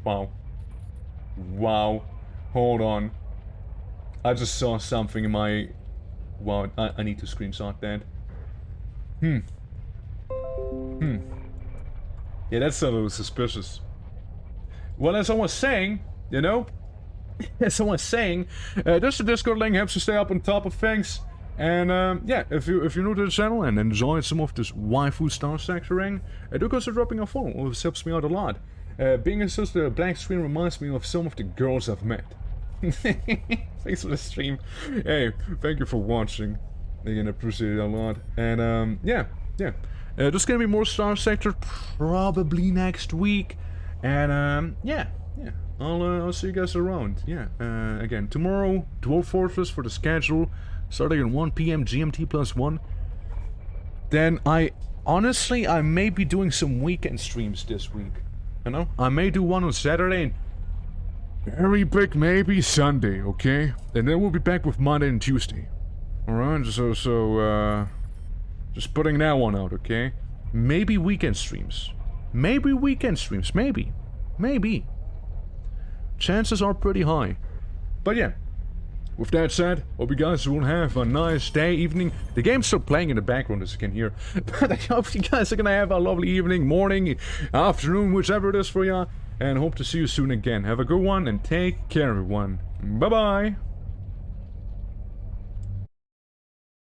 Wow. Hold on. I just saw something in my... Wow, I need to screenshot that. Yeah, that's a little suspicious. Well, as I was saying, you know... As I was saying, just the Discord link helps you stay up on top of things. And, yeah, if you're new to the channel and enjoy some of this waifu STARSECTOring, do consider dropping a follow. It helps me out a lot. Being assist the black screen reminds me of some of the girls I've met. Thanks for the stream. Hey, thank you for watching. Again, I appreciate it a lot. And, yeah. There's gonna be more STARSECTOR probably next week. And, yeah. I'll see you guys around. Yeah, again, tomorrow, Dwarf Fortress for the schedule. Starting at 1 PM GMT +1. Then I may be doing some weekend streams this week. You know? I may do one on Saturday and very big maybe Sunday, okay? And then we'll be back with Monday and Tuesday. Alright, so just putting that one out, okay? Maybe weekend streams. Maybe. Chances are pretty high. But yeah. With that said, hope you guys will have a nice day, evening. The game's still playing in the background, as you can hear. But I hope you guys are gonna have a lovely evening, morning, afternoon, whichever it is for ya. and hope to see you soon again. Have a good one and take care, everyone. Bye bye.